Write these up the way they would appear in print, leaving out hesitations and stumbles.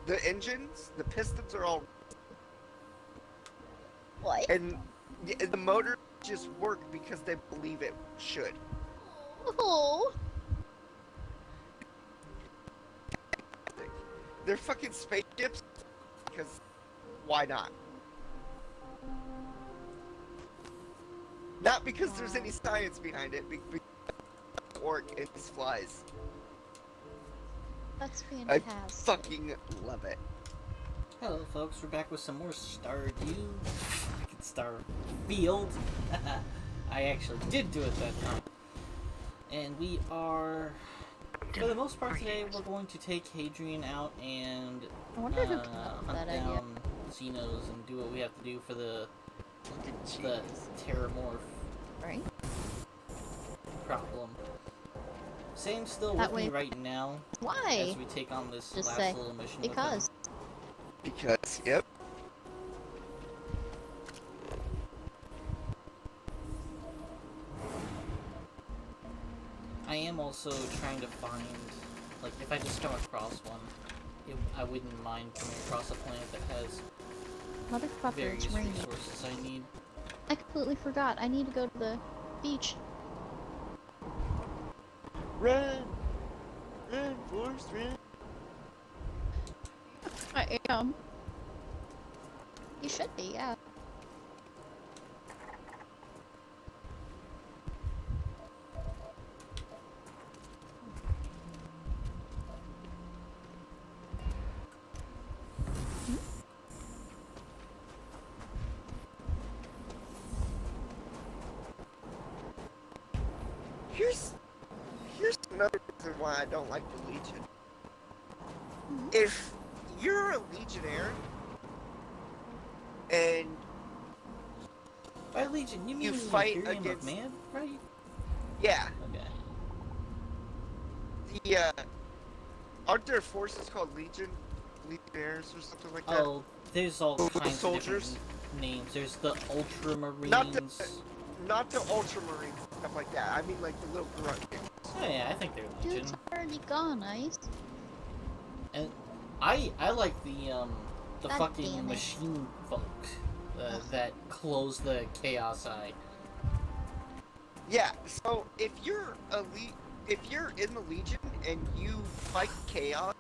the engines, the pistons are all, What? and the motors just work because they believe it should. Oh. They're fucking spaceships because why not? Not because there's any science behind it, because orc and it flies. That's I fantastic. fucking love it. Hello folks, we're back with some more Starfield. I actually did do it that time. And we are, for the most part today, we're going to take Hadrian out and I wonder who came up with hunt that idea. down Xenos and do what we have to do for the terramorph Right? problem. Sam's still That with me way- right now Why? as we take on this Just last say, little mission because. Because, yep. I am also trying to find, like, if I just come across one, I wouldn't mind coming across a planet that has Motherfucker, various it's raining. resources I need. I completely forgot. I need to go to the beach. Run! Run, Forrest, run! I am. You should be, yeah. Here's another reason why I don't like the Legion. If you're a Legionnaire and By Legion, you mean You the fight Imperium against- of Man, right? yeah, Okay. aren't there forces called Legionnaires or something like that? Oh, there's all With kinds soldiers? of different names. There's the Ultramarines. Not the Ultramarines and stuff like that. I mean like the little grunt things. Oh yeah, I think they're Legion. Dude's already gone, Ice. And I like the God damn fucking it. machine folk that close the Chaos Eye. Yeah, so if you're in the Legion and you fight Chaos,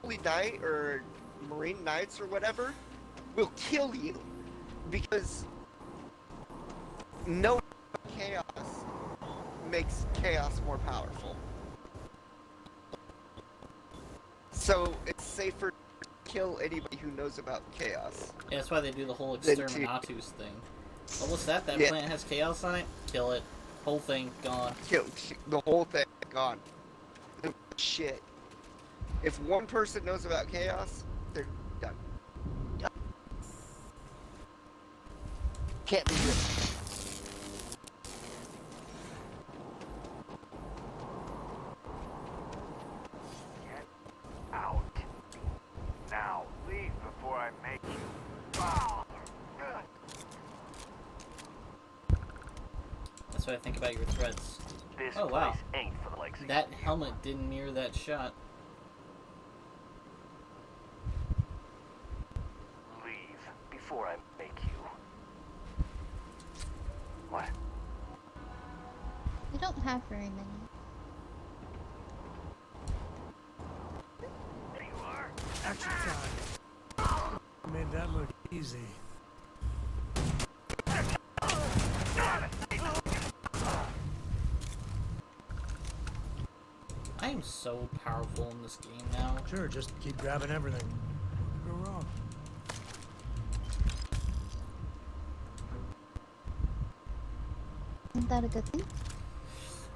Holy Knight or Marine Knights or whatever will kill you because no Chaos makes Chaos more powerful. So it's safer to kill anybody who knows about Chaos. Yeah, that's why they do the whole Then Exterminatus thing. Oh, what's that? That Yeah. plant has Chaos on it? Kill it. Whole thing gone. Kill the whole thing, gone. Shit. If one person knows about Chaos, they're done. Done. Can't be good. Get out. Now, leave before I make you. Ah! That's what I think about your threats. This Oh, wow. place ain't for the likes of That you. helmet didn't mirror that shot. Leave before I make you. What? We don't have very many. There you are. Action time. Made that look easy. I am so powerful in this game now. Sure, just keep grabbing everything. Go wrong. Isn't that a good thing?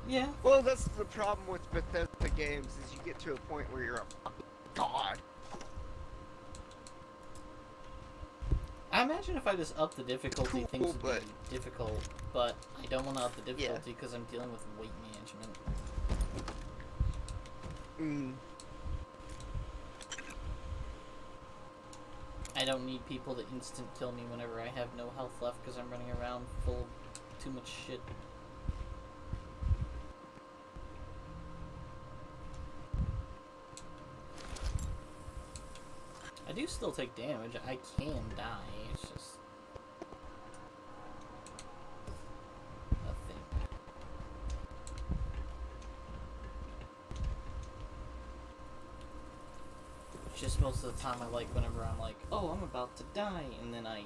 Yeah. Well, that's the problem with Bethesda games is you get to a point where you're a fucking god. I imagine if I just up the difficulty, Cool, things would but- be difficult, but I don't want to up the difficulty because I'm dealing with weight management. Mm. I don't need people to instant kill me whenever I have no health left because I'm running around full of too much shit. do still take damage. I can die. It's just a thing. It's just most of the time I like whenever I'm like, oh, I'm about to die, and then I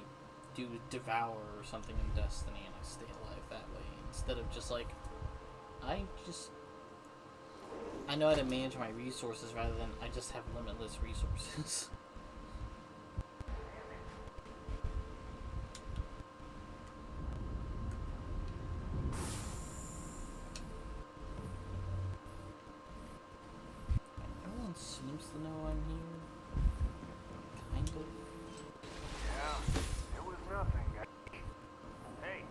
do Devour or something in Destiny and I stay alive that way. Instead of just like, I know how to manage my resources rather than I just have limitless resources. Everyone seems to know I'm here. Kind of. Yeah, it was nothing. Hey.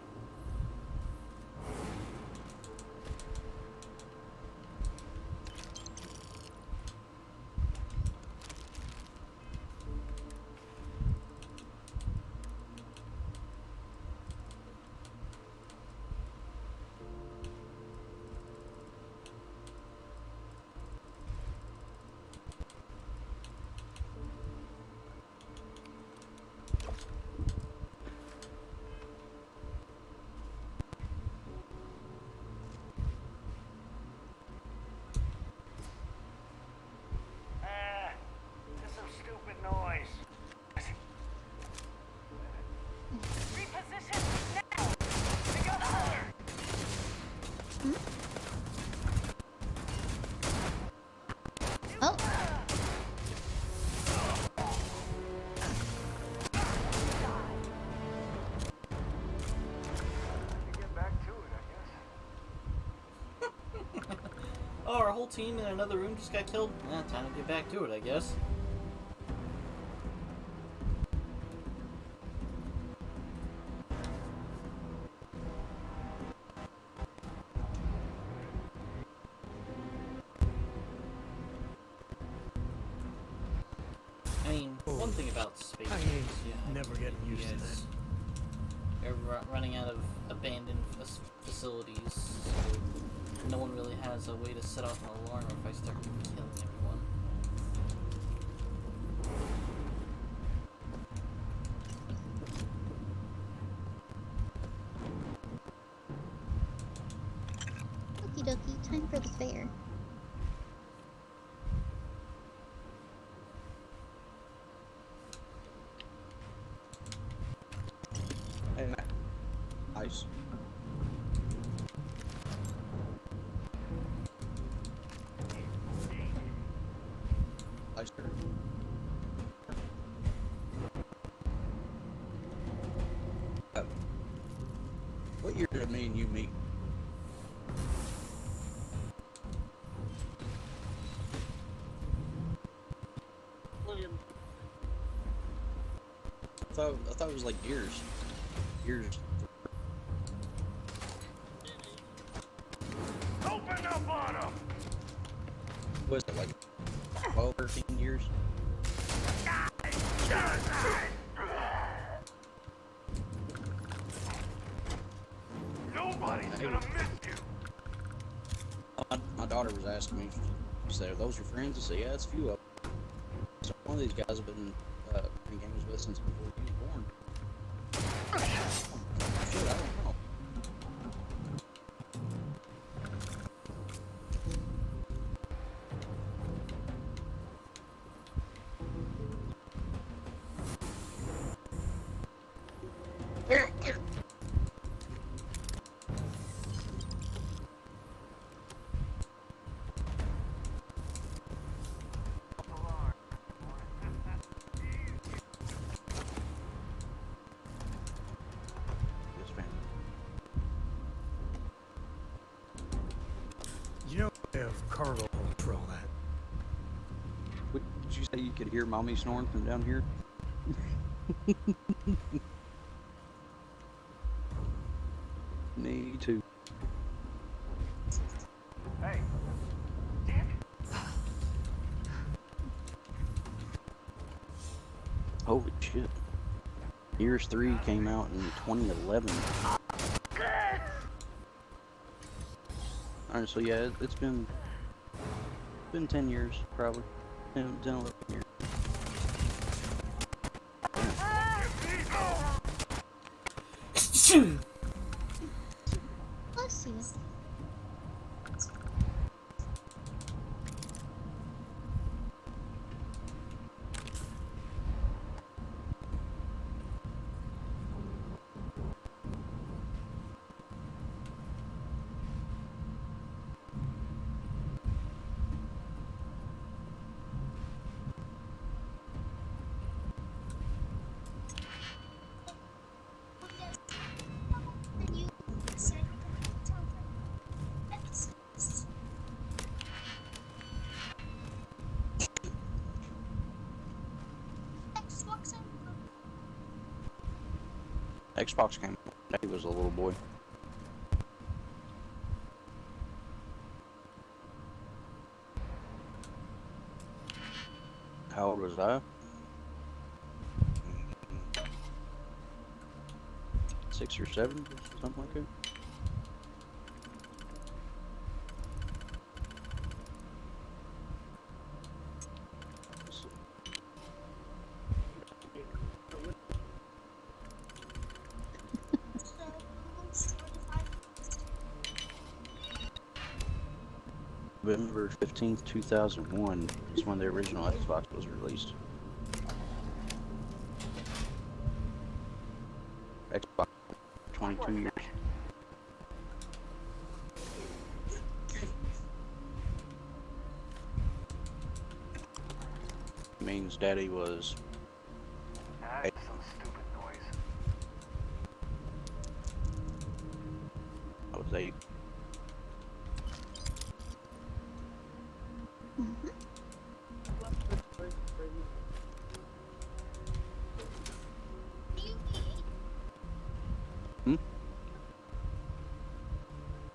There's some stupid noise. Reposition now. Together. Oh, Get back to it, I guess. Oh, our whole team in another room just got killed? Time to get back to it, I guess. I mean, one thing about space I is, ain't never getting used to that. They're running out of abandoned facilities, so no one really has a way to set off an alarm if I start killing everyone. okie dokie, time for the fair. And ice. Ice. What year did me and you meet? I thought it was like years. Years. Open up on him. Was it like 12, 13 years? Nobody's gonna miss you. My daughter was asking me, she said, are those your friends? I said, yeah, it's a few of them. So one of these guys have been in games with since before he was born. Shit, I don't know. Yes, ma'am. You don't have cargo hold for all that. Would you say you could hear mommy snoring from down here? Me too. Hey. Dick. Holy shit. Gears 3 came out in 2011. Alright, so yeah, it's been 10 years, probably. 10, 11 years. Bless you. Xbox came when he was a little boy. How old was I? 6 or 7, something like that. November 15th, 2001 is when the original Xbox was released. Xbox, 22 years. Means Daddy was That's some stupid noise. I was 8.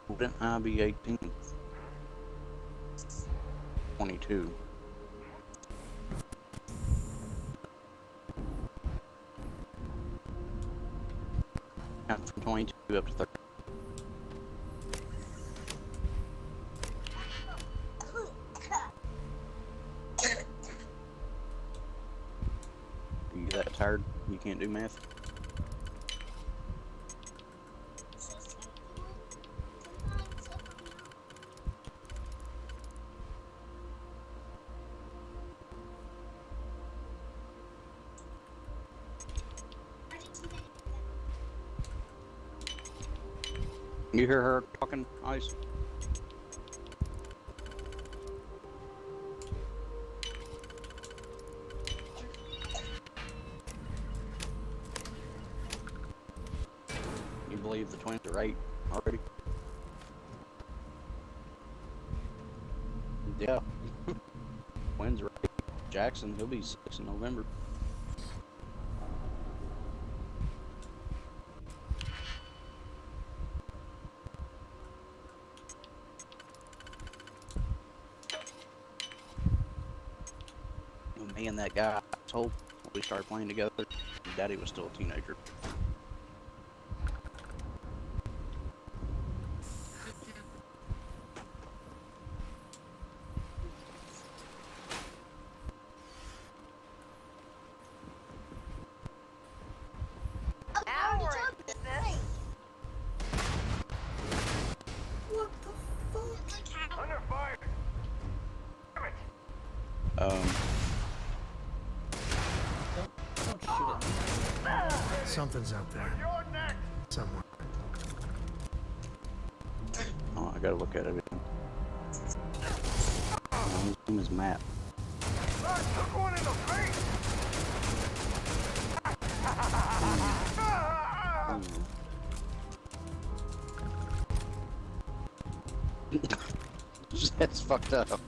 Wouldn't I be 18? 22. Count from 22 up to 30. Are you that tired? You can't do math? You hear her talking, Ice? You believe the twins are 8 already? Yeah. Twins are 8. Jackson, he'll be 6 in November. Me and that guy told we started playing together. Daddy was still a teenager. Under fire! Damn it! Don't shoot it. Something's out there. You're next! Somewhere. Oh, I gotta look at it. His name is Matt. I took one in the face! That's fucked up.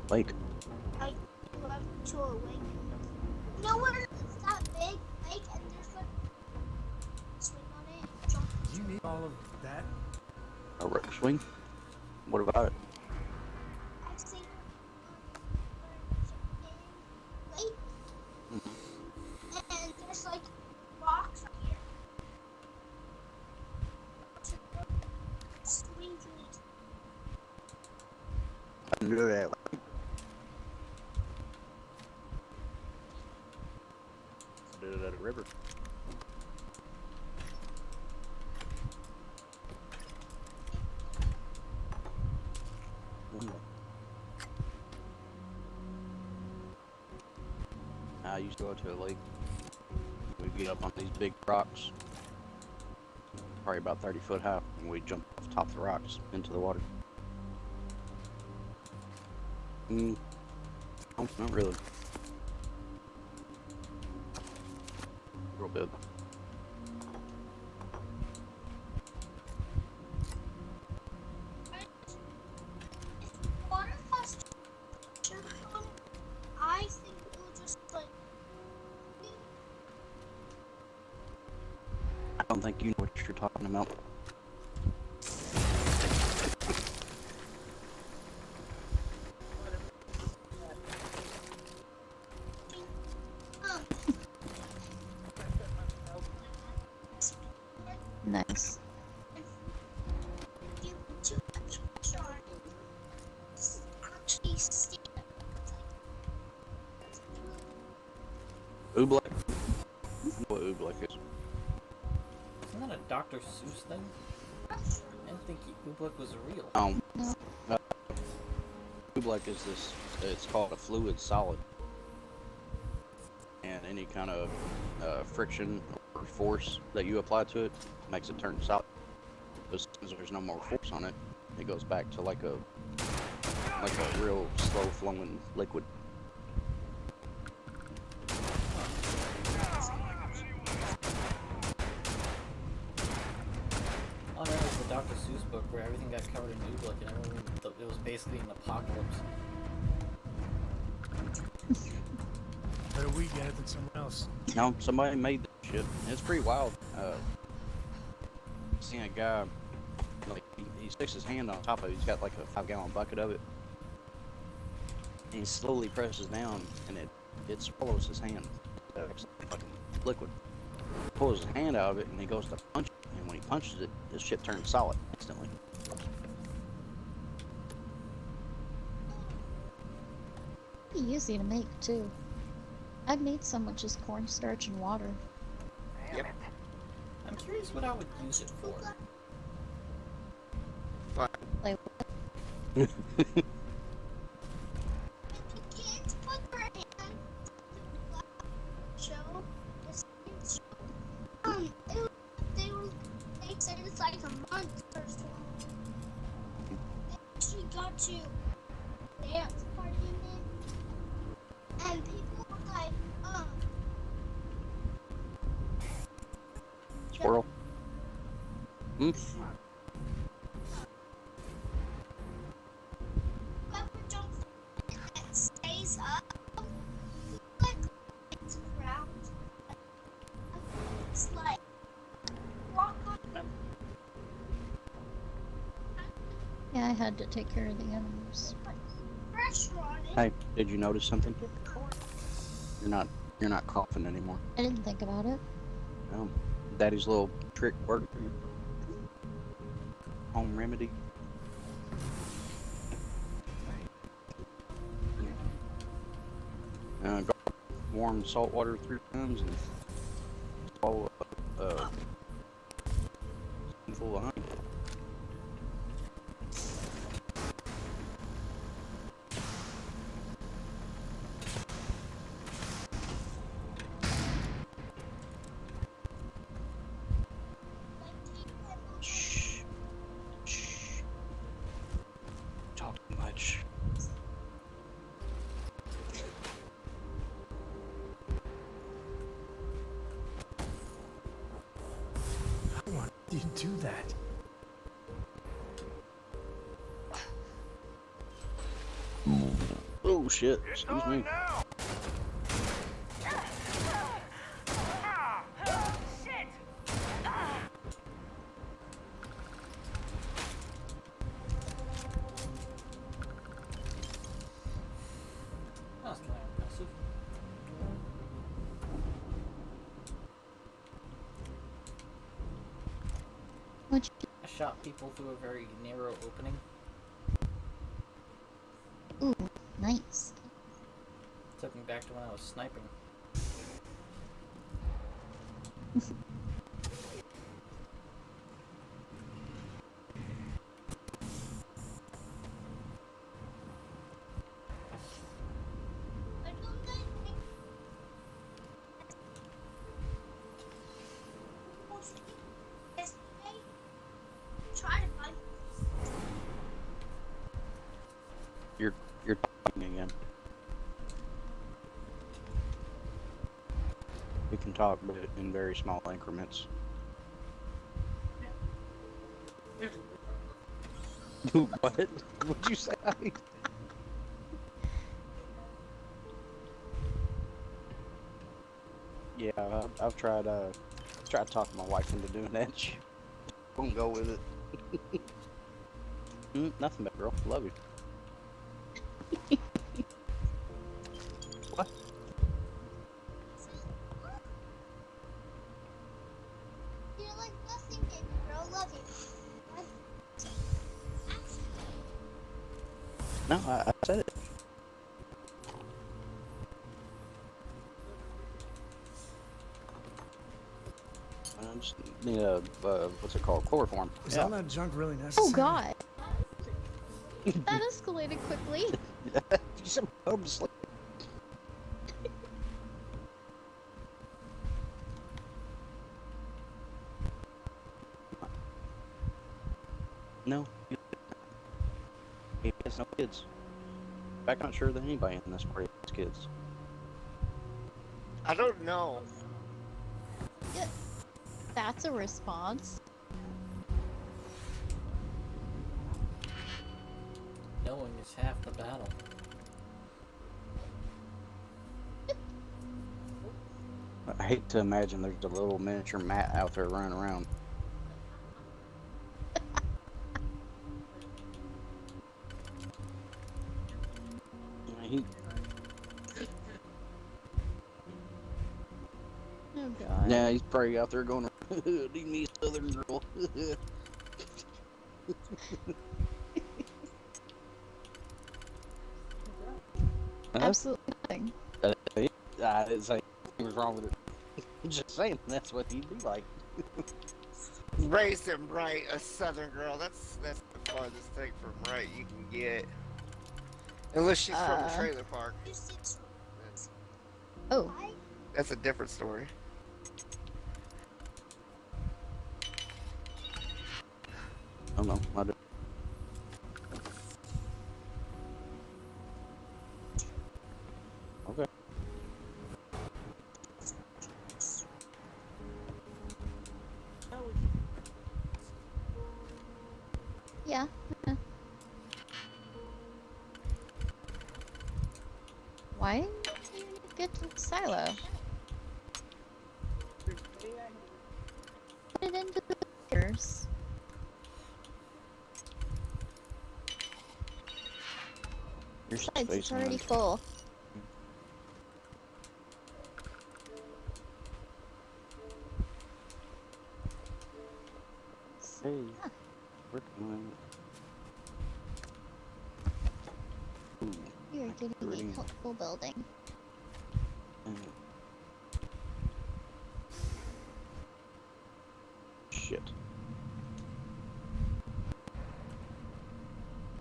Lake. I love to awaken. You know where it's that big lake and there's like swing on it and jump. Do you need all of that? A rope swing? What about it? I've seen lake and there's like rocks right here. Do that. Do it at a river. I used to go to a lake. We'd get up on these big rocks, probably about 30 foot high, and we'd jump off the top of the rocks into the water. No, not really. A little bit. If water has sugar on it, I think it will just like. I don't think you know what you're talking about. Um, Nice. if you put too much pressure on it, it's actually stick. Oobleck? I know what Oobleck is. Isn't that a Dr. Seuss thing? I didn't think Oobleck was real. Oobleck is this, it's called a fluid solid. And any kind of friction or force that you apply to it makes it turn solid. As soon as there's no more force on it, it goes back to like a real slow flowing liquid. Oh, that was the Dr. Seuss book where everything got covered in Oobleck and everyone thought it was basically an apocalypse. Better we get it than someone else. No, somebody made that shit. It's pretty wild. Seeing a guy, like, he sticks his hand on top of it. He's got like a 5-gallon bucket of it. And he slowly presses down, and it swallows his hand. It's fucking liquid. He pulls his hand out of it, and he goes to punch it. And when he punches it, this shit turns solid instantly. Pretty easy to make too. I've made some with just cornstarch and water. Yep. I'm curious what I would use it for. Fun. Like, If the kids put their hand on the show, the science show, they said it's like a monster swamp. They actually got to dance party in it, and people were like, Squirrel. Hmm? whoever jumps that stays up, like it's around. It's like walk on them. yeah, I had to take care of the animals. Pressure on it. Hey, did you notice something? You're not coughing anymore. I didn't think about it. Daddy's little trick worked. Home remedy. Go warm salt water 3 times and swallow a spoonful of honey. Shh. Shh. Talk too much. Why did you do that? Oh shit, It's excuse on me. now! Shit! That was kind of impressive. Which I shot people through a very narrow opening. Nice. Took me back to when I was sniping. Try to find You're talking again. We can talk, but in very small increments. What? What'd you say? Yeah, I've tried to talk my wife into doing that. She won't go with it. Nothing but girl. Love you. What? You're like nothing, baby girl. Love you. No, I said it. I just need a what's it called? Chloroform. Is Yeah. all that junk really necessary? Oh god. That escalated quickly. Just go to sleep. No. He has no kids. In fact, I'm not sure that anybody in this party has kids. I don't know. That's a response. Knowing is half the battle. I hate to imagine there's a little miniature Matt out there running around. He, Oh god. yeah, he's probably out there going, need me a southern girl. Absolutely nothing. I didn't say anything was wrong with it. I'm just saying that's what he'd be like. Raised him right, a southern girl. That's the farthest thing from right you can get. Unless she's from the trailer park. Oh. That's a different story. Oh no, I do. Okay. Yeah. Why do you get to the silo? Put it into the fingers. Your Besides, space it's already needs- full. Hey, Huh. we're coming. Ooh, You are getting Pretty. a helpful building. and- Shit.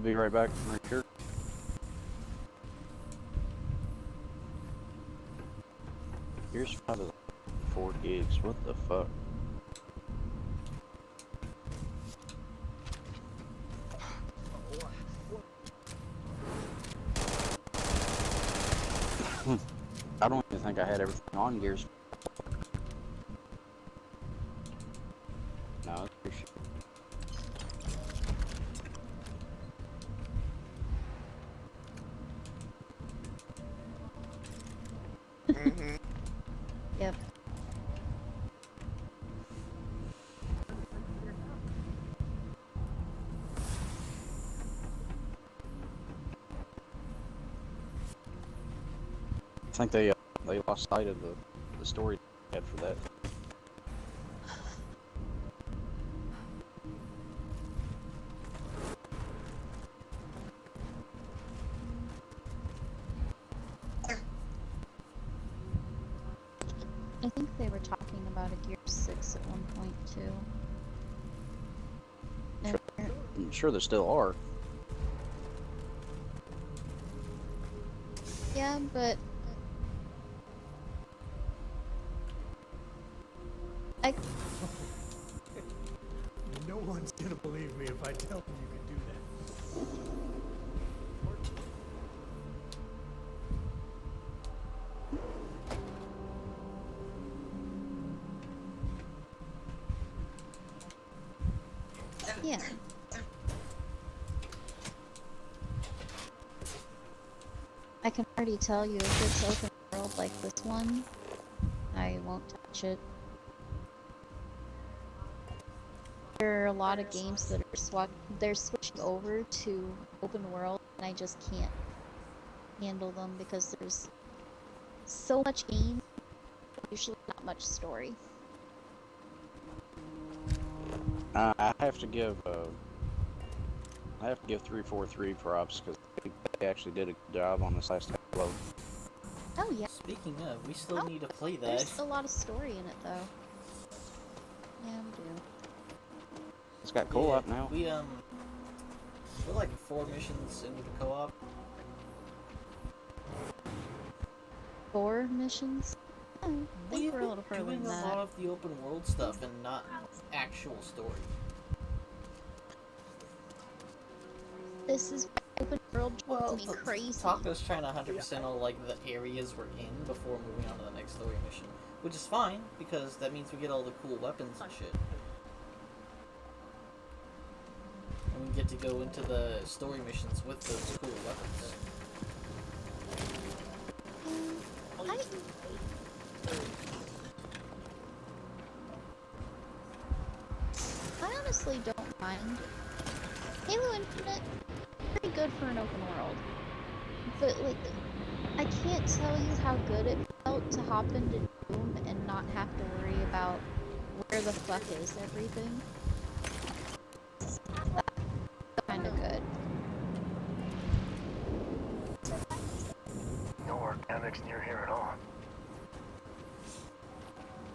Be right back. Right here. Here's 4 gigs. What the fuck? I don't even think I had everything on Gears. No, that's pretty shit. Mm-hmm. Yep. I think they lost sight of the story they had for that. out of Gear 6 at one point too. And I'm sure there still are. yeah, but I No one's gonna believe me if I tell them you can do that. yeah. I can already tell you if it's open world like this one, I won't touch it. There are a lot of games that are they're switching over to open world, and I just can't handle them because there's so much game, usually not much story. I have to give 343 props because they actually did a good job on this last upload. Oh yeah, Speaking of, we still Oh, need to play that. there's a lot of story in it though. Yeah, we do. It's got co-op now. We're like 4 missions into the co-op. 4 missions? Oh, I think we're a little further doing than a that. lot of the open world stuff and not actual story. This is open world Well, drives me crazy. Taco's trying to 100% all like the areas we're in before moving on to the next story mission, which is fine because that means we get all the cool weapons and shit. And we get to go into the story missions with those cool weapons. I honestly don't mind. Halo Infinite, pretty good for an open world. But, like, I can't tell you how good it felt to hop into Doom and not have to worry about where the fuck is everything. That's kinda good. No organics near here at all.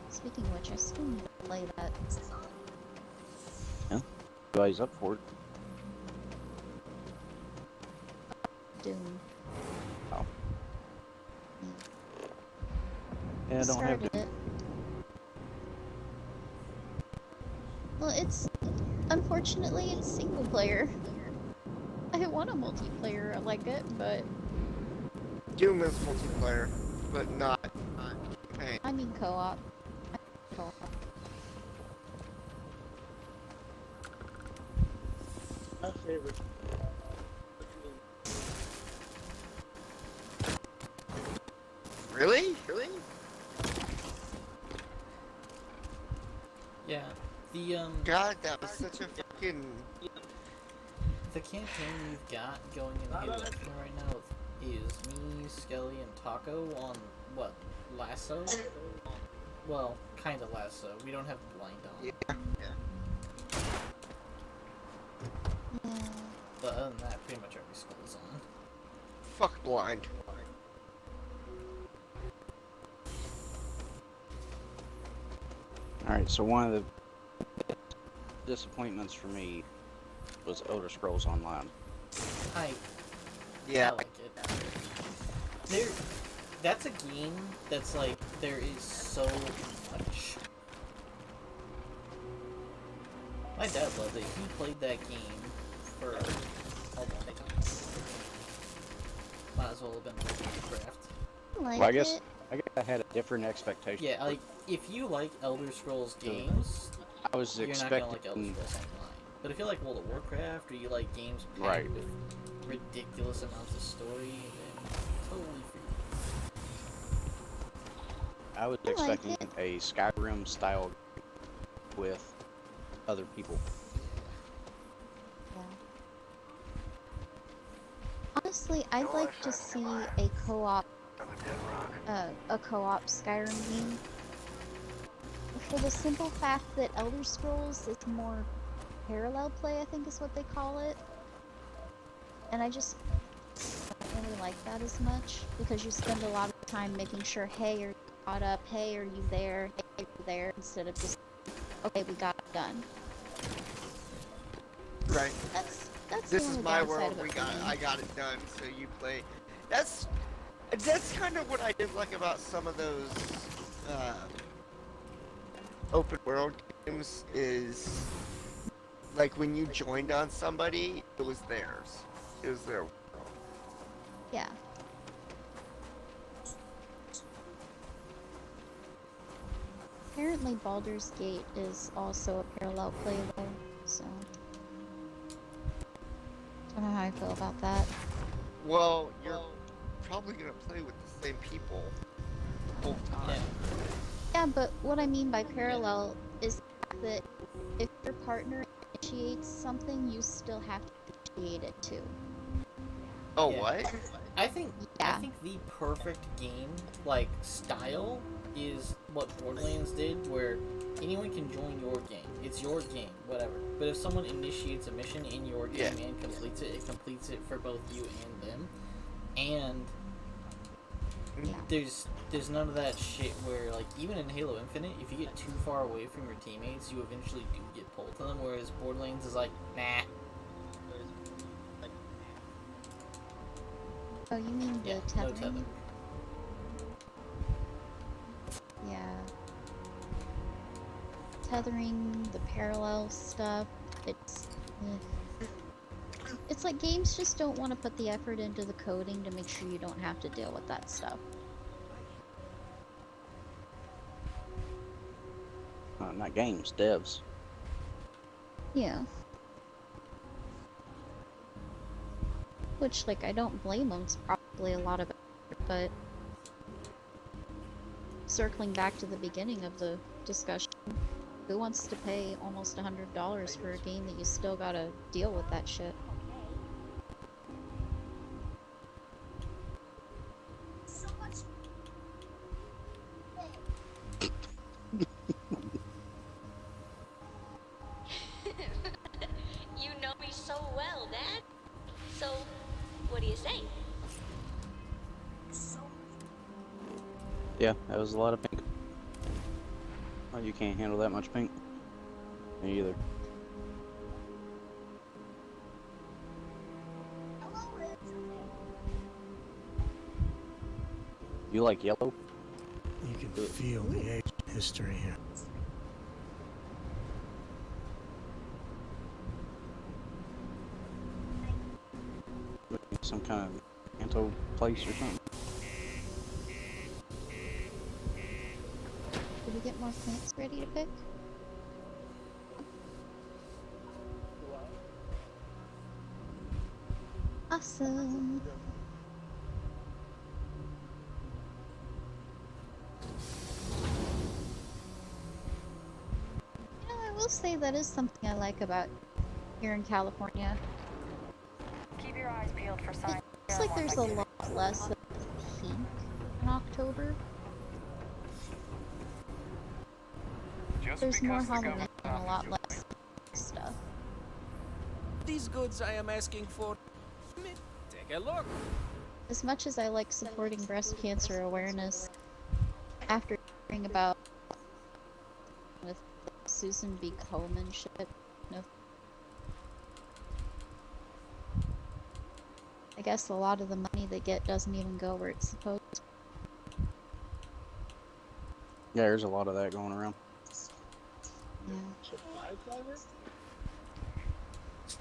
Speaking of which, I still need to play that. Everybody's up for it. Doom. Oh. I Yeah, I don't have started to. it. Well, unfortunately, it's single player. I want a multiplayer like it, but Doom is multiplayer, but not campaign. I mean co-op. Co-op. My favorite. Really? Really? Yeah, the God, that was such a fucking. the campaign we've got going in Halo Infinite right now is me, Skelly, and Taco on what, Lasso? Well, kind of Lasso. We don't have Blind on. Yeah. Yeah. But other than that, pretty much every skull is on. Fuck blind. Alright, so one of the disappointments for me was Elder Scrolls Online. I Yeah. like it. That's a game that's like, there is so much. My dad loved it. He played that game for a long time. Might as well have been playing Minecraft. I like Well, I guess it. I had a different expectation. Yeah, like, if you like Elder Scrolls games, I was you're not gonna like Elder expecting. Scrolls Online. But if you like World of Warcraft, or you like games packed Right. with ridiculous amounts of story, then totally for you. I was I like expecting it. a Skyrim style with other people. Yeah. Honestly, I'd like to see a co-op, Another dead rock. a co-op Skyrim game. For the simple fact that Elder Scrolls is more parallel play, I think is what they call it. And I just don't really like that as much, because you spend a lot of time making sure, hey, are you brought up, hey, are you there? Hey, are you there? Instead of just, okay, we got it done. Right. That's This the is only my downside world. of it. I got it done. So you play. That's kind of what I did like about some of those open world games. Is like when you joined on somebody, it was theirs. It was their world. Yeah. Apparently Baldur's Gate is also a parallel play though, so don't know how I feel about that. Well, you're probably gonna play with the same people the whole time. Yeah, but what I mean by parallel is that if your partner initiates something, you still have to initiate it too. Oh, Yeah. what? I think Yeah. the perfect game like style is what Borderlands did, where anyone can join your game. It's your game, whatever. But if someone initiates a mission in your game and completes it, it completes it for both you and them. And there's none of that shit where, like, even in Halo Infinite, if you get too far away from your teammates, you eventually do get pulled to them, whereas Borderlands is like, nah. Oh, you mean the Yeah, tethering? no tether. Yeah. Tethering, the parallel stuff, it's like games just don't want to put the effort into the coding to make sure you don't have to deal with that stuff. Not games, devs. Yeah. Which, like, I don't blame them, it's probably a lot of effort, but circling back to the beginning of the discussion, who wants to pay almost $100 for a game that you still gotta deal with that shit? So much. You know me so well, Dad. So, what do you say? Yeah, that was a lot of pink. Oh, you can't handle that much pink. Me either. You like yellow? You can feel the age history here. Some kind of anto place or something. Did we get more plants ready to pick? Awesome! You know, I will say that is something I like about here in California. Keep your eyes peeled for signs. It's like there's a lot less of pink in October. There's more Halloween and a lot less stuff. These goods I am asking for. Take a look. As much as I like supporting breast cancer awareness, after hearing about with Susan B. Komen shit, no. I guess a lot of the money they get doesn't even go where it's supposed to. Yeah, there's a lot of that going around.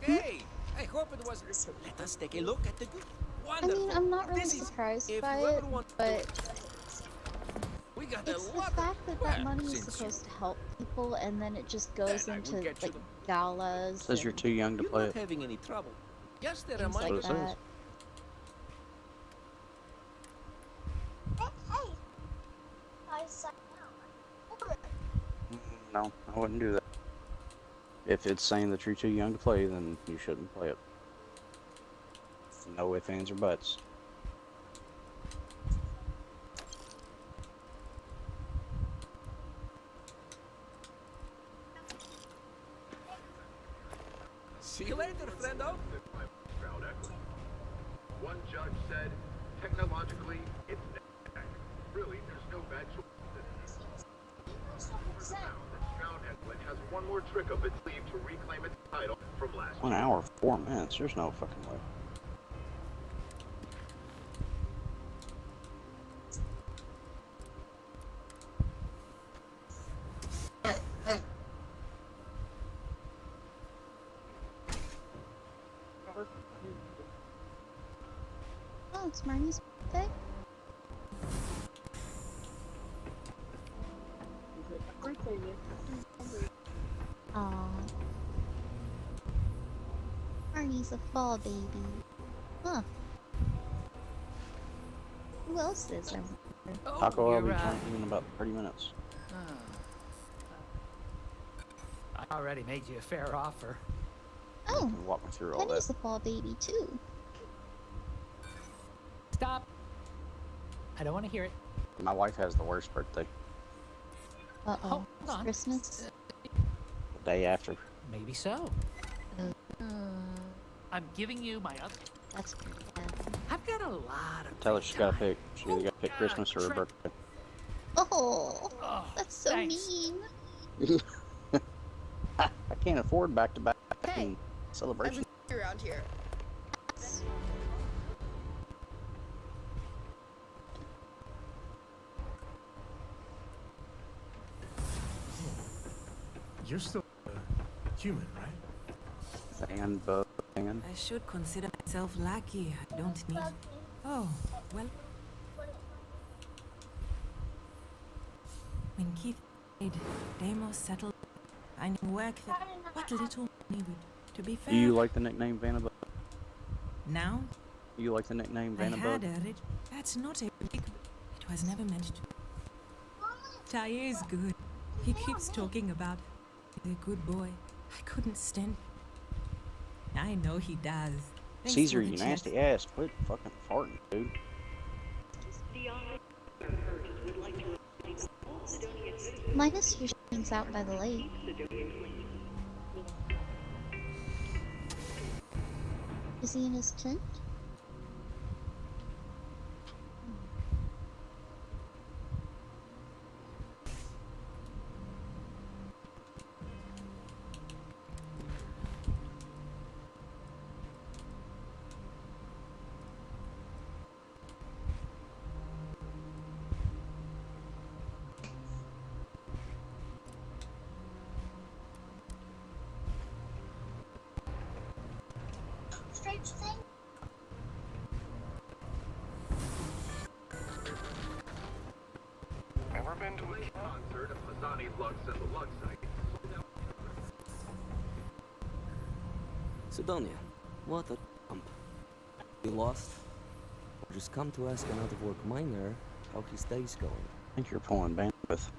Hey, I hope it was. Let us take a look at the good. I Wonderful. mean, I'm not really This is- surprised if by you it, ever want to- but We got it's a the lot fact that well, that money is since supposed to help people, and then it just goes Then I will into get you like the- galas. Says you're and too young to You're play not it. having any trouble. Just a things like reminder. That's what it that. Hey, I signed out. No, I wouldn't do that. If it's saying that you're too young to play, then you shouldn't play it. No ifs, ands, or buts. See you later, friendo. One judge said, technologically, it's next. Really, there's no bad choice. Has one more trick up its sleeve to reclaim its title from last 1 hour, 4 minutes. There's no fucking way. Oh, it's Marnie's birthday? Aww. Marnie's a fall baby. Huh. Who else is there? Taco will be coming in about 30 minutes. I already made you a fair offer. Oh, Walk me through all Penny's that. a fall baby too. Stop. I don't want to hear it. My wife has the worst birthday. Uh-oh. Hold It's on. Christmas? The day after. Maybe so. I'm giving you my other. That's pretty bad. I've got a lot of. Tell her she's gotta pick. She either gotta pick Christmas or her birthday. Oh, Oh, that's so thanks. mean. I can't afford back-to-back Hey, celebration. around here. You're still human, right? And bug and I should consider myself lucky. I don't need. Oh, well. When Keith died, Deimos settled. I knew work that what little money would. To be fair. Do you like the nickname Vanabug? Now? Do you like the nickname I had Vanabug? heard it. That's not a big. It was never mentioned. Ty is good. He keeps talking about. He's a good boy. I couldn't stand. I know he does. Thanks Caesar, for the you check. nasty ass. Quit fucking farting, dude. Minus your things out by the lake. Is he in his tent? Strange thing. Ever been to a concert of Mazzani Lux and the Lux site? Sidonia, what a dump. You lost? Or just come to ask an out-of-work miner how his day's going? I think you're pulling bandwidth.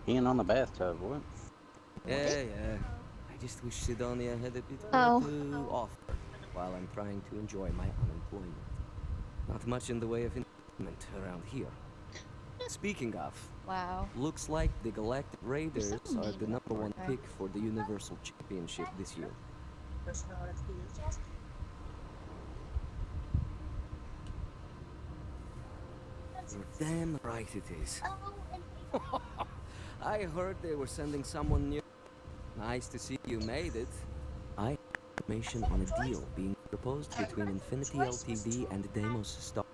Peeing on the bathtub, what? Yeah. I just wish Sidonia had a bit Oh. more to offer while I'm trying to enjoy my unemployment. Not much in the way of entertainment around here. Speaking of, Wow. looks like the Galactic Raiders so are mean the with #1 Fortnite. pick for the Universal Championship this year. You're damn right it is. I heard they were sending someone new. Nice to see you made it. I have information on a deal being proposed between Infinity Ltd and Deimos Stars.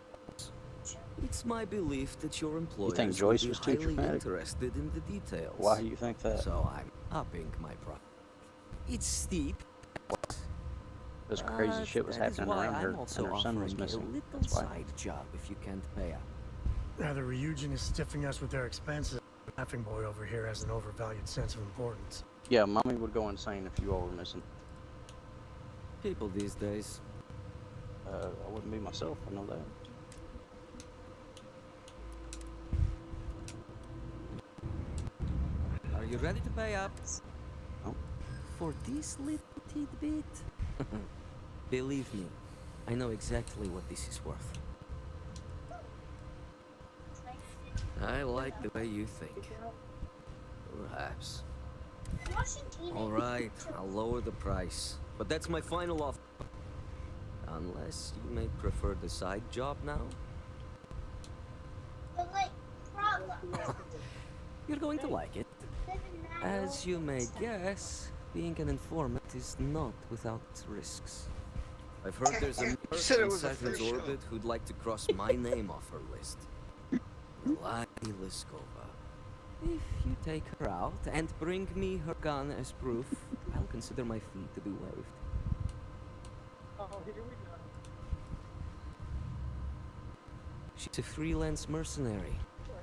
It's my belief that your employers think will Joyce be was too highly dramatic? interested in the details. Why do you think that? So I'm upping my price. It's steep. This crazy but shit was that is happening why around I'm her, and also her son was offering missing. a little That's why. side job if you can't pay up. Rather, Ryujin is stiffing us with their expenses. Laughing boy over here has an overvalued sense of importance. Yeah, mommy would go insane if you all were missing. People these days. I wouldn't be myself, I know that. Are you ready to pay up? No. For this little tidbit? Believe me, I know exactly what this is worth. I like the way you think. Perhaps. Alright, I'll lower the price. But that's my final offer. Unless you may prefer the side job now? But like, problem. You're going to like it. As you may guess, being an informant is not without its risks. I've heard there's a said it merc in was a Saturn's fish. orbit who'd like to cross my name off her list. Lani Liskova. If you take her out and bring me her gun as proof, I'll consider my fee to be waived. Oh, here we go. She's a freelance mercenary.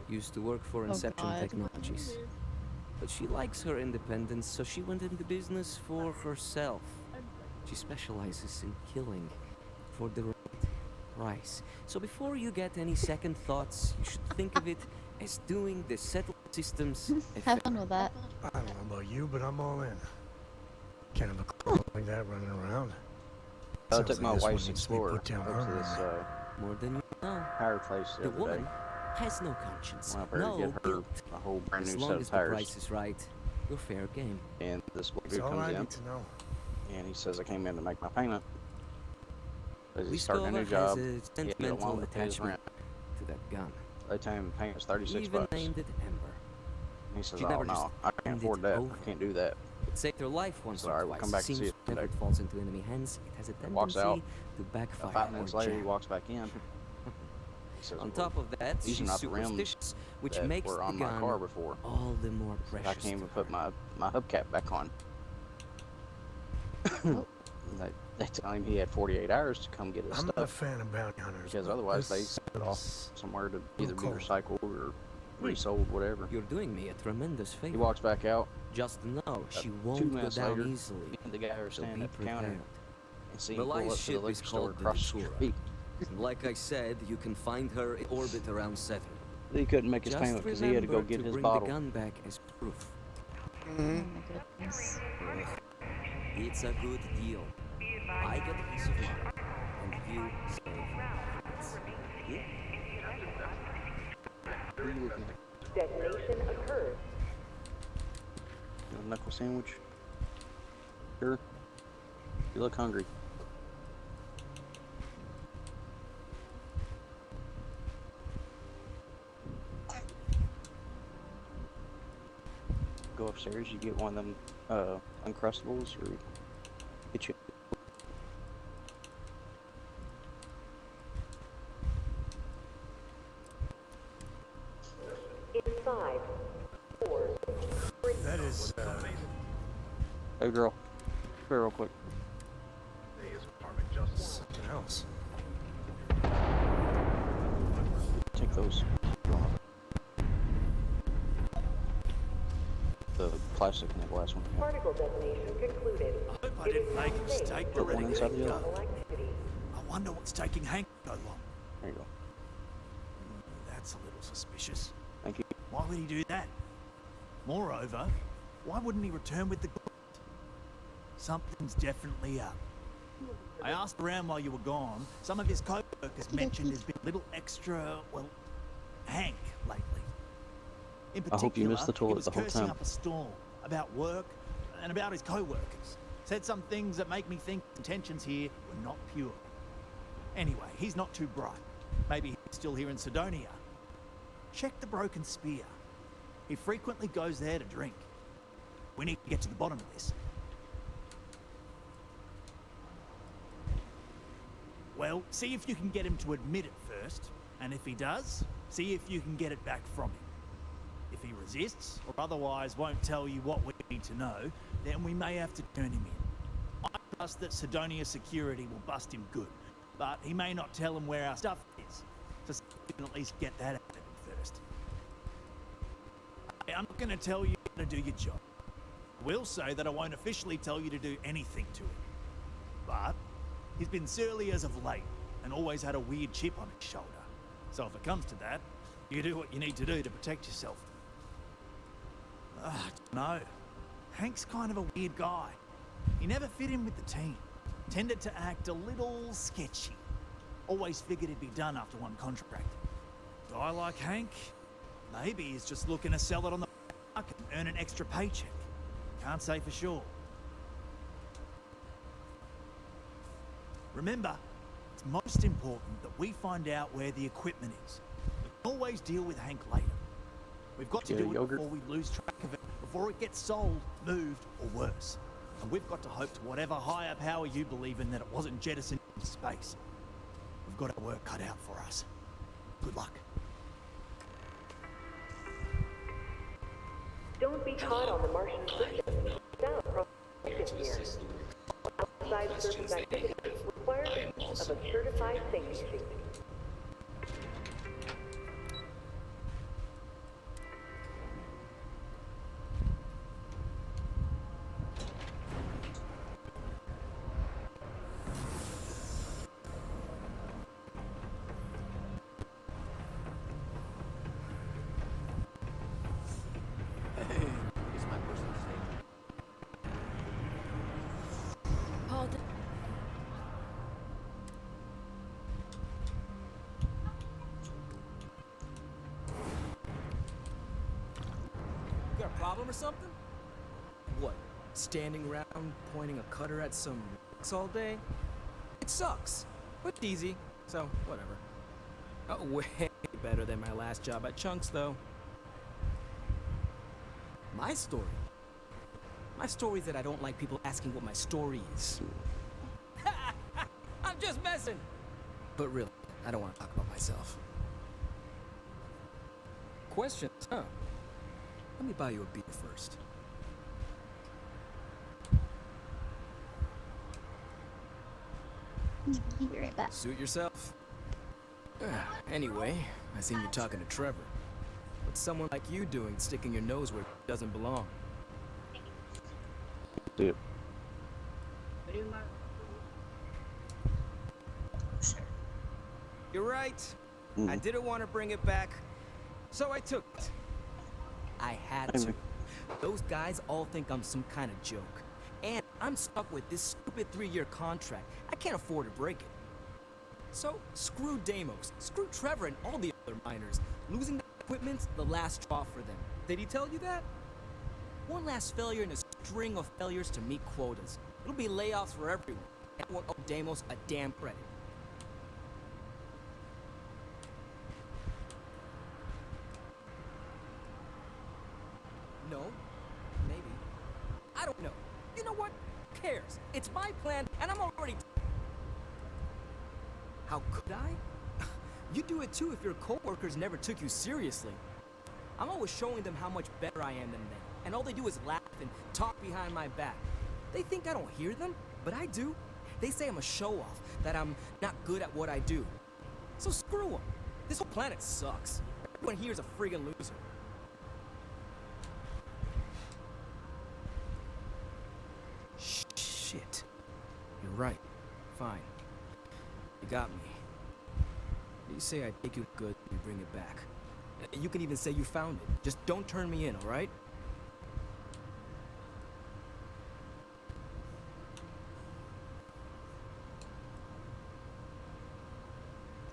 Used to work for Inception God. Technologies. But she likes her independence, so she went into business for herself. She specializes in killing for the right price. So before you get any second thoughts, you should think of it as doing the settled systems a Have favor. fun with that. I don't know about you, but I'm all in. Can't have a clone like that running around. I Sounds took like my this one wife's needs to be Explorer put down up to this earlier. More than you know. tire place the The other woman day. has no conscience, Went up there to no get her guilt. a whole brand As new long set as of the tires. price is right, you're fair game. And this dude That's all comes I in need to know. and he says I came in to make my payment. Because he's starting a new Liskova job. has a He had to get a sentimental loan to pay his attachment rent. to that gun. They tell him the payment's 36 Even bucks. named it Ember. He says, She oh never just no, I can't handed afford it that. over. I can't do that. It saved her life once So, or alright, twice. come back and Seems see it whenever today. it falls into enemy hands, it has a He walks tendency out. to backfire 5 minutes or later, he jam. walks back in. He says, On well, top of that, these are she's not the rims superstitious, which that makes were the on my gun car before. all the more I precious. can't even to put her. my hubcap back on. They tell him he had 48 hours to come get his I'm not a stuff. fan of bounty hunters. Because but otherwise they this send it off is somewhere to real either be cold. recycled or resold, whatever. You're doing me a tremendous favor. He walks back out. Just know she 2 won't go minutes down later, easily. me and the guy are So standing be at the counter prepared. and see him pull Malai's up to the ship liquor is store called the across the Datura. street. And like I said, you can find her in orbit around Saturn. He couldn't make his Just payment because he had to go remember get to his bring bottle. the gun back as proof. Oh my goodness. It's a good deal. I get peace of mind, and you save minutes. What are you looking at? Detonation occurred. You want a knuckle sandwich? Sure. You look hungry. Go upstairs, you get one of them Uncrustables, or get you. In 5, 4, 3. That is, Hey girl, come here real quick. something else. Take those. The plastic and the glass one. Yeah. Particle detonation concluded. I hope I didn't make a mistake by Put one letting inside Hank the go. other. Activity. I wonder what's taking Hank so long. There you go. That's a little suspicious. Thank you. Why would he do that? Moreover, why wouldn't he return with the gold? Something's definitely up. I asked around while you were gone. Some of his co-workers mentioned there's been a little extra, well, Hank lately. In I hope you particular, missed the he toilet was the whole cursing time. up a storm about work and about his co-workers. Said some things that make me think intentions here were not pure. Anyway, he's not too bright. Maybe he's still here in Sidonia. Check the Broken Spear. He frequently goes there to drink. We need to get to the bottom of this. Well, see if you can get him to admit it first, and if he does, see if you can get it back from him. If he resists, or otherwise won't tell you what we need to know, then we may have to turn him in. I trust that Sidonia security will bust him good, but he may not tell him where our stuff is, so we can at least get that out of him first. I'm not going to tell you how to do your job. I will say that I won't officially tell you to do anything to him. But he's been surly as of late, and always had a weird chip on his shoulder. So if it comes to that, you do what you need to do to protect yourself. I don't know. Hank's kind of a weird guy. He never fit in with the team. Tended to act a little sketchy. Always figured he'd be done after one contract. Guy like Hank, maybe he's just looking to sell it on the market and earn an extra paycheck. Can't say for sure. Remember, it's most important that we find out where the equipment is. The Always deal with Hank later. We've got to Yeah, do it yogurt. before we lose track of it, before it gets sold, moved, or worse. And we've got to hope to whatever higher power you believe in that it wasn't jettisoned into space. We've got our work cut out for us. Good luck. Don't be caught on the Martian system. Down protection here. Outside surface activity requires the use of a certified safety suit. Paul, You got a problem or something? What? Standing around pointing a cutter at some all day? It sucks, but easy, so whatever. Oh, way better than my last job at Chunks, though. My story? My story is that I don't like people asking what my story is. I'm just messing! But really, I don't want to talk about myself. Questions, huh? Let me buy you a beer first. Be right back. Suit yourself. Anyway, I seen you talking to Trevor. What's someone like you doing sticking your nose where it doesn't belong? Dude. You're right. I didn't want to bring it back, so I took it. I had to. Those guys all think I'm some kind of joke. And I'm stuck with this stupid 3-year contract. I can't afford to break it. So, screw Deimos, screw Trevor and all the other miners. Losing the equipment's the last straw for them. Did he tell you that? One last failure in a string of failures to meet quotas. It'll be layoffs for everyone. And I won't owe Deimos a damn credit. No. Maybe. I don't know. You know what? Who cares? It's my plan, and I'm already... How could I? You do it too if your coworkers never took you seriously. I'm always showing them how much better I am than them, and all they do is laugh and talk behind my back. They think I don't hear them, but I do. They say I'm a show-off, that I'm not good at what I do. So screw them. This whole planet sucks. Everyone here's a friggin' loser. Shit. You're right. Fine. You got me. You say I take you good, you bring it back. You can even say you found it. Just don't turn me in, alright?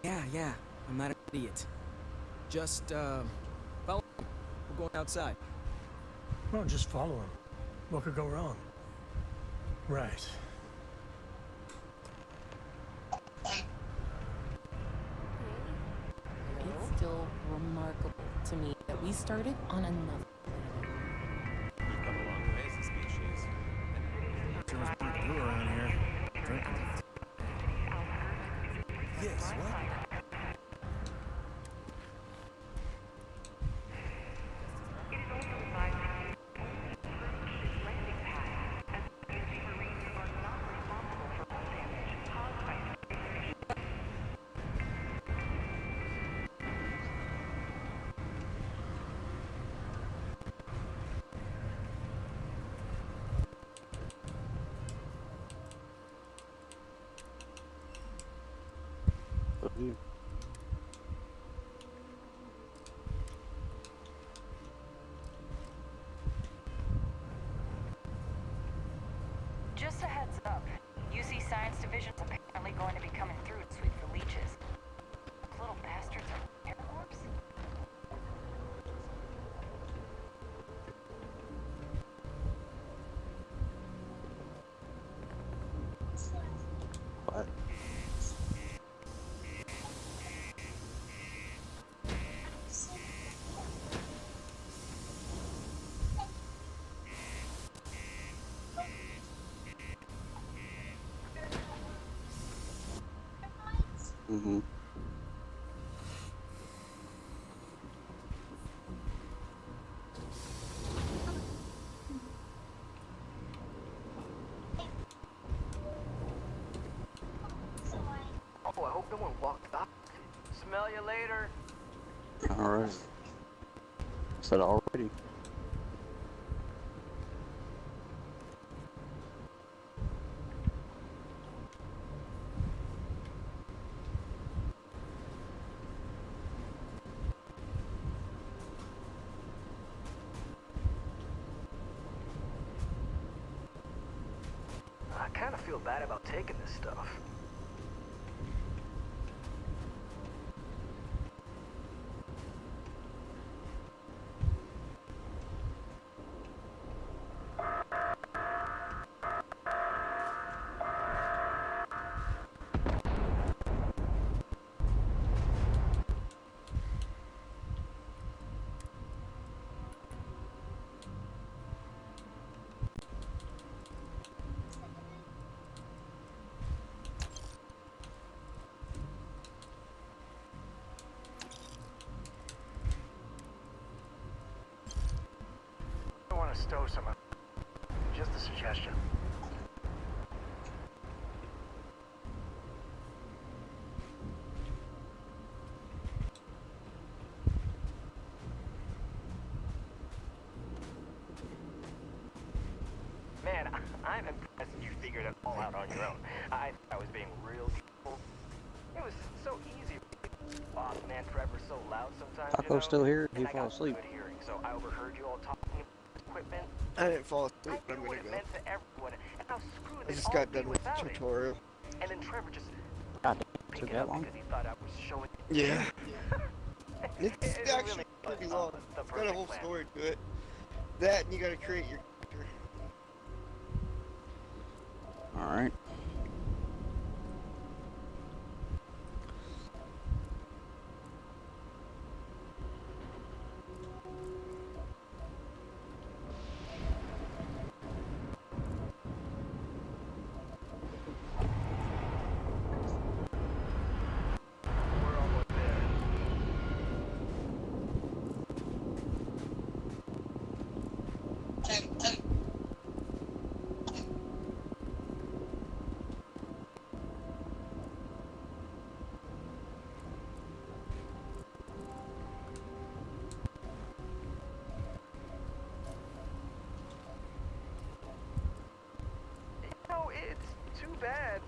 Yeah, I'm not an idiot. Just, follow me. We're going outside. Well, just follow him. What could go wrong? Right. It's still remarkable to me that we started on another planet. We've come a long way as a species. Sure was pretty blue around here. Drinking. Yes, what? Just a heads up. UC Science Division's apparently going to be coming through to sweep for leeches. Those little bastards are airborns? What? Mm-hmm. Oh, I hope no one walked up. Smell you later. Alright. Said already. I kind of feel bad about taking this stuff. I want to stow some of just a suggestion. Man, I'm impressed you figured it all out on your own. I was being real careful. It was so easy. Boss man Trevor's so loud sometimes. Taco's still here. He And I fell got asleep. good hearing, so I overheard you all talking about equipment. I didn't fall asleep, I I'm knew what gonna it go. meant to everyone, and how screwed I they'd just all got be done with the without it. tutorial. And then Trevor just God damn, picked took it that up long? because he thought I was showing. Yeah. It It's actually really pretty was, long. the It's got a perfect whole plan. story to it. That and you gotta create your character. Alright. We're almost there. You know, it's too bad.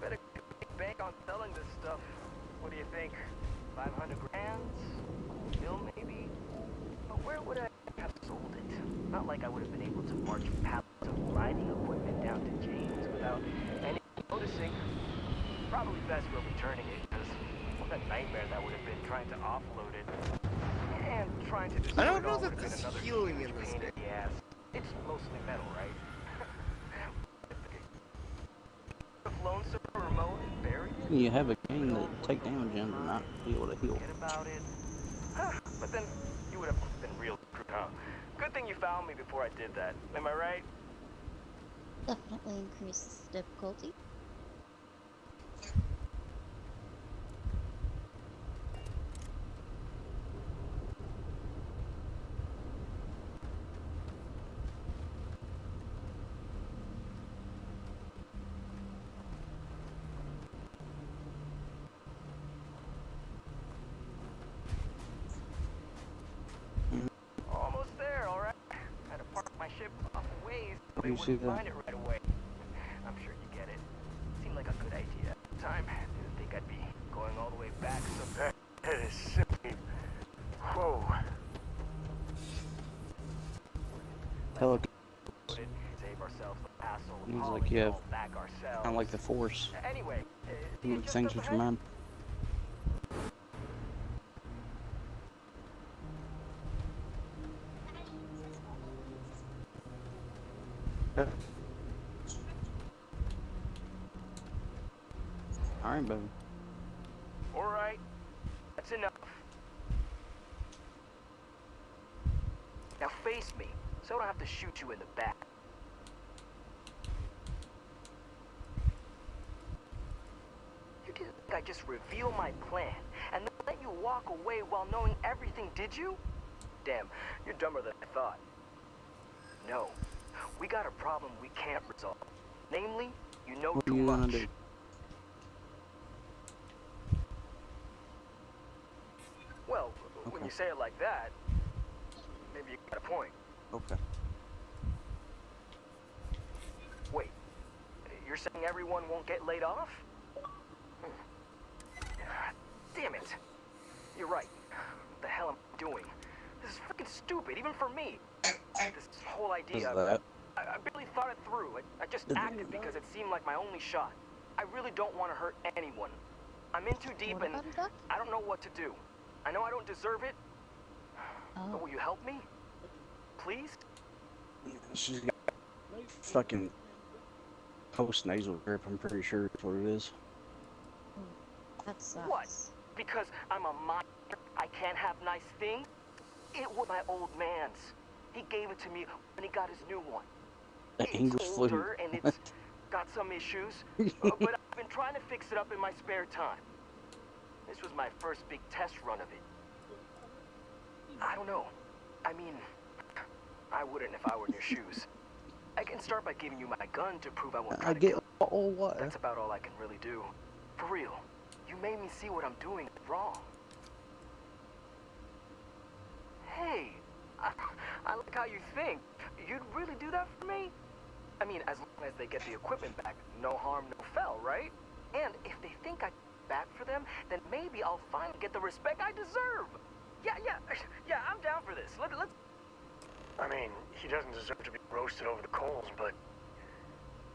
Better bank on selling this stuff. What do you think? 500 grand? Bill maybe? But where would I have sold it? Not like I would have been able to march pallets of mining equipment down to James without anyone noticing. Probably best for returning it, because what a nightmare that would have been trying to offload it. And trying to destroy I don't it know all would that have been there's another healing huge in this pain game. in the ass. It's mostly metal, right? The flown super remote and buried it? You have a game that take damage in and not be able to heal. Forget about it. Huh, but then you would have been real screwed, huh? Good thing you found me before I did that. Am I right? Definitely increases difficulty. Almost there, alright? Had to park my ship off a ways so they You see wouldn't that? find it right away. I'm sure you get it. Seemed like a good idea at the time. Didn't think I'd be going all the way back so that is simply... Whoa. Hell, Save ourselves the hassle of seems hauling like you it have all back ourselves. kind of like the Force. Anyway, Move things with your mind. Alright, baby. Alright, that's enough. Now face me, so I don't have to shoot you in the back. You didn't think I just reveal my plan and then let you walk away while knowing everything, did you? Damn, you're dumber than I thought. No, we got a problem we can't resolve. Namely, you know What are too you much. gonna do? Well, when you say it like that, maybe you got a point. Okay. Wait, you're saying everyone won't get laid off? Damn it. You're right. What the hell am I doing? This is freaking stupid, even for me. This whole idea, I barely thought it through. I just acted because it seemed like my only shot. I really don't want to hurt anyone. I'm in too deep and I don't know what to do. I know I don't deserve it, but will you help me? Please? She's got fucking post-nasal drip, I'm pretty sure that's what it is. That sucks. What? Because I'm a minor, I can't have nice things? It was my old man's. He gave it to me when he got his new one. English It's flu. older and it's got some issues, but I've been trying to fix it up in my spare time. This was my first big test run of it. I don't know. I mean, I wouldn't if I were in your shoes. I can start by giving you my gun to prove I won't try to kill you. What? That's about all I can really do. For real. You made me see what I'm doing wrong. Hey, I like how you think. You'd really do that for me? I mean, as long as they get the equipment back, no harm, no foul, right? And if they think I back for them, then maybe I'll finally get the respect I deserve. Yeah, I'm down for this. Let's... I mean, he doesn't deserve to be roasted over the coals, but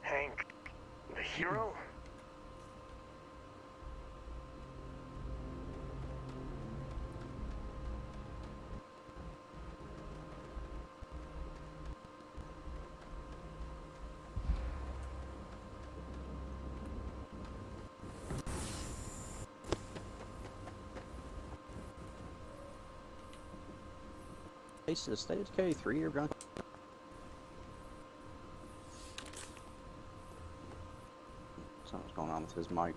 Hank, the hero? Ace of the State K3 you're going. Something's going on with his mic.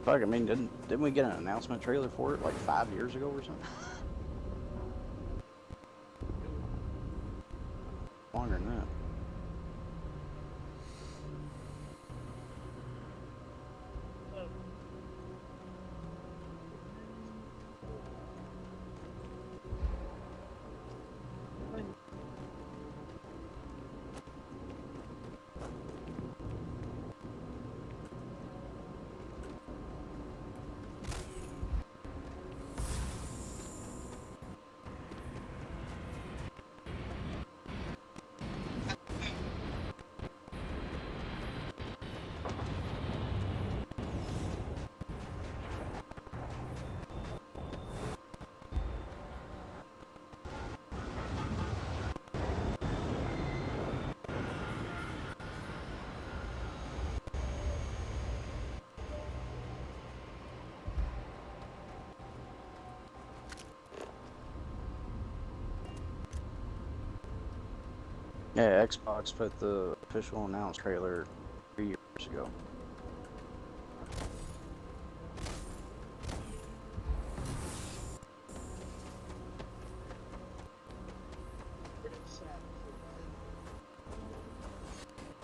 Fuck, I mean, didn't we get an announcement trailer for it like 5 years ago or something? Longer than that. Yeah, Xbox put the official announced trailer 3 years ago.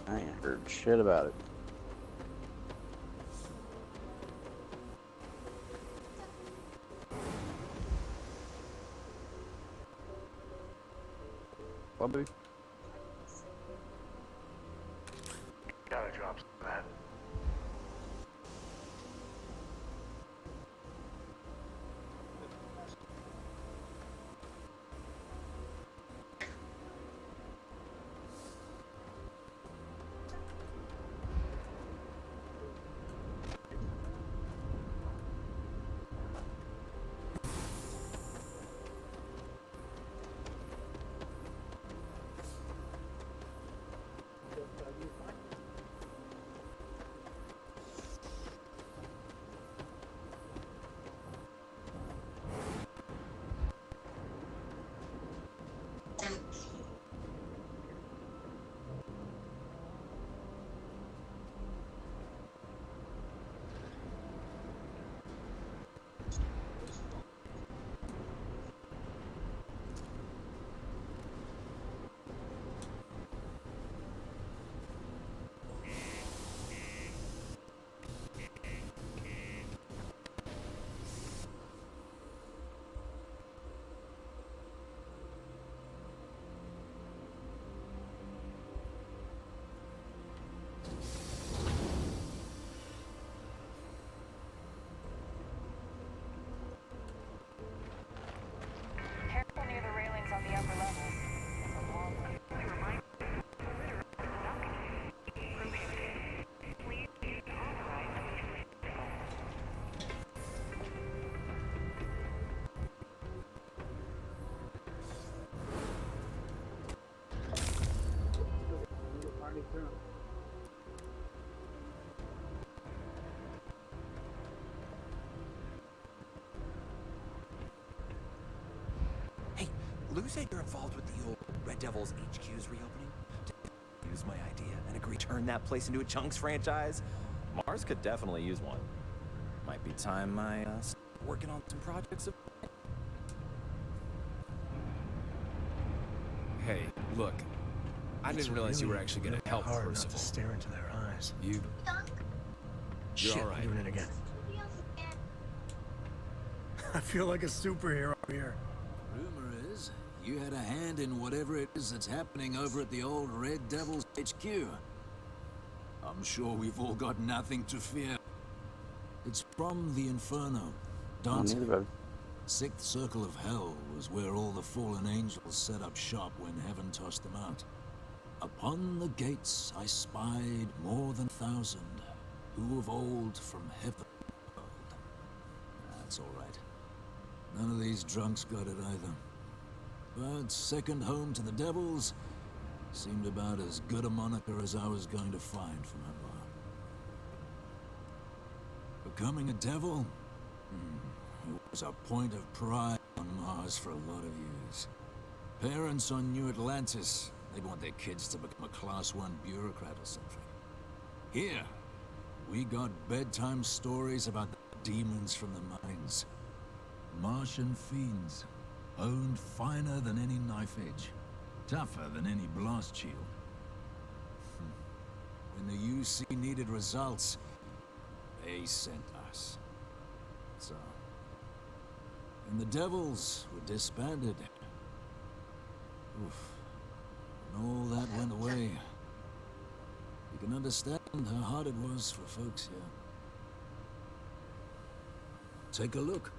I ain't heard shit about it. What, baby? Gotta drop some of that. said you're involved with the old Red Devils HQ's reopening? Use my idea and agree to turn that place into a Chunks franchise? Mars could definitely use one. Might be time I start working on some projects of. Hey, look. I didn't realize you were actually going to help hard not to Percival. stare into their eyes. You're Shit, all right. I'm doing it again. I feel like a superhero here. Rumor is, you had a hand in whatever it is that's happening over at the old Red Devils HQ. I'm sure we've all got nothing to fear. It's from the Inferno. Dante. Sixth Circle of Hell was where all the fallen angels set up shop when heaven tossed them out. Upon the gates I spied more than 1,000, who of old from heaven world. That's all right. None of these drunks got it either. But second home to the devils seemed about as good a moniker as I was going to find for my bar. Becoming a devil? It was a point of pride on Mars for a lot of years. Parents on New Atlantis, they'd want their kids to become a Class 1 bureaucrat or something. Here, we got bedtime stories about the demons from the mines. Martian fiends, honed finer than any knife edge, tougher than any blast shield. When the UC needed results, they sent us. So, and the devils were disbanded. Oof. When all that went away, you can understand how hard it was for folks here. Take a look.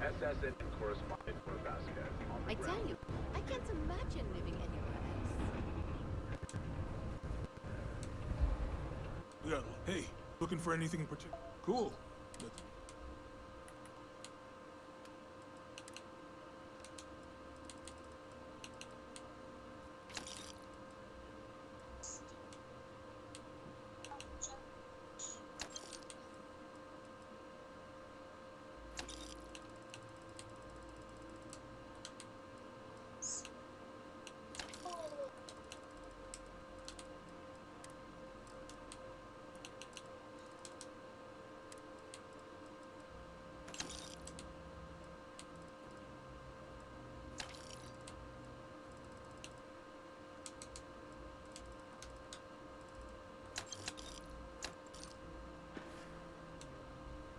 Assassin and correspondent for Vasquez. I tell you, I can't imagine living anywhere else. Yeah, hey, looking for anything in particular? Cool.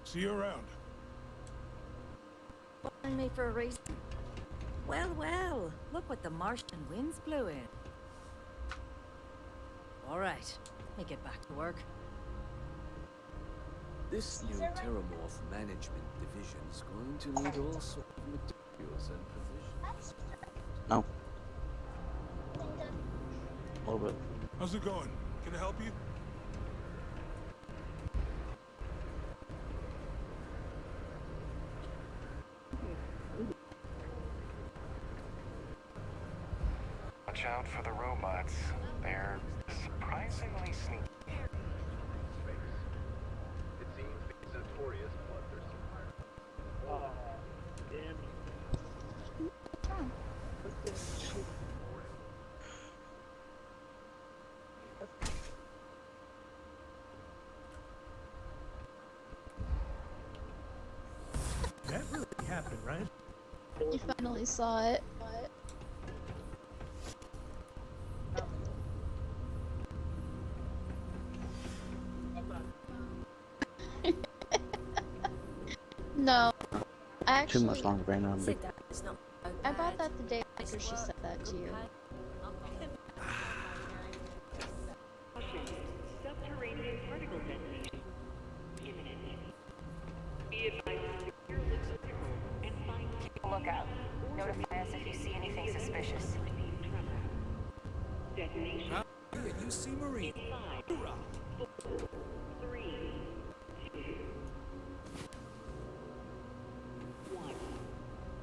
See you around. Calling me for a reason? Well, well, look what the Martian winds blew in. All right, let me get back to work. This new Terramorph Management Division is going to need all sorts of materials and provisions. No. A little bit. How's it going? Can I help you? Watch out for the robots. They're surprisingly sneaky. It seems these notorious bloodthirsty pirates. Damn. That really happened, right? You finally saw it. No. Too much longer brain on big. I bought that the day after she said that to you. Subterranean particle detonation imminent. Be advised to secure the vehicle and find Look out. Notify us if you see anything suspicious. Huh? You see Marine. Hoorah.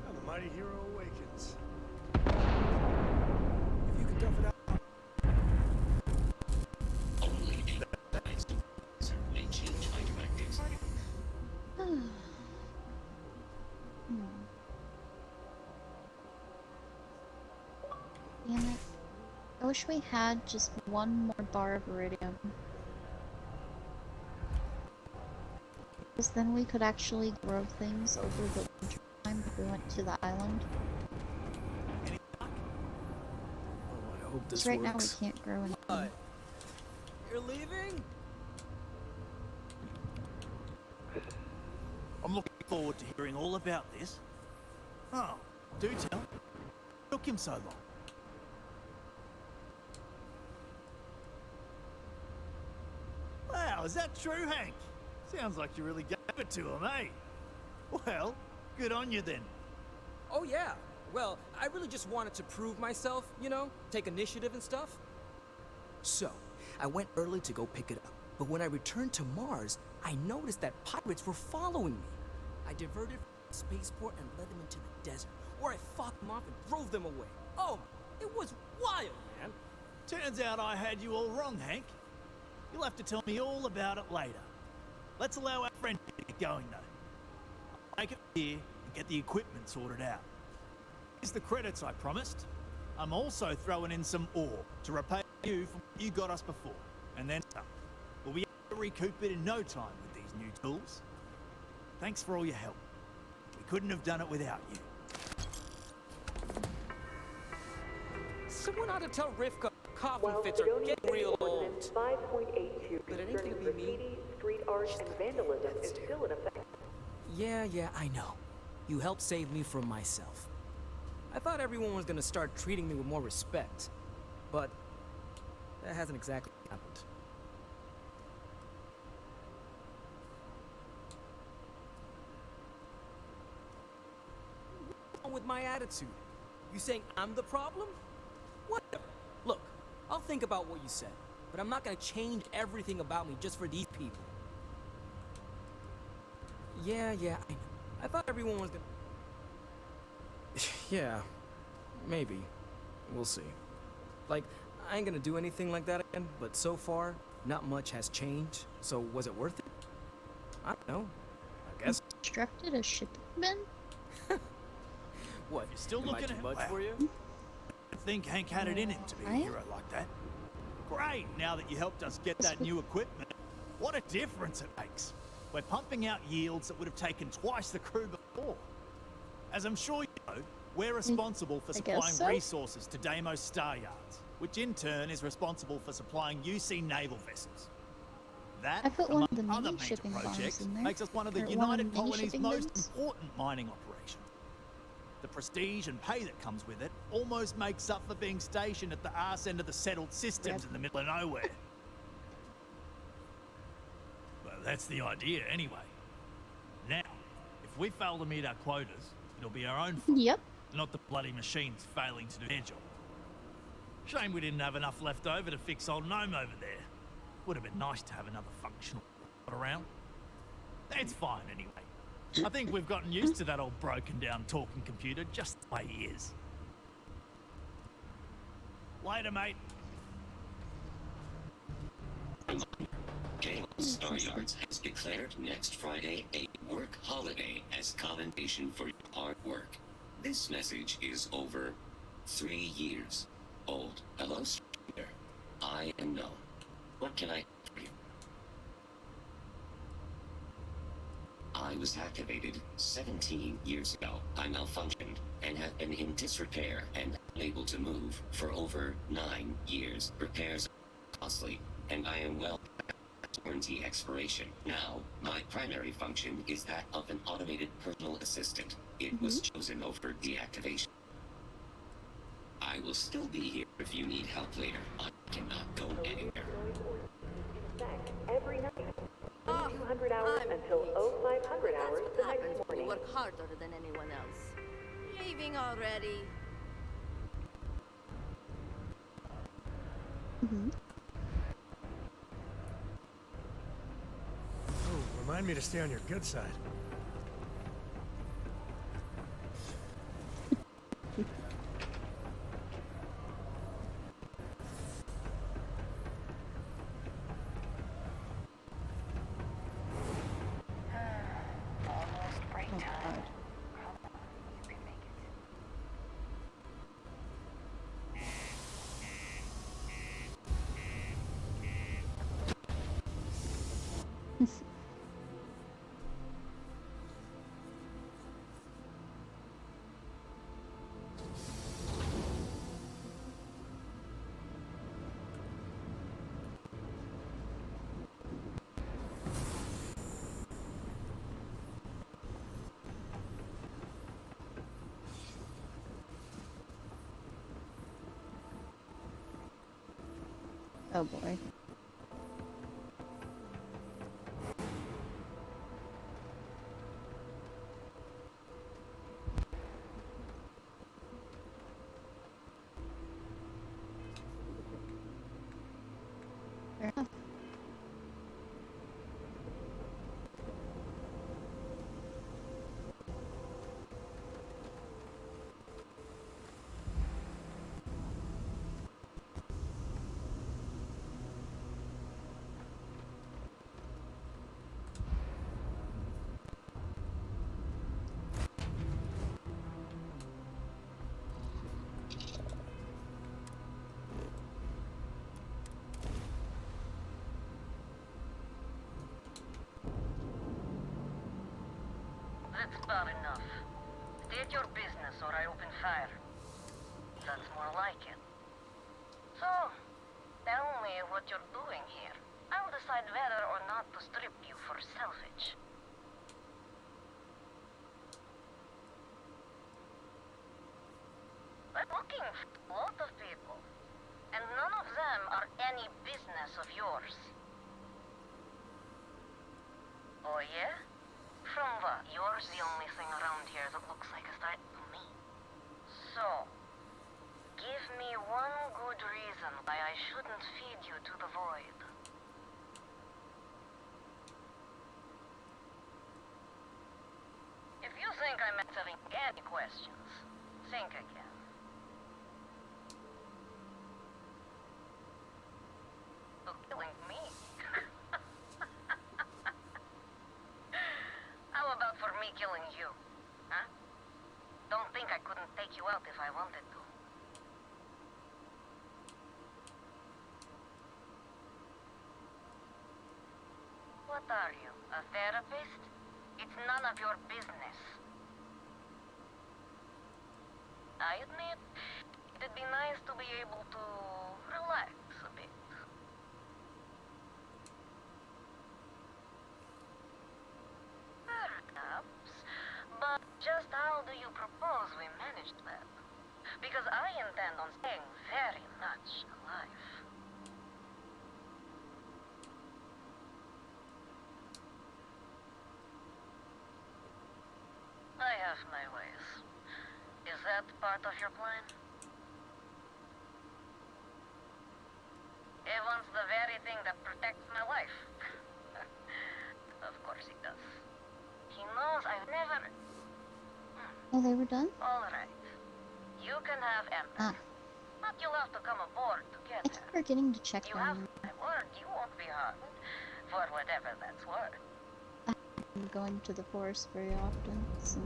And the mighty hero awakens. If you can tough it out. may change hyperactives. Damn it. I wish we had just one more bar of iridium. Because then we could actually grow things over the winter time if we went to the island. I hope this Because right works. now we can't grow anything. What? You're leaving? I'm looking forward to hearing all about this. Oh, do tell. What took him so long? Wow, is that true, Hank? Sounds like you really gave it to him, eh? Well, good on you then. Oh yeah. Well, I really just wanted to prove myself, you know, take initiative and stuff. So, I went early to go pick it up. But when I returned to Mars, I noticed that pirates were following me. I diverted from the spaceport and led them into the desert, where I fought them off and drove them away. Oh, it was wild, man. Turns out I had you all wrong, Hank. You'll have to tell me all about it later. Let's allow our friend to get going, though. I'll take it here and get the equipment sorted out. Here's the credits I promised. I'm also throwing in some ore to repay you for what you got us before, and then some. We'll be able to recoup it in no time with these new tools. Thanks for all your help. We couldn't have done it without you. Someone ought to tell Rivka coffee While fits are Sidonia's getting real Ordinance old. 5.82 But it ain't concerning gonna be me. graffiti, street art, and vandalism is still in effect. Yeah, I know. You helped save me from myself. I thought everyone was gonna start treating me with more respect, but that hasn't exactly happened. What's wrong with my attitude? You saying I'm the problem? Whatever. Look, I'll think about what you said, but I'm not gonna change everything about me just for these people. Yeah, I know. I thought everyone was gonna... Yeah, maybe. We'll see. Like, I ain't gonna do anything like that again, but so far, not much has changed. So was it worth it? I don't know. I guess. Constructed a shipping bin? What? You're still am I looking too at much wow. for you? I think Hank had it in him to be a hero like that. Great, now that you helped us get that new equipment, what a difference it makes. We're pumping out yields that would have taken twice the crew before. As I'm sure you know, we're responsible for supplying resources to Deimos Star Yards, which in turn is responsible for supplying UC naval vessels. That, I put one among of the other mini major shipping bombs projects, in there. makes us one of the Or one United of the mini Colony's shipping most bins. important mining operations. The prestige and pay that comes with it almost makes up for being stationed at the arse end of the settled systems in the middle of nowhere. Well, that's the idea anyway. Now, if we fail to meet our quotas, it'll be our own fault. Yep. Not the bloody machines failing to do their job. Shame we didn't have enough left over to fix old Gnome over there. Would have been nice to have another functional around. It's fine anyway. I think we've gotten used to that old broken down talking computer just the way he is. Later, mate. Xenos Star Yards has declared next Friday a work holiday as commendation for your hard work. This message is over 3 years old. Hello, stranger. I am known. What can I do for you? I was activated 17 years ago. I malfunctioned and have been in disrepair and unable to move for over 9 years. Repairs are costly, and I am well past warranty expiration. Now, my primary function is that of an automated personal assistant. It was chosen over deactivation. I will still be here if you need help later. I cannot go anywhere. Every night. 200 hours until 0500 hours the next morning. We work harder than anyone else. leaving already? Oh, remind me to stay on your good side. Almost break time. Come on, you can make it. Oh boy. Fair enough. That's about enough. State your business or I open fire. That's more like it. So, tell me what you're doing here. I'll decide whether or not to strip you for salvage. I'm looking for a lot of people, and none of them are any business of yours. Oh yeah? From what? Yours the only thing around here that looks like a threat to me. So, give me one good reason why I shouldn't feed you to the void. If you think I'm answering any questions, think again. So killing me? How about for me killing you? Huh? Don't think I couldn't take you out if I wanted to. What are you, a therapist? It's none of your business. I admit, it'd be nice to be able to relax a bit. Perhaps, but just how do you propose we manage that? Because I intend on staying very much alive. I have my ways. Is that part of your plan? He wants the very thing that protects my life. Of course he does. He knows I've never... Oh, they were done? Alright. You can have Emma. Ah. But you'll have to come aboard to get I keep her. forgetting to check You my have my word, you won't be harmed. For whatever that's worth. I'm going to the forest very often, so...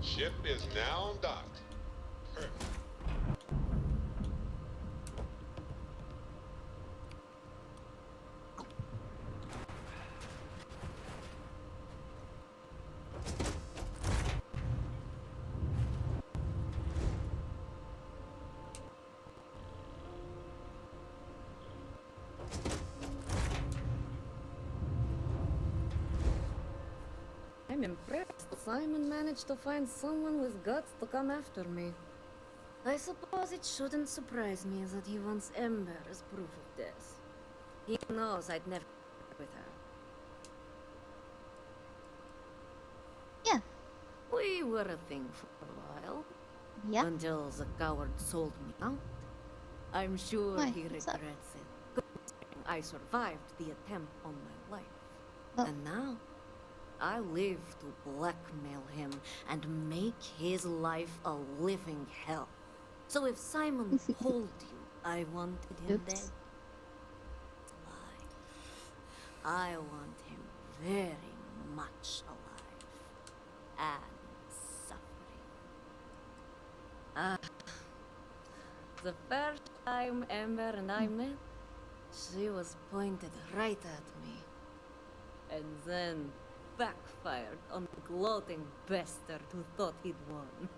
Ship is now docked. Perfect. I'm impressed Simon managed to find someone with guts to come after me. I suppose it shouldn't surprise me that he wants Ember as proof of this. He knows I'd never with her. Yeah. We were a thing for a while. Yeah. Until the coward sold me out. I'm sure Why? he What's regrets up? it. Considering I survived the attempt on my life. Oh. And now, I live to blackmail him and make his life a living hell. So if Simon told you I wanted him Oops. dead, lie. I want him very much alive. And suffering. The first time Ember and I met, she was pointed right at me. And then backfired on the gloating bastard who thought he'd won.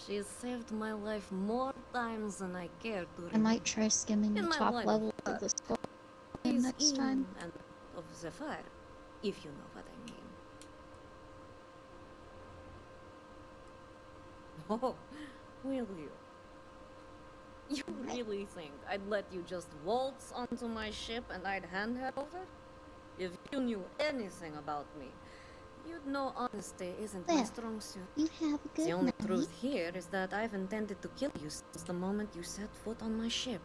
She's saved my life more times than I care to I remember. might try skimming the In my top line level of of the work, score He's next in time. and out of the fire, if you know what I mean. Oh, will you? You really think I'd let you just waltz onto my ship and I'd hand her over? If you knew anything about me, you'd know honesty isn't my Well, strong suit. You have a good The only night. truth here is that I've intended to kill you since the moment you set foot on my ship.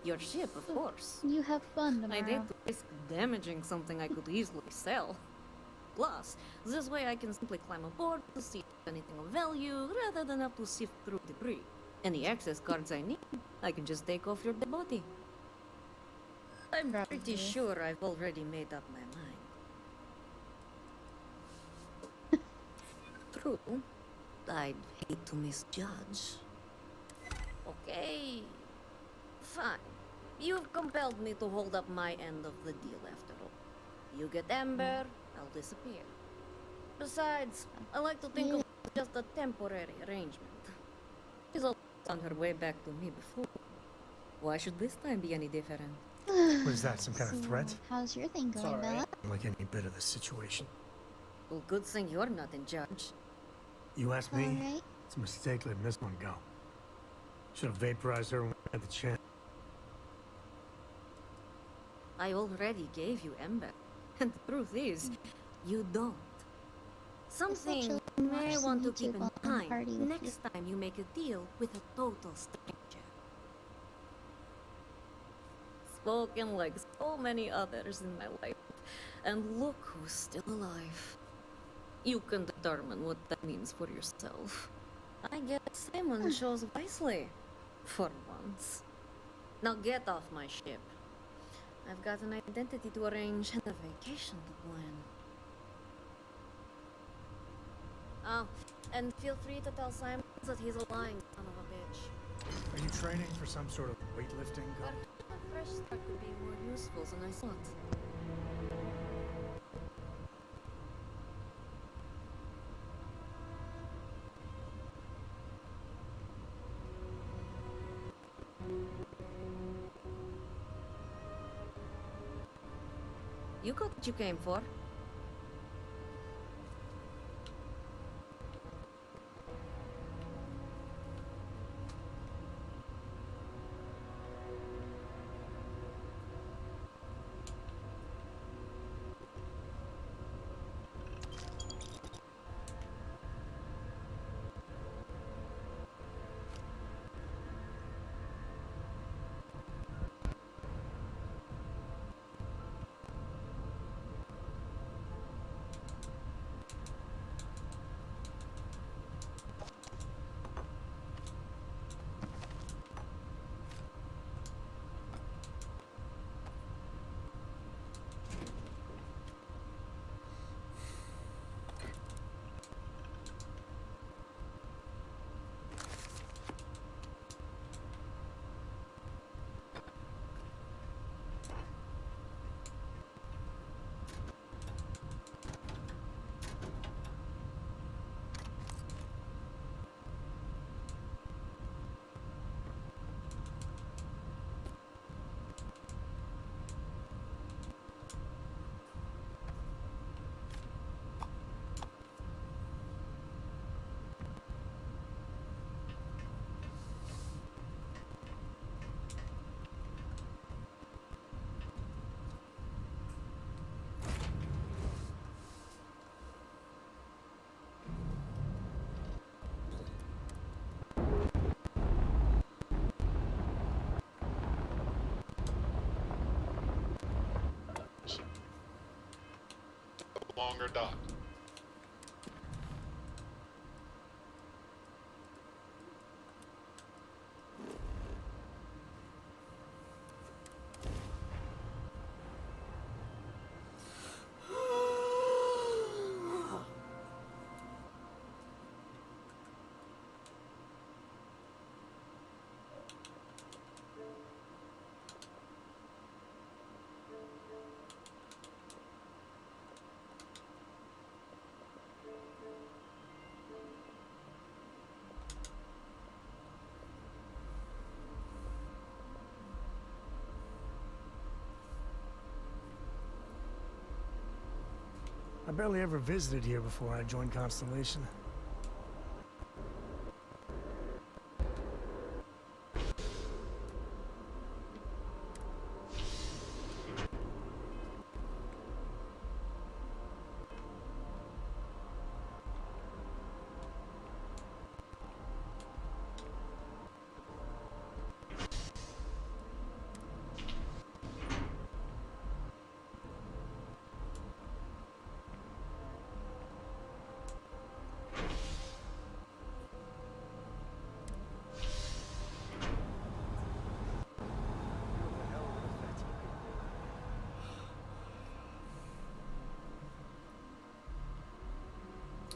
Your ship, of course. You have fun I'd hate tomorrow. to risk damaging something I could easily sell. Plus, this way I can simply climb aboard to see if there's anything of value, rather than have to sift through debris. Any access cards I need, I can just take off your dead body. I'm pretty Probably. sure I've already made up my mind. True, I'd hate to misjudge. Okay, fine. You've compelled me to hold up my end of the deal after all. You get Ember, I'll disappear. Besides, I like to think of it as just a temporary arrangement. She's always on her way back to me before. Why should this time be any different? What is that, some kind of So, threat? How's your thing going, Bella? Like any bit of the situation. Well, good thing you're not in charge. You ask me? Alright. It's a mistake letting this one go. Should have vaporized her when we had the chance. I already gave you Ember. And the truth is, you don't. Something actually you watch may some want to YouTube keep in while I'm mind partying with next time you make a deal with a total stranger. Spoken like so many others in my life. And look who's still alive. You can determine what that means for yourself. I guess Simon shows wisely. For once. Now get off my ship. I've got an identity to arrange and a vacation to plan. Oh, and feel free to tell Simon that he's a lying son of a bitch. Are you training for some sort of weightlifting? But a fresh start could be more useful than I thought. You got what you came for. longer docked. I barely ever visited here before I joined Constellation.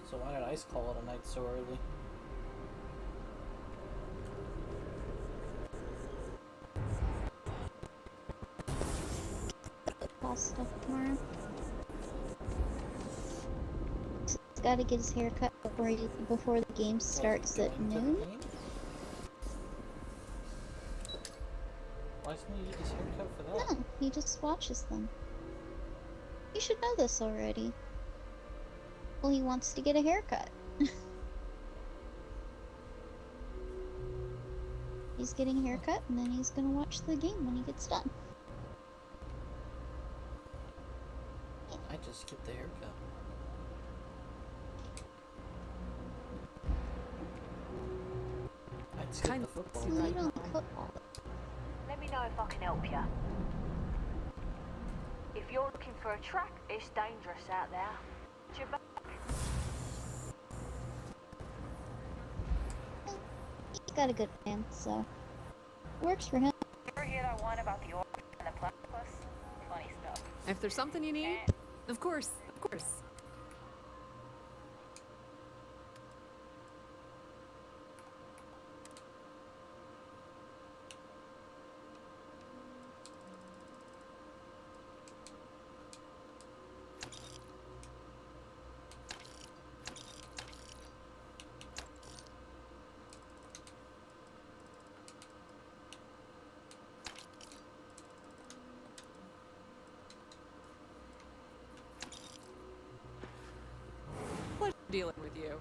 So why did Ice call it a night so early? All stuff tomorrow. He's gotta get his hair cut before the game starts at noon. Why doesn't he get his hair cut for that? No, he just watches them. You should know this already. Well, he wants to get a haircut. He's getting a haircut, and then he's gonna watch the game when he gets done. I just skipped the haircut. I'd skip the football. So you don't like football. Let me know if I can help you. If you're looking for a track, it's dangerous out there. Watch your back. He's got a good plan, so works for him. Ever hear that one about the orc and the platypus? Funny stuff. If there's something you need, of course, of course. Dealing with you.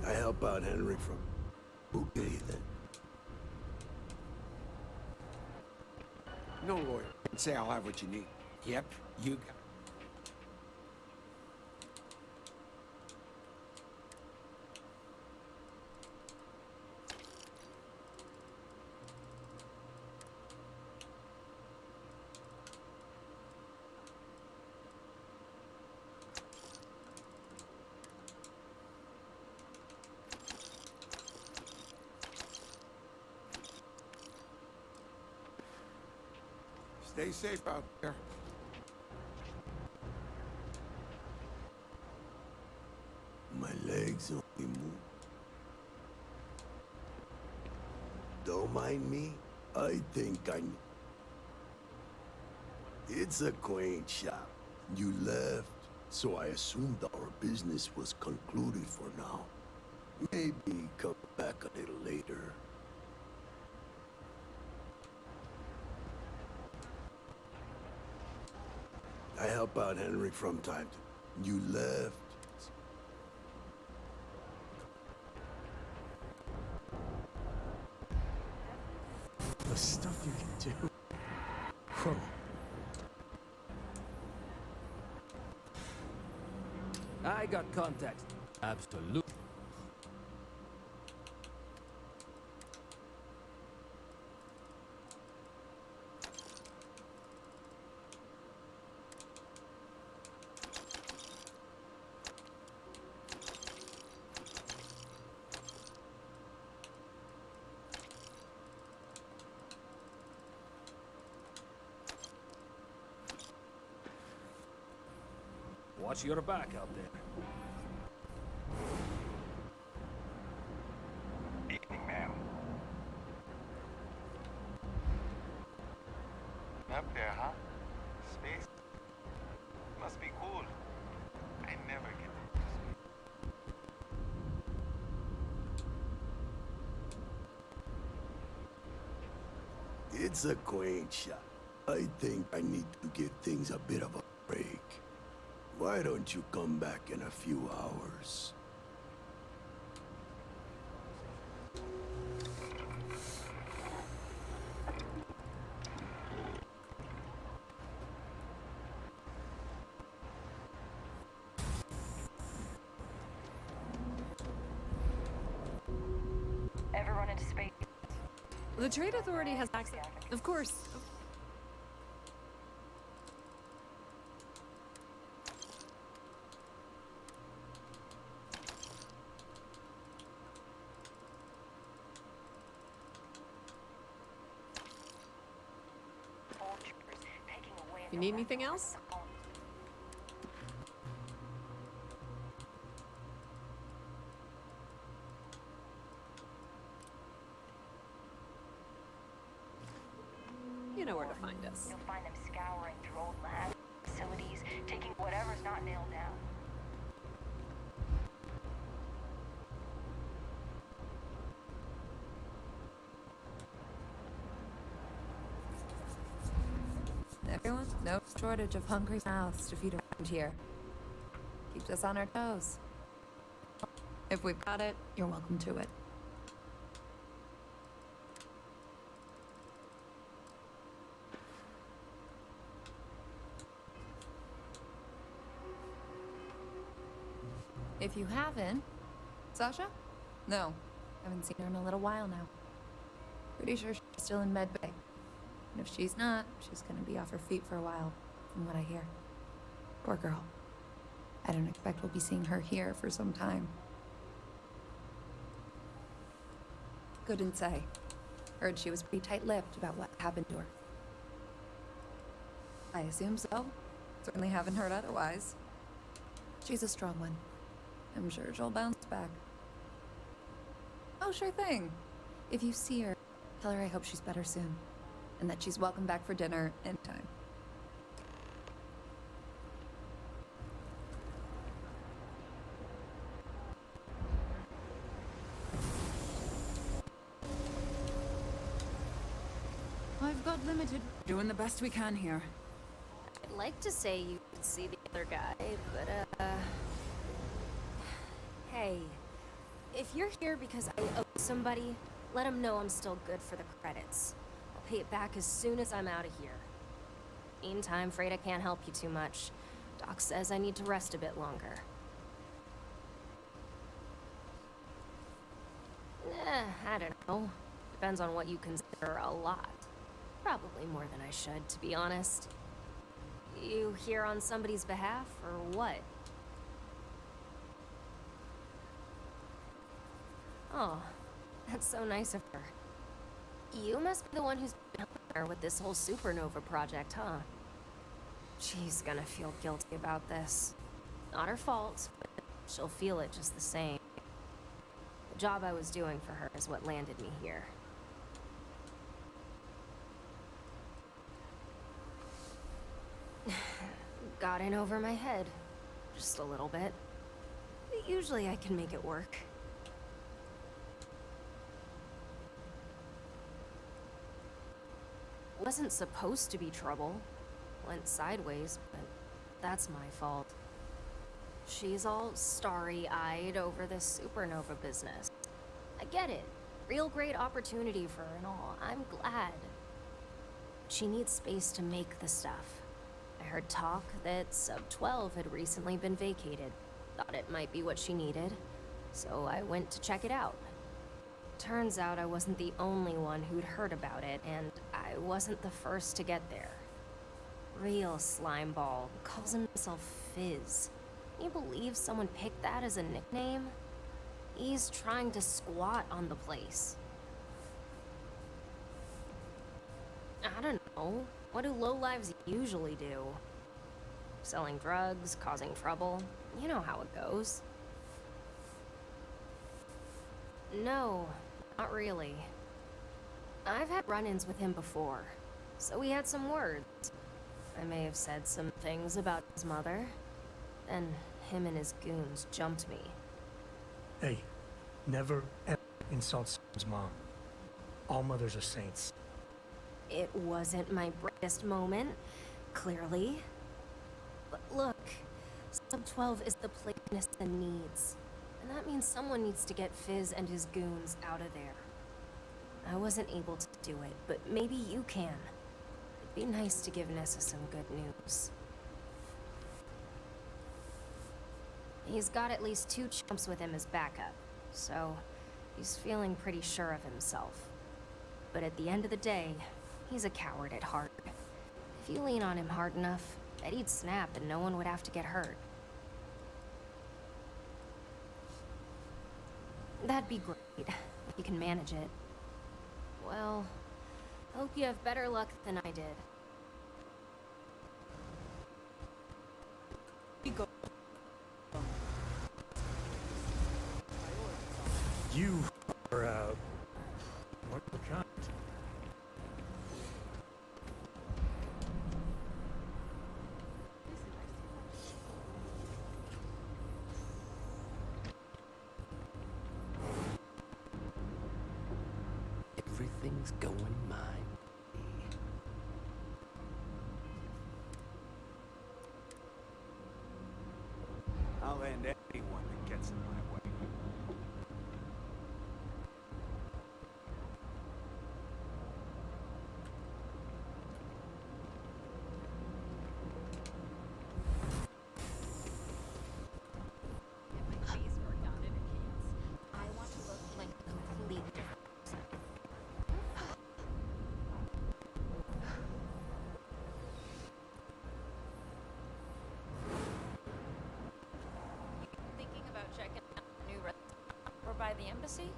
I help out Henry from... Okay, then. No lawyer can say I'll have what you need. Yep, you got it. Stay safe out there. My legs only move. Don't mind me. I think I... It's a quaint shop. You left, so I assumed our business was concluded for now. Maybe come back a little later. I help out Henry from time to... You left. The stuff you can do. Whoa. I got contacts. Absolutely. Watch your back out there. Evening, ma'am. Up there, huh? Space? Must be cool. I never get to space. It's a quaint shot. I think I need to give things a bit of a break. Why don't you come back in a few hours? Everyone into space. The Trade Authority has access. Of course. You need anything else? You know where to find us. You'll find them scouring through old labs, facilities, taking whatever's not nailed down. Everyone, no shortage of hungry mouths to feed around here. Keeps us on our toes. If we've got it, you're welcome to it. If you haven't... Sasha? No. Haven't seen her in a little while now. Pretty sure she's still in med bay. And if she's not, she's gonna be off her feet for a while, from what I hear. Poor girl. I don't expect we'll be seeing her here for some time. Couldn't say. Heard she was pretty tight-lipped about what happened to her. I assume so. Certainly haven't heard otherwise. She's a strong one. I'm sure she'll bounce back. Oh, sure thing. If you see her, tell her I hope she's better soon. And that she's welcome back for dinner anytime. I've got limited. Doing the best we can here. I'd like to say you could see the other guy, but hey, if you're here because I owe somebody, let him know I'm still good for the credits. I'll pay it back as soon as I'm out of here. Meantime, afraid I can't help you too much. Doc says I need to rest a bit longer. I don't know. Depends on what you consider a lot. Probably more than I should, to be honest. You here on somebody's behalf, or what? Oh, that's so nice of her. You must be the one who's been helping her with this whole supernova project, huh? She's gonna feel guilty about this. Not her fault, but she'll feel it just the same. The job I was doing for her is what landed me here. Got in over my head. Just a little bit. But usually I can make it work. Wasn't supposed to be trouble. Went sideways, but that's my fault. She's all starry-eyed over this supernova business. I get it. Real great opportunity for her and all. I'm glad. She needs space to make the stuff. I heard talk that Sub-12 had recently been vacated. Thought it might be what she needed, so I went to check it out. Turns out I wasn't the only one who'd heard about it, and I wasn't the first to get there. Real slimeball, calls himself Fizz. Can you believe someone picked that as a nickname? He's trying to squat on the place. I don't know. What do lowlives usually do? selling drugs, causing trouble. You know how it goes. No, not really. I've had run-ins with him before, so we had some words. I may have said some things about his mother, then him and his goons jumped me. Hey, never ever insult someone's mom. All mothers are saints. It wasn't my brightest moment, clearly. But look, Sub-12 is the place Nissa needs. And that means someone needs to get Fizz and his goons out of there. I wasn't able to do it, but maybe you can. It'd be nice to give Nissa some good news. He's got at least 2 chumps with him as backup, so he's feeling pretty sure of himself. But at the end of the day, he's a coward at heart. If you lean on him hard enough, bet he'd snap and no one would have to get hurt. That'd be great, if you can manage it. Well, hope you have better luck than I did. You are, one of a kind. Everything's going mine. I'll end anyone that gets in my way. Thinking about checking out a new restaurant or by the embassy?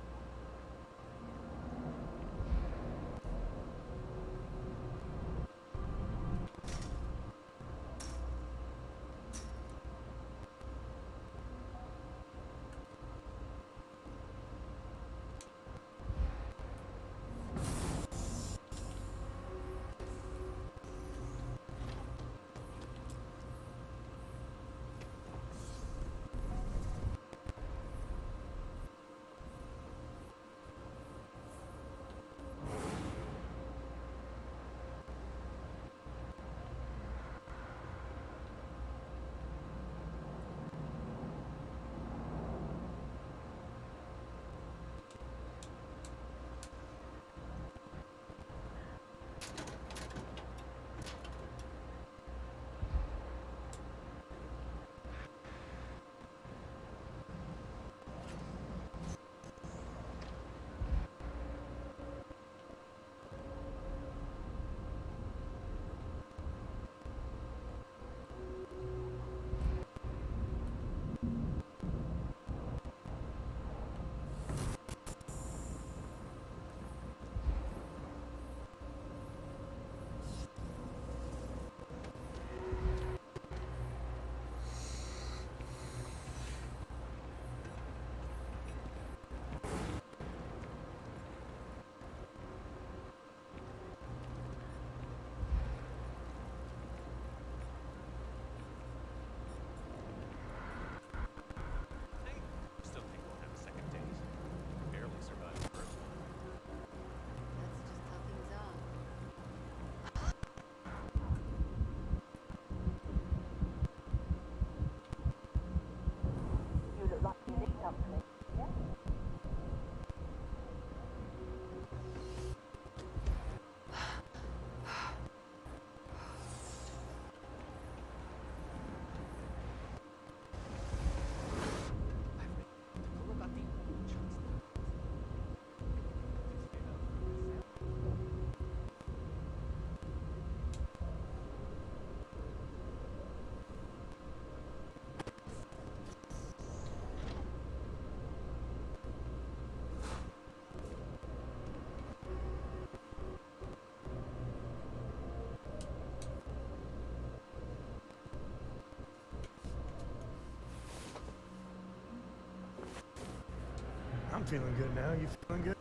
I'm feeling good now. You feeling good?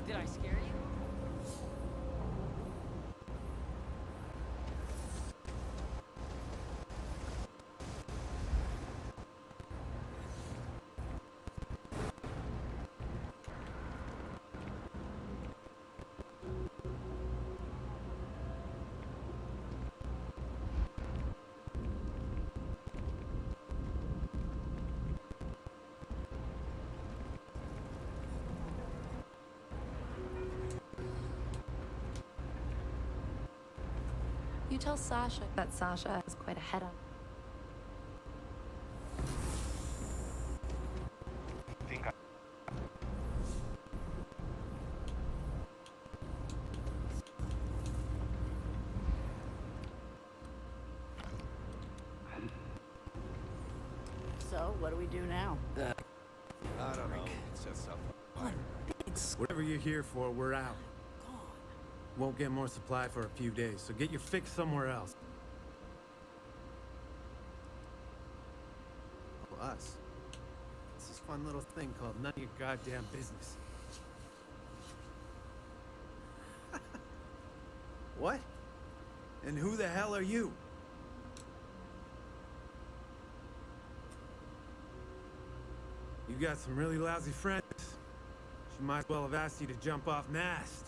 Did I scare you? You tell Sasha that Sasha has quite a head on. So, what do we do now? I don't know. Sets up a fire. Whatever you're here for, we're out. Won't get more supply for a few days, so get your fix somewhere else. Oh, us? It's this fun little thing called none of your goddamn business. What? And who the hell are you? You got some really lousy friends. She might as well have asked you to jump off mast.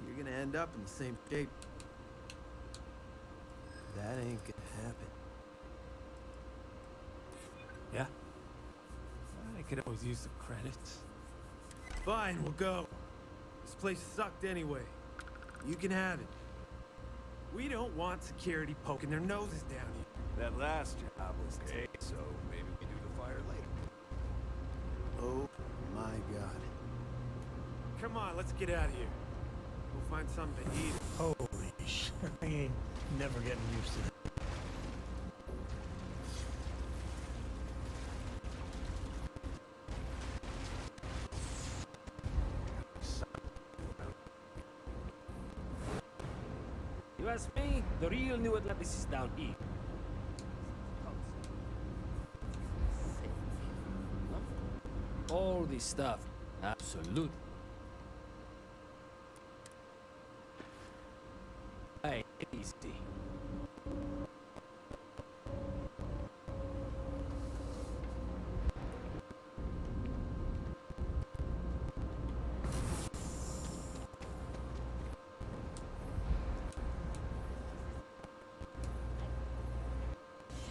You're gonna end up in the same shape. That ain't gonna happen. Yeah? I could always use some credits. Fine, we'll go. This place sucked anyway. You can have it. We don't want security poking their noses down here. That last job was okay, so maybe we do the fire later. Oh my god. Come on, let's get out of here. We'll find something to eat. Holy shit. I ain't never getting used to that. You ask me, the real New Atlantis is down here. All this stuff, absolutely. Hey, easy.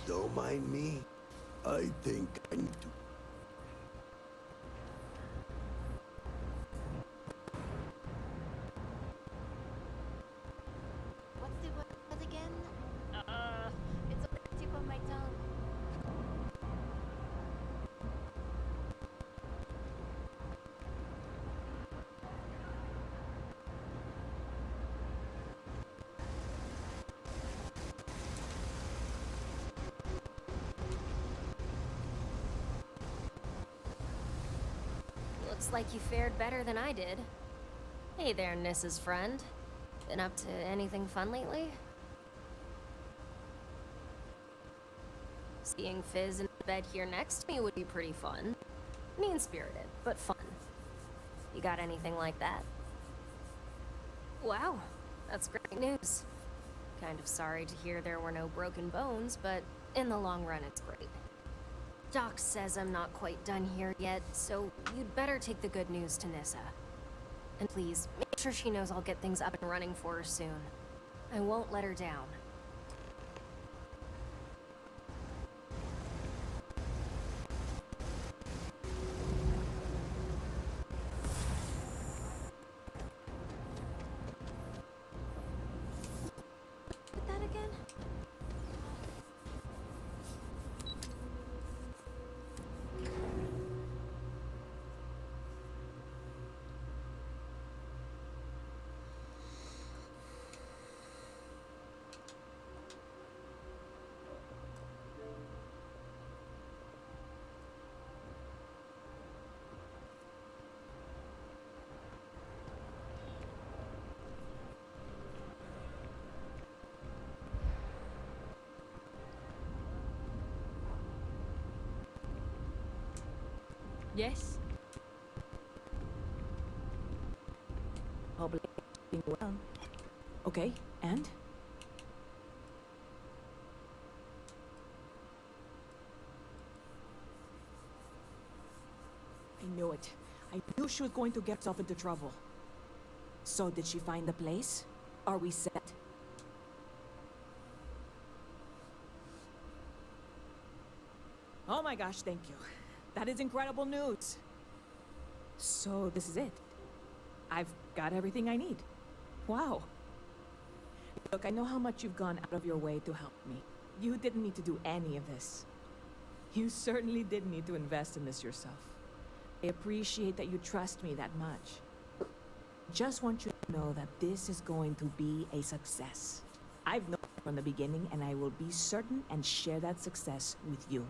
Don't mind me. I I think I need to. What's the word again? It's on the tip of my tongue. Looks like you fared better than I did. Hey there, Nissa's friend. Been up to anything fun lately? Seeing Fizz in bed here next to me would be pretty fun. Mean-spirited, but fun. You got anything like that? Wow, that's great news. Kind of sorry to hear there were no broken bones, but in the long run, it's great. Doc says I'm not quite done here yet, so you'd better take the good news to Nissa. And please, make sure she knows I'll get things up and running for her soon. I won't let her down. That again? Yes. Probably well. Okay, and? I knew it. I knew she was going to get herself into trouble. So did she find the place? Are we set? Oh my gosh, thank you. That is incredible news. So this is it. I've got everything I need. Wow. Look, I know how much you've gone out of your way to help me. You didn't need to do any of this. You certainly didn't need to invest in this yourself. I appreciate that you trust me that much. Just want you to know that this is going to be a success. I've known it from the beginning, and I will be certain and share that success with you.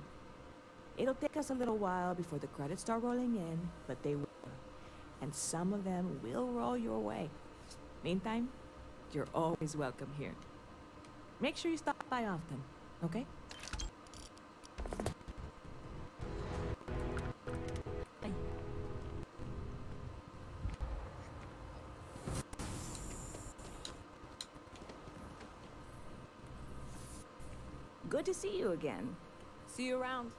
It'll take us a little while before the credits start rolling in, but they will. And some of them will roll your way. Meantime, you're always welcome here. Make sure you stop by often, okay? Bye. Good to see you again. See you around.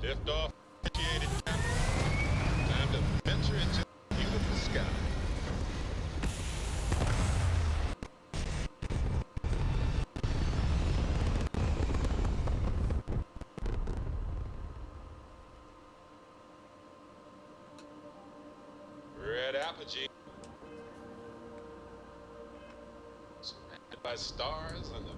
Liftoff initiated. Time to venture into the beautiful sky. Red apogee. Surrounded by stars on the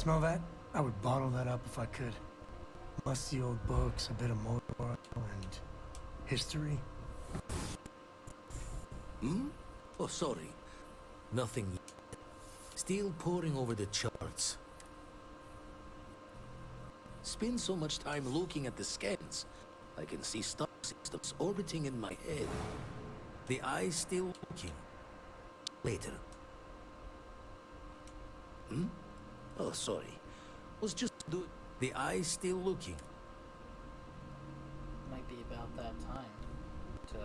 Smell that? I would bottle that up if I could. Musty old books, a bit of motor oil, and history. Hmm? Oh, sorry. Nothing yet. Still poring over the charts. Spend so much time looking at the scans. I can see star systems orbiting in my head. The eye's still looking. Later. Hmm? Oh, sorry. Was just the eye's still looking. Might be about that time to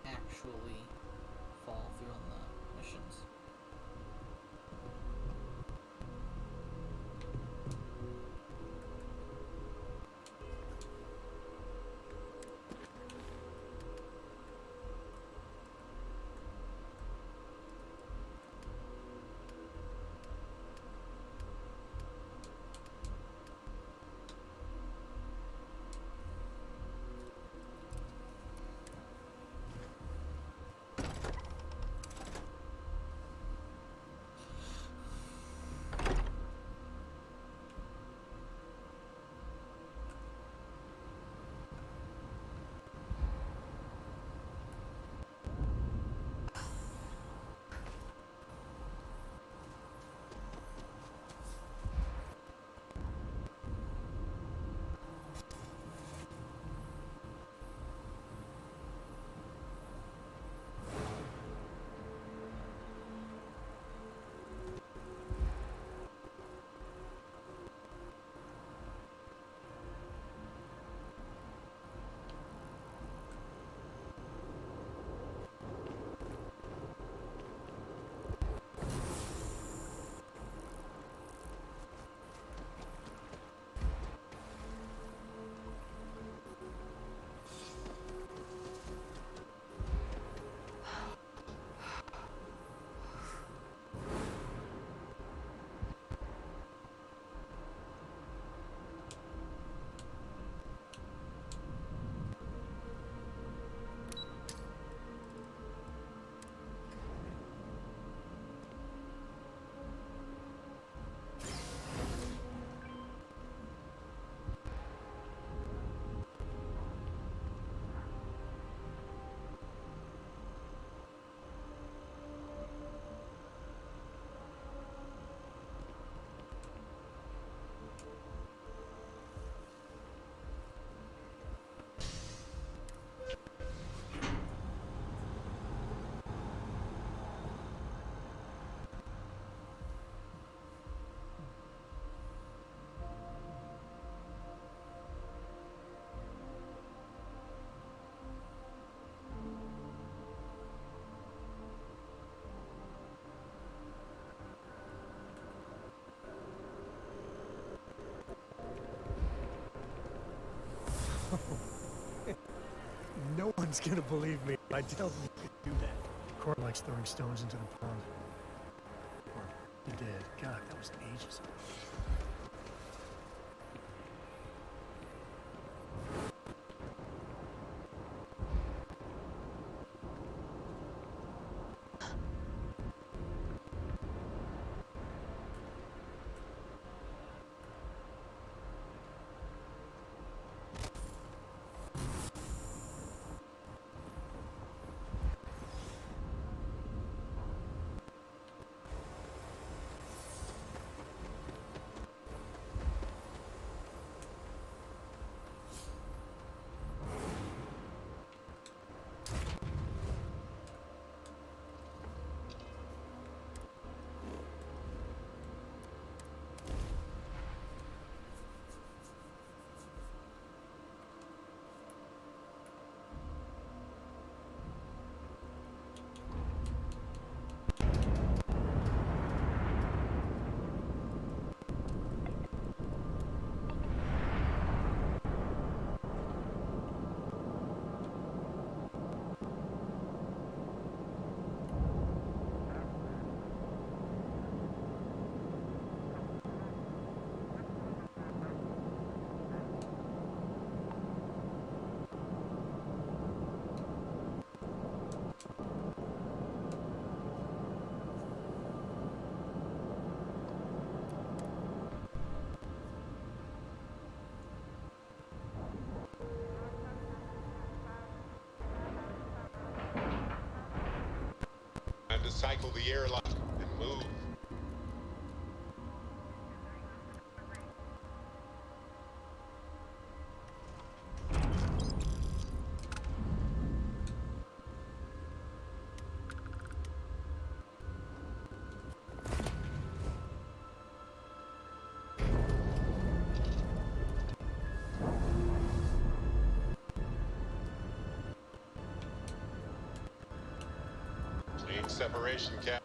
actually follow through on the missions. No one's gonna believe me if I tell them you could do that. Cor likes throwing stones into the pond. Or he did. God, that was ages ago. cycle the airlock and move. Clean separation, Cap.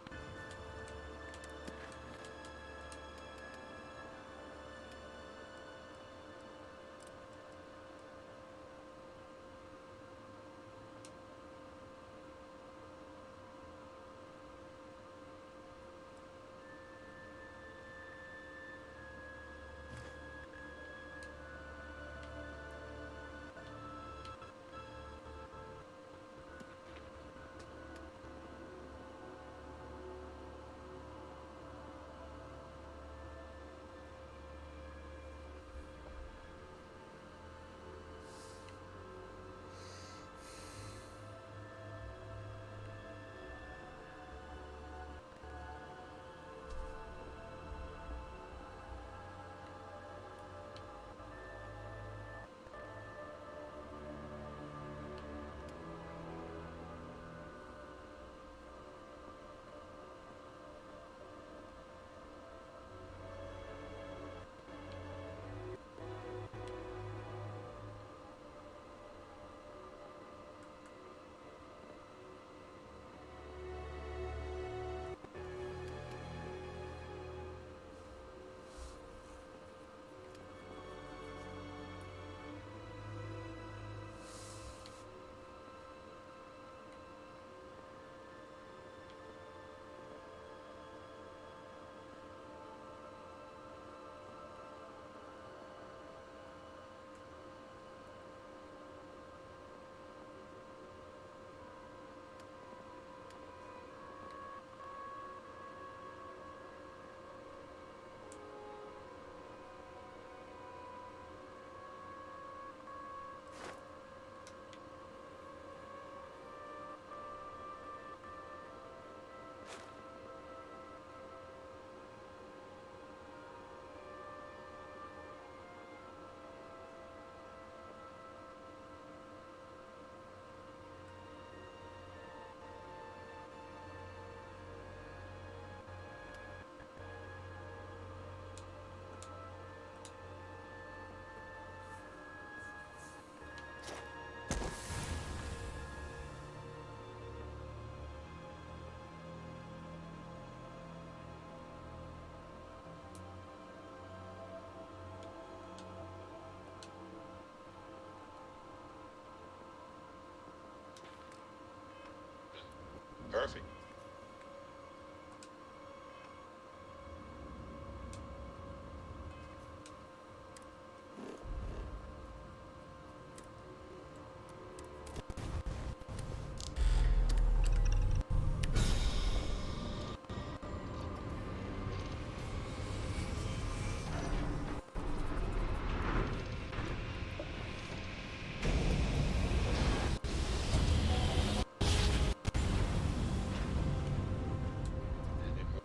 Perfect.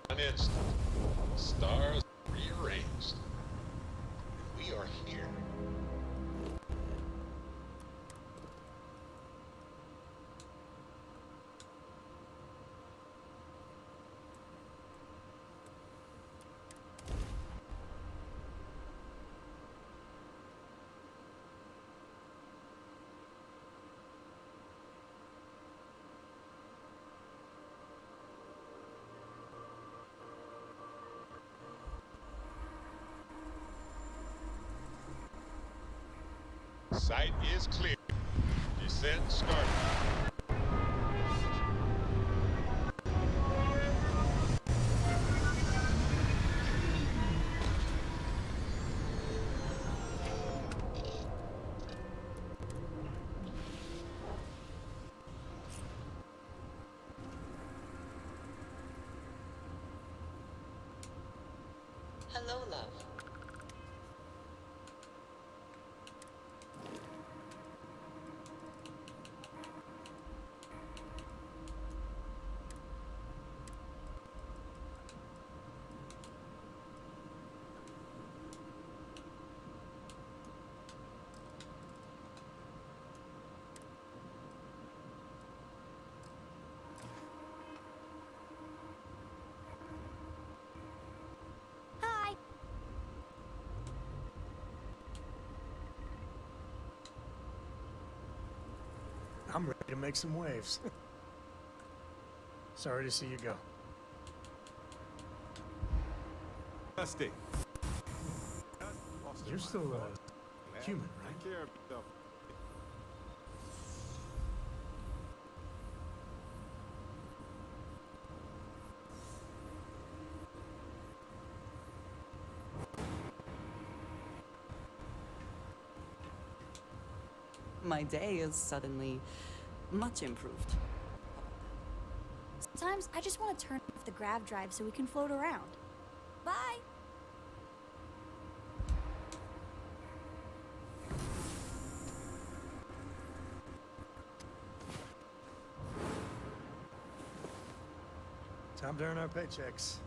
One instant, stars rearranged. We are here. Sight is clear. Descent started. Hello, love. I'm ready to make some waves. Sorry to see you go. Dusty. You're still human, right? Take care of yourself. My day is suddenly much improved. Sometimes I just want to turn off the grav drive so we can float around. Bye! Time to earn our paychecks.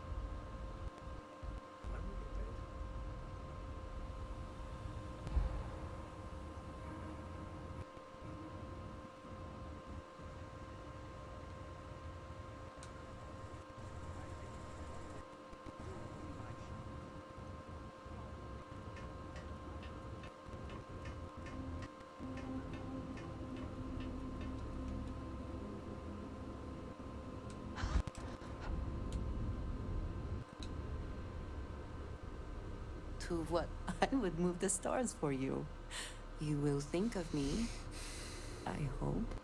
When we get paid? To what I would move the stars for you. You will think of me, I hope.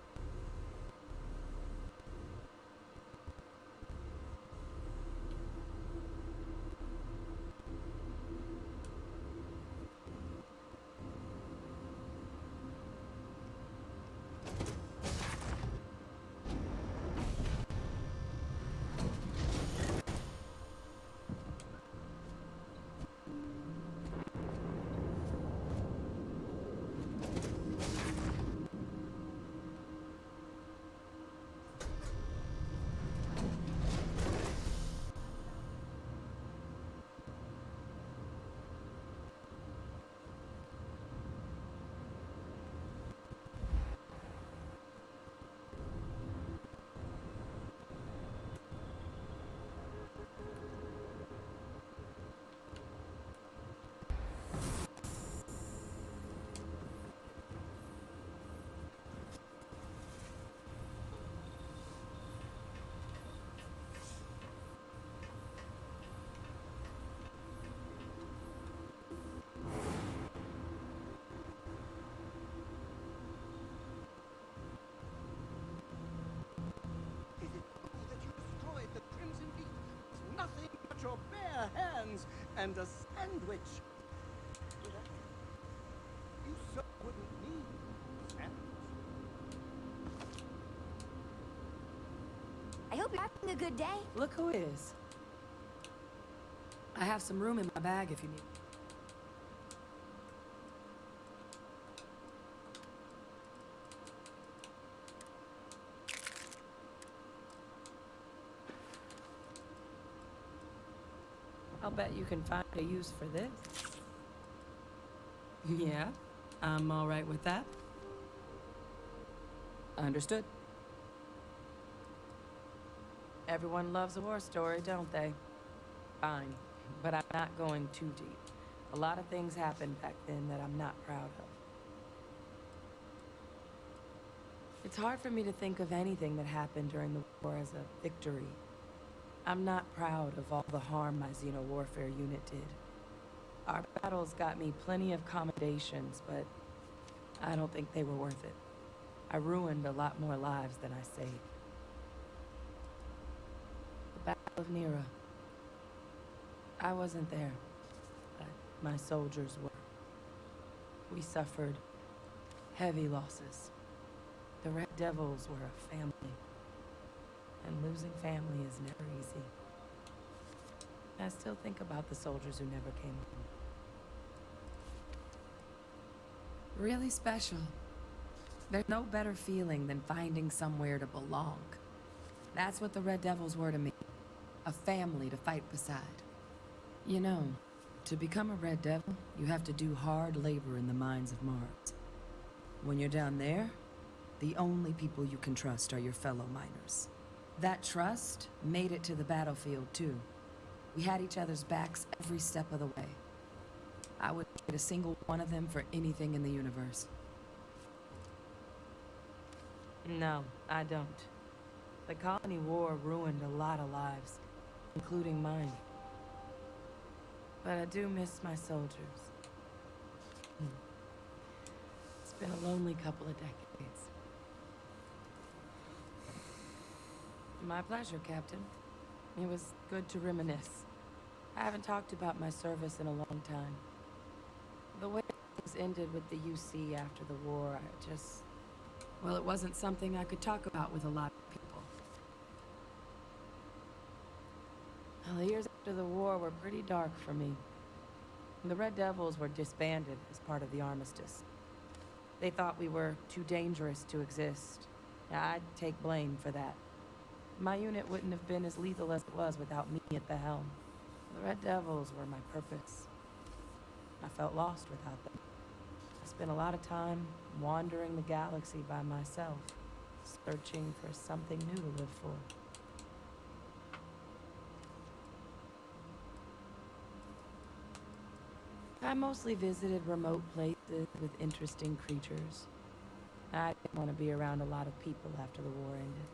Your bare hands and a sandwich. You so wouldn't need a sandwich. I hope you're having a good day. Look who it is. I have some room in my bag if you need. I'll bet you can find a use for this. Yeah, I'm all right with that. Understood. Everyone loves a war story, don't they? Fine, but I'm not going too deep. A lot of things happened back then that I'm not proud of. It's hard for me to think of anything that happened during the war as a victory. I'm not proud of all the harm my Xeno warfare unit did. Our battles got me plenty of commendations, but I don't think they were worth it. I ruined a lot more lives than I saved. The Battle of Nera. I wasn't there, but my soldiers were. We suffered heavy losses. The Red Devils were a family. And losing family is never easy. I still think about the soldiers who never came home. Really special. There's no better feeling than finding somewhere to belong. That's what the Red Devils were to me. A family to fight beside. You know, to become a Red Devil, you have to do hard labor in the mines of Mars. When you're down there, the only people you can trust are your fellow miners. That trust made it to the battlefield, too. We had each other's backs every step of the way. I would trade a single one of them for anything in the universe. No, I don't. The colony war ruined a lot of lives, including mine. But I do miss my soldiers. It's been a lonely couple of decades. My pleasure, Captain. It was good to reminisce. I haven't talked about my service in a long time. The way things ended with the UC after the war, I just... Well, it wasn't something I could talk about with a lot of people. Well, the years after the war were pretty dark for me. The Red Devils were disbanded as part of the armistice. They thought we were too dangerous to exist. I'd take blame for that. My unit wouldn't have been as lethal as it was without me at the helm. The Red Devils were my purpose. I felt lost without them. I spent a lot of time wandering the galaxy by myself, searching for something new to live for. I mostly visited remote places with interesting creatures. I didn't want to be around a lot of people after the war ended.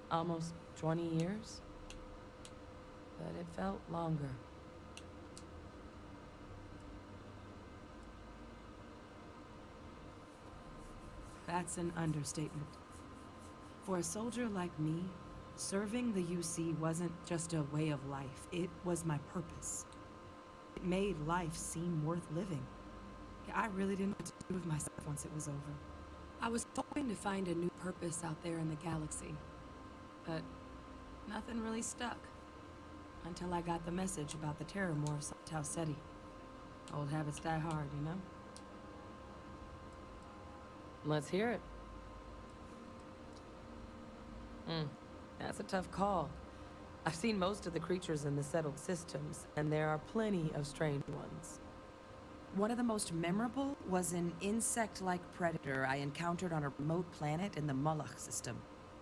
Almost 20 years, but it felt longer. That's an understatement. For a soldier like me, serving the UC wasn't just a way of life, it was my purpose. It made life seem worth living. I really didn't know what to do with myself once it was over. I was hoping to find a new purpose out there in the galaxy, but nothing really stuck. Until I got the message about the terrormorphs on Tau Ceti. Old habits die hard, you know? Let's hear it. That's a tough call. I've seen most of the creatures in the settled systems, and there are plenty of strange ones. One of the most memorable was an insect-like predator I encountered on a remote planet in the Moloch system.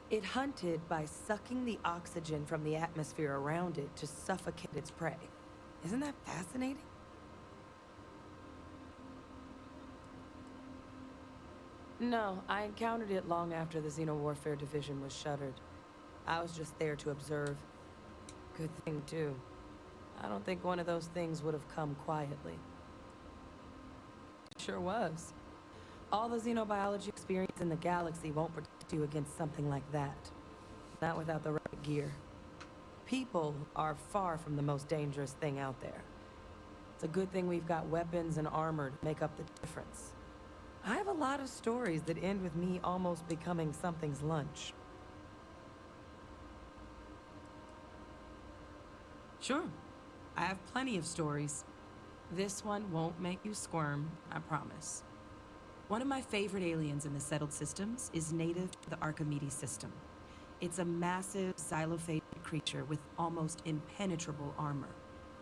It hunted by sucking the oxygen from the atmosphere around it to suffocate its prey. Isn't that fascinating? No, I encountered it long after the Xenowarfare Division was shuttered. I was just there to observe. Good thing, too. I don't think one of those things would have come quietly. Sure was. All the xenobiology experience in the galaxy won't protect you against something like that. Not without the right gear. People are far from the most dangerous thing out there. It's a good thing we've got weapons and armor to make up the difference. I have a lot of stories that end with me almost becoming something's lunch. Sure. I have plenty of stories. This one won't make you squirm, I promise. One of my favorite aliens in the settled systems is native to the Archimedes system. It's a massive xylophage creature with almost impenetrable armor.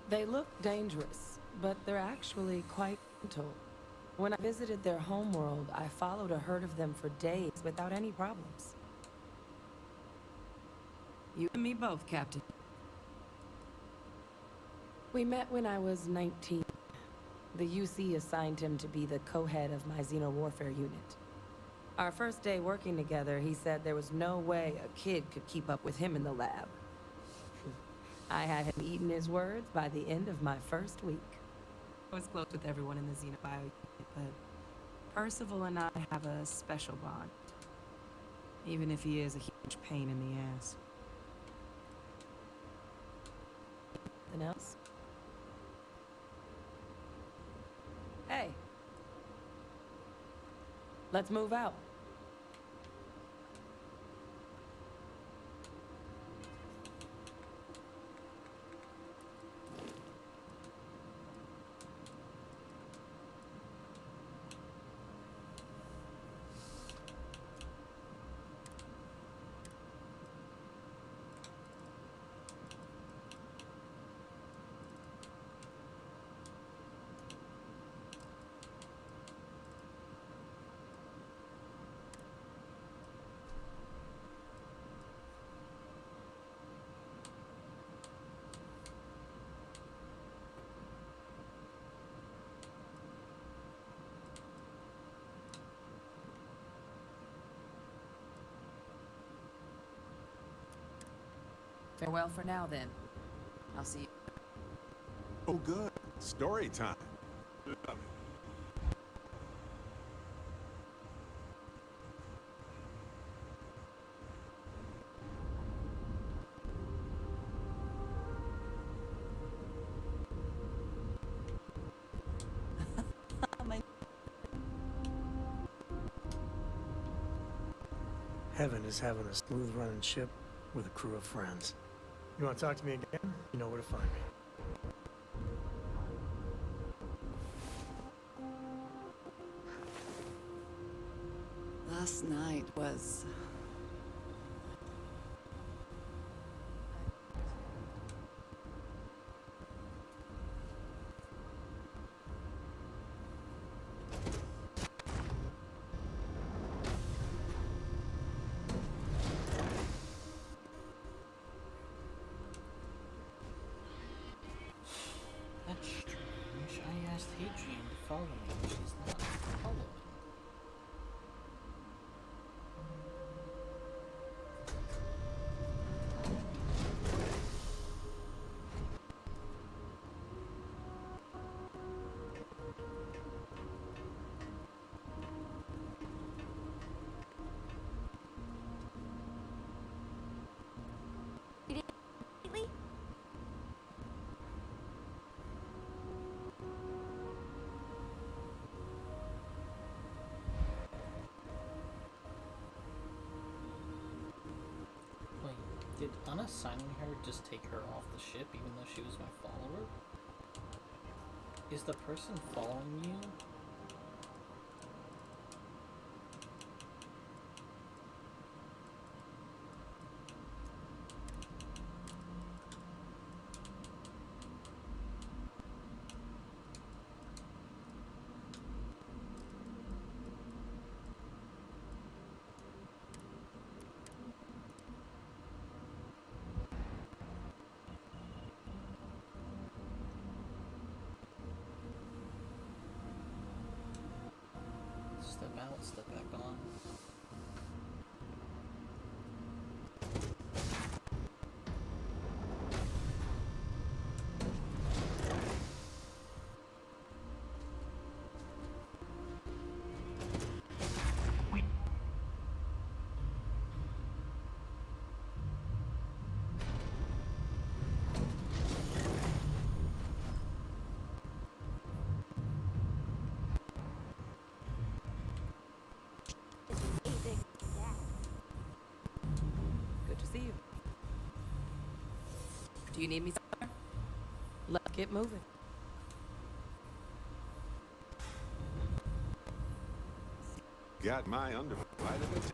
They look dangerous, but they're actually quite gentle. When I visited their homeworld, I followed a herd of them for days without any problems. You and me both, Captain. We met when I was 19. The UC assigned him to be the co-head of my Xenowarfare unit. Our first day working together, he said there was no way a kid could keep up with him in the lab. I had him eating his words by the end of my first week. I was close with everyone in the Xenobio unit, but Percival and I have a special bond. Even if he is a huge pain in the ass. Anything else? Hey. Let's move out. Farewell for now, then. I'll see you. Oh, good. Story time. Love it. Heaven is having a smooth running ship with a crew of friends. You want to talk to me again? You know where to find me. Last night was... That's strange. I asked Hadrian to follow me, but she's not following. Did unassigning her just take her off the ship even though she was my follower? Is the person following you? Step out, step back on. Good to see you. Do you need me somewhere? Let's get moving. Got my underwear right at the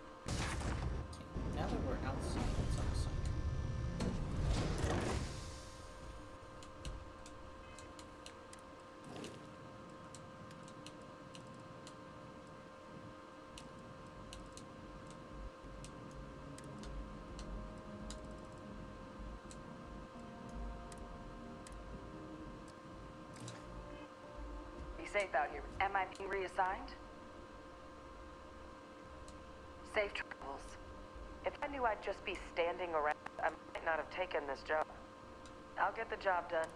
Now that we're outside, it's unassigning. Be safe out here. Am I being reassigned? Safe travels. If I knew I'd just be standing around, I might not have taken this job. I'll get the job done.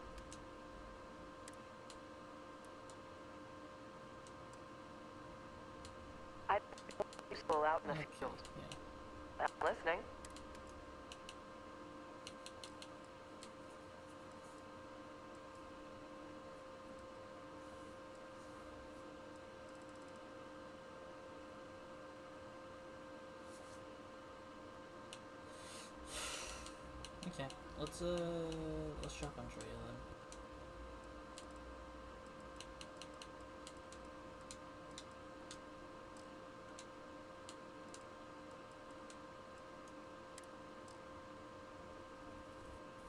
I'd be useful out in the field. I'm listening. Okay, let's shop on Drea then.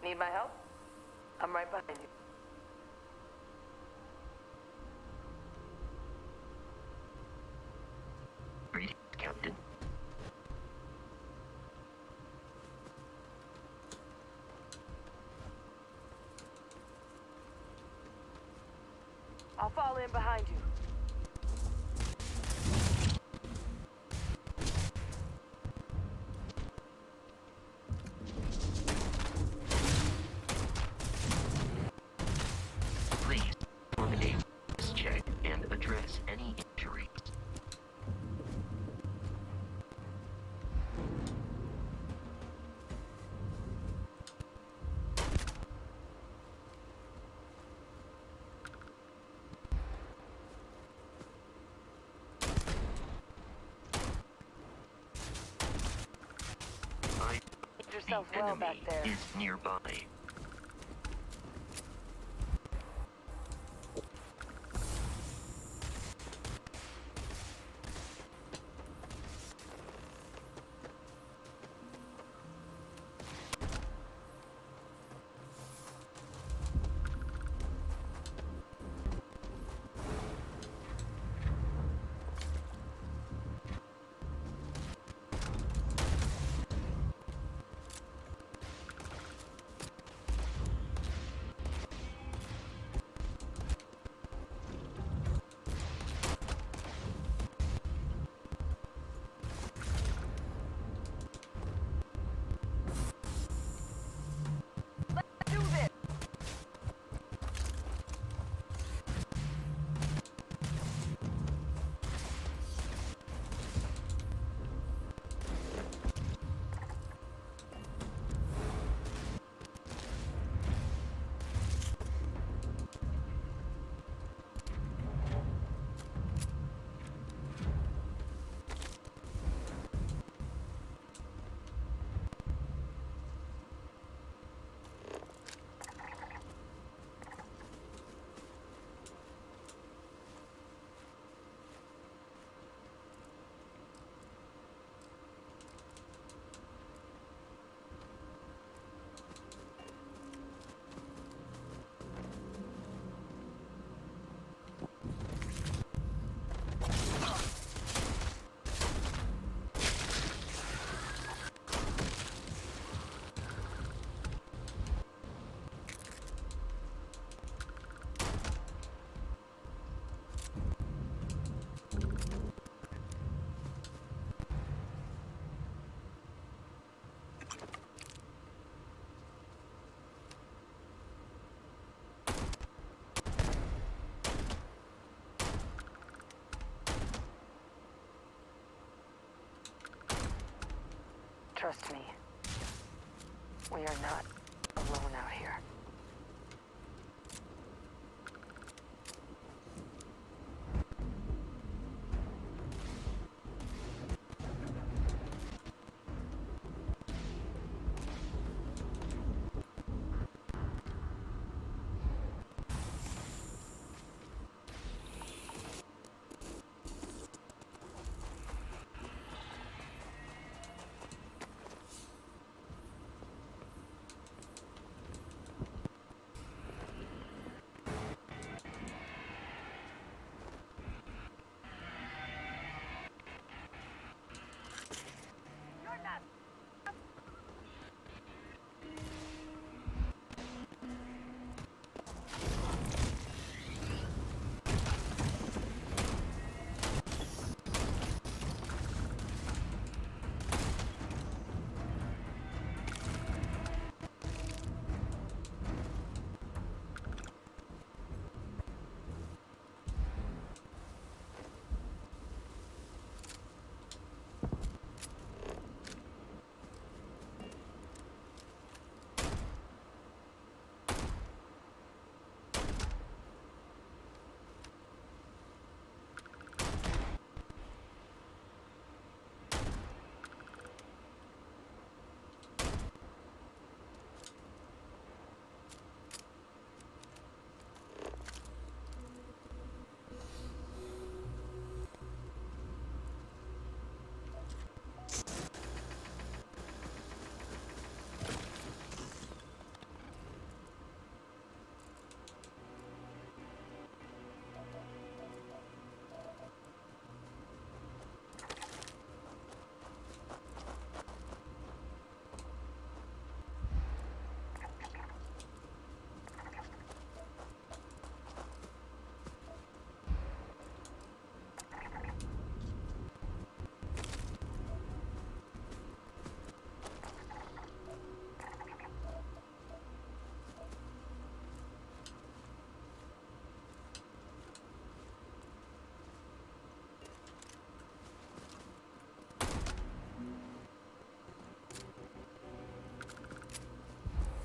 Need my help? I'm right behind you. Greetings, Captain. I'll fall in behind you. yourself well back there. Is nearby. Trust me. We are not alone out here.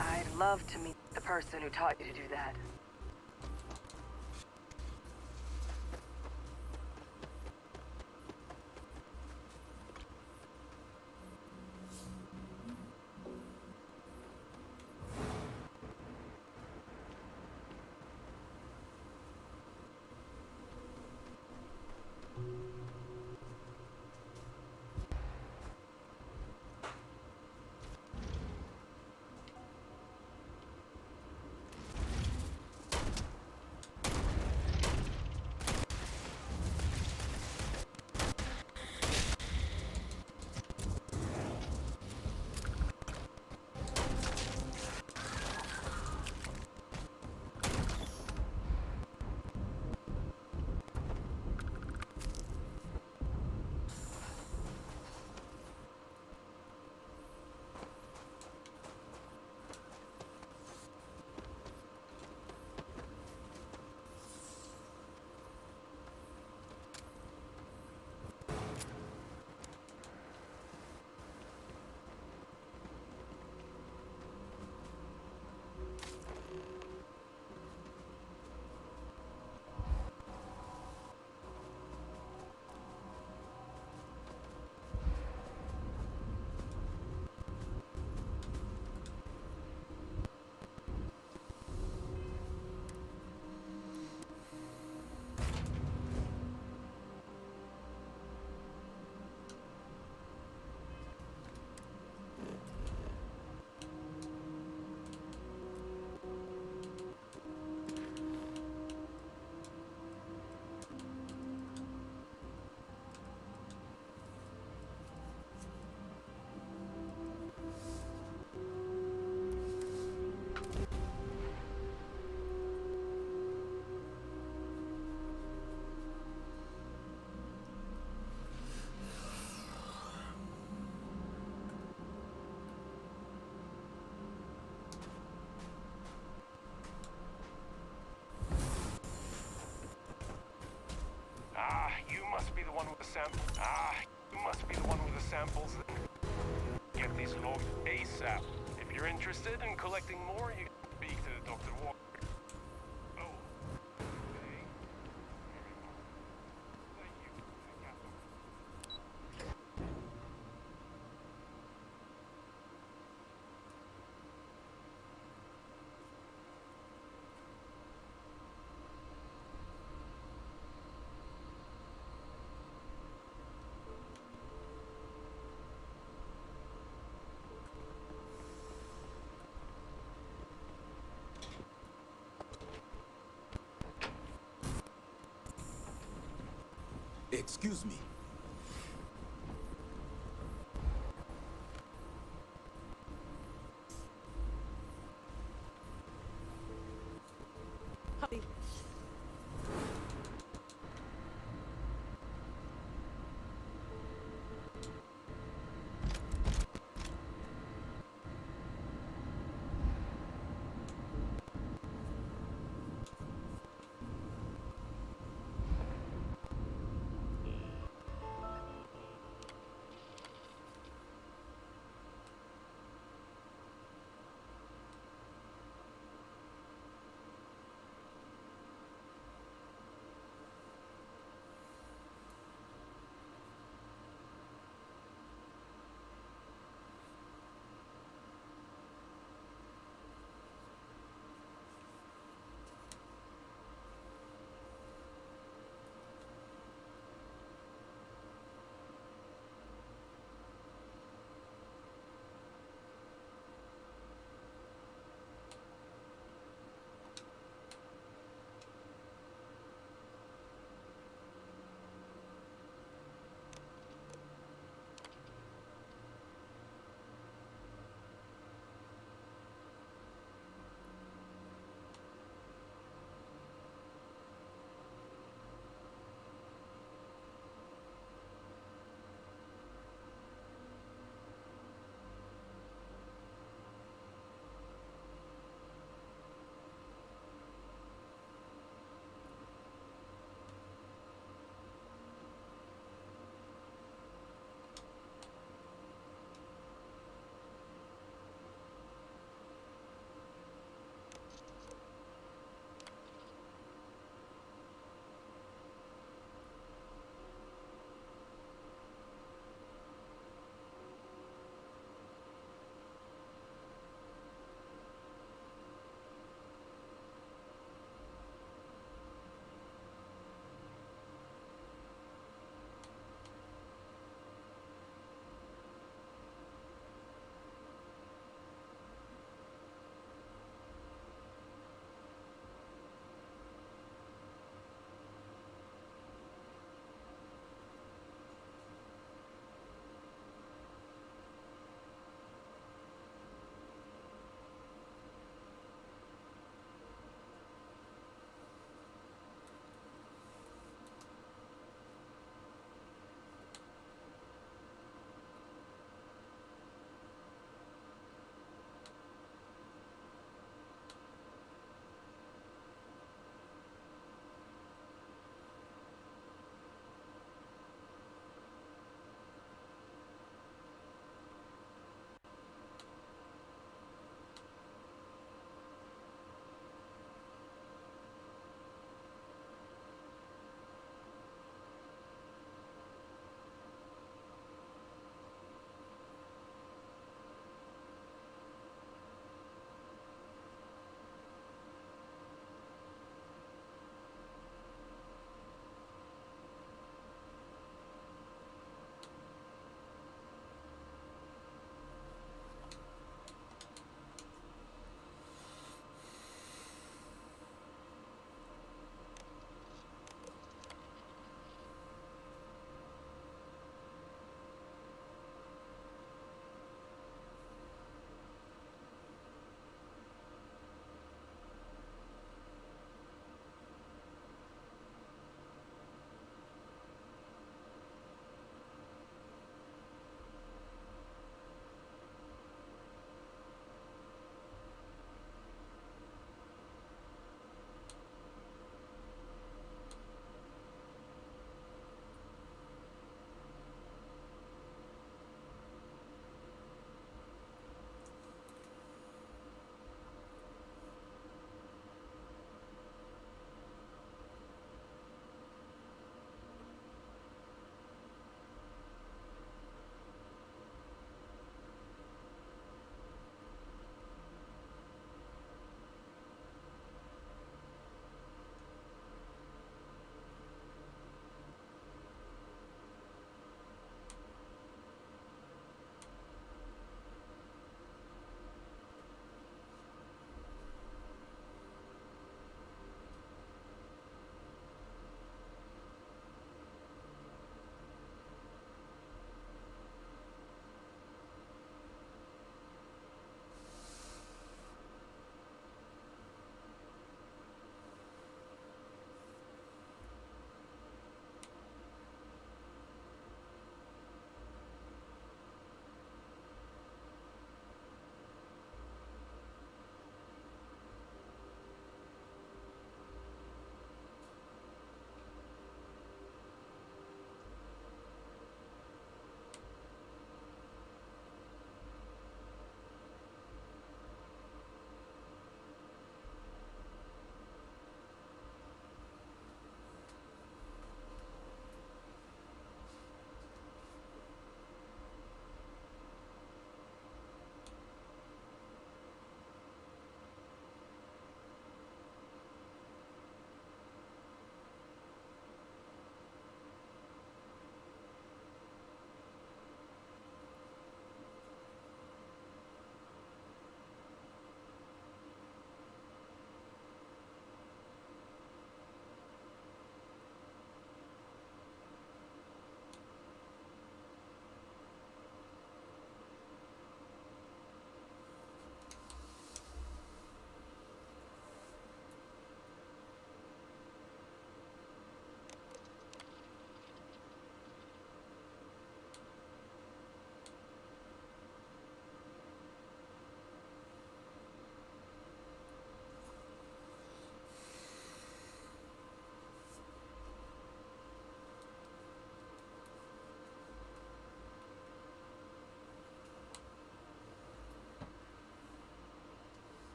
I'd love to meet the person who taught you to do that. You must be the one with the samples. Get these logged ASAP. If you're interested in collecting more, you can speak to Dr. Walker. Excuse me. Hubby.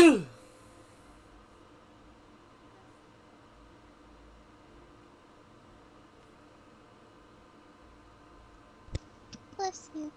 Bless you.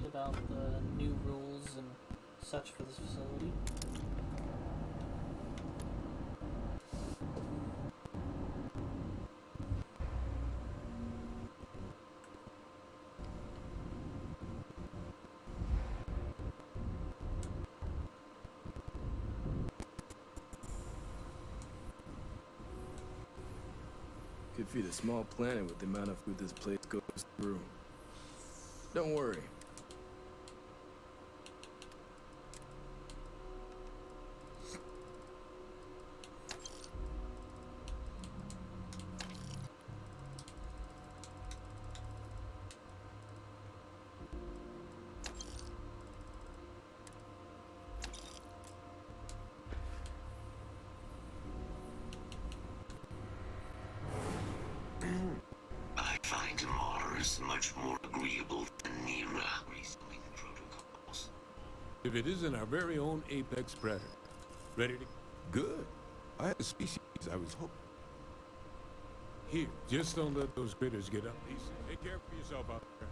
About the new rules and such for this facility. Could feed a small planet with the amount of food this place goes through. Don't worry. I find Mars much more agreeable than Nera. Reasoning protocols. If it isn't our very own apex predator. Ready to... Good. I had a species I was hoping. Here, just don't let those critters get up. Lisa, take care of yourself out there.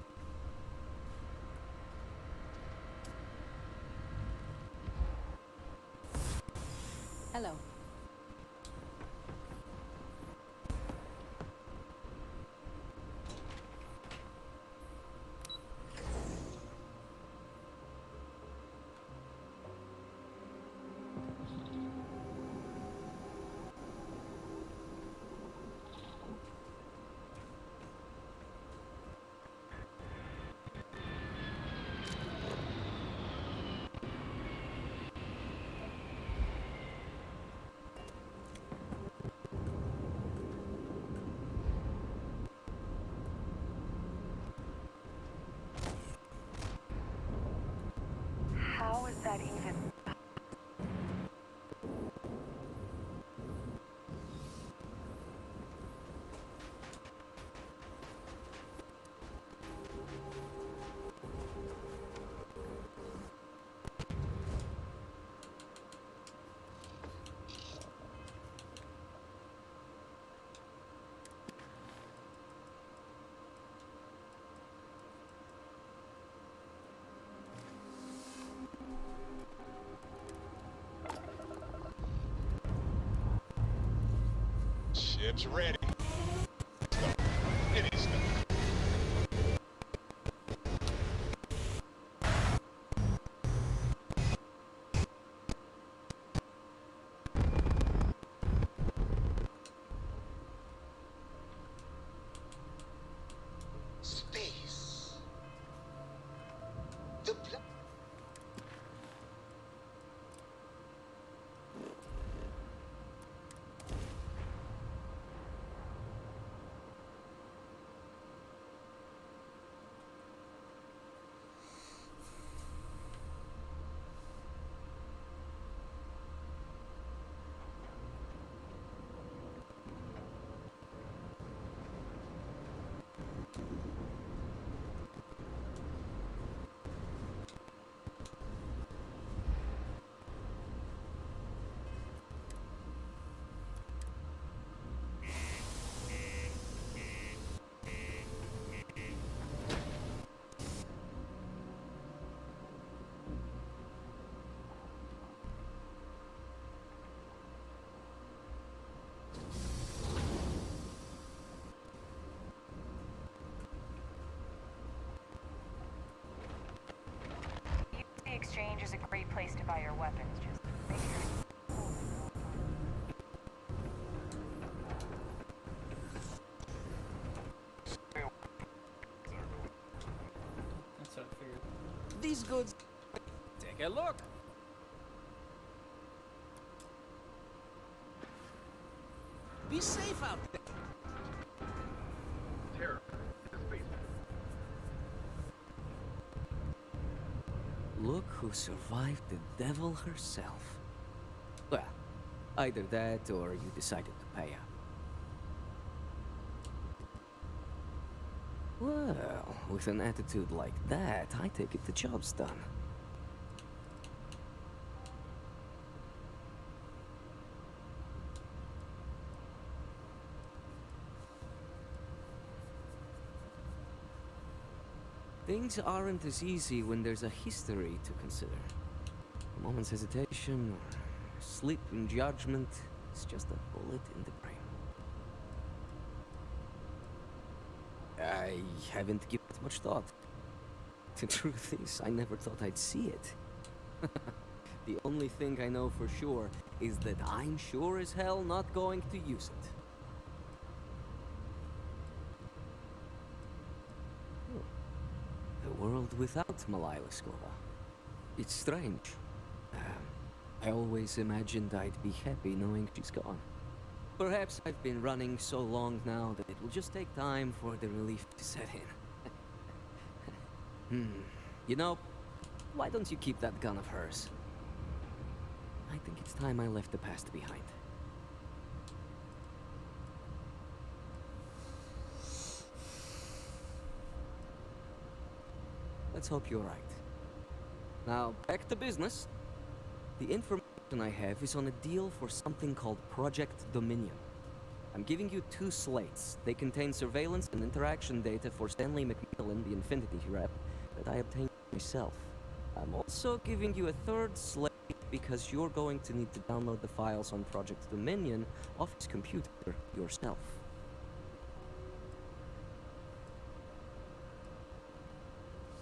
Hello. How is that even? Ship's ready. It is stuff. Space. The exchange is a great place to buy your weapons. Just make sure. That's what I figured. These goods. Take a look. Be safe out there. Terror. In the basement. Look who survived the devil herself. Well, either that or you decided to pay up. Well, with an attitude like that, I take it the job's done. Things aren't as easy when there's a history to consider. A moment's hesitation or slip in judgment is just a bullet in the brain. I haven't given it much thought. The truth is, I never thought I'd see it. The only thing I know for sure is that I'm sure as hell not going to use it. A world without Malila Skova. It's strange. I always imagined I'd be happy knowing she's gone. Perhaps I've been running so long now that it will just take time for the relief to set in. You know, why don't you keep that gun of hers? I think it's time I left the past behind. Let's hope you're right. Now, back to business. The information I have is on a deal for something called Project Dominion. I'm giving you 2 slates. They contain surveillance and interaction data for Stanley McMillan, the Infinity rep, that I obtained myself. I'm also giving you a 3rd slate because you're going to need to download the files on Project Dominion off his computer yourself.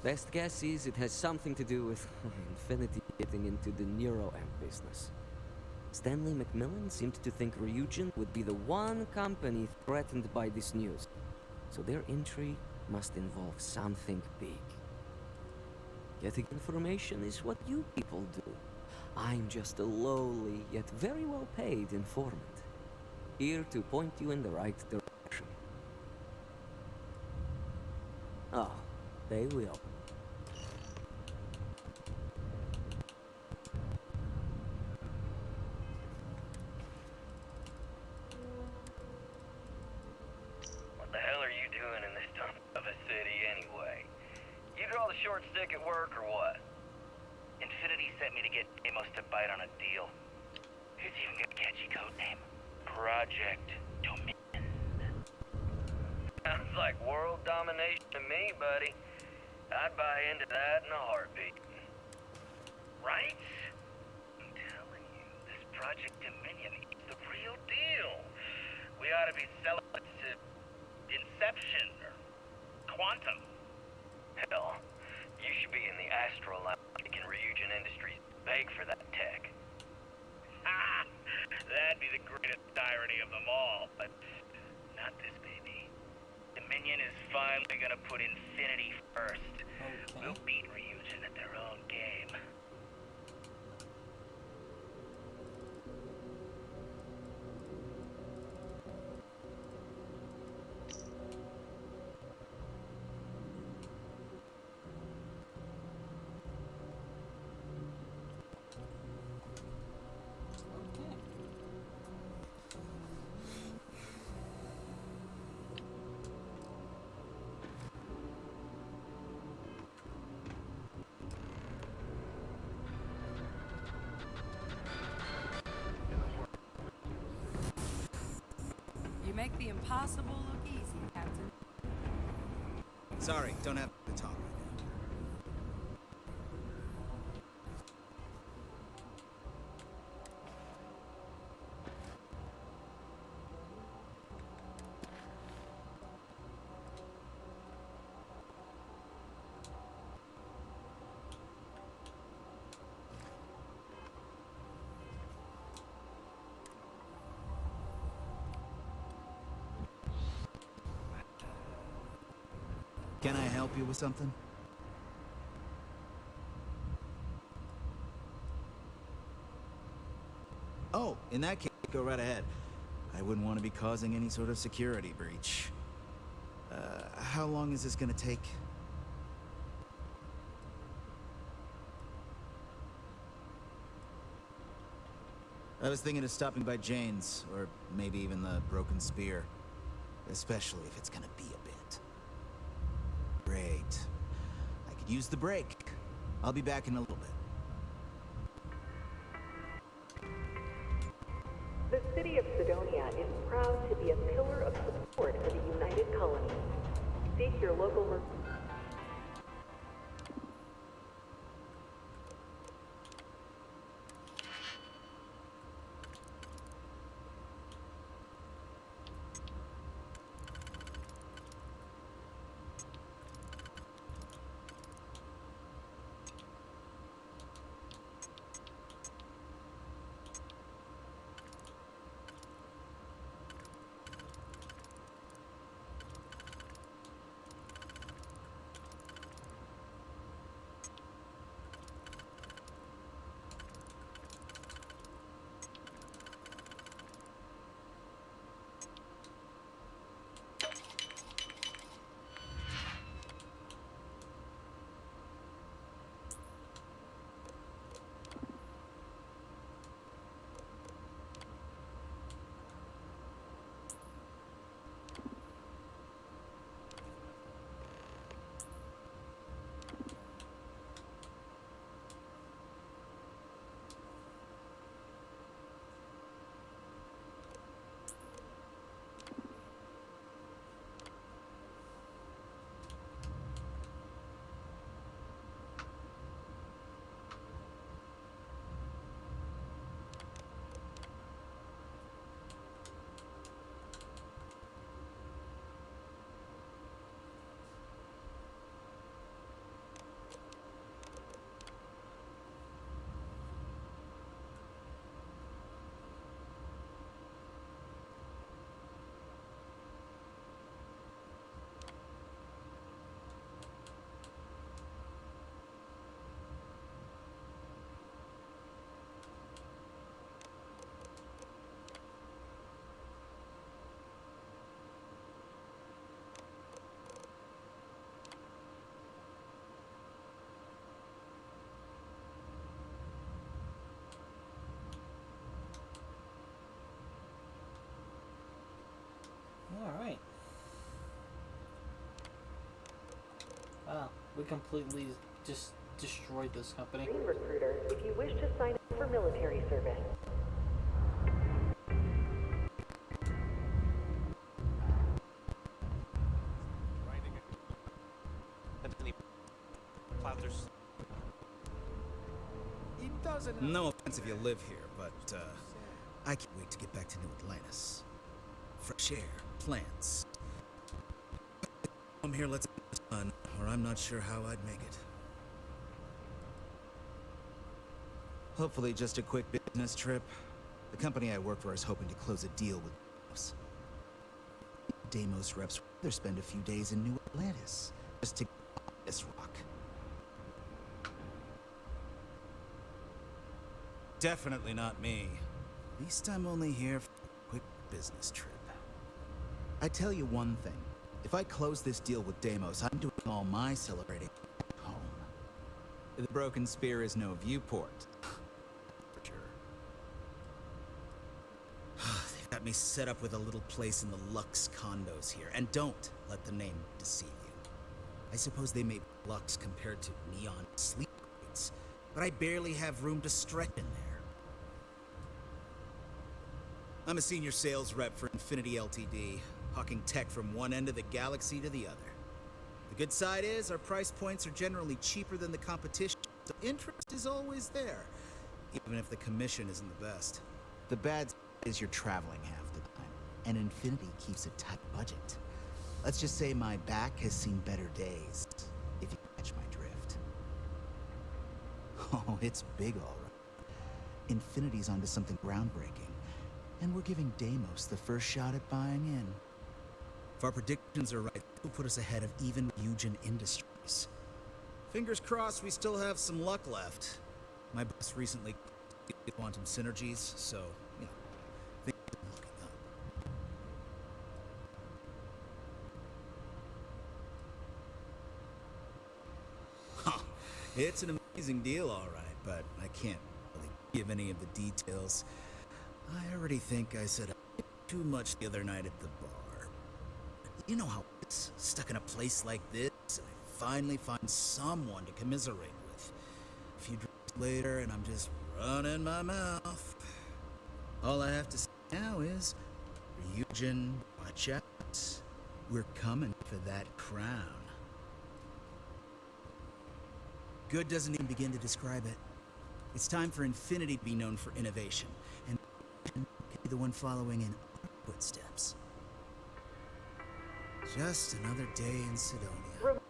Best guess is it has something to do with Infinity getting into the neuroamp business. Stanley McMillan seemed to think Ryujin would be the one company threatened by this news, so their entry must involve something big. Getting information is what you people do. I'm just a lowly, yet very well paid informant, here to point you in the right direction. Oh, they will. What the hell are you doing in this dump of a city anyway? You draw the short stick at work or what? Infinity sent me to get Amos to bite on a deal. He's even got a catchy code name. Project Dominion. Sounds like world domination to me, buddy. I'd buy into that in a heartbeat. Right? I'm telling you, this Project Dominion is the real deal. We ought to be selling it to Inception or Quantum. Hell, you should be in the Astral Line making Ryujin Industries beg for that tech. Ha! That'd be the greatest irony of them all, but not this baby. Dominion is finally gonna put Infinity first. Okay. We'll beat Ryujin at their own game. You make the impossible look easy, Captain. Sorry, don't have to talk right now. Can I help you with something? Oh, in that case, go right ahead. I wouldn't want to be causing any sort of security breach. How long is this gonna take? I was thinking of stopping by Jane's, or maybe even the Broken Spear. Especially if it's gonna be a bit. Great. I could use the break. I'll be back in a little bit. The city of Sidonia is proud to be a pillar of support for the United Colonies. Seek your local... Alright. Wow, we completely just destroyed this company. Recruiter, if you wish to sign up for military service. No offense if you live here, but I can't wait to get back to New Atlantis. Fresh air, plants. I'm here, let's get this done, or I'm not sure how I'd make it. Hopefully just a quick business trip. The company I work for is hoping to close a deal with Deimos. Deimos reps rather spend a few days in New Atlantis just to get on this rock. Definitely not me. At least I'm only here for a quick business trip. I tell you one thing. If I close this deal with Deimos, I'm doing all my celebrating at home. The Broken Spear is no viewport. For sure. They've got me set up with a little place in the Lux condos here. And don't let the name deceive you. I suppose they may be Lux compared to neon sleep crates, but I barely have room to stretch in there. I'm a senior sales rep for Infinity Ltd., hawking tech from one end of the galaxy to the other. The good side is our price points are generally cheaper than the competition, so interest is always there, even if the commission isn't the best. The bad side is you're traveling half the time, and Infinity keeps a tight budget. Let's just say my back has seen better days, if you catch my drift. Oh, it's big all right. Infinity's onto something groundbreaking. And we're giving Deimos the first shot at buying in. If our predictions are right, will put us ahead of even Eugen Industries. Fingers crossed we still have some luck left. My boss recently did quantum synergies, so, you know, things are looking up. Huh. It's an amazing deal, all right, but I can't really give any of the details. I already think I said too much the other night at the bar. You know how it's stuck in a place like this, and I finally find someone to commiserate with. A few drinks later, and I'm just running my mouth. All I have to say now is, Eugen, watch out. We're coming for that crown. Good doesn't even begin to describe it. It's time for Infinity to be known for innovation, and can be the one following in our footsteps. Just another day in Sidonia.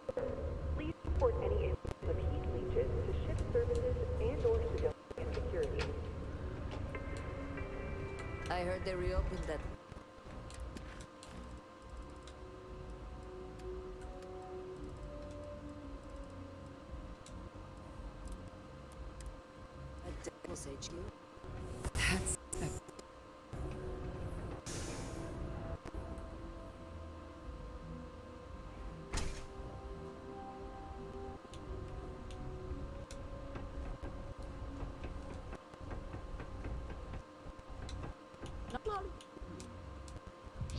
Please report any incidents of heat leeches to ship services and/or Sidonia security. I heard they reopened that. Devil's HQ? That's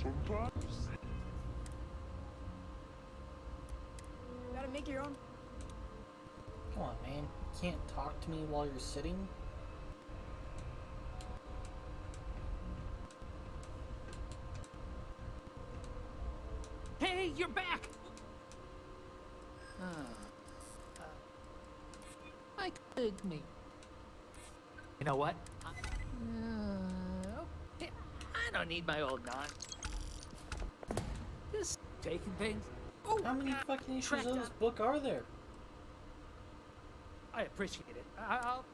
Sometimes. Gotta make your own. Come on, man. You can't talk to me while you're sitting? Hey, you're back! I could me. You know what? Okay, I don't need my old knot. Just taking things. Oh, how many fucking issues of this book are there? I appreciate it. I'll...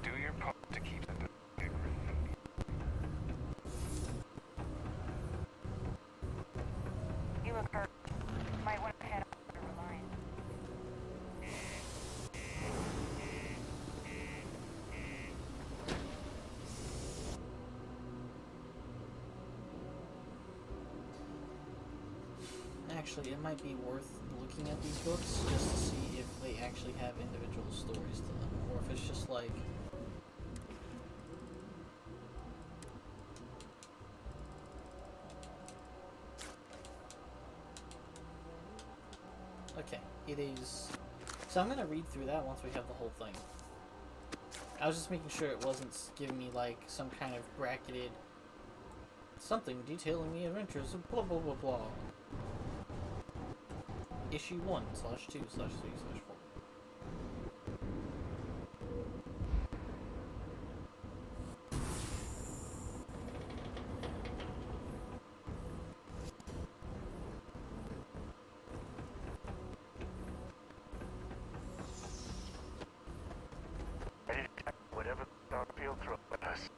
Do your part to keep the secret. You look hurt. Might want to head up to Reliance. Actually, it might be worth looking at these books just to see if they actually have individual stories to them, or if it's just like... Okay, it is... So I'm gonna read through that once we have the whole thing. I was just making sure it wasn't giving me like some kind of bracketed something detailing the adventures of blah blah blah blah. Issue 1/2/3/4. Ready to tackle whatever Starfield throws at us.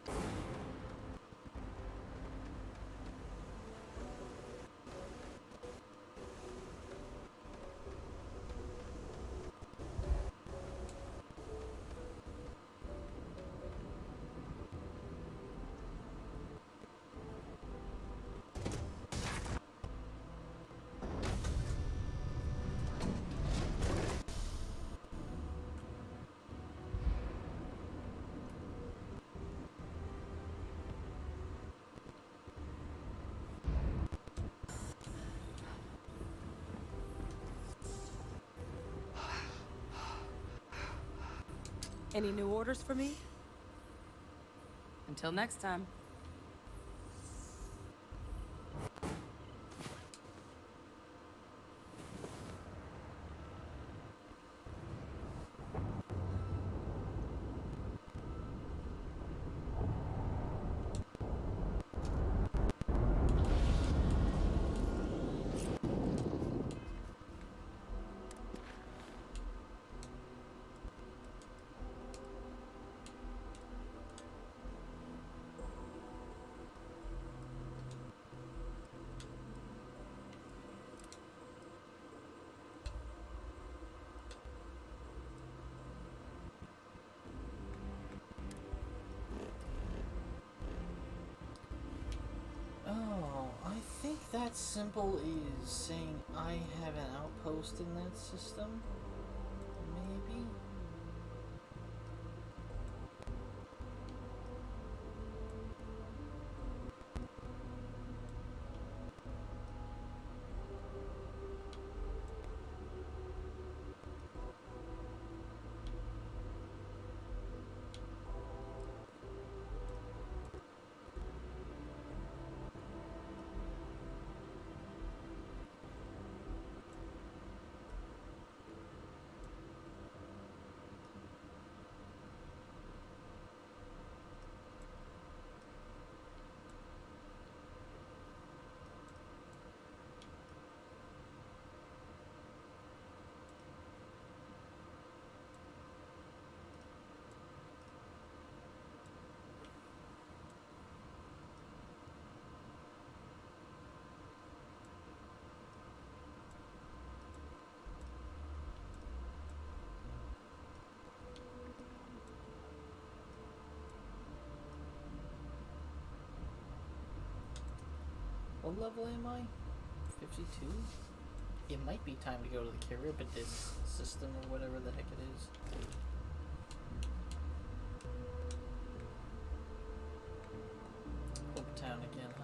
Any new orders for me? Until next time. that symbol is saying I have an outpost in that system, maybe? What level am I? 52? It might be time to go to the Charybdis system or whatever the heck it is. Hope Town again, huh?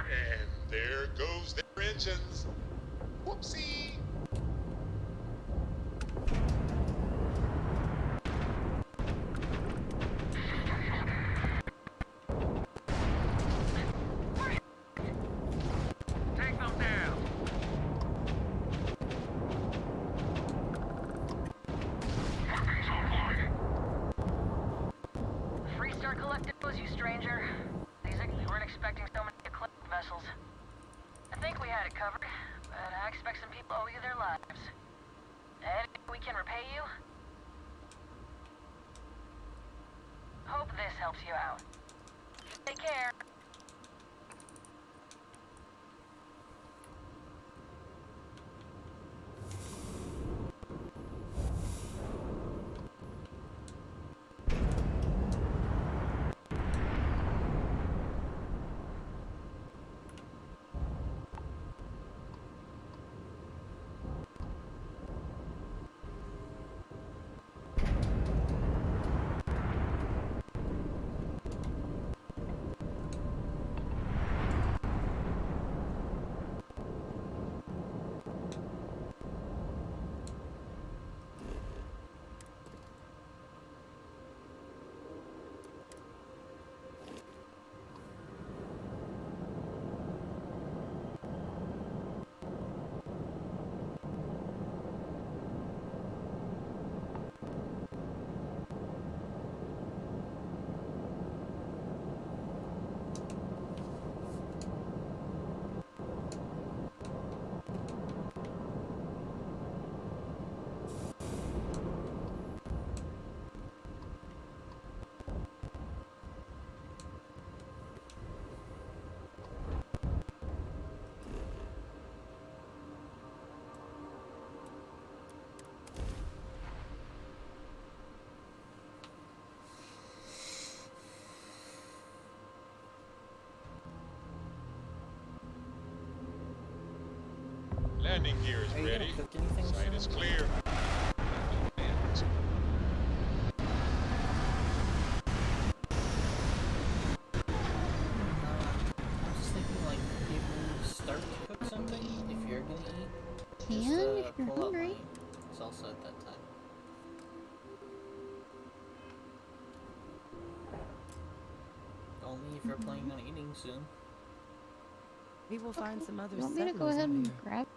And there goes their engines. Whoopsie! Take them down. Freestar Collectibles, you stranger. We weren't expecting so many eclipse vessels. I think we had it covered, but I expect some people owe you their lives. Anything we can repay you? Hope this helps you out. Take care. Landing gear is Are you ready. gonna cook anything Site is soon? clear. I'm just thinking, like, if you start to cook something, if you're gonna eat, Can just if you're pull out my hungry. salsa at that time. Only if you're planning on eating soon. We will find some other You want me to go settlers ahead out and here. grab?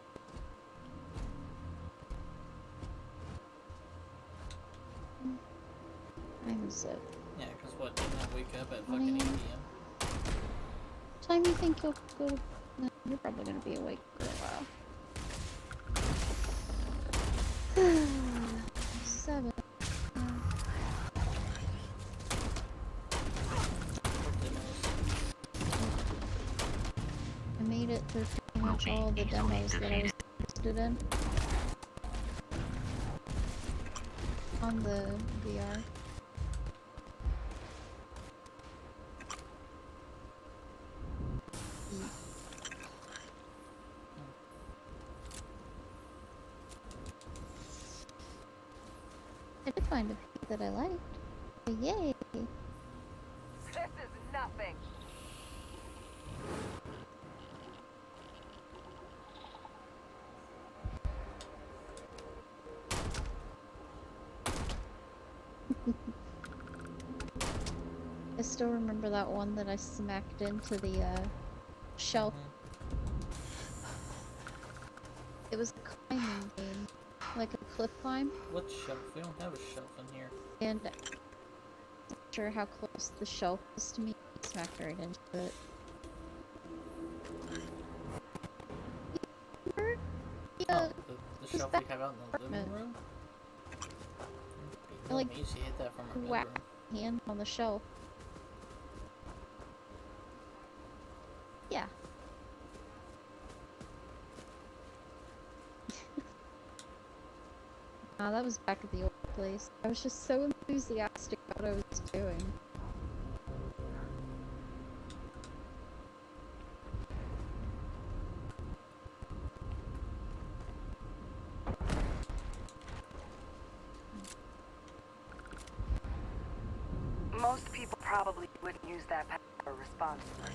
Time is it? Yeah, because what, you not wake up at What fucking 8 time? p.m.? Time you think you'll go to... No, you're probably gonna be awake for a while. 7. I made it through pretty much all the demos that I was interested in. On the VR. I did find a piece that I liked. Yay! This is nothing. I still remember that one that I smacked into the shelf. It was a climbing game, like a cliff climb, What shelf? We don't have a shelf in here. and I'm not sure how close the shelf was to me. I smacked right into it. Oh, the shelf we have out in the living room? I like me, she hit that from her whack bedroom. hand on the shelf. Yeah. That was back at the old place. I was just so enthusiastic about what I was doing. Most people probably wouldn't use that power responsibly.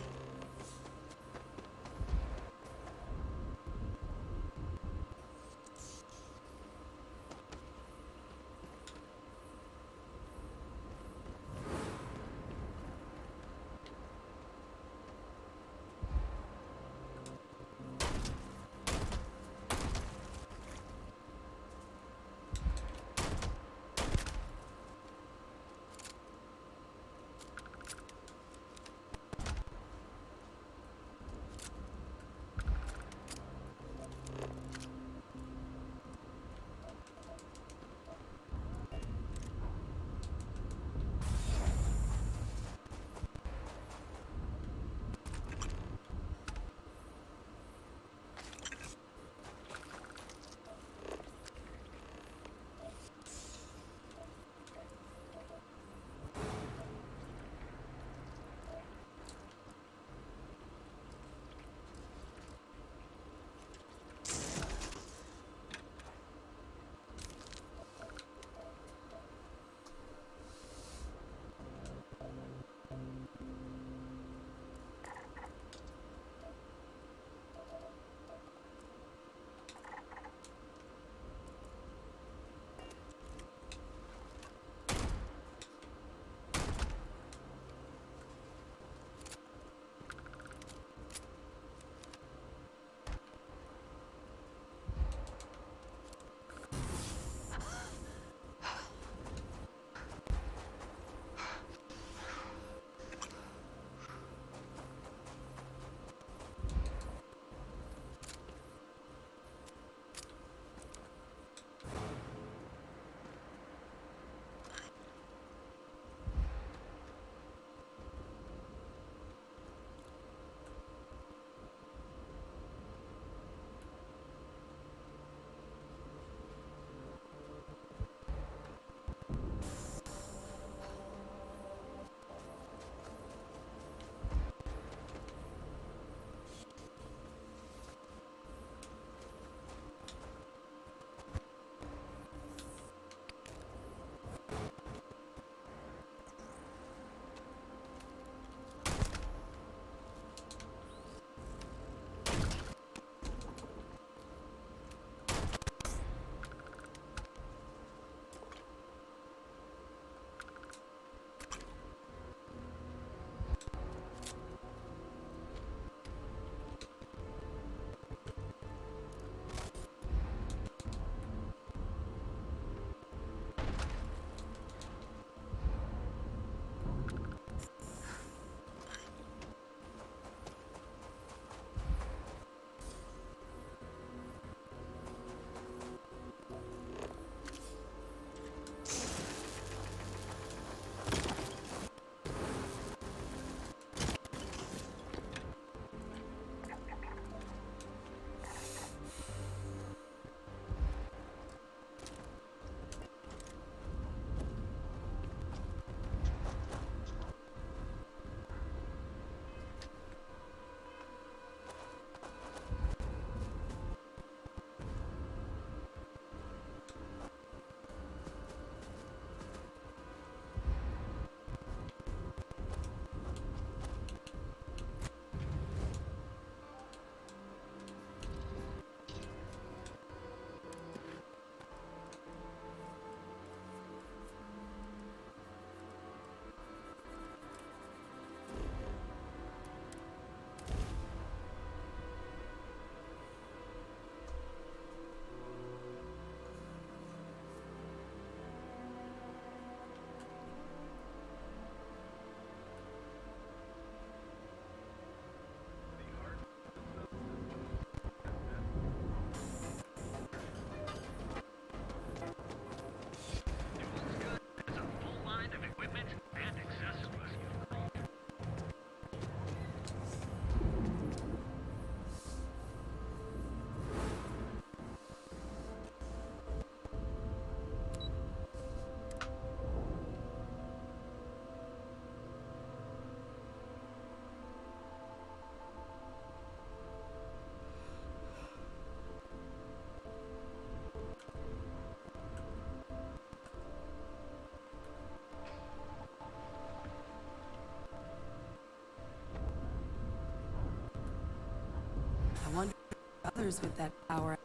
others with that power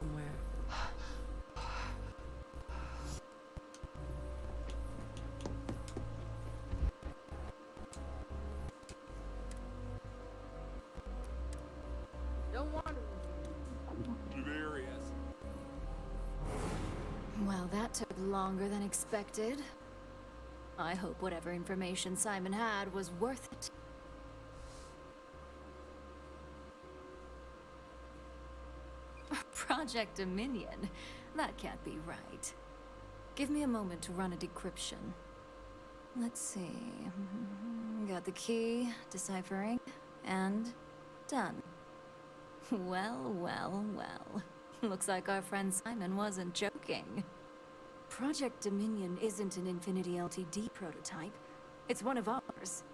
somewhere. Don't want Delirious. Well, that took longer than expected. I hope whatever information Simon had was worth it. Project Dominion? That can't be right. Give me a moment to run a decryption. Let's see. Got the key, deciphering, and done. Well, well, well. Looks like our friend Simon wasn't joking. Project Dominion isn't an Infinity LTD prototype. It's one of ours.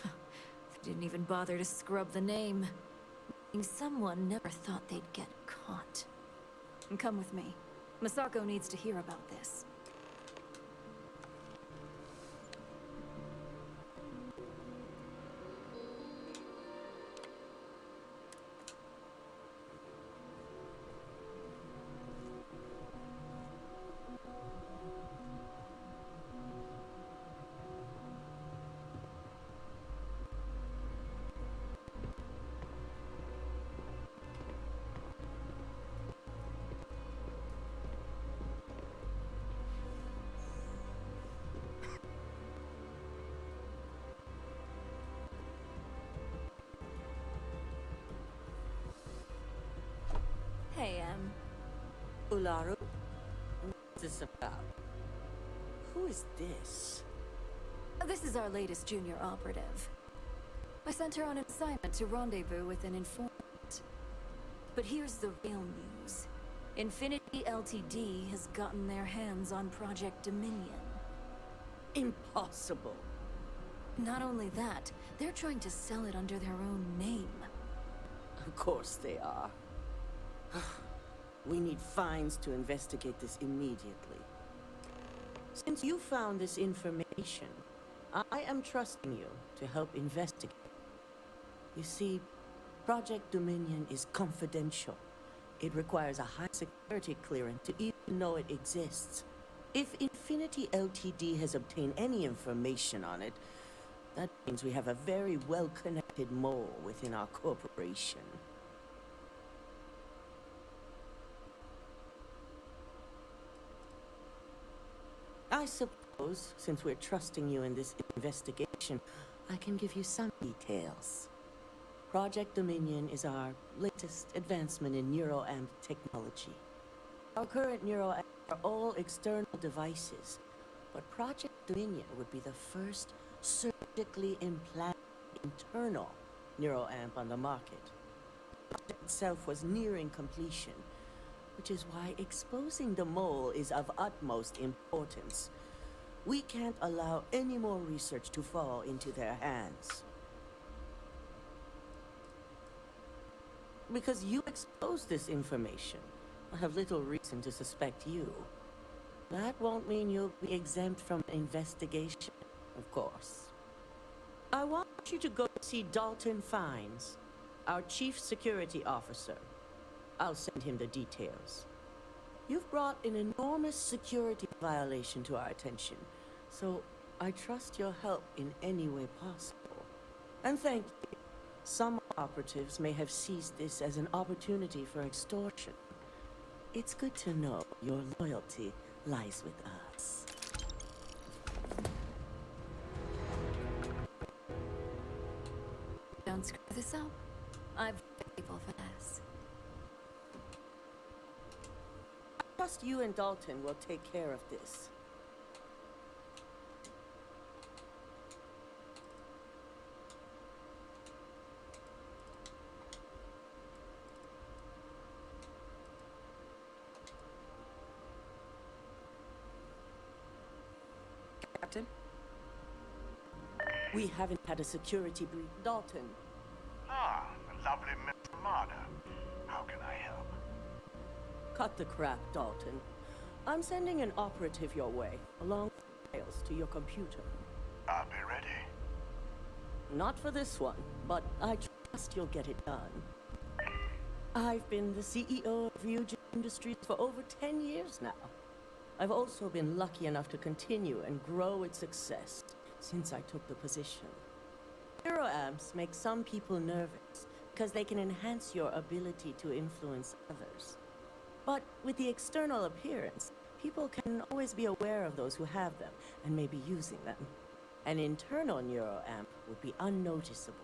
They didn't even bother to scrub the name. Someone never thought they'd get caught. Come with me. Masako needs to hear about this. Hey, Ularu? What's this about? Who is this? This is our latest junior operative. I sent her on an assignment to rendezvous with an informant. But here's the real news. Infinity LTD has gotten their hands on Project Dominion. Impossible. Not only that, they're trying to sell it under their own name. Of course they are. We need fines to investigate this immediately. Since you found this information, I am trusting you to help investigate. You see, Project Dominion is confidential. It requires a high security clearance to even know it exists. If Infinity LTD has obtained any information on it, that means we have a very well-connected mole within our corporation. I suppose, since we're trusting you in this investigation, I can give you some details. Project Dominion is our latest advancement in neuroamp technology. Our current neuroamps are all external devices, but Project Dominion would be the first surgically implanted internal neuroamp on the market. The project itself was nearing completion, which is why exposing the mole is of utmost importance. We can't allow any more research to fall into their hands. Because you exposed this information, I have little reason to suspect you. That won't mean you'll be exempt from investigation, of course. I want you to go see Dalton Fines, our Chief Security Officer. I'll send him the details. You've brought an enormous security violation to our attention, so I trust your help in any way possible. And thank you. Some operatives may have seized this as an opportunity for extortion. It's good to know your loyalty lies with us. Don't screw this up. I'm faithful for this. I trust you and Dalton will take care of this. Captain? We haven't had a security brief. Dalton. Ah, the lovely Miss Ramada. How can I help? Cut the crap, Dalton. I'm sending an operative your way, along with files to your computer. I'll be ready. Not for this one, but I trust you'll get it done. I've been the CEO of Ryujin Industries for over 10 years now. I've also been lucky enough to continue and grow its success since I took the position. Neuroamps make some people nervous because they can enhance your ability to influence others. But with the external appearance, people can always be aware of those who have them and may be using them. An internal neuroamp would be unnoticeable.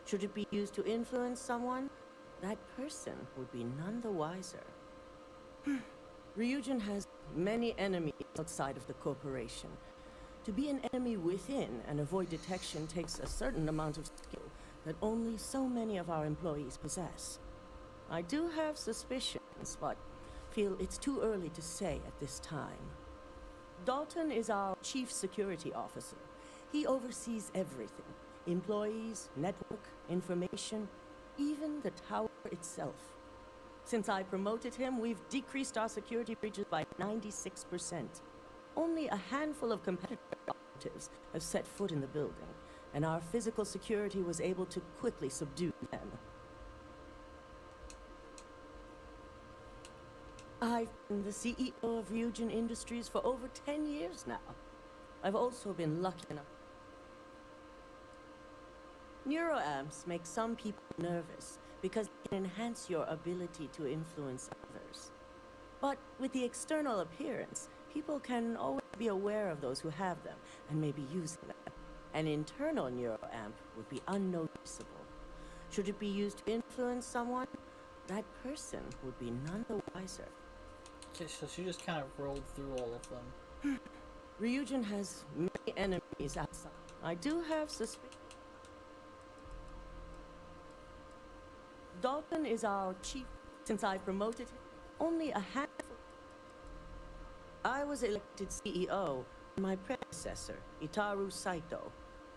Should it be used to influence someone, that person would be none the wiser. Ryujin has many enemies outside of the corporation. To be an enemy within and avoid detection takes a certain amount of skill that only so many of our employees possess. I do have suspicions, but feel it's too early to say at this time. Dalton is our chief security officer. He oversees everything: employees, network, information, even the tower itself. Since I promoted him, we've decreased our security breaches by 96%. Only a handful of competitor operatives have set foot in the building, and our physical security was able to quickly subdue them. I've been the CEO of Ryujin Industries for over 10 years now. I've also been lucky enough. Neuroamps make some people nervous because they can enhance your ability to influence others. But with the external appearance, people can always be aware of those who have them and may be using them. An internal neuroamp would be unnoticeable. Should it be used to influence someone, that person would be none the wiser. Okay, so she just kind of rolled through all of them. Ryujin has many enemies outside. I do have suspicion. Dalton is our chief. Since I promoted him, only a handful. I was elected CEO. My predecessor, Itaru Saito,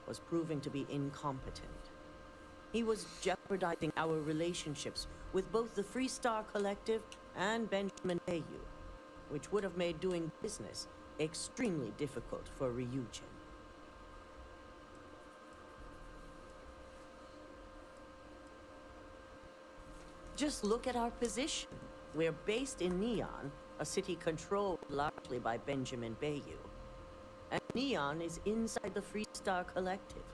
was proving to be incompetent. He was jeopardizing our relationships with both the Free Star Collective and Benjamin Bayou, which would have made doing business extremely difficult for Ryujin. Just look at our position. We're based in Neon, a city controlled largely by Benjamin Bayou. And Neon is inside the Free Star Collective,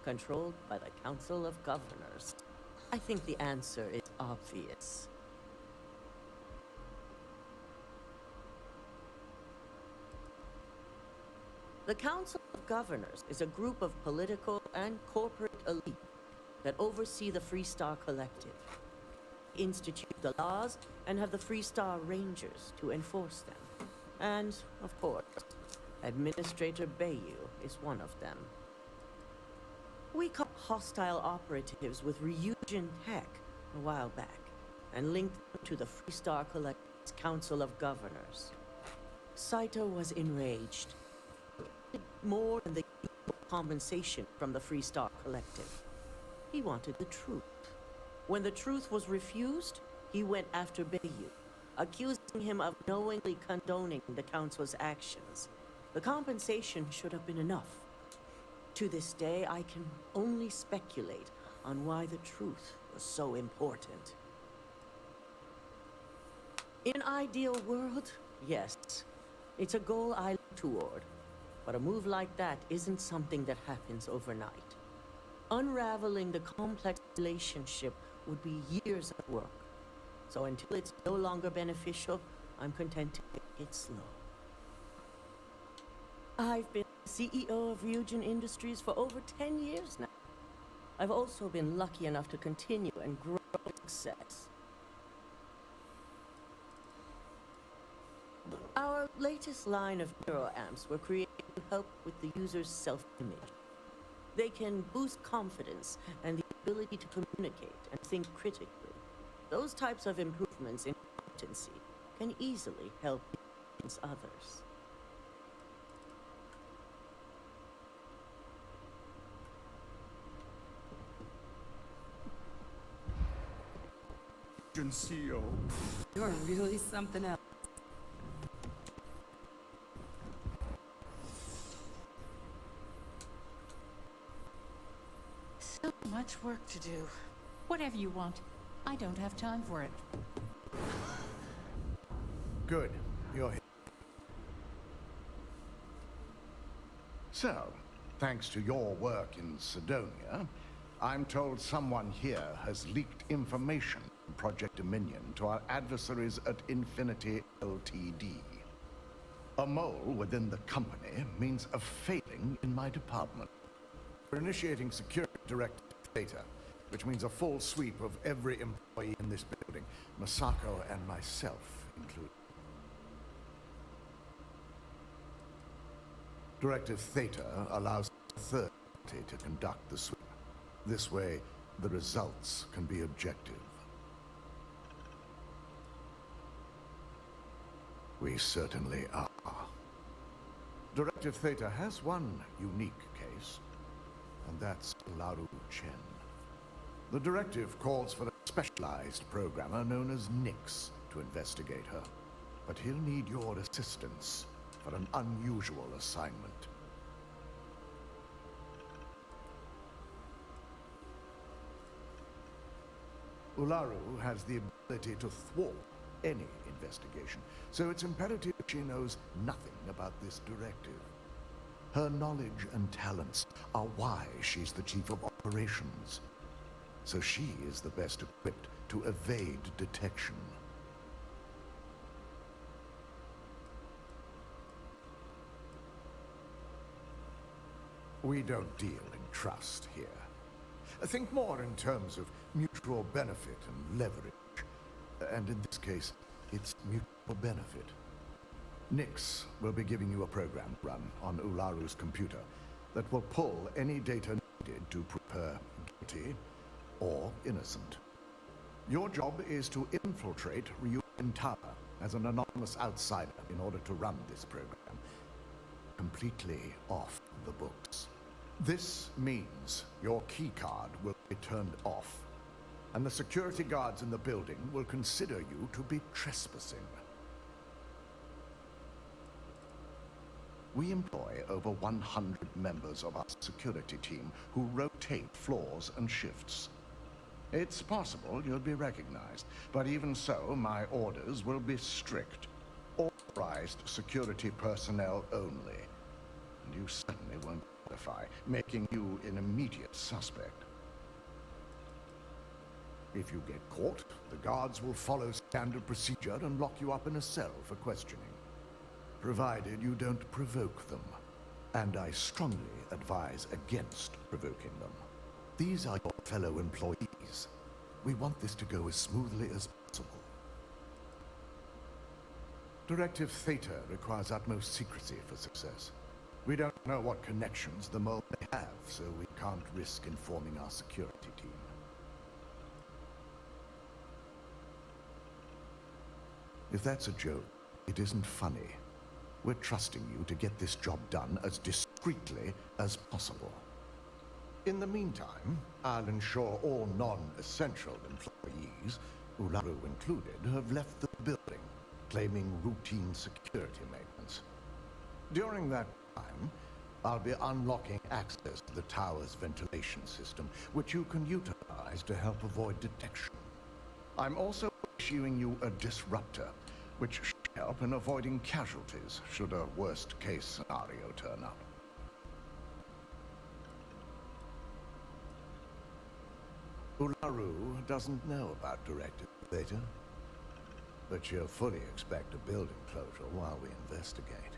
controlled by the Council of Governors. I think the answer is obvious. The Council of Governors is a group of political and corporate elite that oversee the Free Star Collective, institute the laws, and have the Free Star Rangers to enforce them. And, of course, Administrator Bayou is one of them. We caught hostile operatives with Ryujin Tech a while back, and linked them to the Free Star Collective's Council of Governors. Saito was enraged. More than the compensation from the Free Star Collective. He wanted the truth. When the truth was refused, he went after Bayou, accusing him of knowingly condoning the Council's actions. The compensation should have been enough. To this day, I can only speculate on why the truth was so important. In an ideal world, yes, it's a goal I look toward. But a move like that isn't something that happens overnight. Unraveling the complex relationship would be years of work. So until it's no longer beneficial, I'm content to take it slow. I've been CEO of Ryujin Industries for over 10 years now. I've also been lucky enough to continue and grow success. Our latest line of neuroamps were created to help with the user's self-image. They can boost confidence and the ability to communicate and think critically. Those types of improvements in competency can easily help influence others. CEO. You're really something else. So much work to do. Whatever you want. I don't have time for it. Good. You're here. So, thanks to your work in Sidonia, I'm told someone here has leaked information from Project Dominion to our adversaries at Infinity Ltd. A mole within the company means a failing in my department. We're initiating security directive data, which means a full sweep of every employee in this building, Masako and myself included. Directive Theta allows a third party to conduct the sweep. This way, the results can be objective. We certainly are. Directive Theta has one unique case, and that's Laru Chen. The directive calls for a specialized programmer known as Nix to investigate her, but he'll need your assistance for an unusual assignment. Ularu has the ability to thwart any investigation, so it's imperative she knows nothing about this directive. Her knowledge and talents are why she's the chief of operations, so she is the best equipped to evade detection. We don't deal in trust here. Think more in terms of mutual benefit and leverage. And in this case, it's mutual benefit. Nix will be giving you a program run on Ularu's computer that will pull any data needed to prove her guilty or innocent. Your job is to infiltrate Ryukin Tower as an anonymous outsider in order to run this program completely off the books. This means your keycard will be turned off, and the security guards in the building will consider you to be trespassing. We employ over 100 members of our security team who rotate floors and shifts. It's possible you'll be recognized, but even so, my orders will be strict. Authorized security personnel only. And you certainly won't qualify, making you an immediate suspect. If you get caught, the guards will follow standard procedure and lock you up in a cell for questioning. Provided you don't provoke them. And I strongly advise against provoking them. These are your fellow employees. We want this to go as smoothly as possible. Directive Theta requires utmost secrecy for success. We don't know what connections the mole may have, so we can't risk informing our security team. If that's a joke, it isn't funny. We're trusting you to get this job done as discreetly as possible. In the meantime, I'll ensure all non-essential employees, Ularu included, have left the building, claiming routine security maintenance. During that time, I'll be unlocking access to the tower's ventilation system, which you can utilize to help avoid detection. I'm also issuing you a disruptor, which should help in avoiding casualties should a worst-case scenario turn up. Ularu doesn't know about Directive Theta, but she'll fully expect a building closure while we investigate.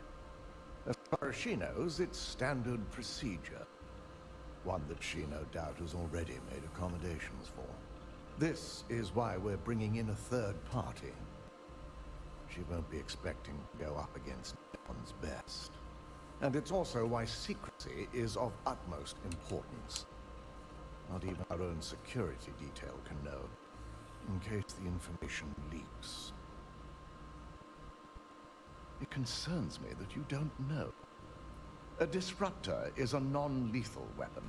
As far as she knows, it's standard procedure, one that she no doubt has already made accommodations for. This is why we're bringing in a third party. She won't be expecting to go up against no one's best. And it's also why secrecy is of utmost importance. Not even our own security detail can know, in case the information leaks. It concerns me that you don't know. A disruptor is a non-lethal weapon.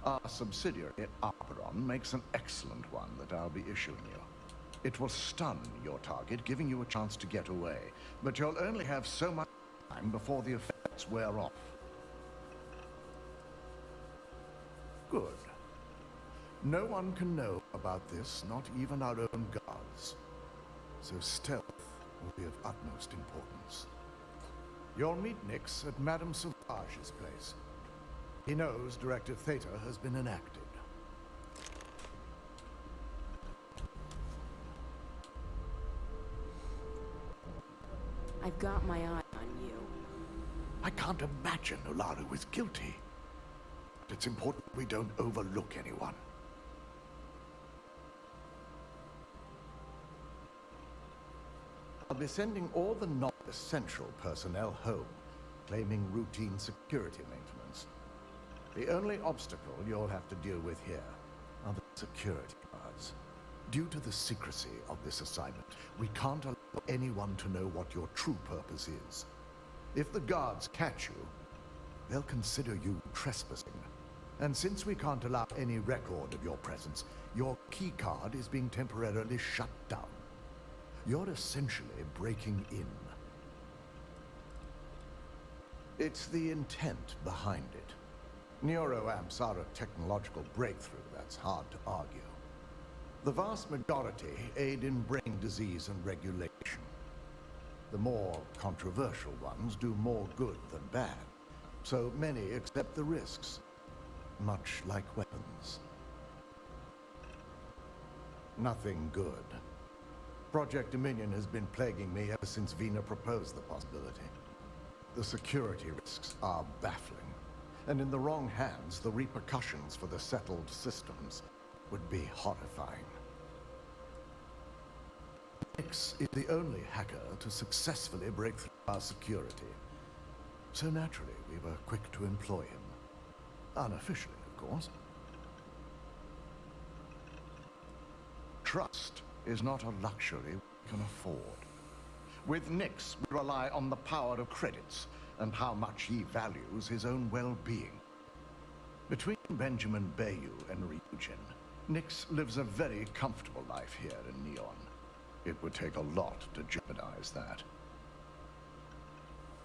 Our subsidiary, Arperon, makes an excellent one that I'll be issuing you. It will stun your target, giving you a chance to get away. But you'll only have so much time before the effects wear off. Good. No one can know about this, not even our own guards. So stealth will be of utmost importance. You'll meet Nix at Madame Sauvage's place. He knows Directive Theta has been enacted. I've got my eye on you. I can't imagine Olaru is guilty. But it's important we don't overlook anyone. I'll be sending all the non-essential personnel home, claiming routine security maintenance. The only obstacle you'll have to deal with here are the security guards. Due to the secrecy of this assignment, we can't allow anyone to know what your true purpose is. If the guards catch you, they'll consider you trespassing. And since we can't allow any record of your presence, your keycard is being temporarily shut down. You're essentially breaking in. It's the intent behind it. Neuroamps are a technological breakthrough that's hard to argue. The vast majority aid in brain disease and regulation. The more controversial ones do more good than bad, so many accept the risks, much like weapons. Nothing good. Project Dominion has been plaguing me ever since Vina proposed the possibility. The security risks are baffling, and in the wrong hands, the repercussions for the settled systems would be horrifying. Nix is the only hacker to successfully break through our security. So naturally, we were quick to employ him. Unofficially, of course. Trust is not a luxury we can afford. With Nix, we rely on the power of credits and how much he values his own well-being. Between Benjamin Bayou and Ryujin, Nix lives a very comfortable life here in Neon. It would take a lot to jeopardize that.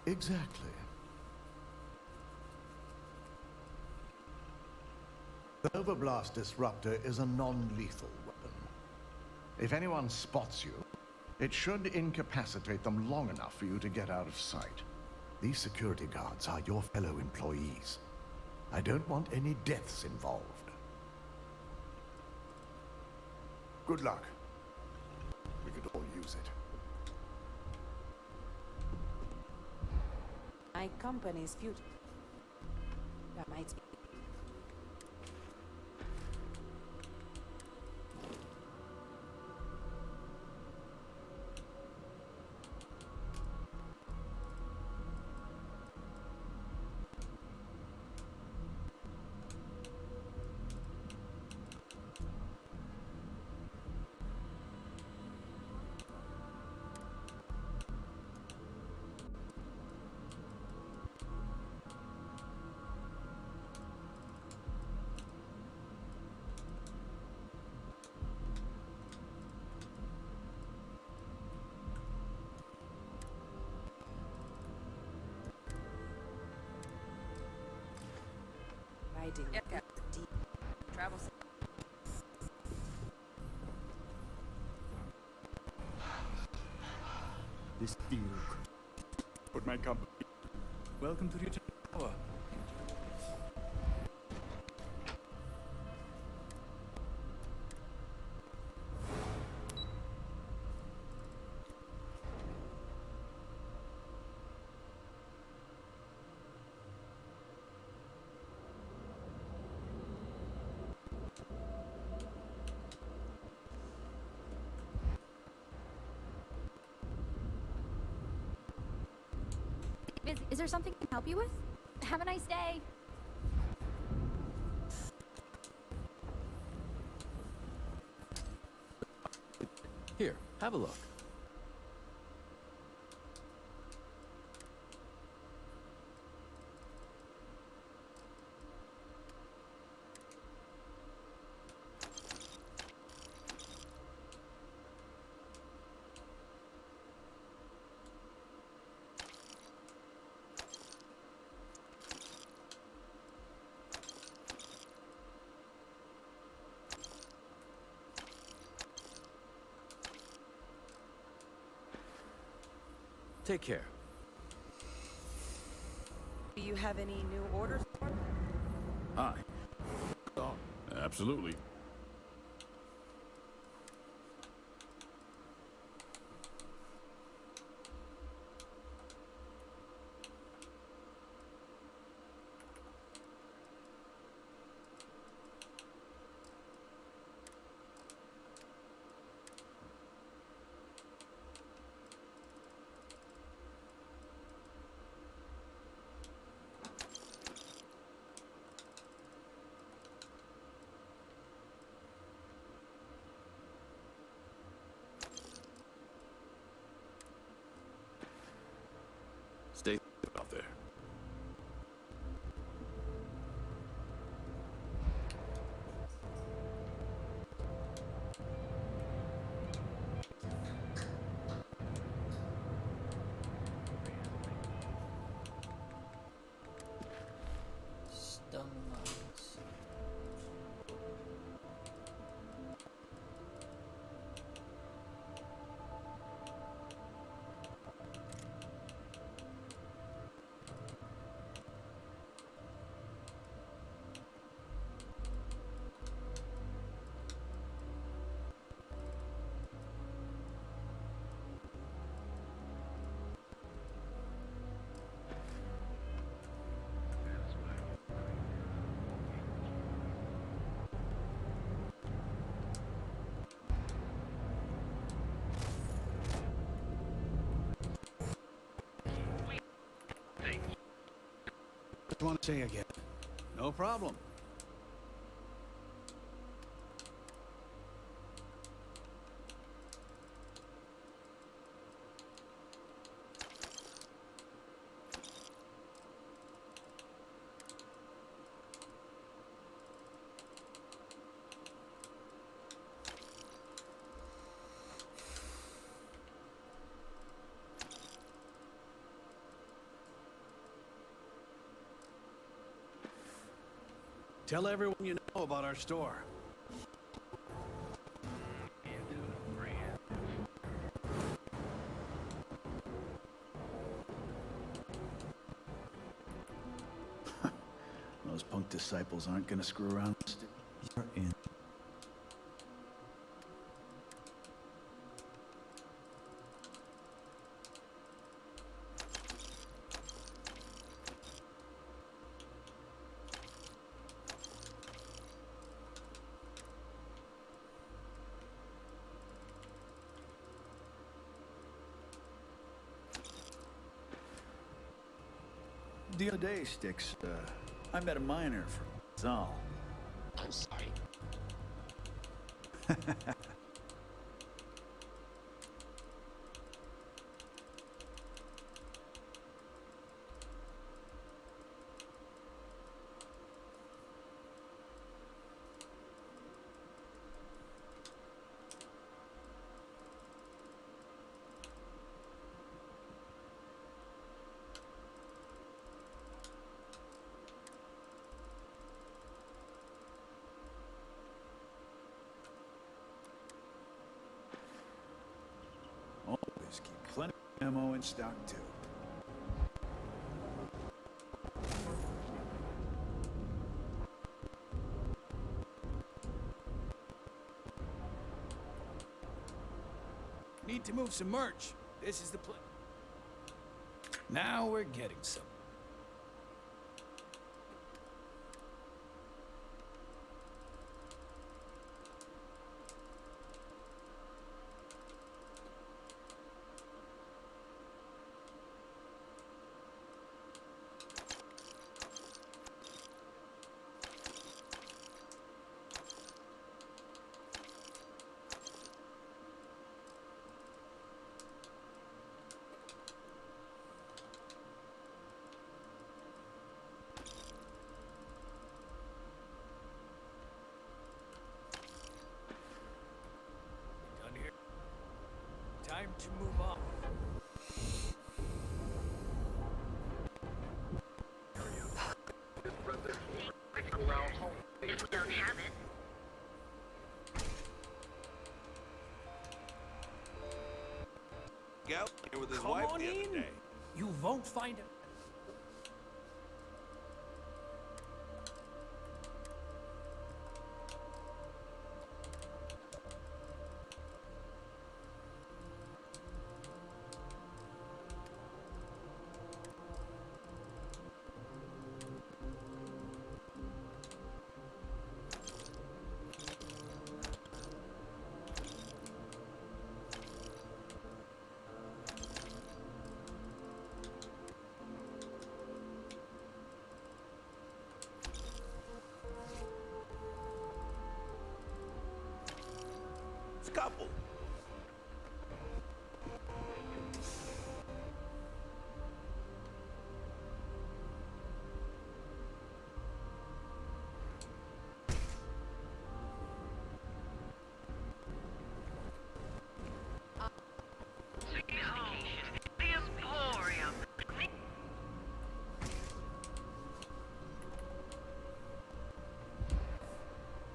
Exactly. The Overblast Disruptor is a non-lethal weapon. If anyone spots you, it should incapacitate them long enough for you to get out of sight. These security guards are your fellow employees. I don't want any deaths involved. Good luck. We could all use it. My company's future. That might be. Yeah. Deep. Travel. This deal put my company. Welcome to the tower. Is there something I can help you with? Have a nice day. Here, have a look. Take care. Do you have any new orders for me? Hi. Oh, absolutely. Stay out there. Stun mines. What do you want to say again? No problem. Tell everyone you know about our store. Those punk disciples aren't gonna screw around. You're in. The other day, Sticks, I met a miner from Zal. I'm sorry. Always keep plenty of ammo in stock, too. Need to move some merch. This is the place. Now we're getting some. Done here. Time to move on. If we don't have it. scouting here with his Come wife on the other in. day. You won't find it. Couple.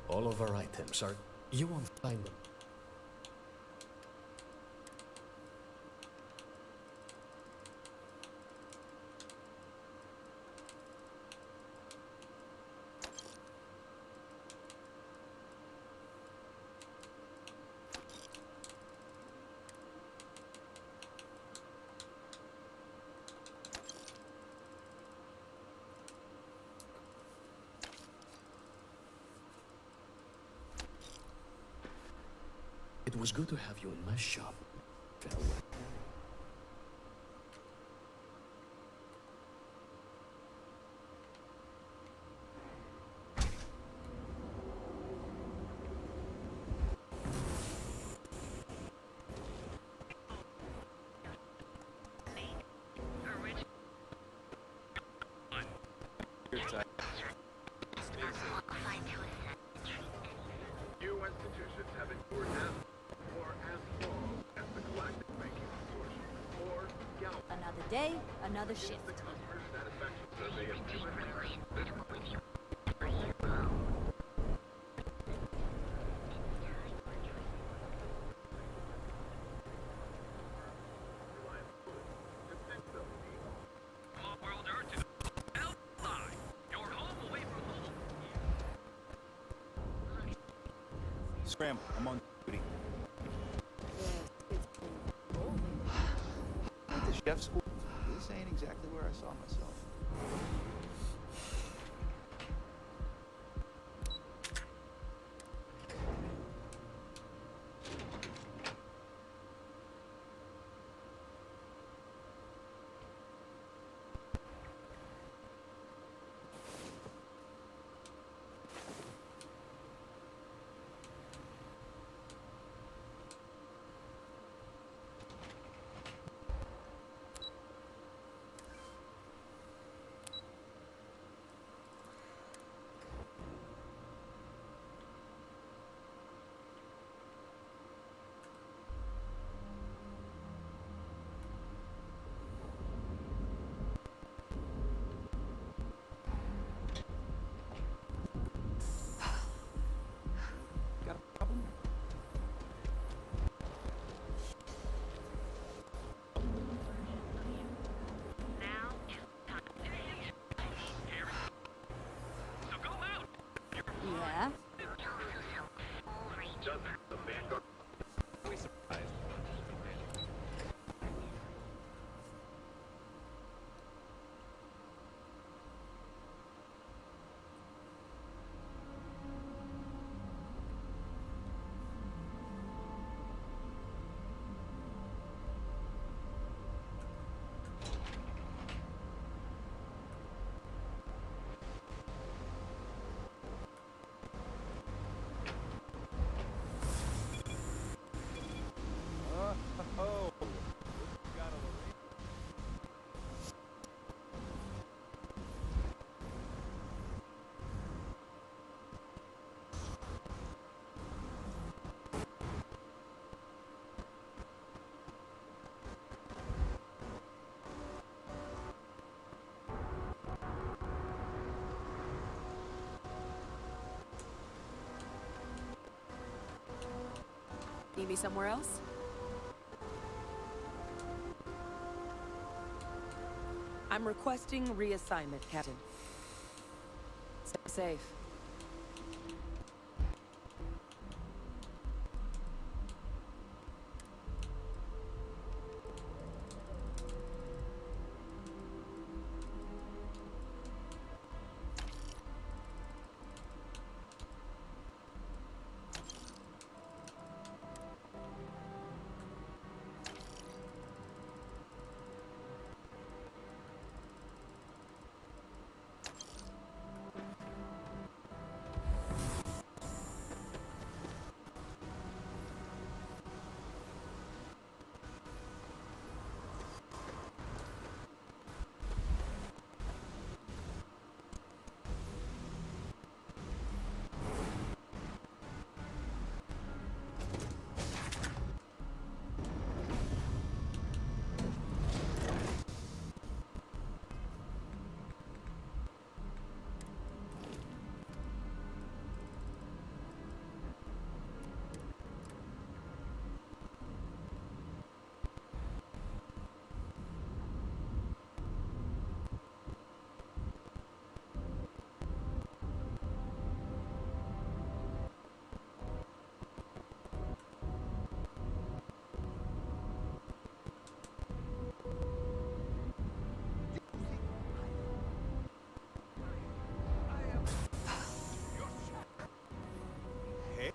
All of our items are... You won't find them. It was good to have you in my shop. Farewell. New institutions have endured as or as long as the Galactic Banking Consortium, or GAL. Another day, another shift. The customer satisfaction survey of human Scram, I'm on duty. At the chef school, this ain't exactly where I saw myself. Yeah? Need me somewhere else? I'm requesting reassignment, Captain. Stay safe.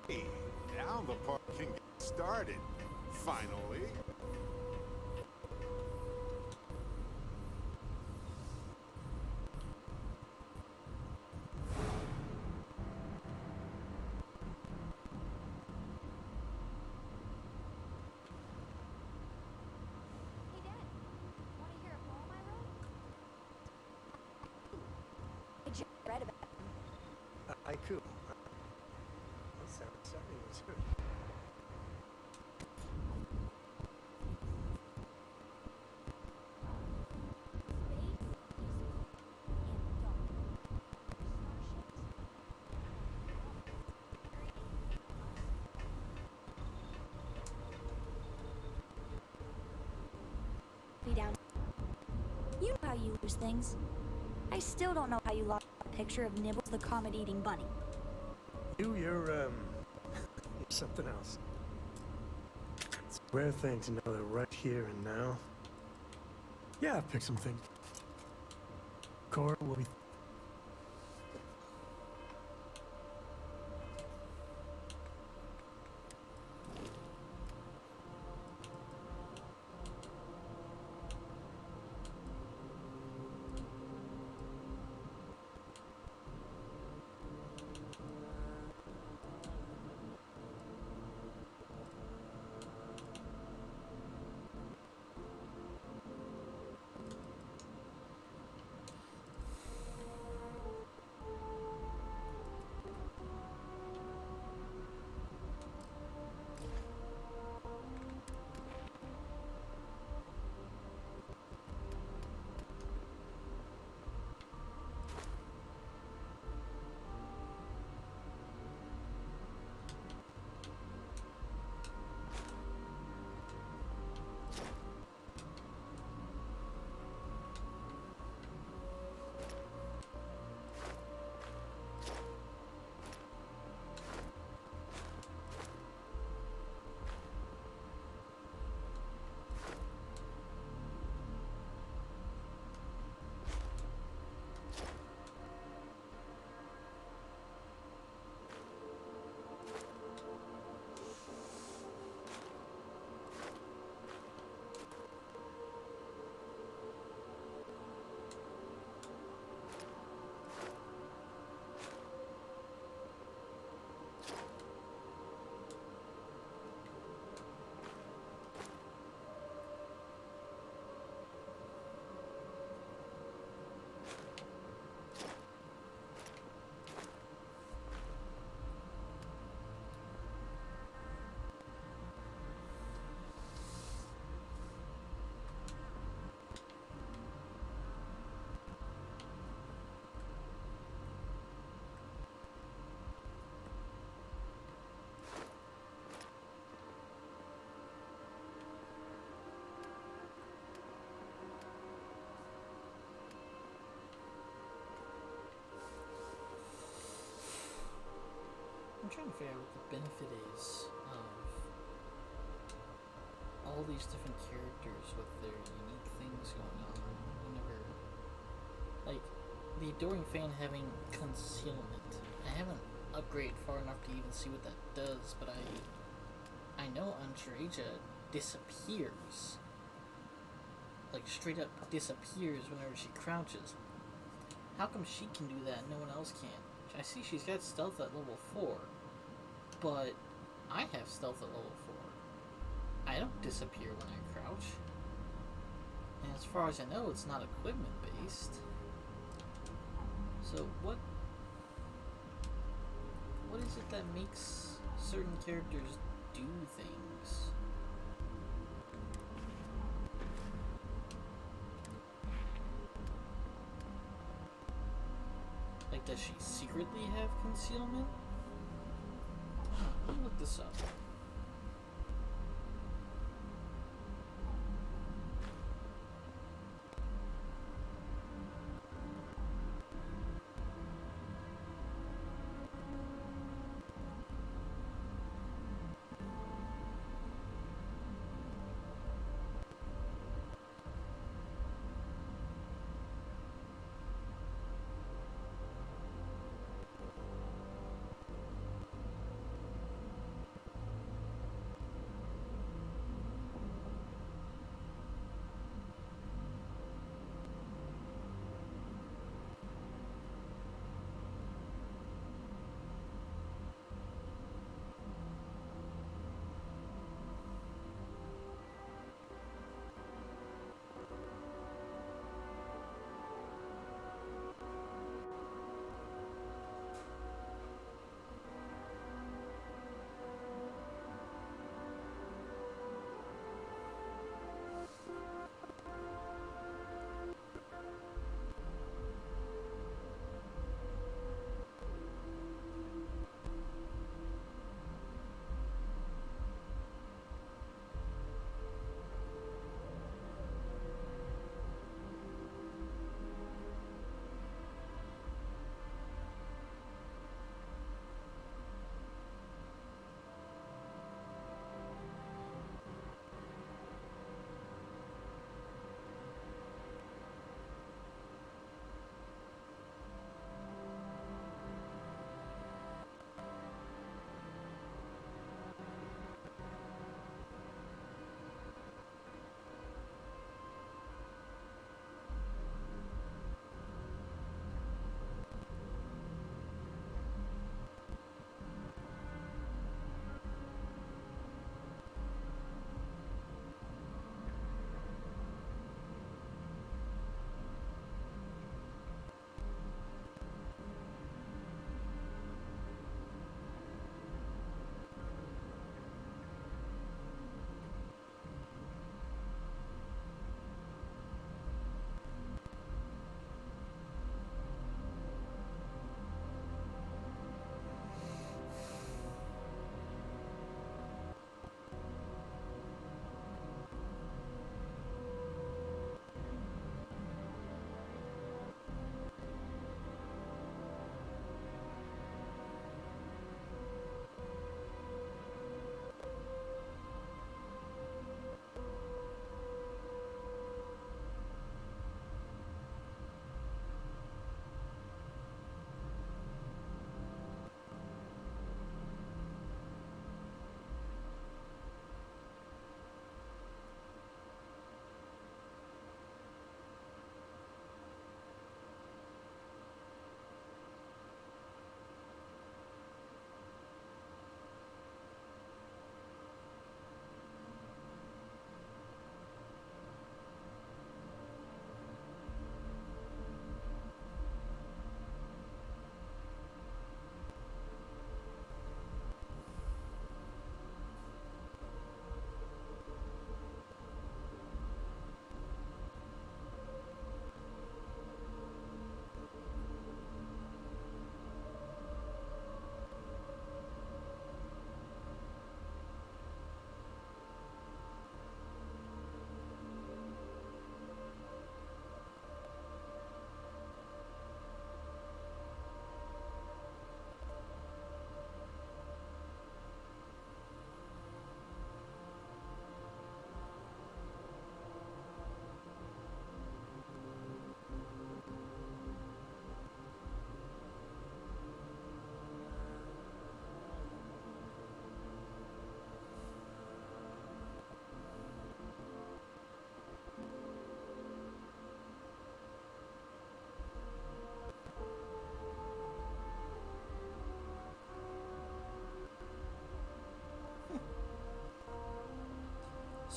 Hey, now the party can get started. Finally. Hey, Dad. Want to hear a poem I wrote? I just read about it. Haiku. That sounds exciting. Me down. You know how you lose things. I still don't know how you lost a picture of Nibbles the comet-eating bunny. You're something else. It's a rare thing to know that right here and now. Yeah, I've picked some things. Cora will be. I'm trying to figure out what the benefit is of all these different characters with their unique things going on. Whenever, like, the Adoring Fan having concealment. I haven't upgraded far enough to even see what that does, but I know Andreja disappears. Like, straight up disappears whenever she crouches. How come she can do that and no one else can? I see she's got stealth at level 4, but I have stealth at level 4. I don't disappear when I crouch. And as far as I know, it's not equipment based. So what is it that makes certain characters do things? Like, does she secretly have concealment? Let me look this up.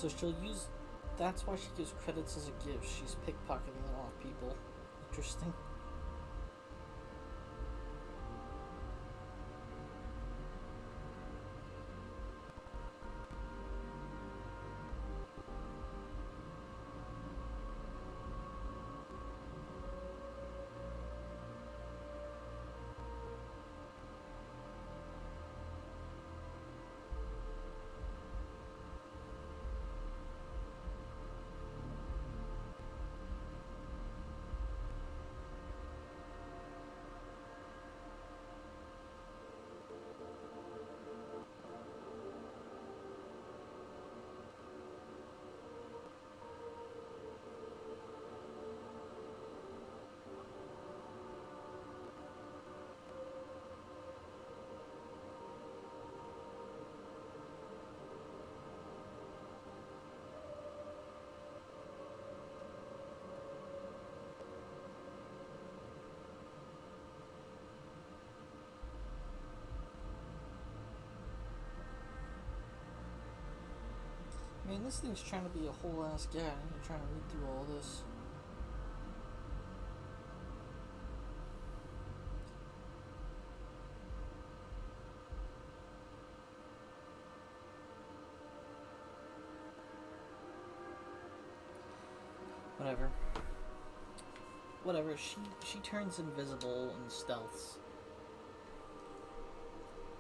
So she'll use... That's why she gives credits as a gift. She's pickpocketing them off people. Interesting. I mean, this thing's trying to be a whole ass guy. I'm trying to read through all this. Whatever. Whatever. She turns invisible and stealths.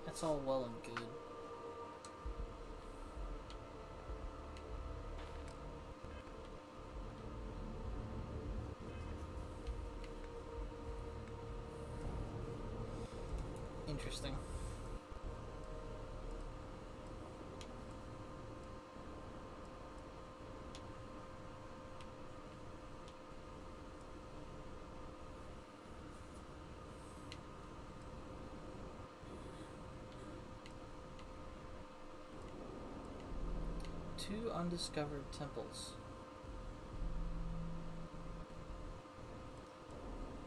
That's all well and good. Interesting. Two undiscovered temples.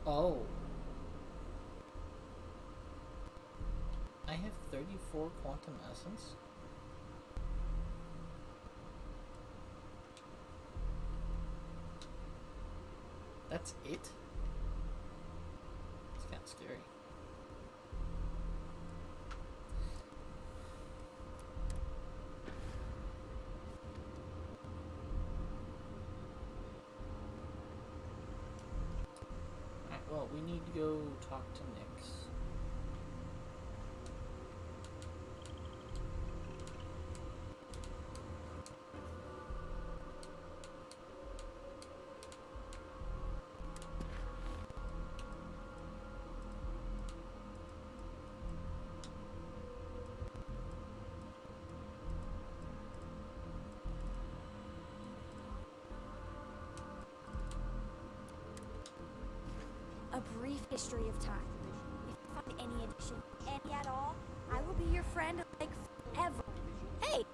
Oh. I have 34 quantum essence. That's it? It's kind of scary. Alright, well, we need to go talk to Nyx. A brief history of time. If you find any addition, any at all, I will be your friend like forever. Hey,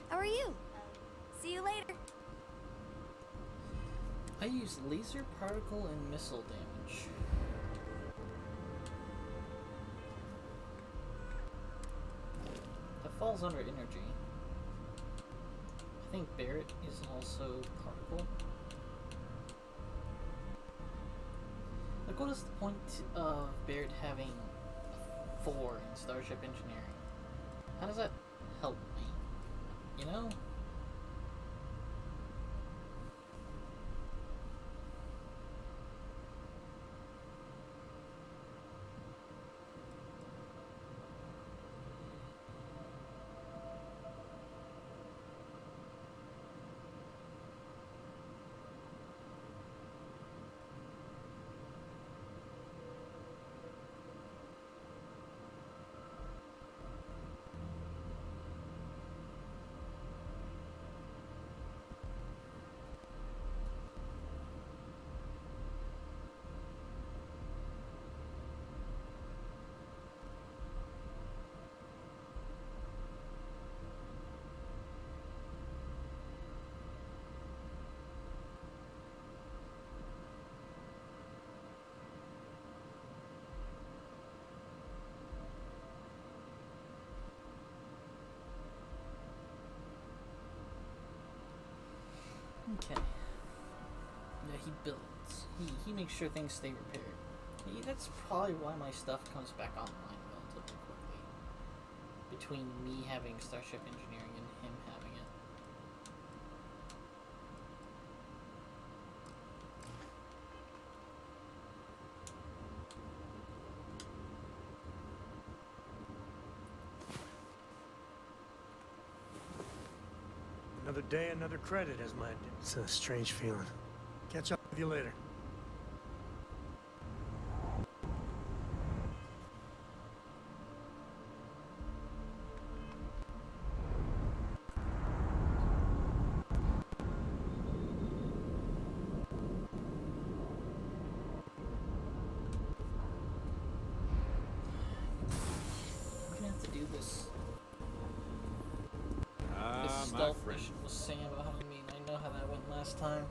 how are you? See you later. I use laser, particle, and missile damage. That falls under energy. I think Barrett is also particle. Like, what is the point of Barrett having a 4 in Starship Engineering? How does that help me? You know? Okay. Yeah, he builds. He makes sure things stay repaired. That's probably why my stuff comes back online relatively quickly. Between me having Starship Engineering and him having it. Another day, another credit, as my... It's a strange feeling. Catch up with you later. I'm gonna have to do this. This My stealth friend. mission with Sam behind me, and I know how that went last time.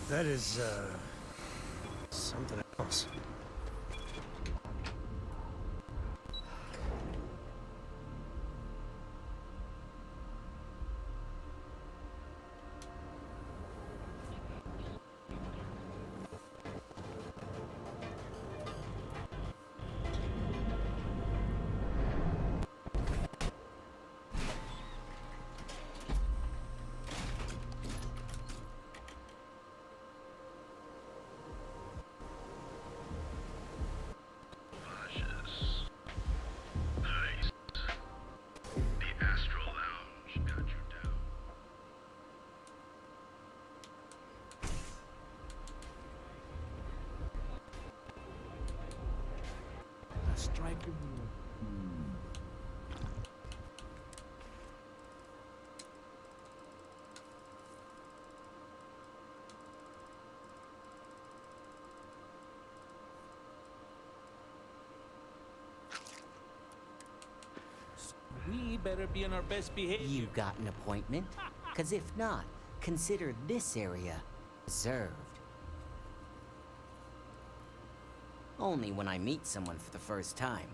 That is, something else. Striker. We better be on our best behavior. You got an appointment? Because if not, consider this area reserved. Only when I meet someone for the first time.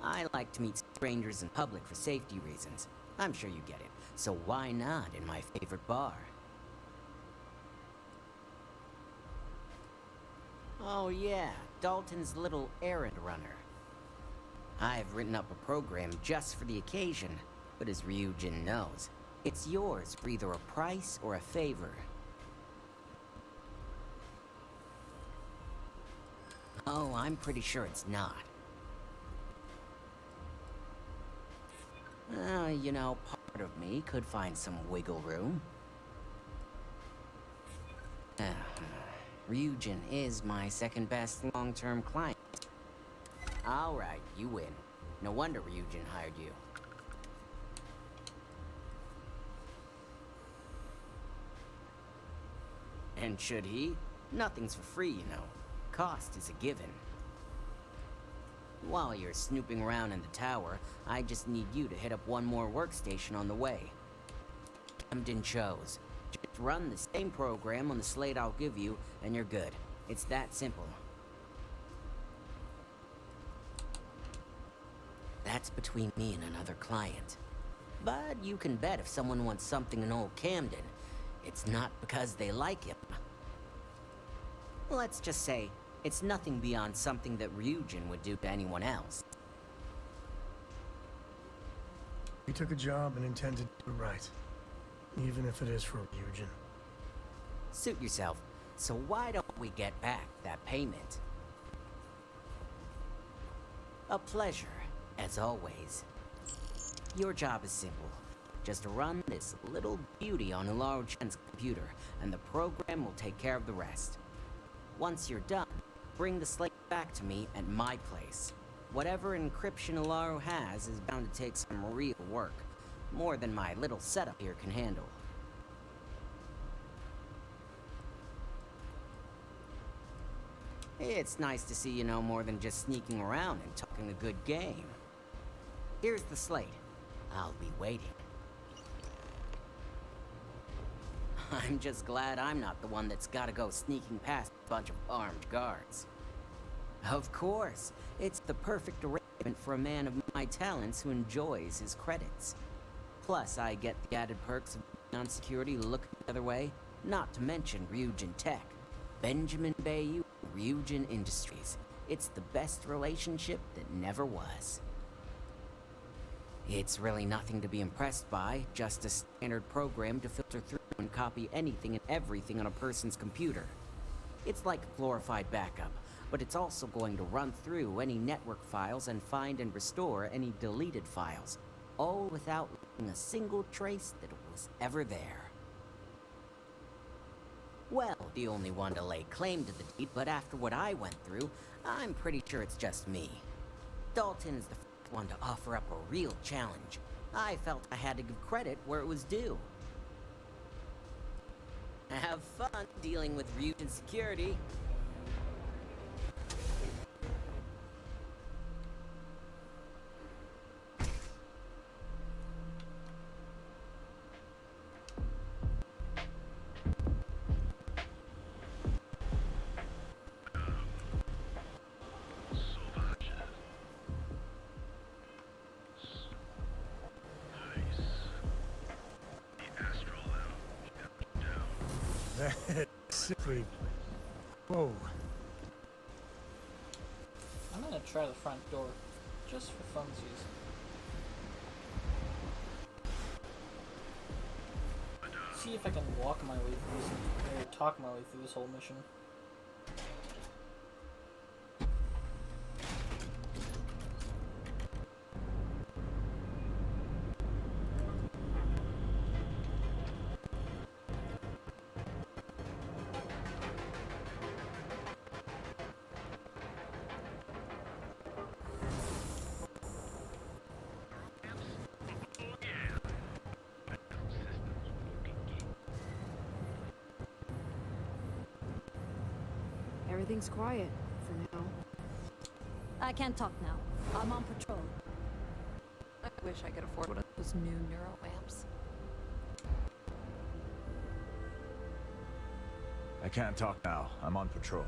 I like to meet strangers in public for safety reasons. I'm sure you get it. So why not in my favorite bar? Oh yeah, Dalton's little errand runner. I've written up a program just for the occasion, but as Ryujin knows, it's yours for either a price or a favor. Oh, I'm pretty sure it's not. You know, part of me could find some wiggle room. Ryujin is my second best long-term client. Alright, you win. No wonder Ryujin hired you. And should he? Nothing's for free, you know. Cost is a given. While you're snooping around in the tower, I just need you to hit up one more workstation on the way. Camden chose. Just run the same program on the slate I'll give you, and you're good. It's that simple. That's between me and another client. But you can bet if someone wants something in old Camden, it's not because they like him. Let's just say, it's nothing beyond something that Ryujin would do to anyone else. We took a job and intend to do it right. Even if it is for Ryujin. Suit yourself. So why don't we get back that payment? A pleasure, as always. Your job is simple. Just run this little beauty on Ularu Chen's computer, and the program will take care of the rest. Once you're done, bring the slate back to me at my place. Whatever encryption Ularu has is bound to take some real work. More than my little setup here can handle. It's nice to see you know more than just sneaking around and talking a good game. Here's the slate. I'll be waiting. I'm just glad I'm not the one that's gotta go sneaking past a bunch of armed guards. Of course, it's the perfect arrangement for a man of my talents who enjoys his credits. Plus, I get the added perks of being on security looking the other way, not to mention Ryujin Tech, Benjamin Bayou, Ryujin Industries. It's the best relationship that never was. It's really nothing to be impressed by, just a standard program to filter through and copy anything and everything on a person's computer. It's like a glorified backup, but it's also going to run through any network files and find and restore any deleted files, all without leaving a single trace that was ever there. Well, the only one to lay claim to the deed, but after what I went through, I'm pretty sure it's just me. Dalton is the first one to offer up a real challenge. I felt I had to give credit where it was due. Have fun dealing with Ryujin security. That's simply... Whoa. I'm gonna try the front door, just for funsies. See if I can walk my way through this, or talk my way through this whole mission. Everything's quiet for now. I can't talk now. I'm on patrol. I wish I could afford one of those new neuro lamps. I can't talk now. I'm on patrol.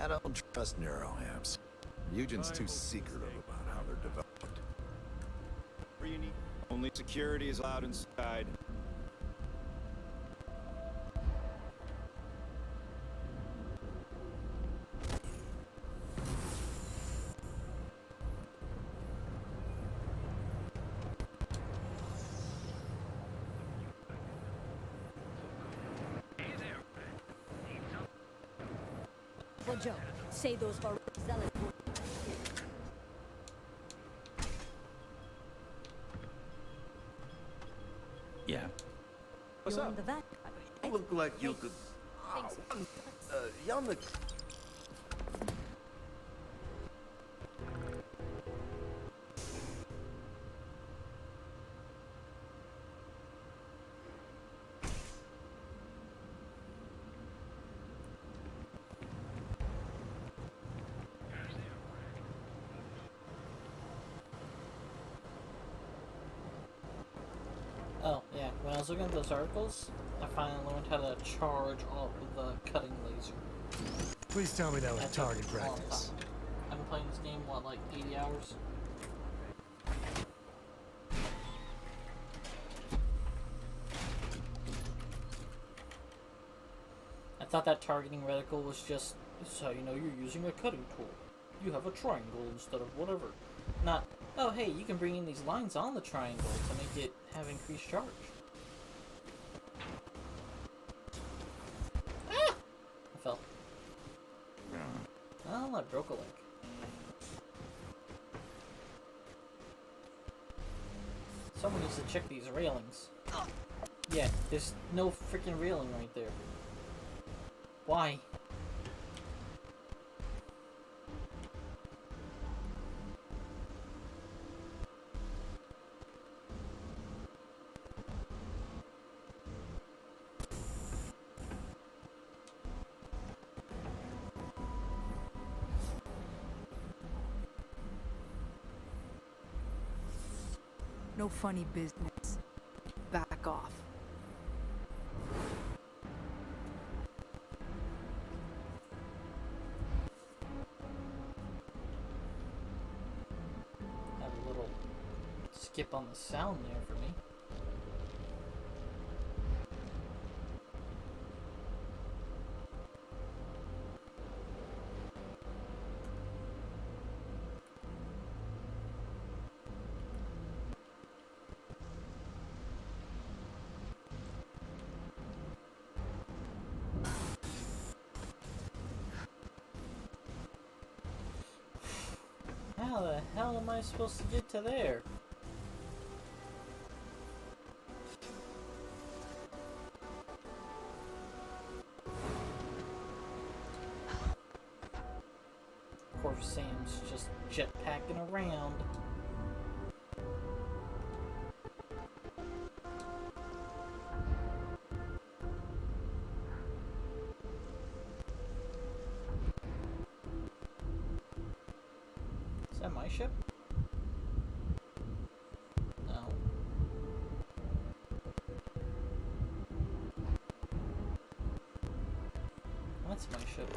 I don't trust neuroamps. Eugen's too secretive about how they're developed. Only security is allowed inside. Well, Joe, say those for zealous. Yeah. What's You're up? in the van. You look like you could... Yannick... Oh, yeah, when I was looking at those articles, I finally learned how to charge up the cutting laser. Please tell me that was That took target a long practice. time. I've been playing this game, what, like 80 hours? thought that targeting reticle was just, this is how you know you're using a cutting tool. You have a triangle instead of whatever. Not, oh hey, you can bring in these lines on the triangle to make it have increased charge. Ah! I fell. Oh, I broke a leg. Someone needs to check these railings. Yeah, there's no freaking railing right there. Why? No funny business. Back off. Have a little skip on the sound there for me. How the hell am I supposed to get to there? Of course, Sam's just jetpacking around. Is that my ship? No. That's my ship.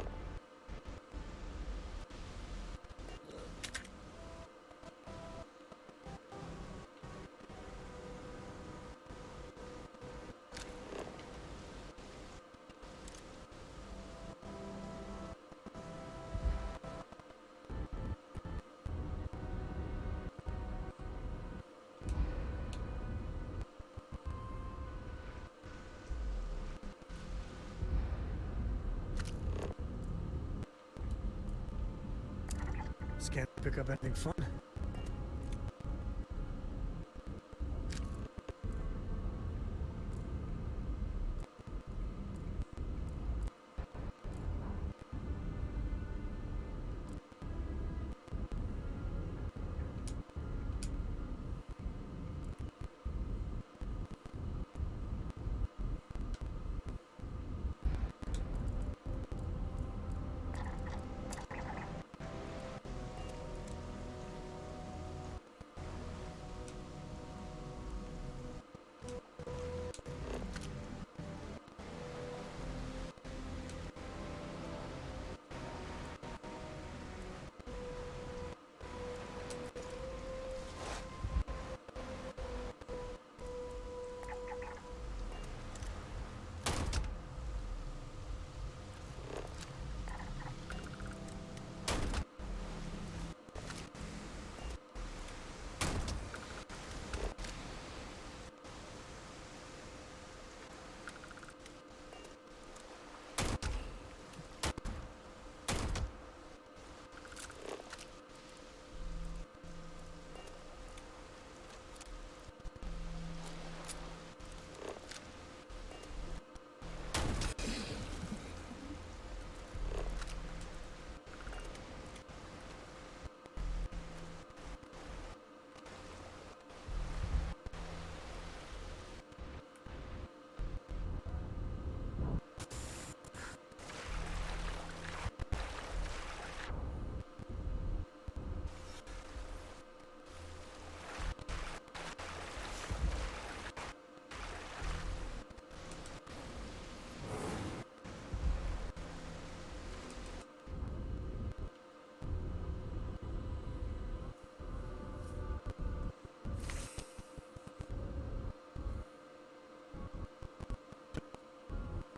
Just can't pick up anything fun.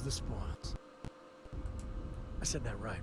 The spoils. said that right?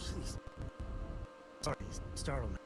Jeez. Sorry, startled me.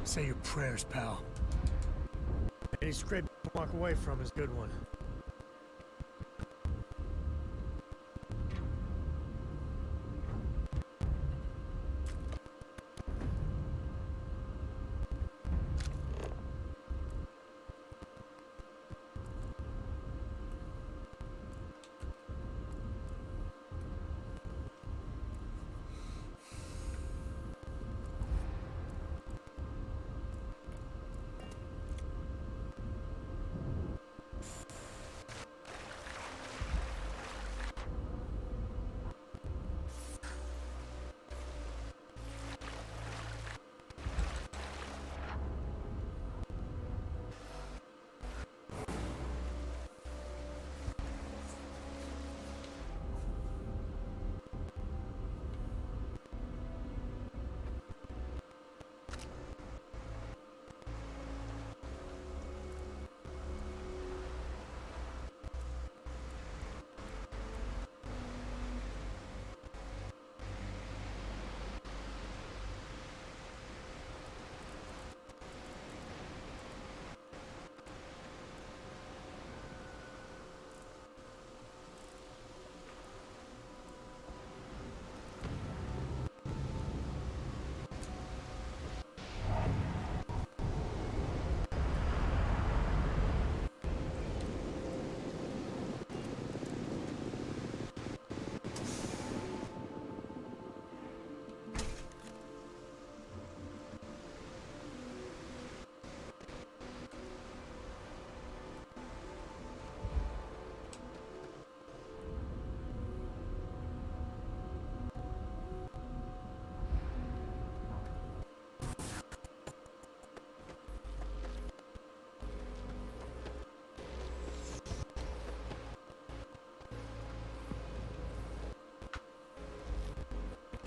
Say your prayers, pal. Any scrape to walk away from is a good one.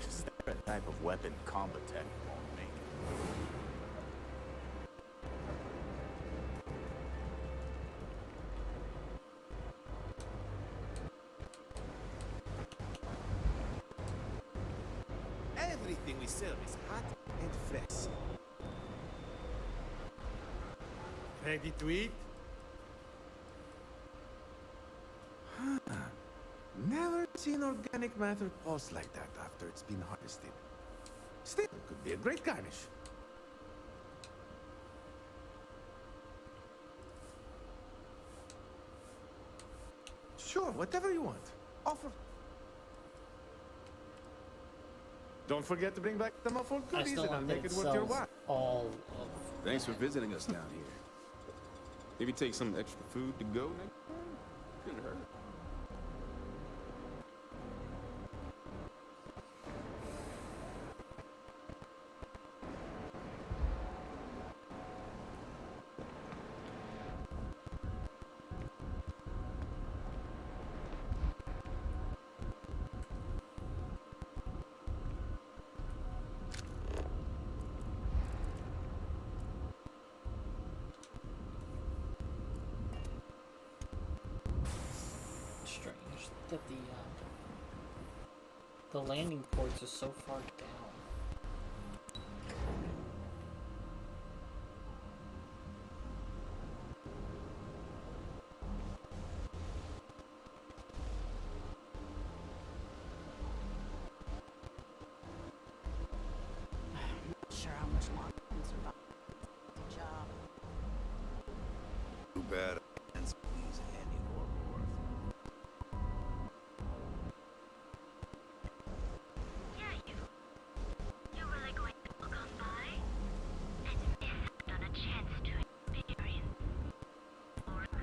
Is there a type of weapon combat tech won't make? Everything we serve is hot and fresh. Ready to eat? Never seen organic matter pulse like that after it's been harvested. Still, could be a great garnish. Sure, whatever you want. Offer. Don't forget to bring back the muffled I goodies still and I'll want that make it it worth your sells while. all of... Thanks for visiting us down here. Maybe take some extra food to go next time? Couldn't hurt. Strange that the landing ports are so far down. I'm not sure how much longer I can survive the job. Too bad. And squeeze any horrible worth. You really going to look on by and miss out on a chance to experience Oregon?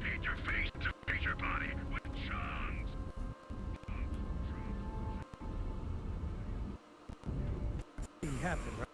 Paint your face to paint your body with chunks. He happened, right?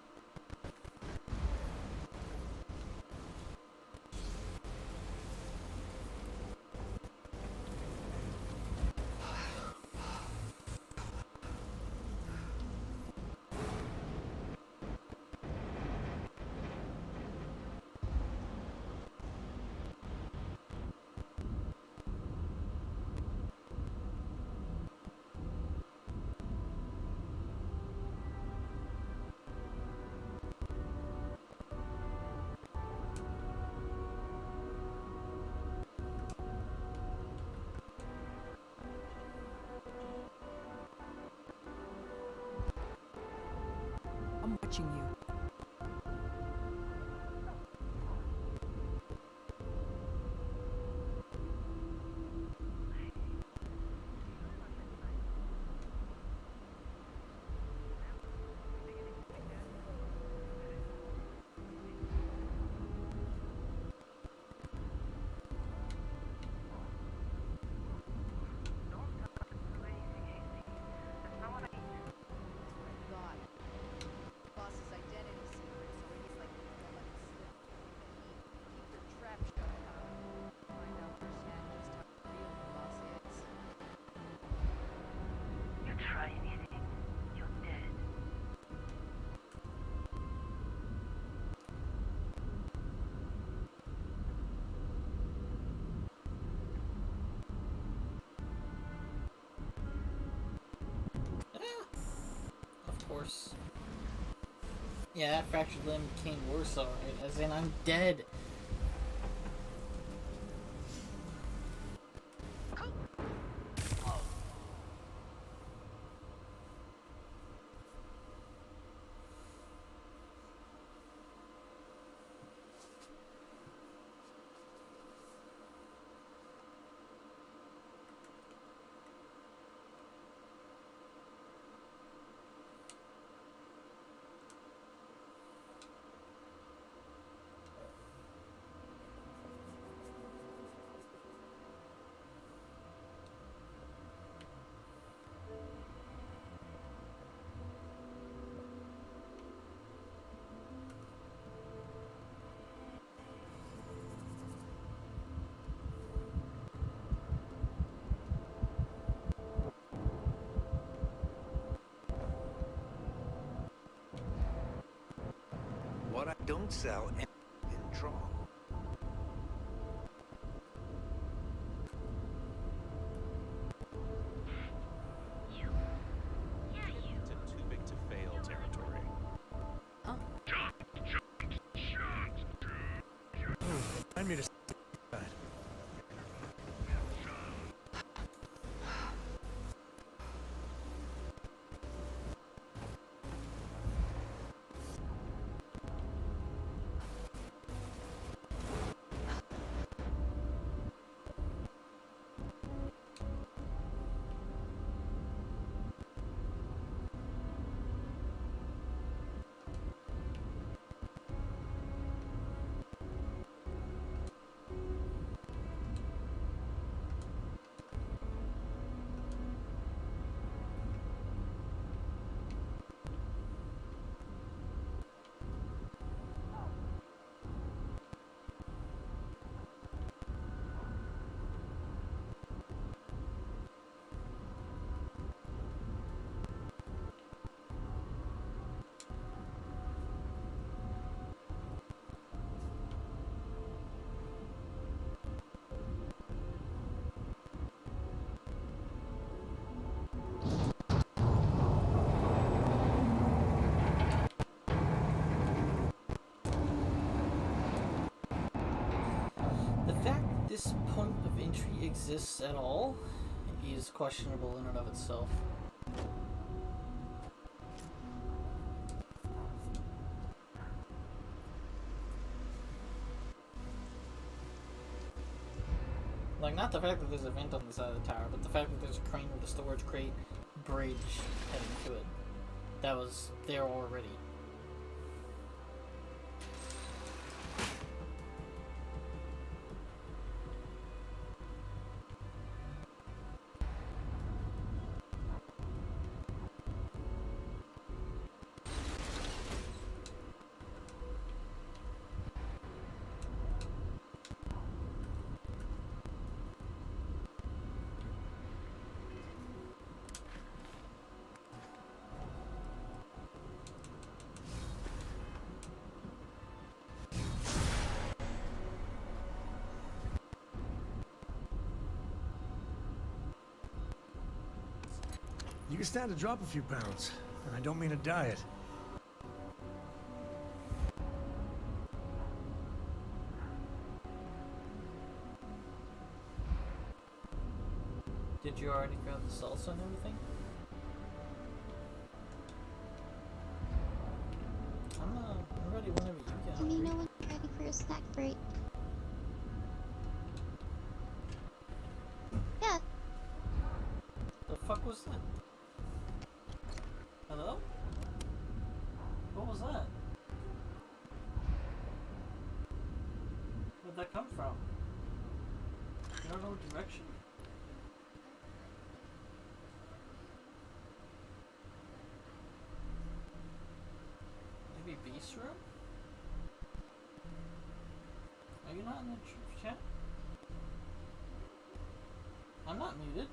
I'm watching you. You try anything, you're dead. Of course. Yeah, that fractured limb became worse, alright. As in, I'm dead. What I don't sell in Troll. You? Yeah, this point of entry exists at all is questionable in and of itself. Like, not the fact that there's a vent on the side of the tower, but the fact that there's a crane with a storage crate bridge heading to it. That was there already. You can stand to drop a few pounds, and I don't mean a diet. Did you already grab the salsa and everything? I'm ready whenever you get Let me hungry. know when you're ready for your snack break. Yeah. The fuck was that? Hello? What was that? Where'd that come from? You don't know what direction? Maybe Beast Room? Are you not in the chat? I'm not muted.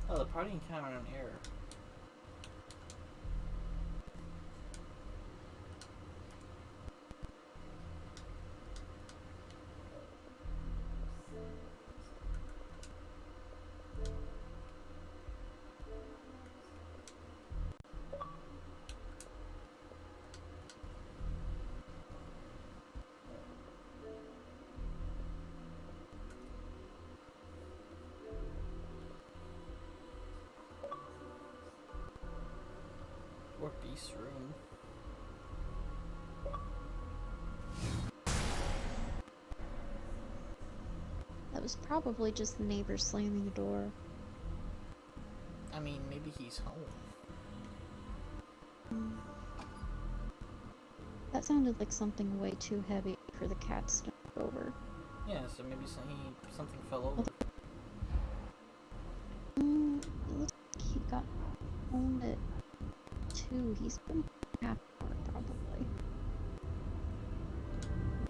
Oh, the party encountered an error. Or Beast Room. That was probably just the neighbor slamming the door. I mean, maybe he's home. That sounded like something way too heavy for the cats to knock over. Yeah, so maybe something fell over. It looks like he got owned it too. He's been half hour probably.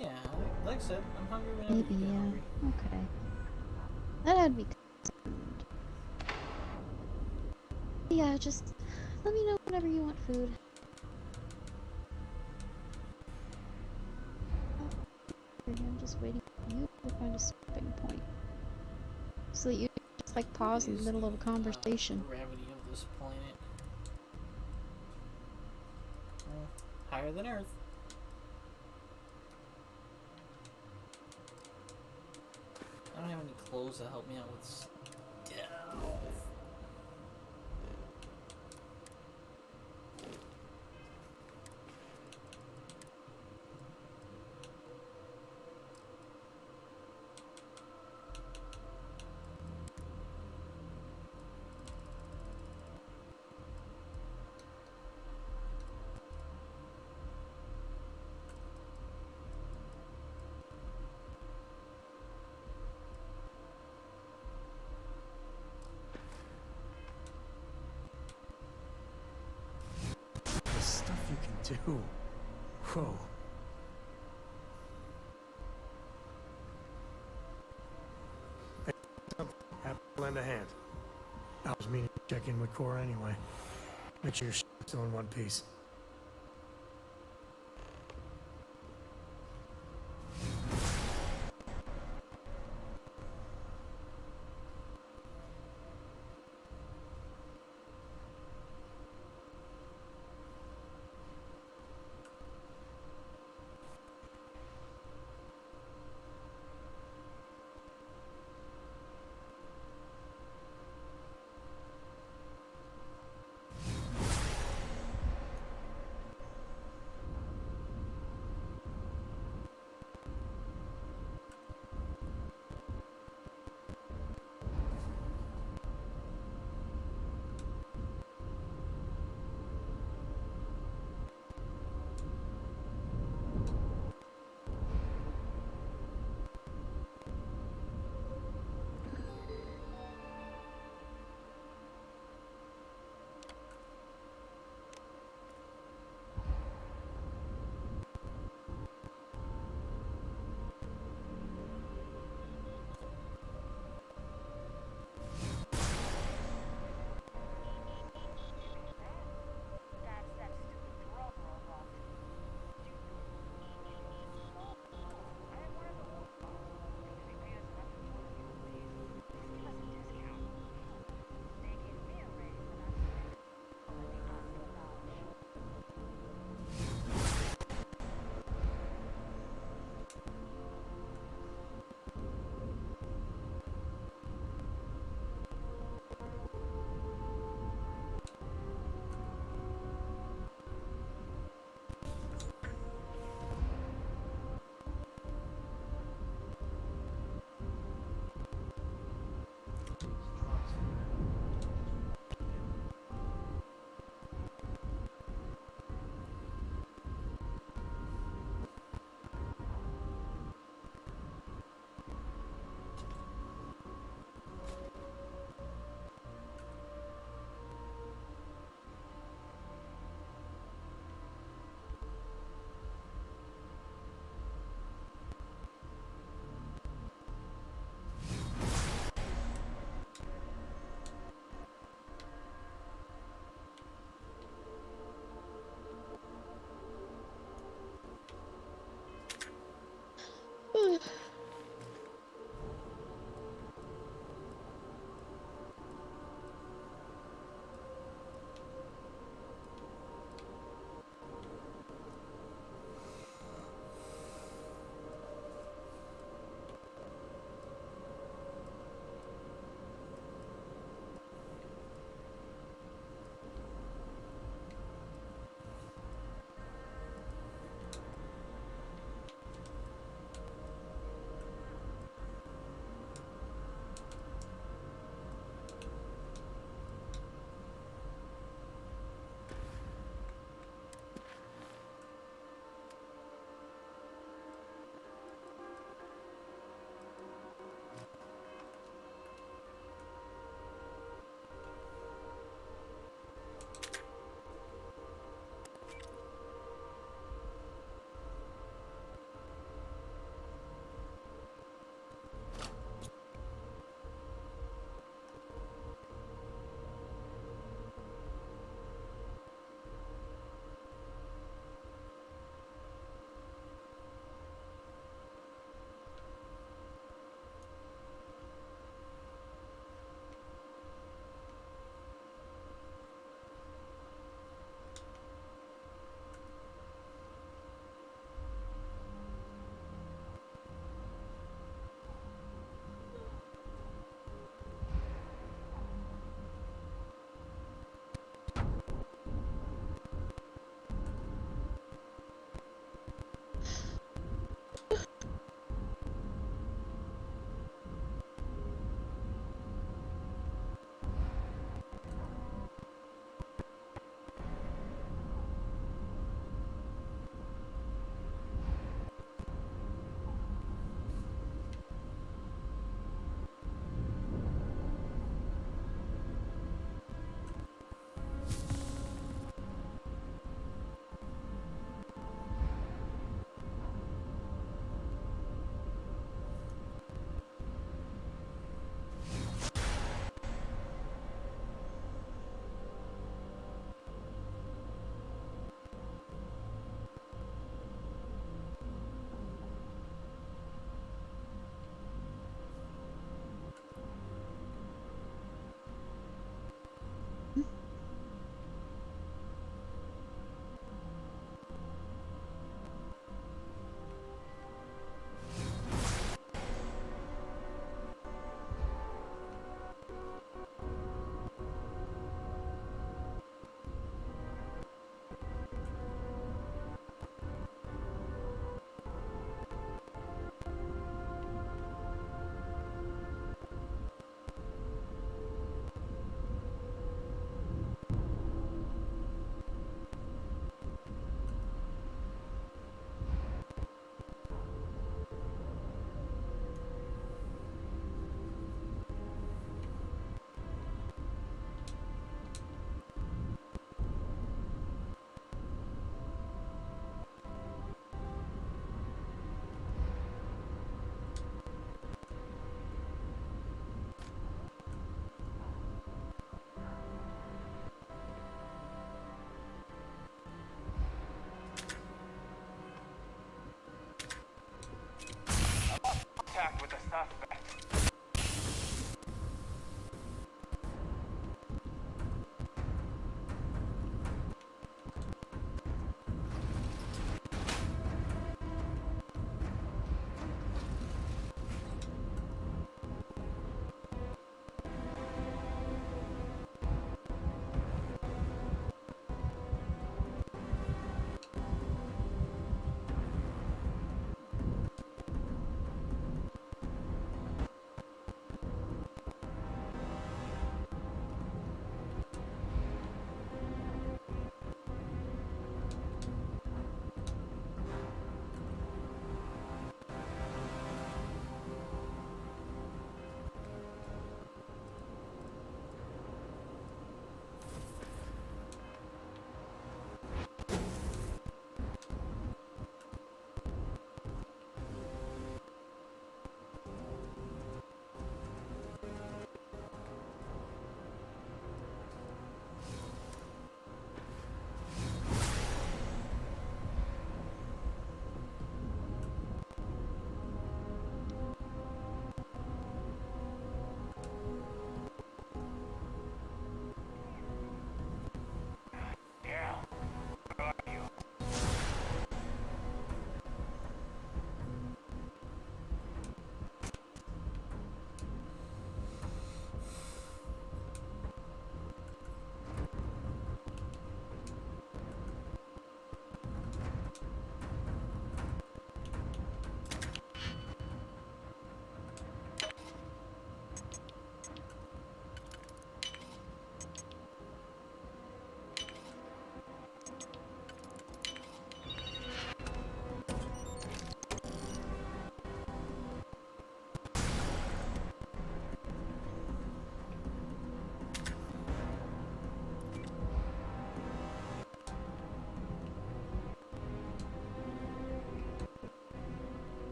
Yeah, like I said, I'm hungry whenever Maybe, you get yeah. hungry. Okay. That had me concerned. Yeah, just let me know whenever you want food. I'm just waiting for you to find a stopping point. So that you just like pause in the middle of a conversation. Gravity of this planet. Well, higher than Earth. I don't have any clothes to help me out with stuff. The stuff you can do. Whoa. Hey, happy to lend a hand. I was meaning to check in with Cora anyway. Make sure your shit's still in one piece.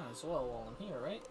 Might as well while I'm here, right?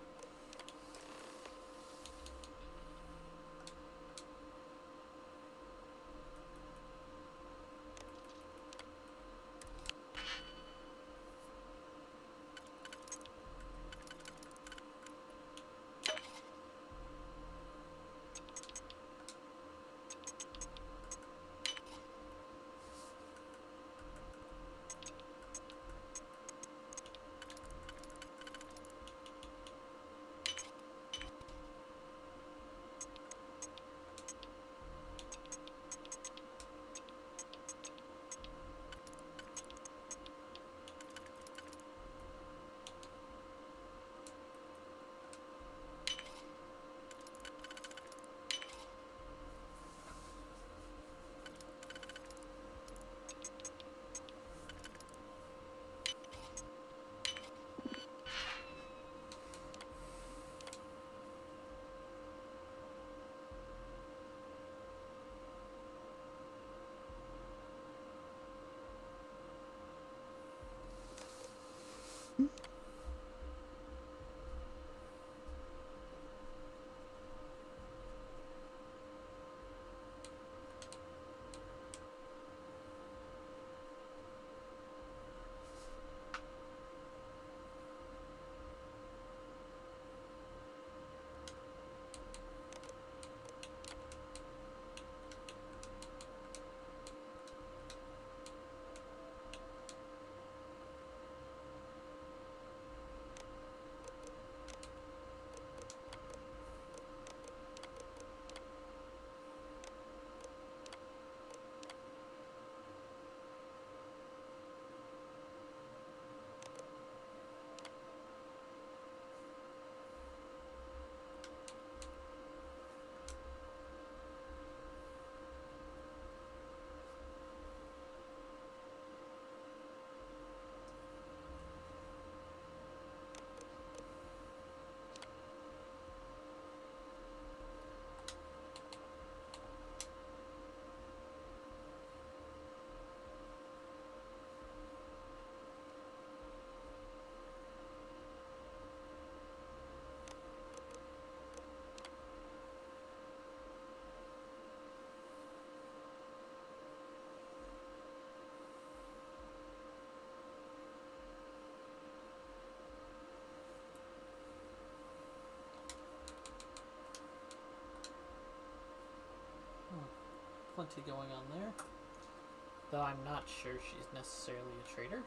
Plenty going on there. Though I'm not sure she's necessarily a traitor.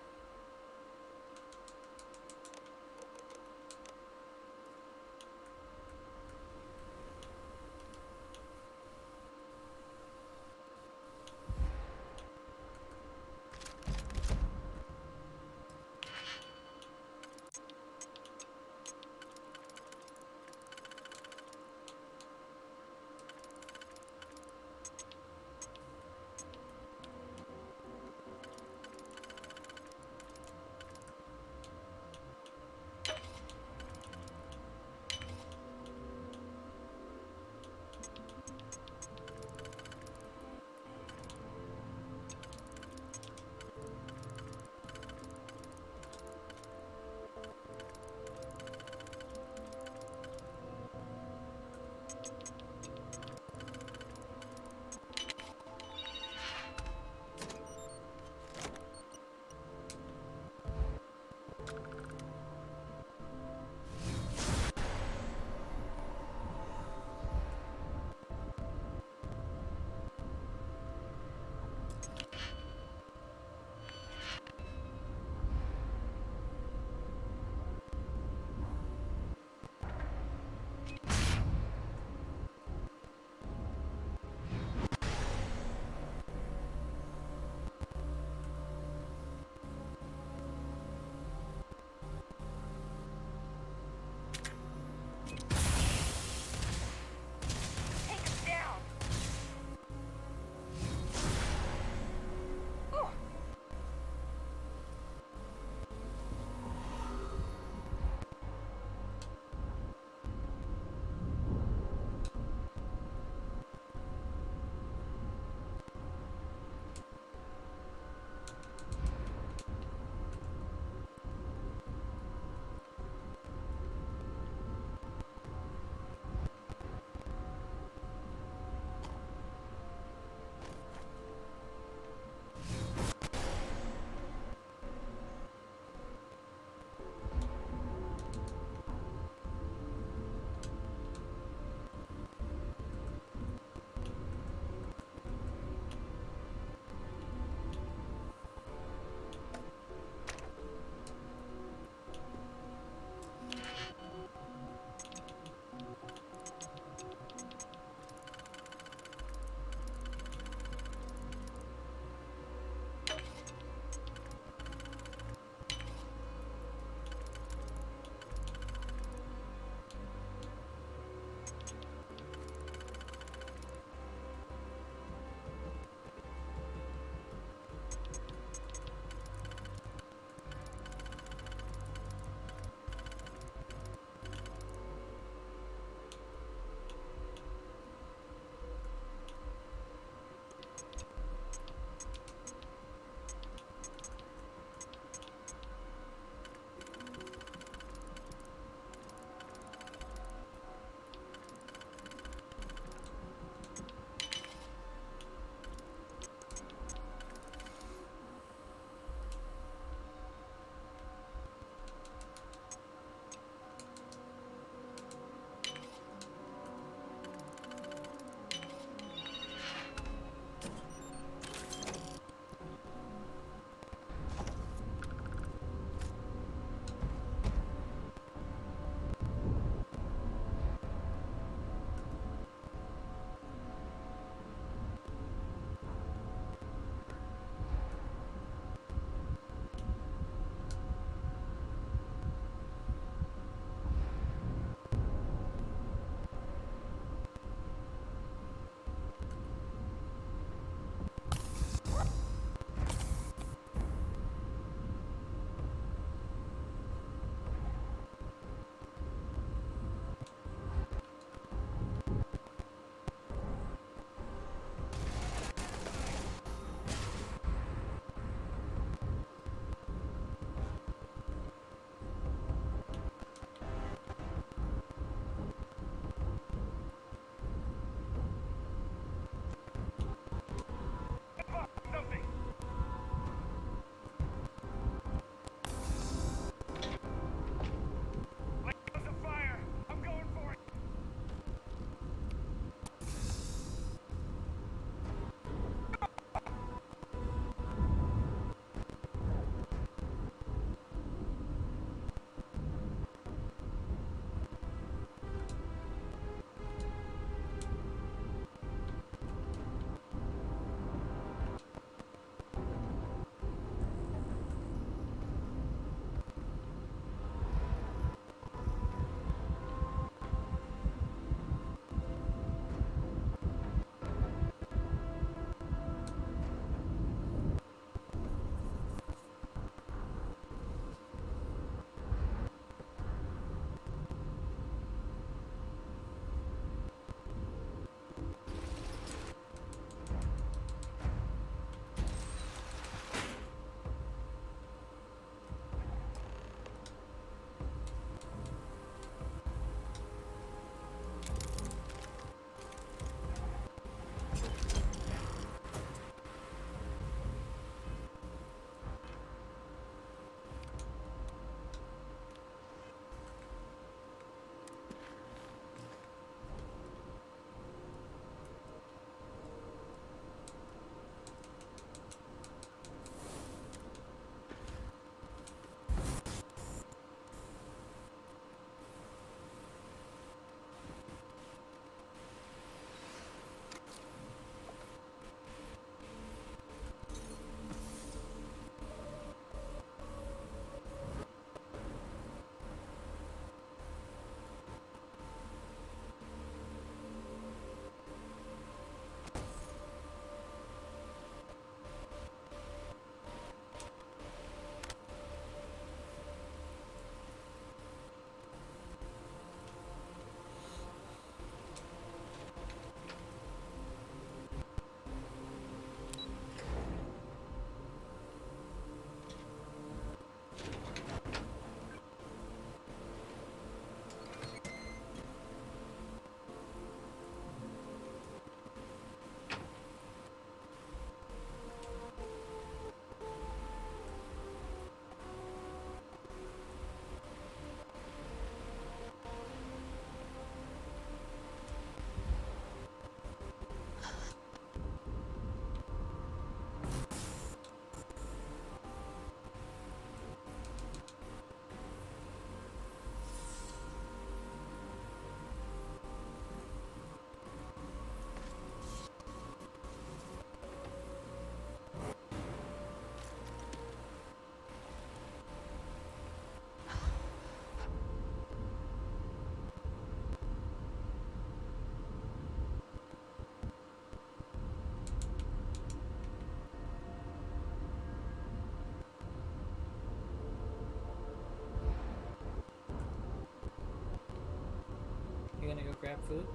gonna go grab food?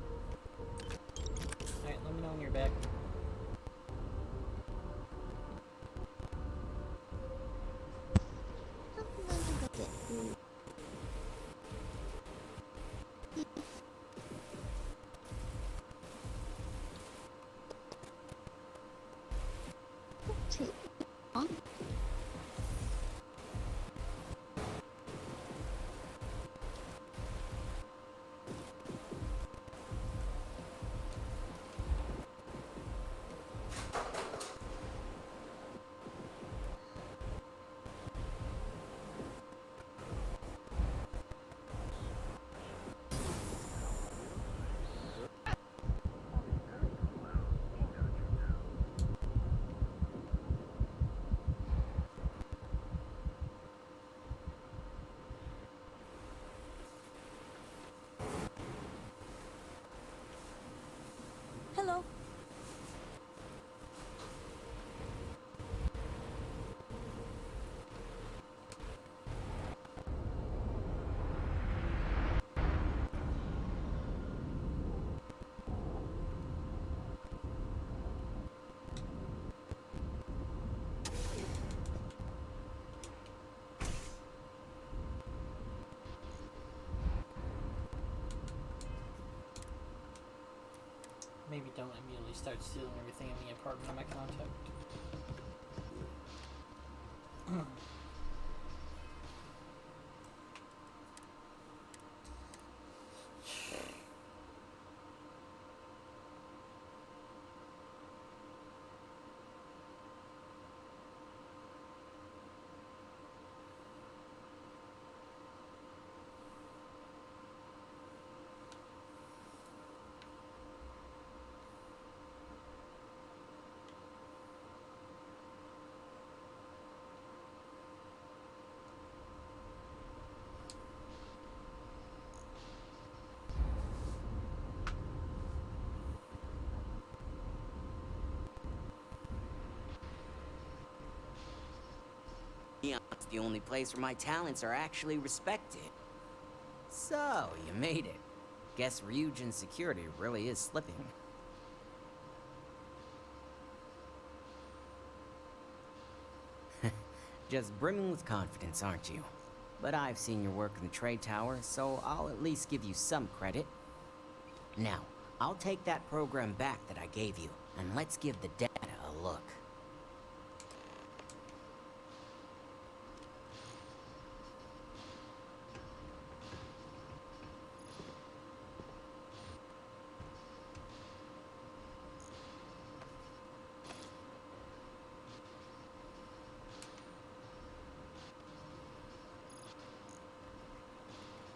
Alright, let me know when you're back. Hello. Maybe don't immediately start stealing everything in the apartment of my contact. It's the only place where my talents are actually respected. So, you made it. Guess Ryujin's security really is slipping. Just brimming with confidence, aren't you? But I've seen your work in the trade tower, so I'll at least give you some credit. Now, I'll take that program back that I gave you, and let's give the data a look.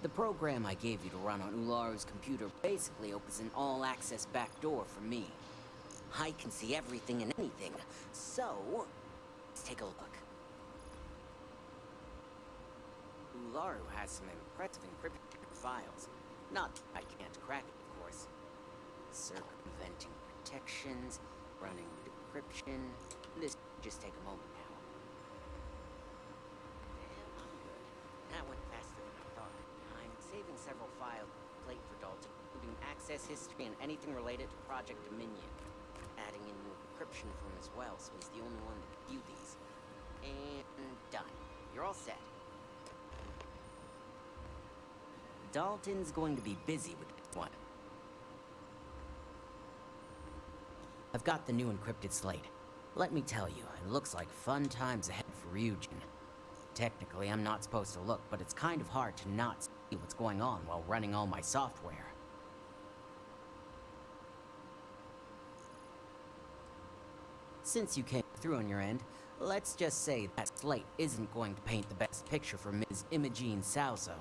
The program I gave you to run on Ularu's computer basically opens an all-access backdoor for me. I can see everything and anything, so let's take a look. Ularu has some impressive encrypted files. Not that I can't crack it, of course. Circumventing protections, running decryption. This just take a moment now. That went faster than I thought. I'm saving several files late for Dalton, including access history and anything related to Project Dominion. Adding in new encryption for him as well, so he's the only one that can view these. And done. You're all set. Dalton's going to be busy with this one. I've got the new encrypted slate. Let me tell you, it looks like fun times ahead for Ryujin. Technically, I'm not supposed to look, but it's kind of hard to not see what's going on while running all my software. Since you came through on your end, let's just say that slate isn't going to paint the best picture for Ms. Imogene Salzo.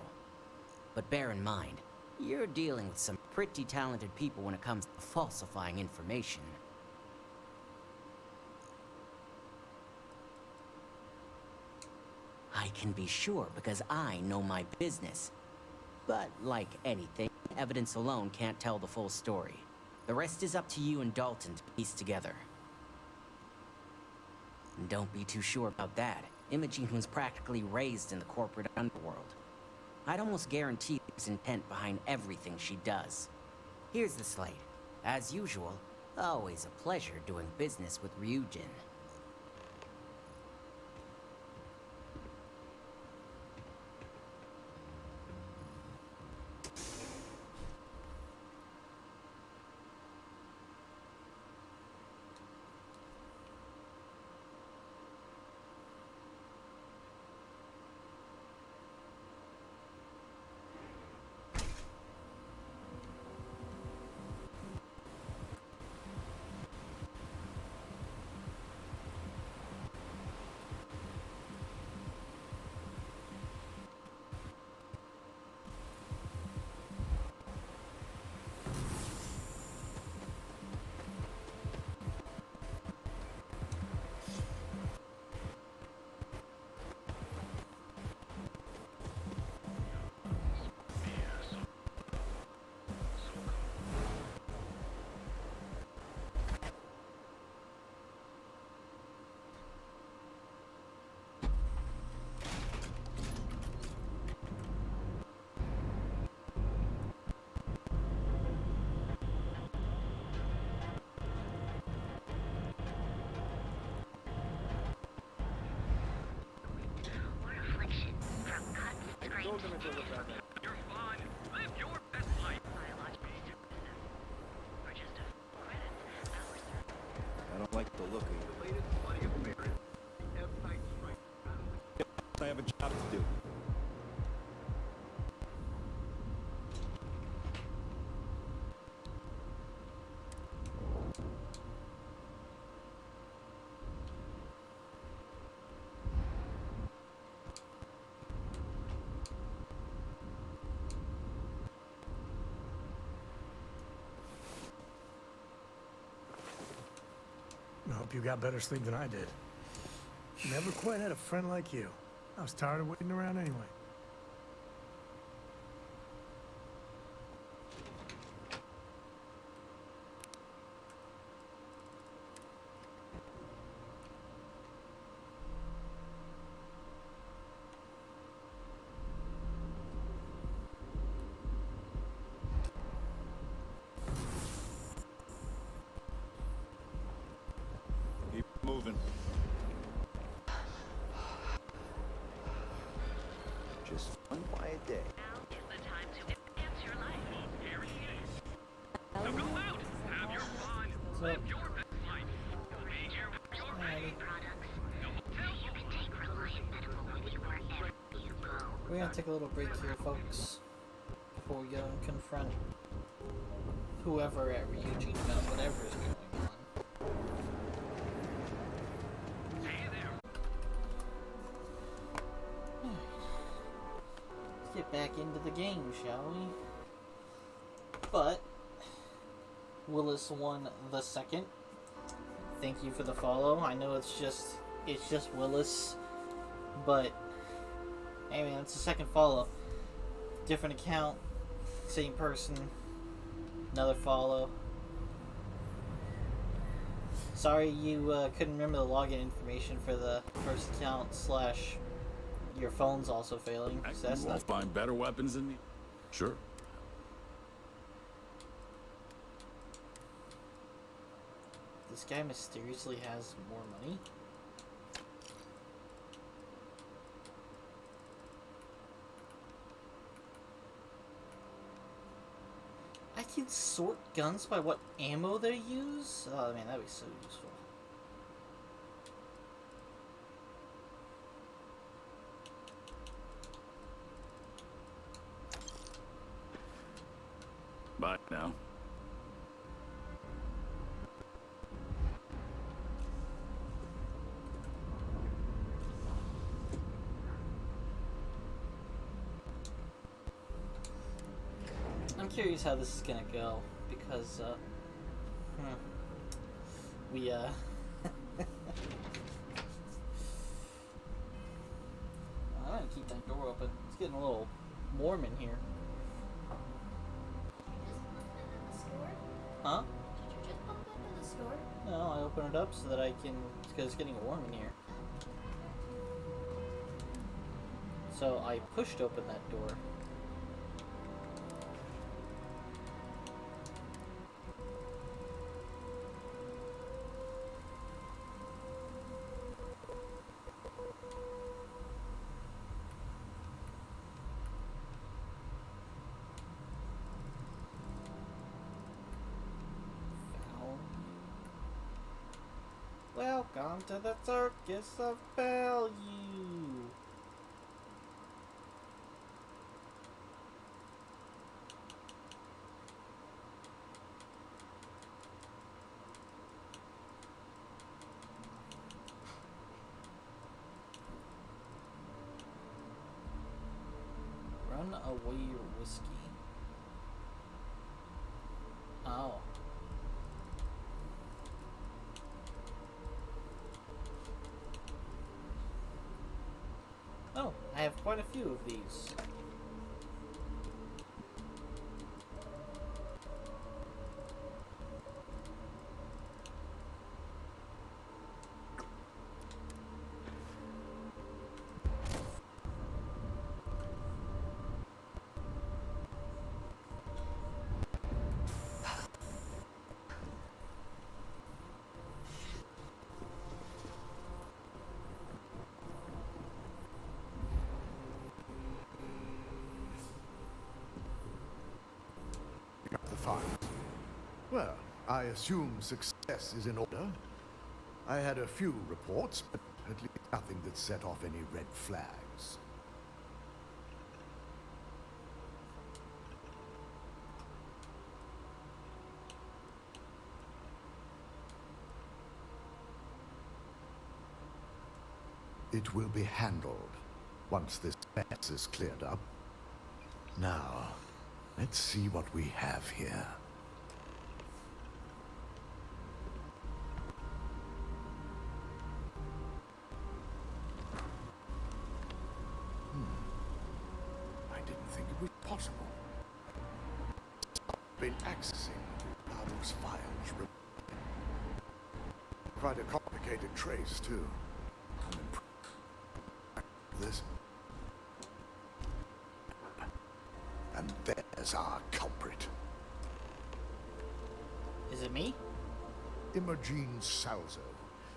But bear in mind, you're dealing with some pretty talented people when it comes to falsifying information. I can be sure because I know my business. But like anything, evidence alone can't tell the full story. The rest is up to you and Dalton to piece together. And don't be too sure about that. Imogene was practically raised in the corporate underworld. I'd almost guarantee there's intent behind everything she does. Here's the slate. As usual, always a pleasure doing business with Ryujin. You're fine. Live your best life. I don't like the look of you. The latest bloody affair is the F-Night strike. I have a job to do. I hope you got better sleep than I did. Never quite had a friend like you. I was tired of waiting around anyway. Keep moving. Just one quiet day. Now is the time to enhance your life. Here he is. So go out. Have your fun. Live your best life. Be here with your pay. Products. You can take Reliant Medical with you wherever you go. We're gonna take a little break here, folks, before we go and confront whoever at Ryujin about whatever is going on. Let's get back into the game, shall we? But Willis won the second. Thank you for the follow. I know it's just Willis, but hey man, it's the second follow. Different account, same person, another follow. Sorry you couldn't remember the login information for the first account / your phone's also failing. So that's You not won't find better weapons than the... Sure. This guy mysteriously has more money. I can sort guns by what ammo they use? Oh man, that'd be so useful. Bye now. I'm curious how this is gonna go because we I'm gonna keep that door open. It's getting a little warm in here. Huh? Did you just bump into the store? No, I open it up so that I can, because it's getting warm in here. So I pushed open that door. Welcome to the circus of value. Run away your whiskey. Oh. Oh, I have quite a few of these. The files. Well, I assume success is in order. I had a few reports, but at least nothing that set off any red flags. It will be handled once this mess is cleared up. Now, let's see what we have here. I didn't think it was possible. I've been accessing those files. Quite a complicated trace, too. I'm impressed. This. And there's our culprit. Is it me? Imogen Salzo,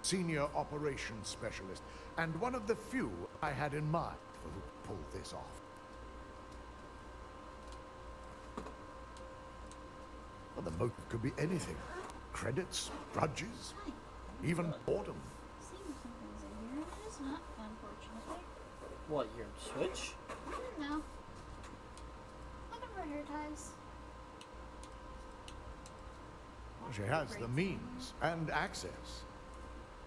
Senior Operations Specialist, and one of the few I had in mind for who pulled this off. Well, the motive could be anything. Credits, grudges, even boredom. Seeing something's in here, it is not, unfortunately. What, your Switch? No. Looking for hair ties. Well, she has the means and access.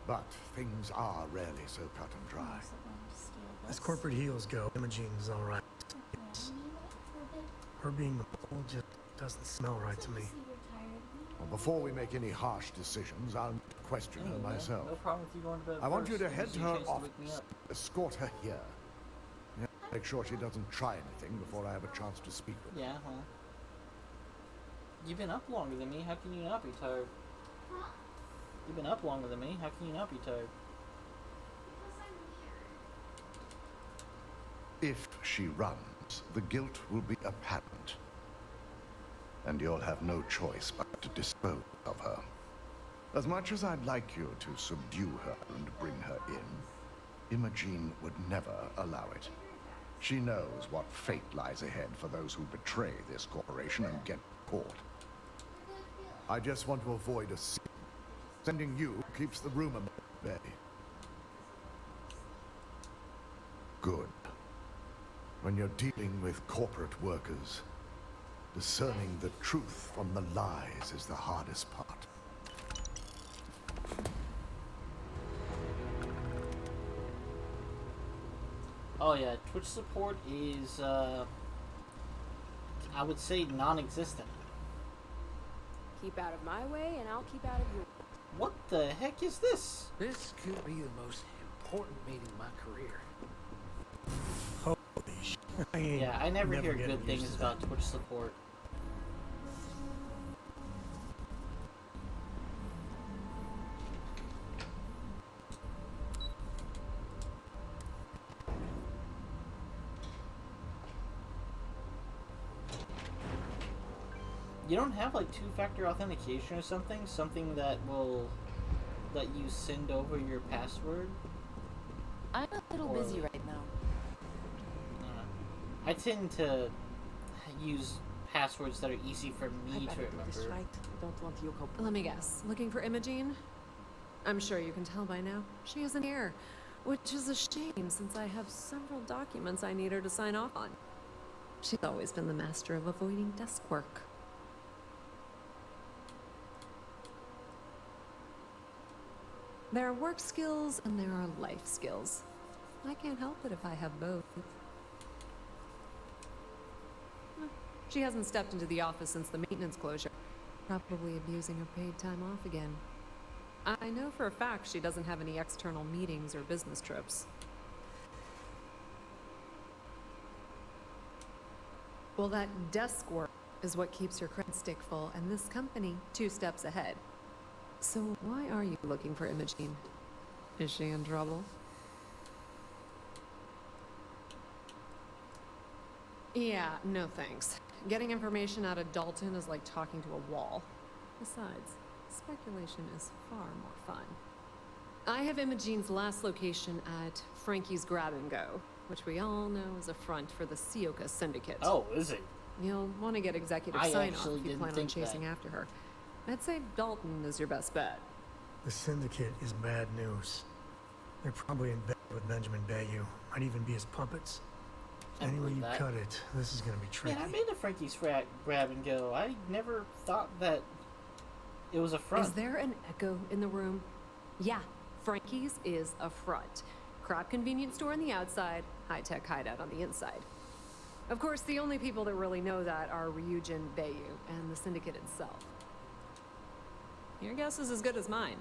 But things are rarely so cut and dry. As corporate heels go, Imogen's all right. Yes. Her being the bull just doesn't smell right to me. Well, before we make any harsh decisions, I'll question her myself. No problem with you going to bed I want you first. to head Gives to you a her chance to wake me office. up. Escort her here. Yeah, make sure she doesn't try anything before I have a chance to speak with her. Yeah, well. You've been up longer than me, how can you not be tired? You've been up longer than me, how can you not be tired? If she runs, the guilt will be apparent. And you'll have no choice but to dispose of her. As much as I'd like you to subdue her and bring her in, Imogen would never allow it. She knows what fate lies ahead for those who betray this corporation and get caught. I just want to avoid a scene. Sending you keeps the rumor at bay. Good. When you're dealing with corporate workers, discerning the truth from the lies is the hardest part. Oh yeah, Twitch support is, I would say non-existent. Keep out of my way, and I'll keep out of yours. What the heck is this? This could be the most important meeting of my career. Holy shit. Yeah, I never hear getting good things used to about Twitch support. You don't have like two-factor authentication or something? Something that will let you send over your password? I'm a little busy right now. I tend to use passwords that are easy for me to remember. Right. I don't want you. Let me guess. Looking for Imogen? I'm sure you can tell by now. She isn't here, which is a shame since I have several documents I need her to sign off on. She's always been the master of avoiding desk work. There are work skills and there are life skills. I can't help it if I have both. She hasn't stepped into the office since the maintenance closure. Probably abusing her paid time off again. I know for a fact she doesn't have any external meetings or business trips. Well, that desk work is what keeps her credit stick full, and this company 2 steps ahead. So why are you looking for Imogene? Is she in trouble? Yeah, no thanks. Getting information out of Dalton is like talking to a wall. Besides, speculation is far more fun. I have Imogene's last location at Frankie's Grab and Go, which we all know is a front for the Sioka Syndicate. Oh, is it? You'll want to get executive sign-off if you plan on chasing after her. I'd say Dalton is your best bet. The Syndicate is bad news. They're probably in bed with Benjamin Bayou. Might even be his puppets. Any way you cut it, this is gonna be tricky. Man, I've been to Frankie's Grab and Go. I never thought that it was a front. Is there an echo in the room? Yeah, Frankie's is a front. Crap convenience store on the outside, high-tech hideout on the inside. Of course, the only people that really know that are Ryujin Bayou and the Syndicate itself. Your guess is as good as mine.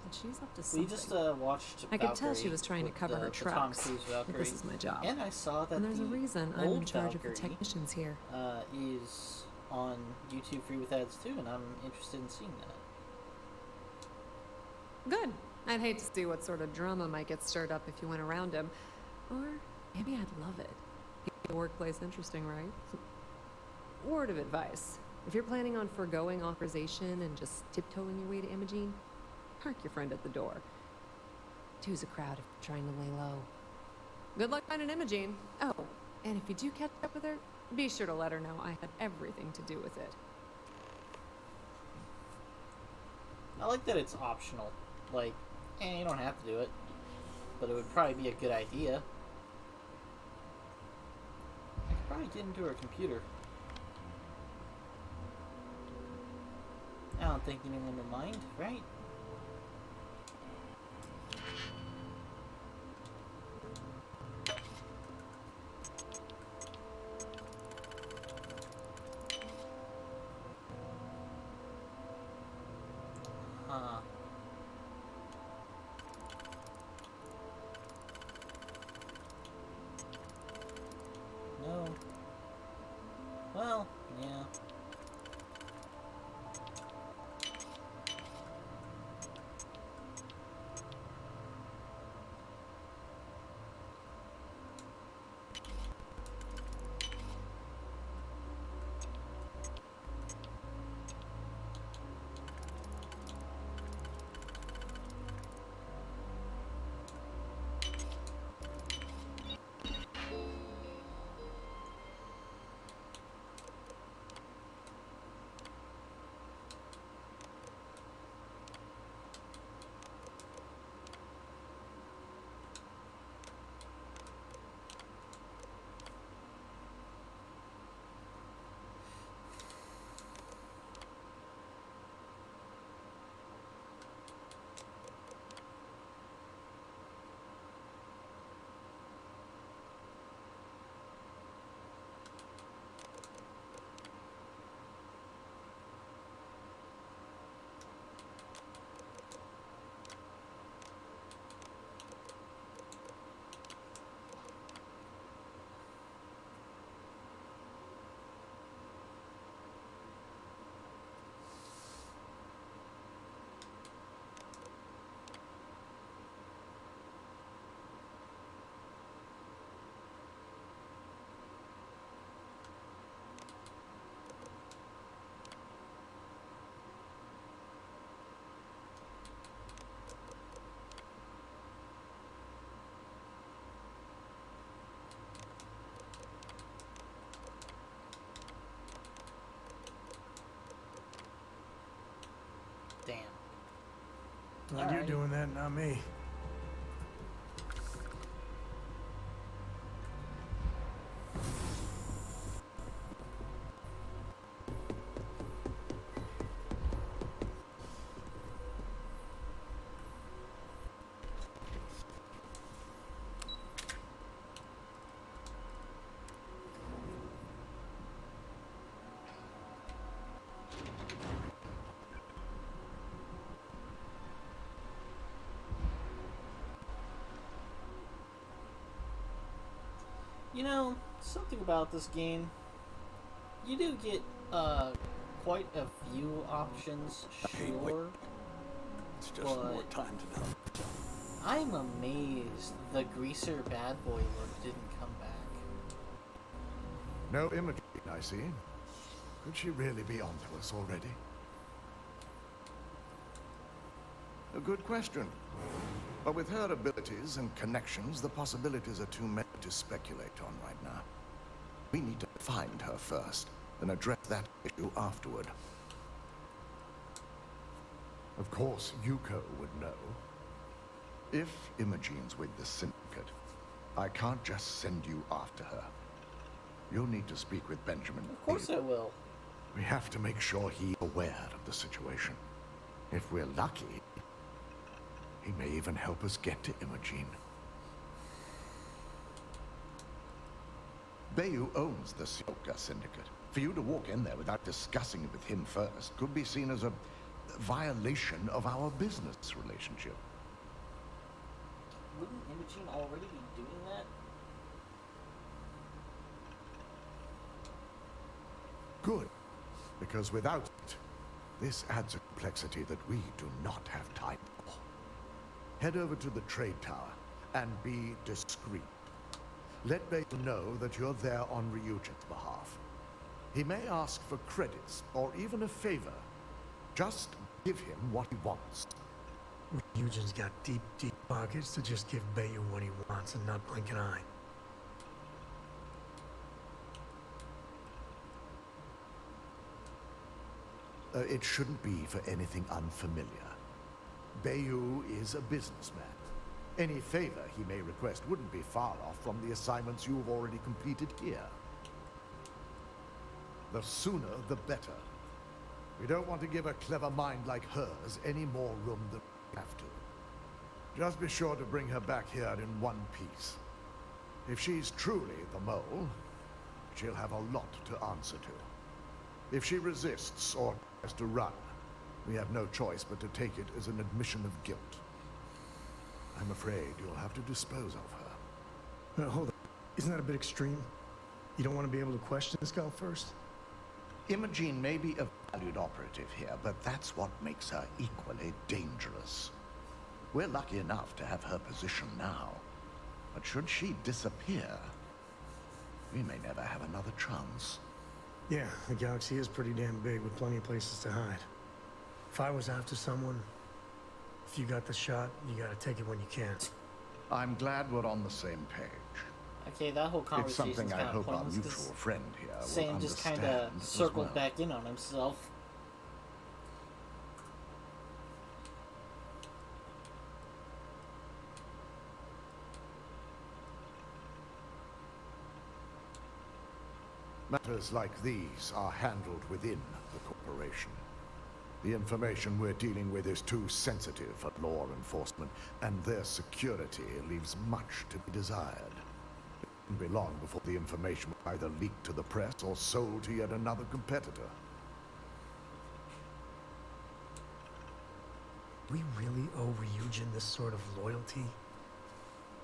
And she's up to something. We just watched I could tell she was trying to cover her tracks. But this is my job. And I saw that there's a reason I'm in charge of the Valkyrie, technicians here. Is on YouTube free with ads too, and I'm interested in seeing that. Good. I'd hate to see what sort of drama might get stirred up if you went around him. Or maybe I'd love it. Keep the workplace interesting, right? Word of advice. If you're planning on foregoing authorization and just tiptoeing your way to Imogene, park your friend at the door. Two's a crowd if you're trying to lay low. Good luck finding Imogene. Oh, and if you do catch up with her, be sure to let her know I had everything to do with it. I like that it's optional. Like, you don't have to do it, but it would probably be a good idea. I could probably get into her computer. I don't think anyone would mind, right? No. Well, yeah. Glad you're doing that, not me. You know, something about this game, you do get quite a few options, sure. It's just more time to know. I'm amazed the greaser bad boy look didn't come back. No Imogen, I see. Could she really be onto us already? A good question. But with her abilities and connections, the possibilities are too many to speculate on right now. We need to find her first, then address that issue afterward. Of course, Yuko would know. If Imogen's with the Syndicate, I can't just send you after her. You'll need to speak with Benjamin. Of course I will. We have to make sure he's aware of the situation. If we're lucky, he may even help us get to Imogen. Bayou owns the Sioka Syndicate. For you to walk in there without discussing it with him first could be seen as a violation of our business relationship. Wouldn't Imogen already be doing that? Good. Because without it, this adds a complexity that we do not have time for. Head over to the trade tower and be discreet. Let Bayou know that you're there on Ryujin's behalf. He may ask for credits or even a favor. Just give him what he wants. Ryujin's got deep, deep pockets to just give Bayou what he wants and not blink an eye. It shouldn't be for anything unfamiliar. Bayou is a businessman. Any favor he may request wouldn't be far off from the assignments you've already completed here. The sooner, the better. We don't want to give a clever mind like hers any more room than we have to. Just be sure to bring her back here in one piece. If she's truly the mole, she'll have a lot to answer to. If she resists or tries to run, we have no choice but to take it as an admission of guilt. I'm afraid you'll have to dispose of her. Hold on. Isn't that a bit extreme? You don't want to be able to question this girl first? Imogen may be a valued operative here, but that's what makes her equally dangerous. We're lucky enough to have her position now. But should she disappear, we may never have another chance. Yeah, the galaxy is pretty damn big with plenty of places to hide. If I was after someone, if you got the shot, you gotta take it when you can. I'm glad we're on the same page. Okay, that whole It's conversation's something I kind of hope our pointless. mutual friend here will Sam just kind of understand as circled well. back in on himself. Matters like these are handled within the corporation. The information we're dealing with is too sensitive for law enforcement, and their security leaves much to be desired. It won't be long before the information will either leak to the press or sold to yet another competitor. We really owe Ryujin this sort of loyalty?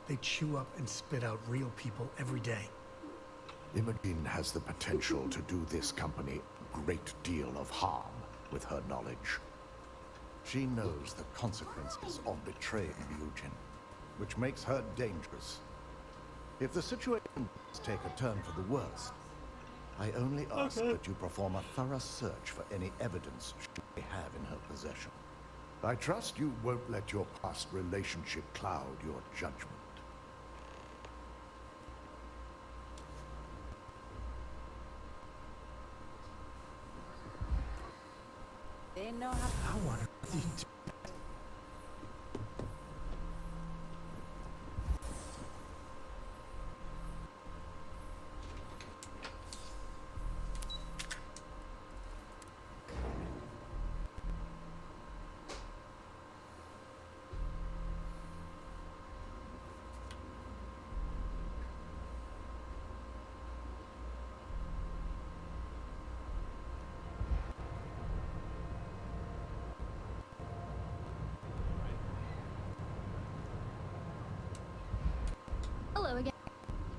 They chew up and spit out real people every day. Imogen has the potential to do this company a great deal of harm with her knowledge. She knows the consequences of betraying Ryujin, which makes her dangerous. If the situation does take a turn for the worst, I only ask that you perform a thorough search for any evidence she may have in her possession. I trust you won't let your past relationship cloud your judgment. They know how. I want her.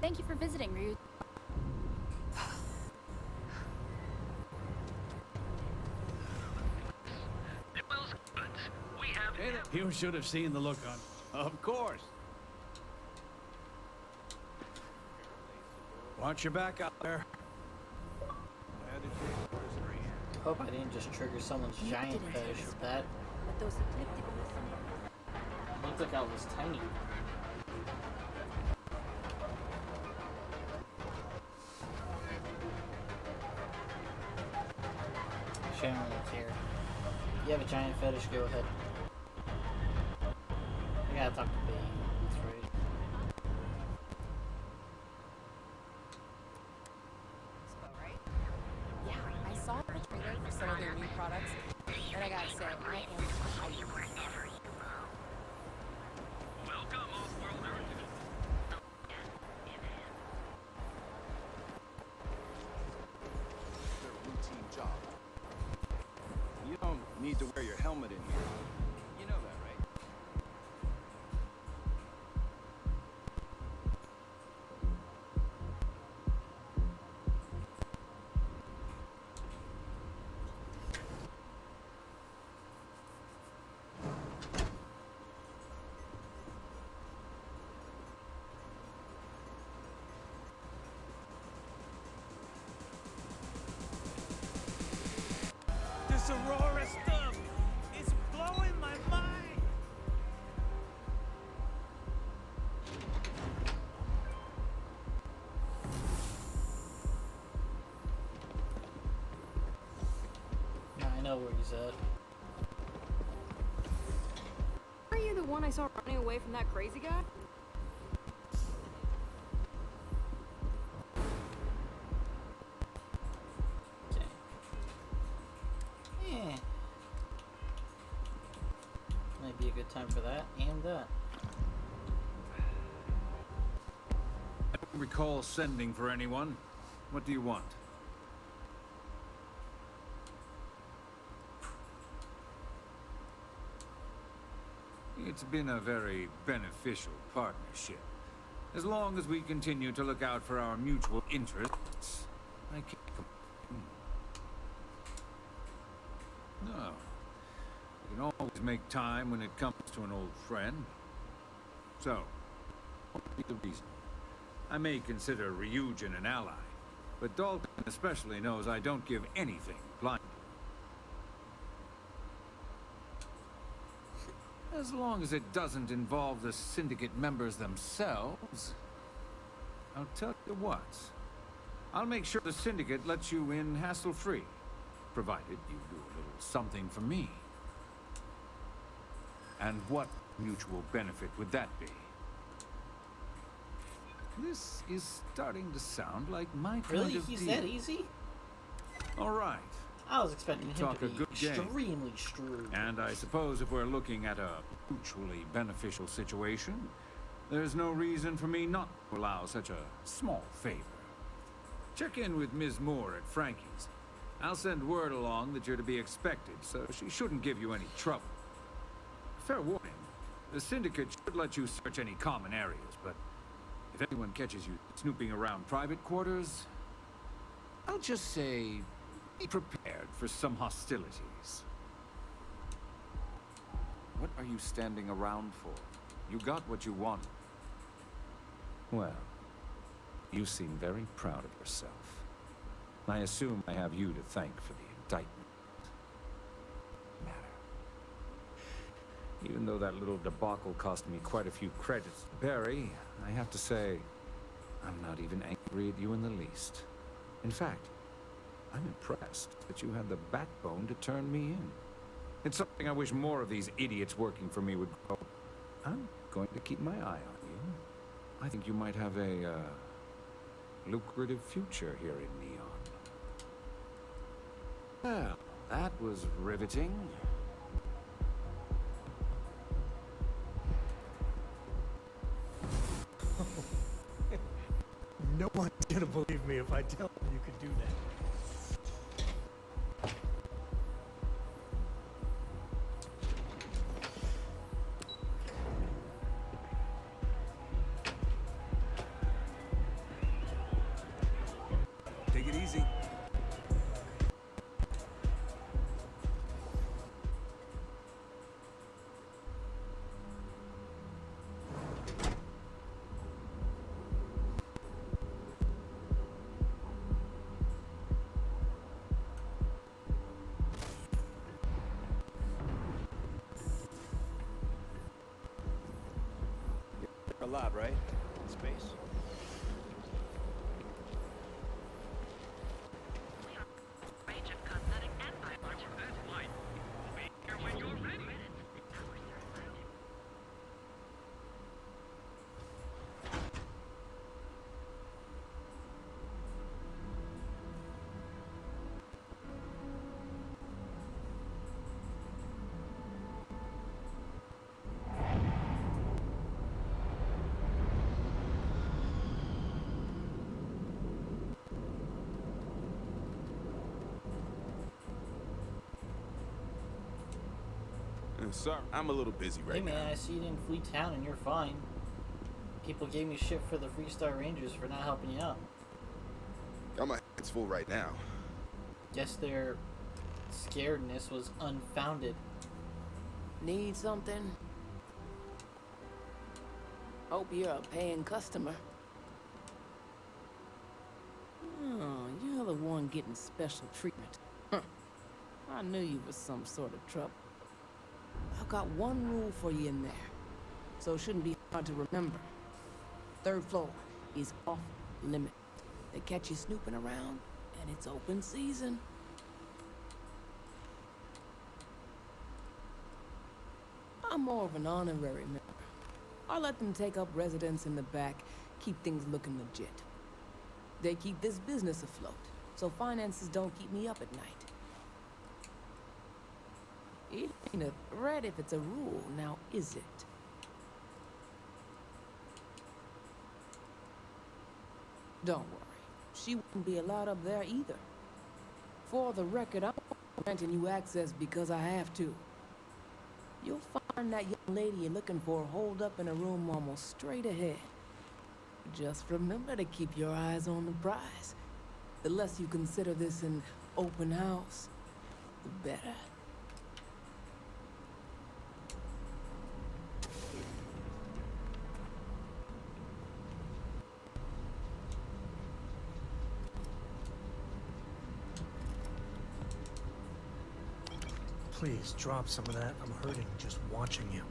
Thank you for visiting, Ryu. You should have seen the look on. Of course. Watch your back out there. Hope I didn't just trigger someone's giant fetish with that. Looked like I was tiny. Actually, I don't really care. You have a giant fetish, go ahead. I gotta talk to Bane. That's right. Yeah, I saw the trailer for some of their new products, and I gotta say, I am hyped. Welcome, Off-Worlder. Their routine job. You don't need to wear your helmet in here. You know that, right? This Aurora stuff is blowing my mind. Now I know where he's at. Are you the one I saw running away from that crazy guy? Yeah. Might be a good time for that and that. I don't recall sending for anyone. What do you want? It's been a very beneficial partnership. As long as we continue to look out for our mutual interests, I can't complain. No. We can always make time when it comes to an old friend. So, what would be the reason? I may consider Ryujin an ally, but Dalton especially knows I don't give anything blindly. As long as it doesn't involve the Syndicate members themselves, I'll tell you what. I'll make sure the Syndicate lets you in hassle-free, provided you do a little something for me. And what mutual benefit would that be? This is starting to sound like my kind Really? of He's deal. that easy? All right. I was expecting him Talk to a be good game. extremely shrewd. And I suppose if we're looking at a mutually beneficial situation, there's no reason for me not to allow such a small favor. Check in with Ms. Moore at Frankie's. I'll send word along that you're to be expected, so she shouldn't give you any trouble. Fair warning, the Syndicate should let you search any common areas, but if anyone catches you snooping around private quarters, I'll just say, be prepared for some hostilities. What are you standing around for? You got what you wanted. Well, you seem very proud of yourself. I assume I have you to thank for the indictment. Even though that little debacle cost me quite a few credits to bury, I have to say, I'm not even angry at you in the least. In fact, I'm impressed that you had the backbone to turn me in. It's something I wish more of these idiots working for me would grow. I'm going to keep my eye on you. I think you might have a, lucrative future here in Neon. Well, that was riveting. No one's gonna believe me if I tell them you could do that. lab, right? In space? Sorry, I'm a little busy right Hey now. man, I see you didn't flee town and you're fine. People gave me shit for the Freestar Rangers for not helping you out. Got my hands full right now. Guess their scaredness was unfounded. Need something? Hope you're a paying customer. Oh, you're the one getting special treatment. Huh. I knew you was some sort of trouble. I've got one rule for you in there, so it shouldn't be hard to remember. 3rd floor is off limit. They catch you snooping around, and it's open season. I'm more of an honorary member. I let them take up residence in the back, keep things looking legit. They keep this business afloat, so finances don't keep me up at night. It ain't a threat if it's a rule, now is it? Don't worry, she wouldn't be allowed up there either. For the record, I'm granting you access because I have to. You'll find that young lady you're looking for holed up in a room almost straight ahead. Just remember to keep your eyes on the prize. The less you consider this an open house, the better. Please, drop some of that. I'm hurting just watching you.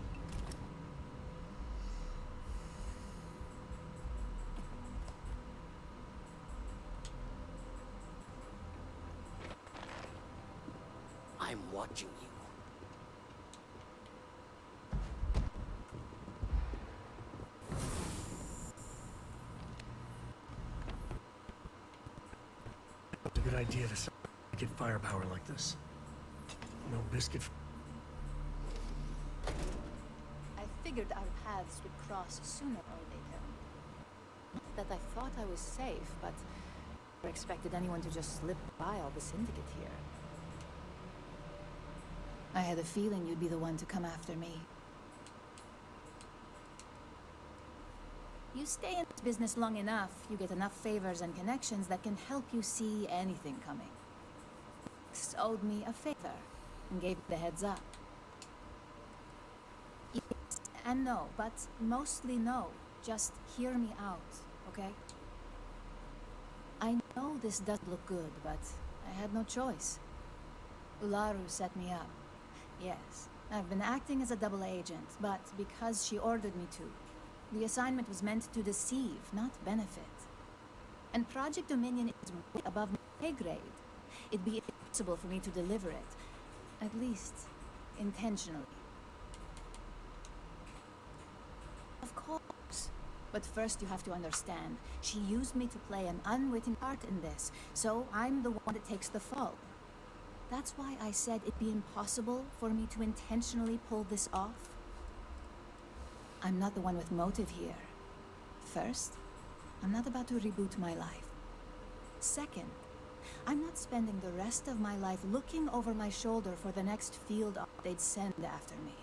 I'm watching you. It's a good idea to get firepower like this. No biscuit. I figured our paths would cross sooner or later. Not that I thought I was safe, but I never expected anyone to just slip by all the syndicate here. I had a feeling you'd be the one to come after me. You stay in this business long enough, you get enough favors and connections that can help you see anything coming. X owed me a favor and gave me the heads up. Yes and no, but mostly no. Just hear me out, okay? I know this doesn't look good, but I had no choice. Ularu set me up. Yes, I've been acting as a double agent, but because she ordered me to. The assignment was meant to deceive, not benefit. And Project Dominion is way above my pay grade. It'd be impossible for me to deliver it. At least, intentionally. Of course. But first you have to understand, she used me to play an unwitting part in this, so I'm the one that takes the fall. That's why I said it'd be impossible for me to intentionally pull this off. I'm not the one with motive here. First, I'm not about to reboot my life. Second, I'm not spending the rest of my life looking over my shoulder for the next field op they'd send after me.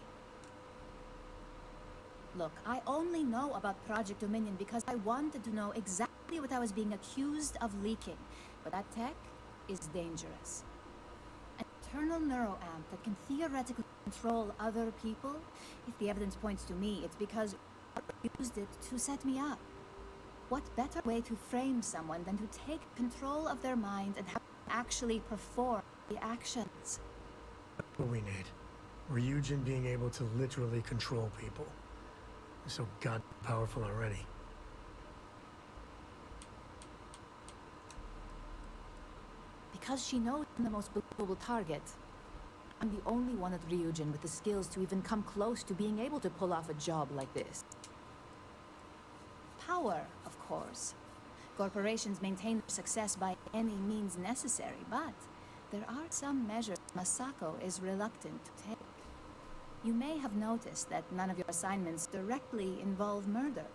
Look, I only know about Project Dominion because I wanted to know exactly what I was being accused of leaking. But that tech is dangerous. An internal neuroamp that can theoretically control other people. If the evidence points to me, it's because I used it to set me up. What better way to frame someone than to take control of their mind and have them actually perform the actions? That's what we need. Ryujin being able to literally control people. So god powerful already. Because she knows I'm the most believable target. I'm the only one at Ryujin with the skills to even come close to being able to pull off a job like this. Power, of course. Corporations maintain their success by any means necessary, but there are some measures Masako is reluctant to take. You may have noticed that none of your assignments directly involve murder.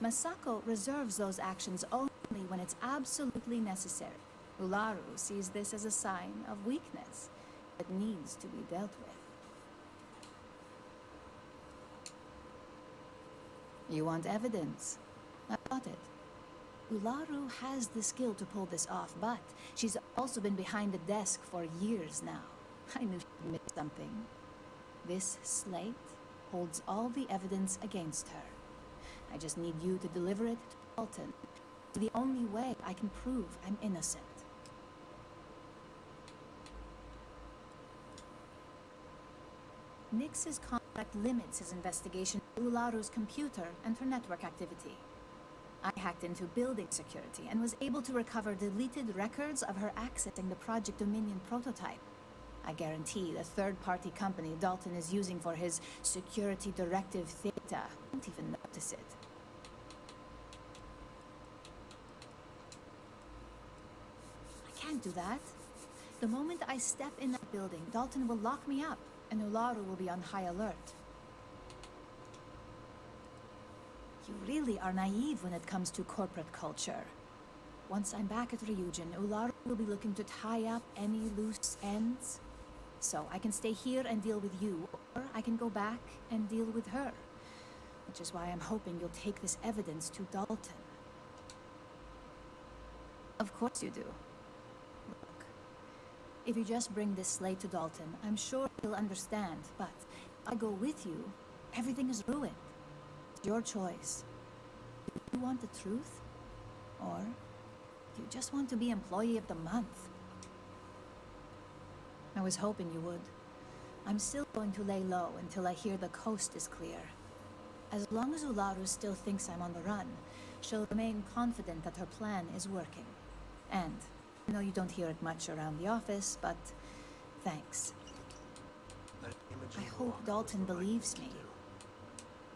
Masako reserves those actions only when it's absolutely necessary. Ularu sees this as a sign of weakness that needs to be dealt with. You want evidence? I got it. Ularu has the skill to pull this off, but she's also been behind the desk for years now. I knew she'd missed something. This slate holds all the evidence against her. I just need you to deliver it to Dalton. It's the only way I can prove I'm innocent. Nix's contract limits his investigation to Ularu's computer and her network activity. I hacked into building security and was able to recover deleted records of her accessing the Project Dominion prototype. I guarantee the third-party company Dalton is using for his security directive Theta won't even notice it. I can't do that. The moment I step in that building, Dalton will lock me up, and Ularu will be on high alert. You really are naive when it comes to corporate culture. Once I'm back at Ryujin, Ularu will be looking to tie up any loose ends. So I can stay here and deal with you, or I can go back and deal with her. Which is why I'm hoping you'll take this evidence to Dalton. Of course you do. Look, if you just bring this slate to Dalton, I'm sure he'll understand, but if I go with you, everything is ruined. It's your choice. Do you want the truth? Or do you just want to be Employee of the Month? I was hoping you would. I'm still going to lay low until I hear the coast is clear. As long as Ularu still thinks I'm on the run, she'll remain confident that her plan is working. And I know you don't hear it much around the office, but thanks. I hope Dalton believes me.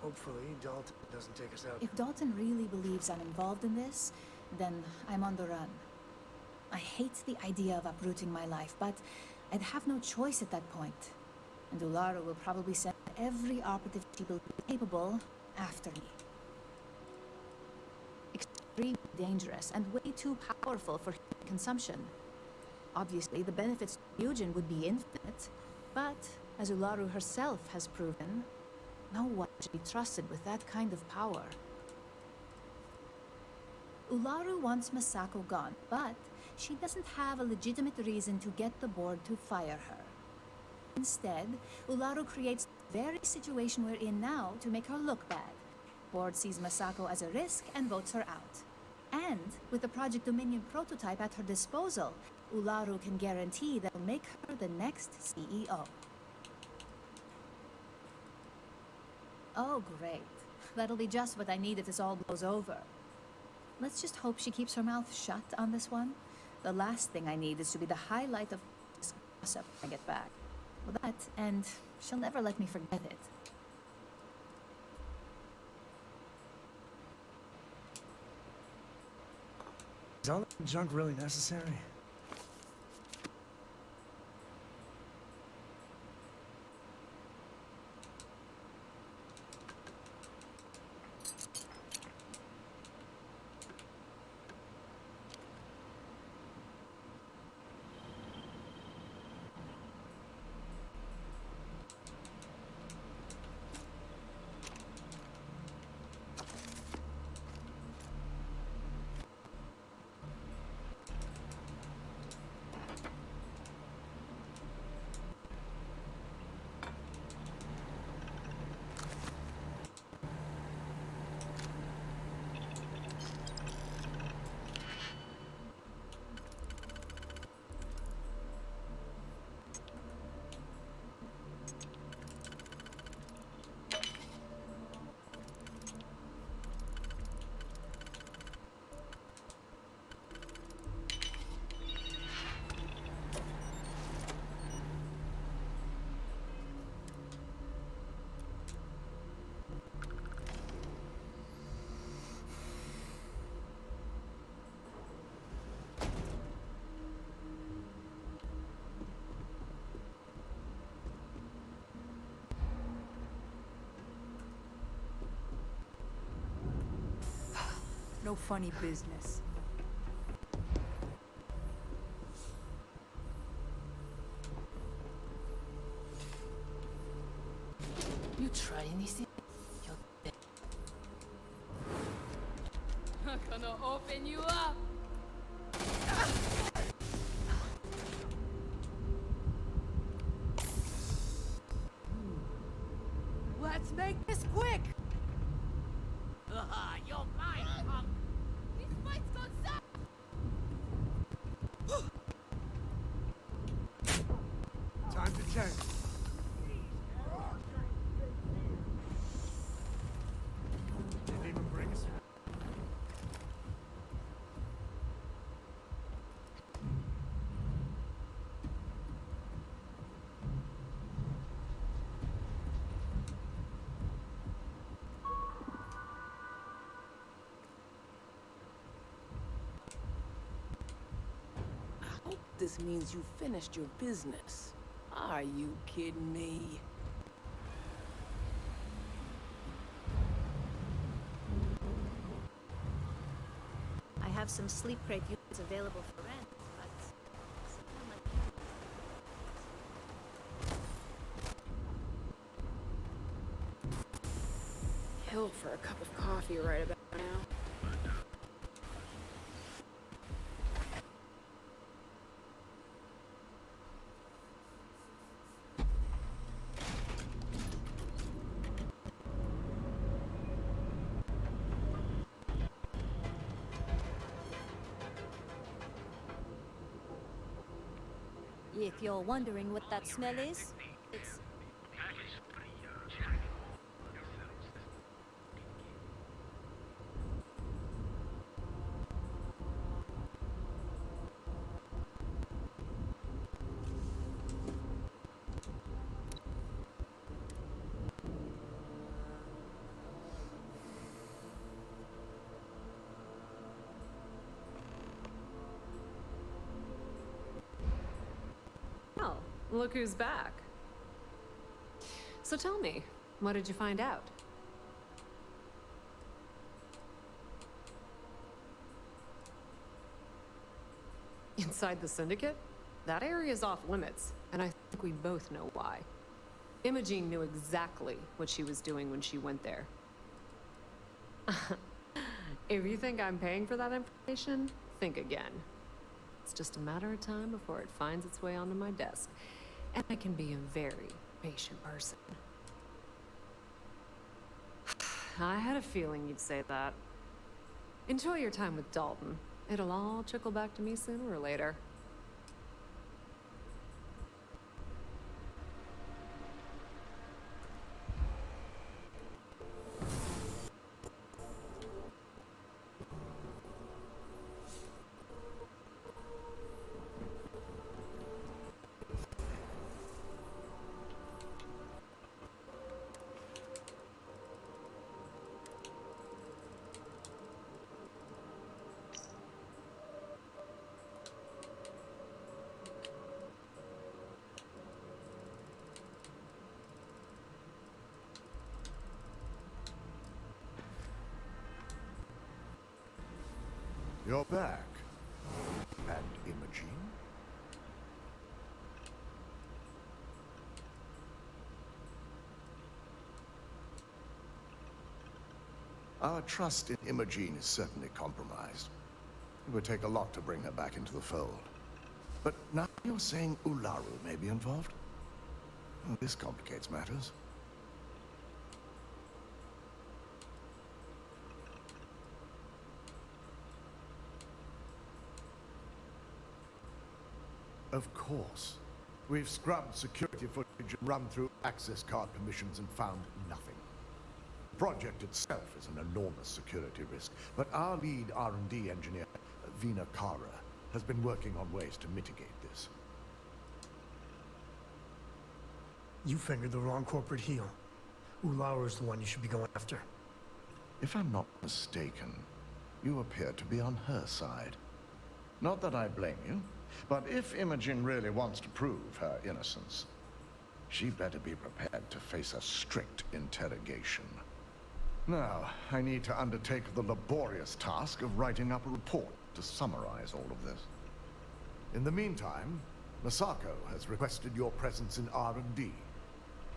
Hopefully, Dalton doesn't take us out. If Dalton really believes I'm involved in this, then I'm on the run. I hate the idea of uprooting my life, but I'd have no choice at that point. And Ularu will probably send every operative she believes capable after me. Extremely dangerous and way too powerful for human consumption. Obviously, the benefits to Ryujin would be infinite, but as Ularu herself has proven, no one should be trusted with that kind of power. Ularu wants Masako gone, but she doesn't have a legitimate reason to get the board to fire her. Instead, Ularu creates the very situation we're in now to make her look bad. Board sees Masako as a risk and votes her out. And with the Project Dominion prototype at her disposal, Ularu can guarantee that will make her the next CEO. Oh, great. That'll be just what I need if this all blows over. Let's just hope she keeps her mouth shut on this one. The last thing I need is to be the highlight of this gossip when I get back. Well, that, and she'll never let me forget it. Is all that junk really necessary? No funny business. You try anything, you're dead. I'm gonna open you up. Let's make this quick. You're mine, punk. This fight's gone south. Time to change. Didn't even bring us. This means you finished your business. Are you kidding me? I have some sleep crate units available for rent, but someone like Killed for a cup of coffee right about now. If you're wondering what that smell is, it's... Oh, look who's back. So tell me, what did you find out? Inside the Syndicate? That area's off limits, and I think we both know why. Imogene knew exactly what she was doing when she went there. If you think I'm paying for that information, think again. It's just a matter of time before it finds its way onto my desk. And I can be a very patient person. I had a feeling you'd say that. Enjoy your time with Dalton. It'll all trickle back to me sooner or later. You're back. And Imogene? Our trust in Imogene is certainly compromised. It would take a lot to bring her back into the fold. But now you're saying Ularu may be involved? Well, this complicates matters. Of course. We've scrubbed security footage and run through access card permissions and found nothing. The project itself is an enormous security risk, but our lead R&D engineer, Vina Kara, has been working on ways to mitigate this. You fingered the wrong corporate heel. Ularu's the one you should be going after. If I'm not mistaken, you appear to be on her side. Not that I blame you, but if Imogen really wants to prove her innocence, she better be prepared to face a strict interrogation. Now, I need to undertake the laborious task of writing up a report to summarize all of this. In the meantime, Masako has requested your presence in R&D.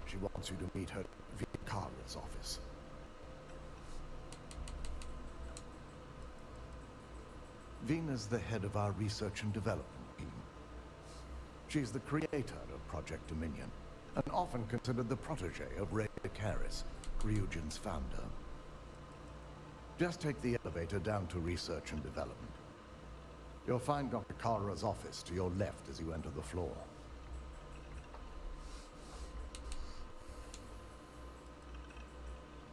She wants you to meet her at Vikara's office. Vina's the head of our research and development team. She's the creator of Project Dominion, and often considered the protege of Ray Karis, Ryujin's founder. Just take the elevator down to research and development. You'll find Dr. Kara's office to your left as you enter the floor.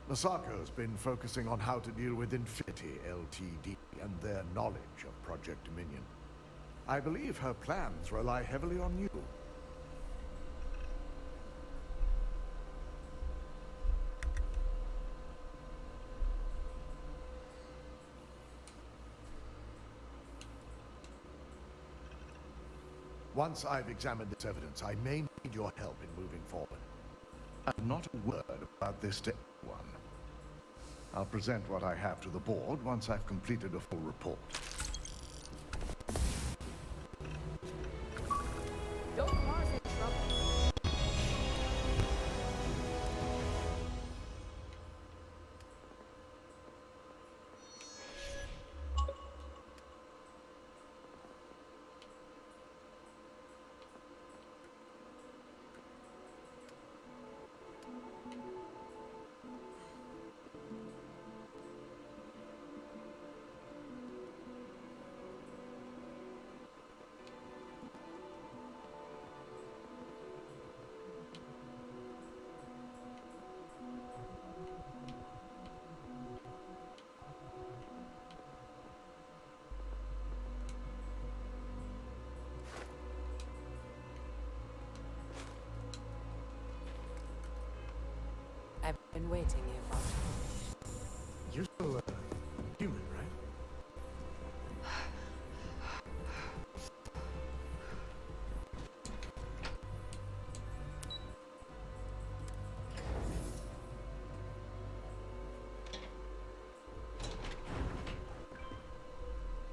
Masako's been focusing on how to deal with Infinity Ltd. And their knowledge of Project Dominion. I believe her plans rely heavily on you. Once I've examined this evidence, I may need your help in moving forward. And not a word about this to anyone. I'll present what I have to the board once I've completed a full report. Don't cause any trouble. I've been waiting here, Bob. You're still human, right?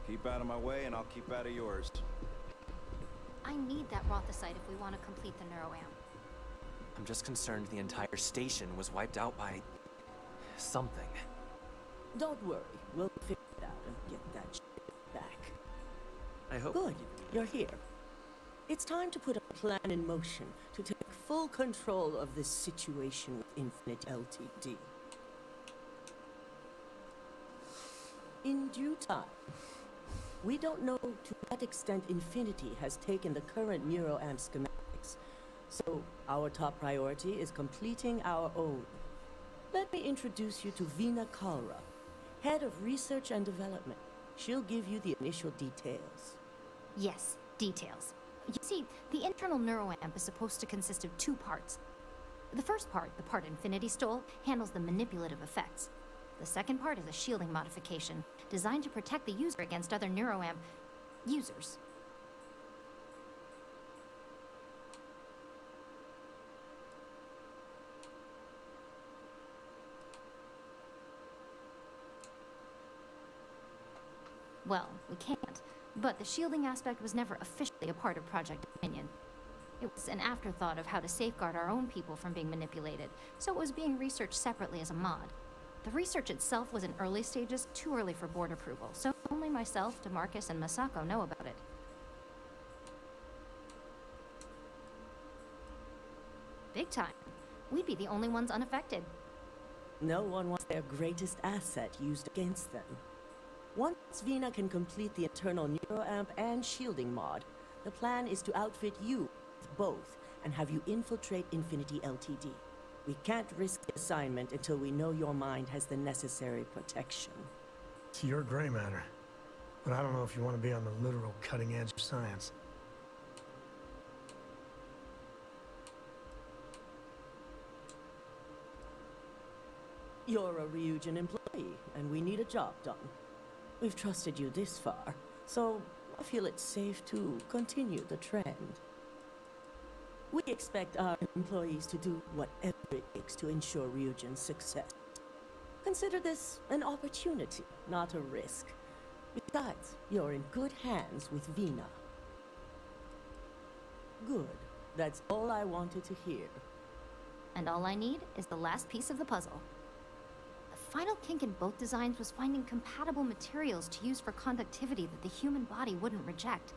Keep out of my way, and I'll keep out of yours. I need that Rothicite if we want to complete the neuroamp. I'm just concerned the entire station was wiped out by... something. Don't worry, we'll figure it out and get that shit back. I hope... Good, you're here. It's time to put a plan in motion to take full control of this situation with Infinite Ltd. In due time. We don't know to what extent Infinity has taken the current neuroamp schematics, so our top priority is completing our own. Let me introduce you to Vina Kalra, Head of Research and Development. She'll give you the initial details. Yes, details. You see, the internal neuroamp is supposed to consist of two parts. The first part, the part Infinity stole, handles the manipulative effects. The second part is a shielding modification, designed to protect the user against other neuroamp users. Well, we can't, but the shielding aspect was never officially a part of Project Dominion. It was an afterthought of how to safeguard our own people from being manipulated, so it was being researched separately as a mod. The research itself was in early stages, too early for board approval, so only myself, DeMarcus, and Masako know about it. Big time. We'd be the only ones unaffected. No one wants their greatest asset used against them. Once Vina can complete the internal neuroamp and shielding mod, the plan is to outfit you with both and have you infiltrate Infinity Ltd. We can't risk the assignment until we know your mind has the necessary protection. It's your gray matter. But I don't know if you want to be on the literal cutting edge of science. You're a Ryujin employee, and we need a job done. We've trusted you this far, so I feel it's safe to continue the trend. We expect our employees to do whatever it takes to ensure Ryujin's success. Consider this an opportunity, not a risk. Besides, you're in good hands with Vina. Good. That's all I wanted to hear. And all I need is the last piece of the puzzle. The final kink in both designs was finding compatible materials to use for conductivity that the human body wouldn't reject.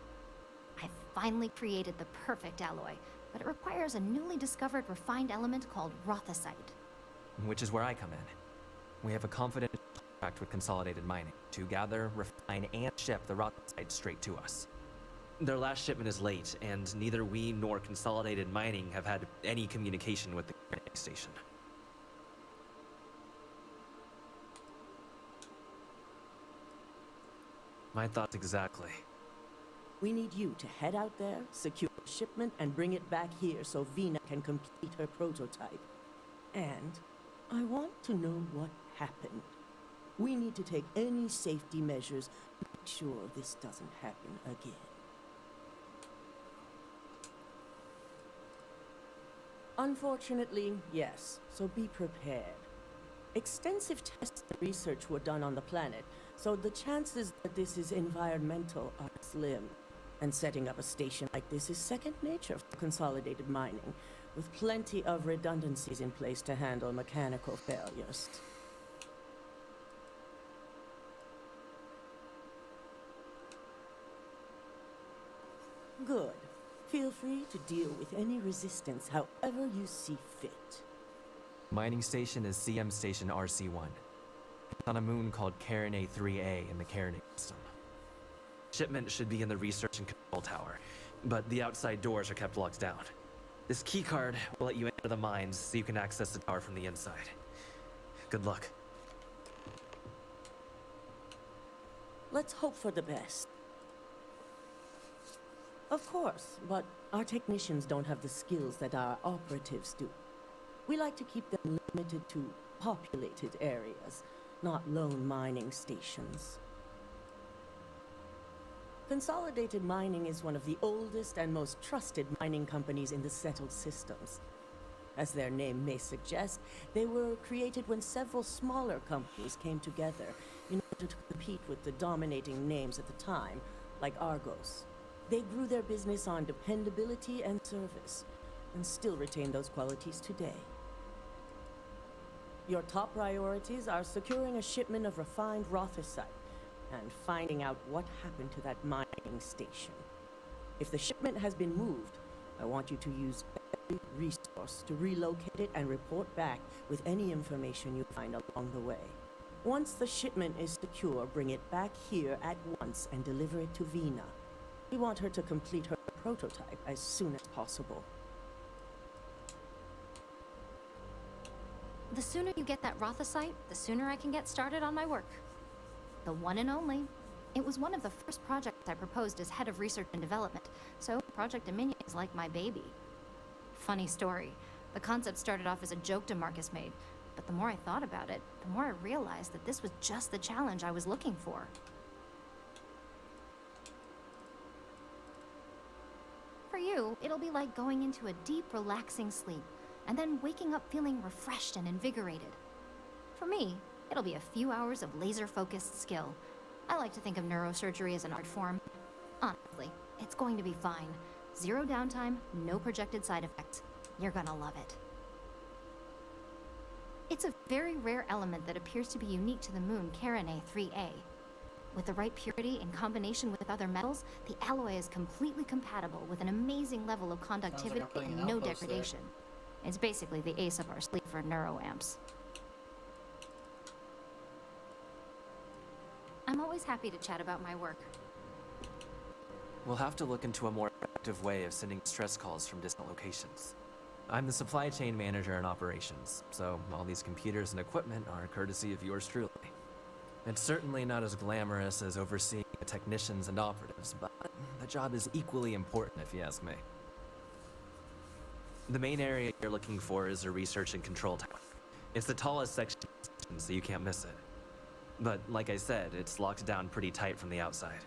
I've finally created the perfect alloy, but it requires a newly discovered refined element called rothosite. Which is where I come in. We have a confidential contract with Consolidated Mining to gather, refine, and ship the rothosite straight to us. Their last shipment is late, and neither we nor Consolidated Mining have had any communication with the Carinae station. My thoughts exactly. We need you to head out there, secure the shipment, and bring it back here so Vina can complete her prototype. And I want to know what happened. We need to take any safety measures to make sure this doesn't happen again. Unfortunately, yes, so be prepared. Extensive tests and research were done on the planet, so the chances that this is environmental are slim. And setting up a station like this is second nature for Consolidated Mining, with plenty of redundancies in place to handle mechanical failures. Good. Feel free to deal with any resistance however you see fit. Mining station is CM Station RC-1. It's on a moon called Carinae 3A in the Carinae system. Shipment should be in the research and control tower, but the outside doors are kept locked down. This keycard will let you enter the mines so you can access the tower from the inside. Good luck. Let's hope for the best. Of course, but our technicians don't have the skills that our operatives do. We like to keep them limited to populated areas, not lone mining stations. Consolidated Mining is one of the oldest and most trusted mining companies in the settled systems. As their name may suggest, they were created when several smaller companies came together in order to compete with the dominating names at the time, like Argos. They grew their business on dependability and service, and still retain those qualities today. Your top priorities are securing a shipment of refined rothosite and finding out what happened to that mining station. If the shipment has been moved, I want you to use every resource to relocate it and report back with any information you find along the way. Once the shipment is secure, bring it back here at once and deliver it to Vina. We want her to complete her prototype as soon as possible. The sooner you get that rothosite, the sooner I can get started on my work. The one and only. It was one of the first projects I proposed as head of research and development, so Project Dominion is like my baby. Funny story. The concept started off as a joke DeMarcus made, but the more I thought about it, the more I realized that this was just the challenge I was looking for. For you, it'll be like going into a deep, relaxing sleep, and then waking up feeling refreshed and invigorated. For me, it'll be a few hours of laser-focused skill. I like to think of neurosurgery as an art form. Honestly, it's going to be fine. Zero downtime, no projected side effects. You're gonna love it. It's a very rare element that appears to be unique to the moon Carinae 3A. With the right purity in combination with other metals, the alloy is completely compatible with an amazing level of conductivity and no degradation. It's basically the ace up our sleeve for neuroamps. I'm always happy to chat about my work. We'll have to look into a more effective way of sending stress calls from distant locations. I'm the supply chain manager in operations, so all these computers and equipment are courtesy of yours truly. It's certainly not as glamorous as overseeing the technicians and operatives, but the job is equally important if you ask me. The main area you're looking for is a research and control tower. It's the tallest section, so you can't miss it. But like I said, it's locked down pretty tight from the outside.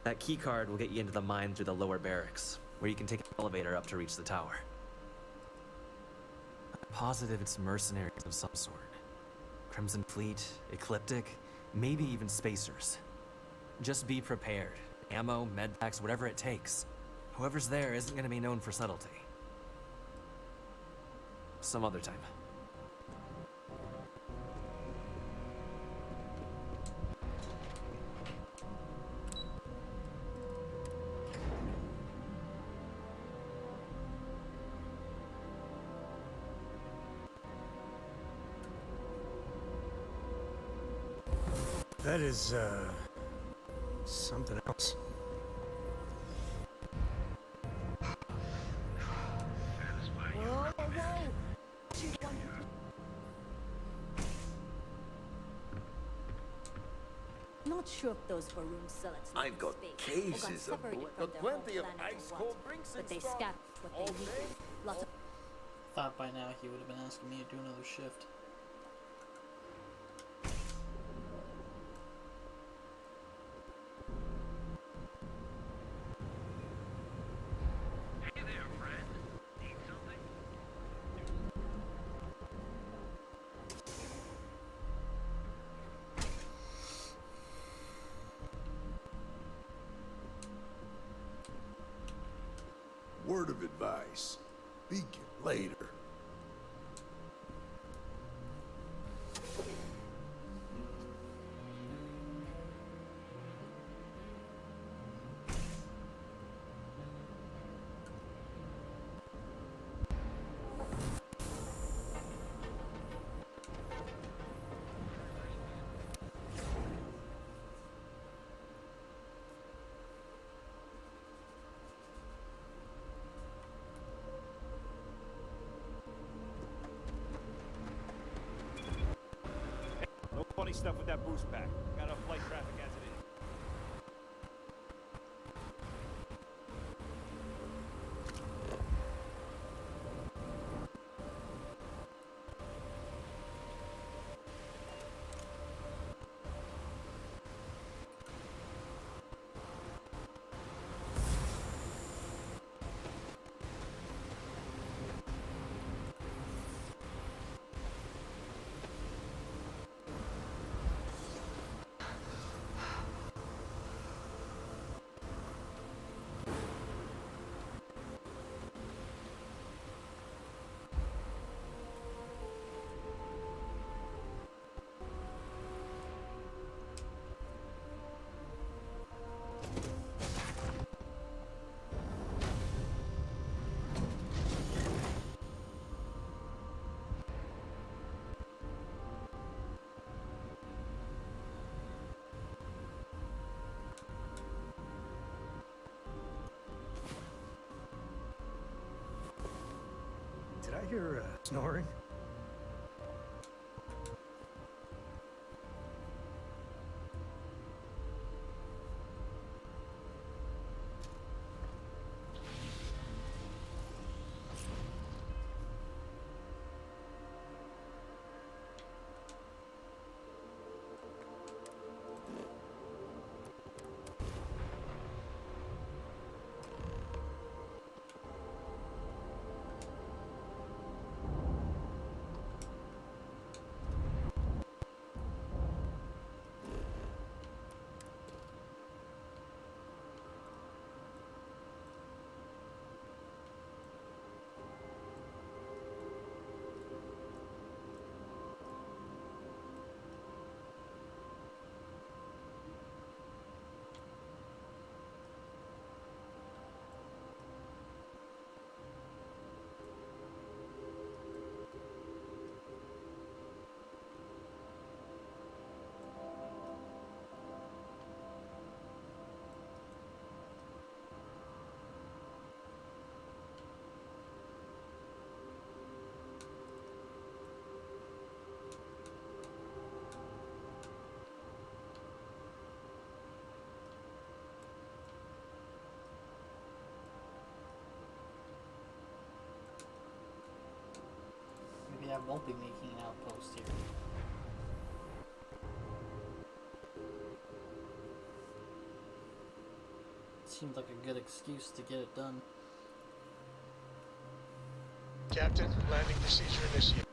That keycard will get you into the mine through the lower barracks, where you can take an elevator up to reach the tower. I'm positive it's mercenaries of some sort. Crimson Fleet, Ecliptic, maybe even Spacers. Just be prepared. Ammo, medpacks, whatever it takes. Whoever's there isn't going to be known for subtlety. Some other time. That is, something else. Whoa, whoa, whoa! Not sure if those Varun Selets live I've in got space or cases got of separated blood. from Got their plenty home of planet or ice-cold what. drinks But and they stuff. scavenged what All they day. needed. Lots of Thought by now he would have been asking me to do another shift. Hey there, friend. Need something? Word of advice. Beacon later. No funny stuff with that boost pack. Got enough flight traffic as it is. Did I hear, snoring? Maybe I won't be making an outpost here. Seemed like a good excuse to get it done. Captain, landing procedure initiated.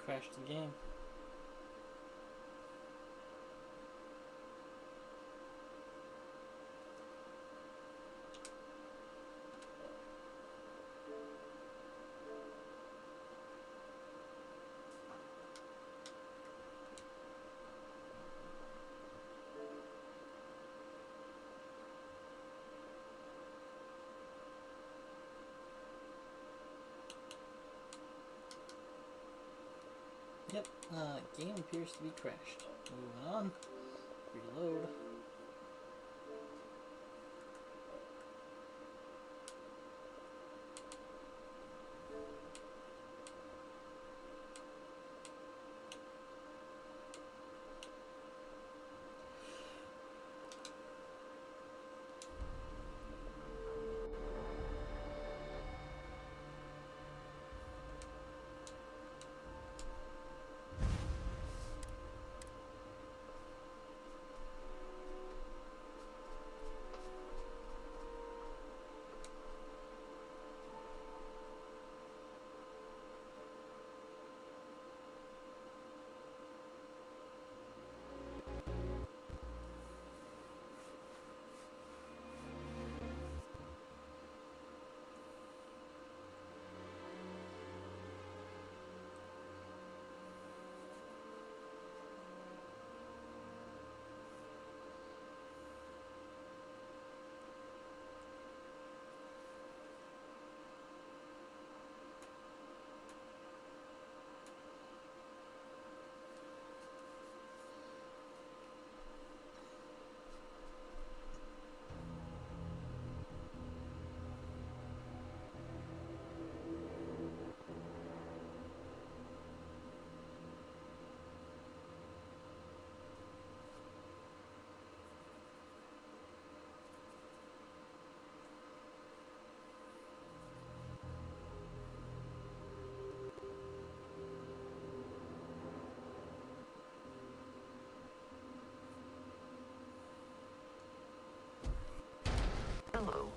crashed the game. Yep, game appears to be crashed. Moving on. Reload. Hello.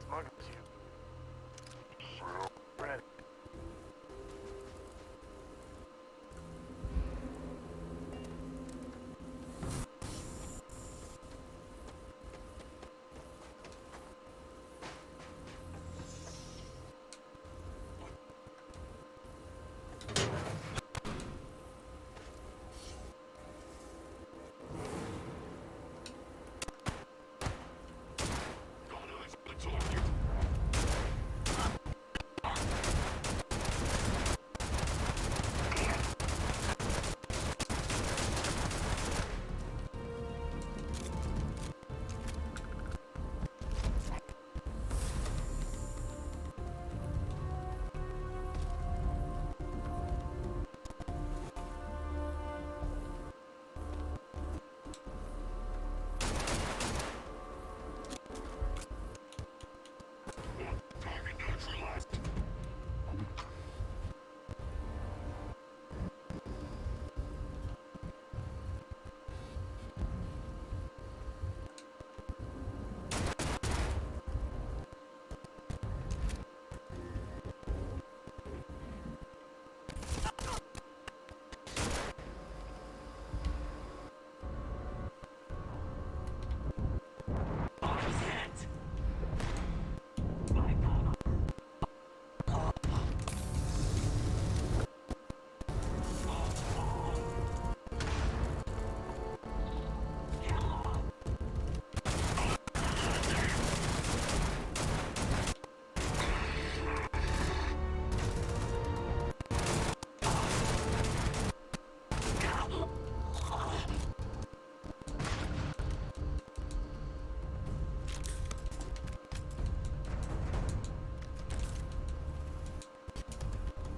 Smug as you. Ready.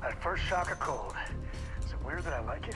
That first shock of cold. Is it weird that I like it?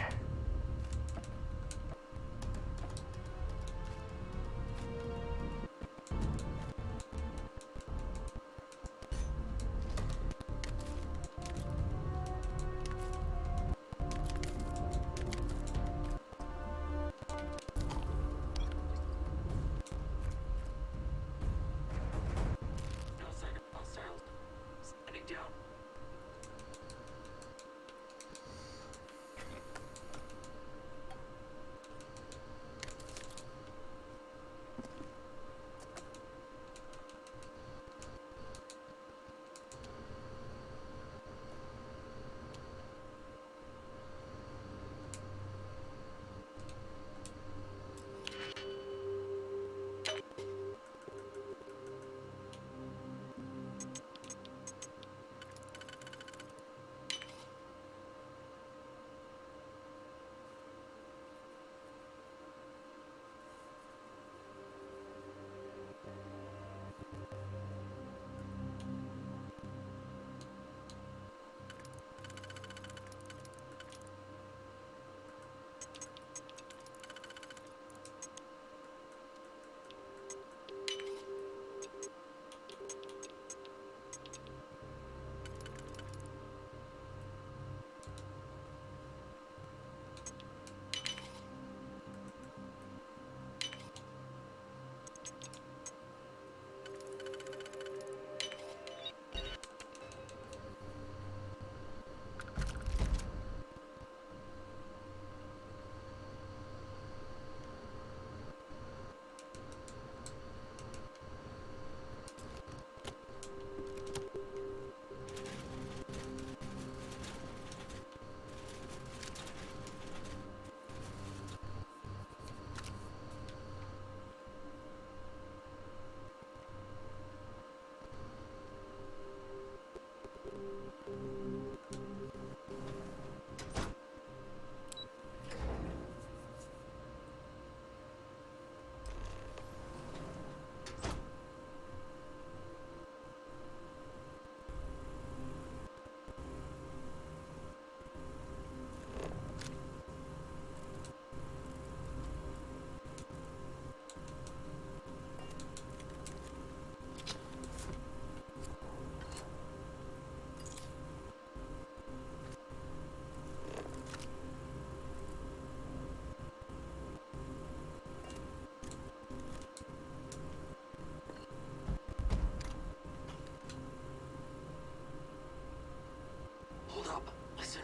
Hold up. Listen.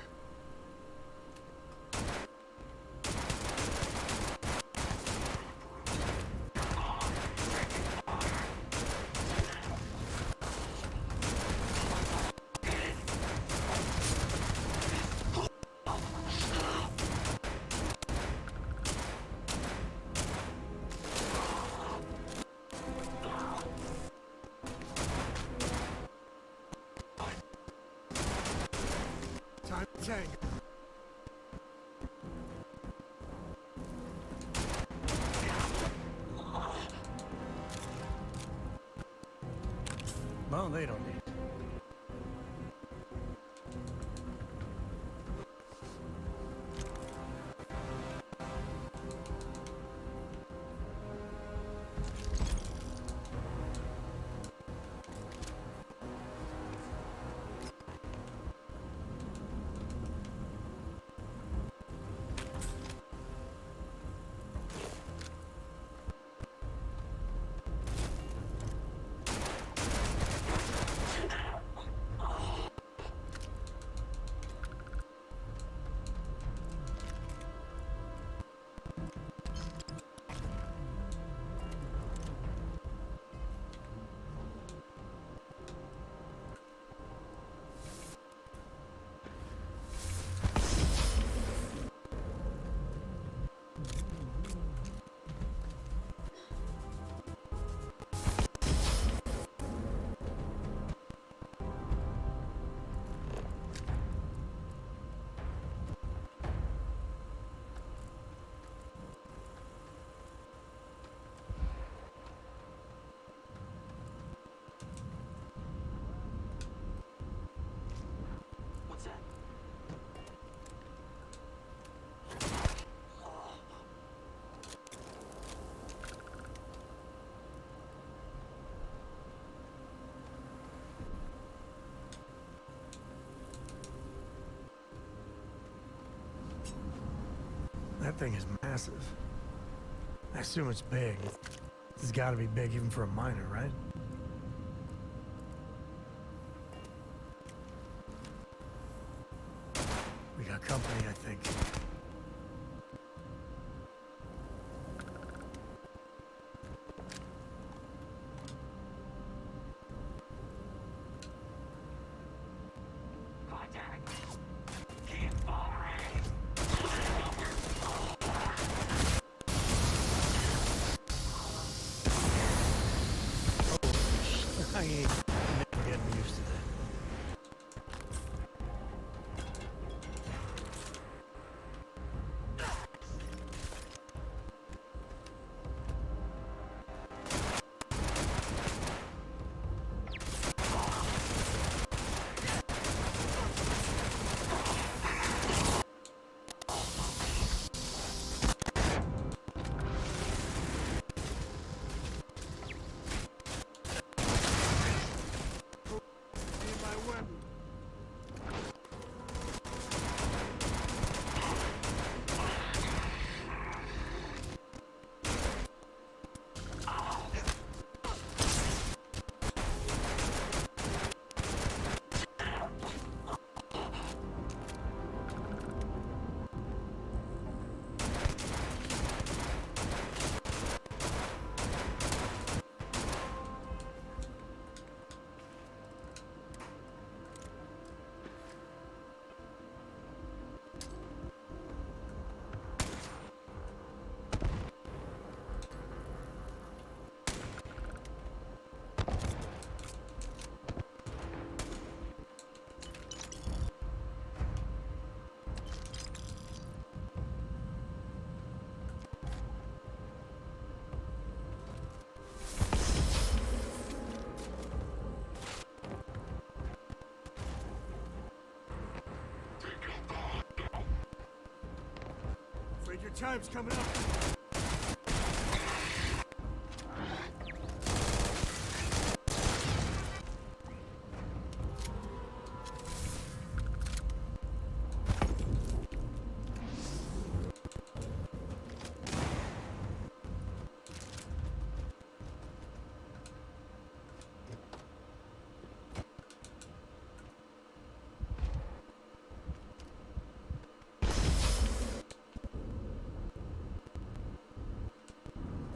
Time to tank. Well, they don't need it. What's that? That thing is massive. I assume it's big. It's gotta be big even for a miner, right? We got company, I think. I ain't never getting used to that. like your time's coming up.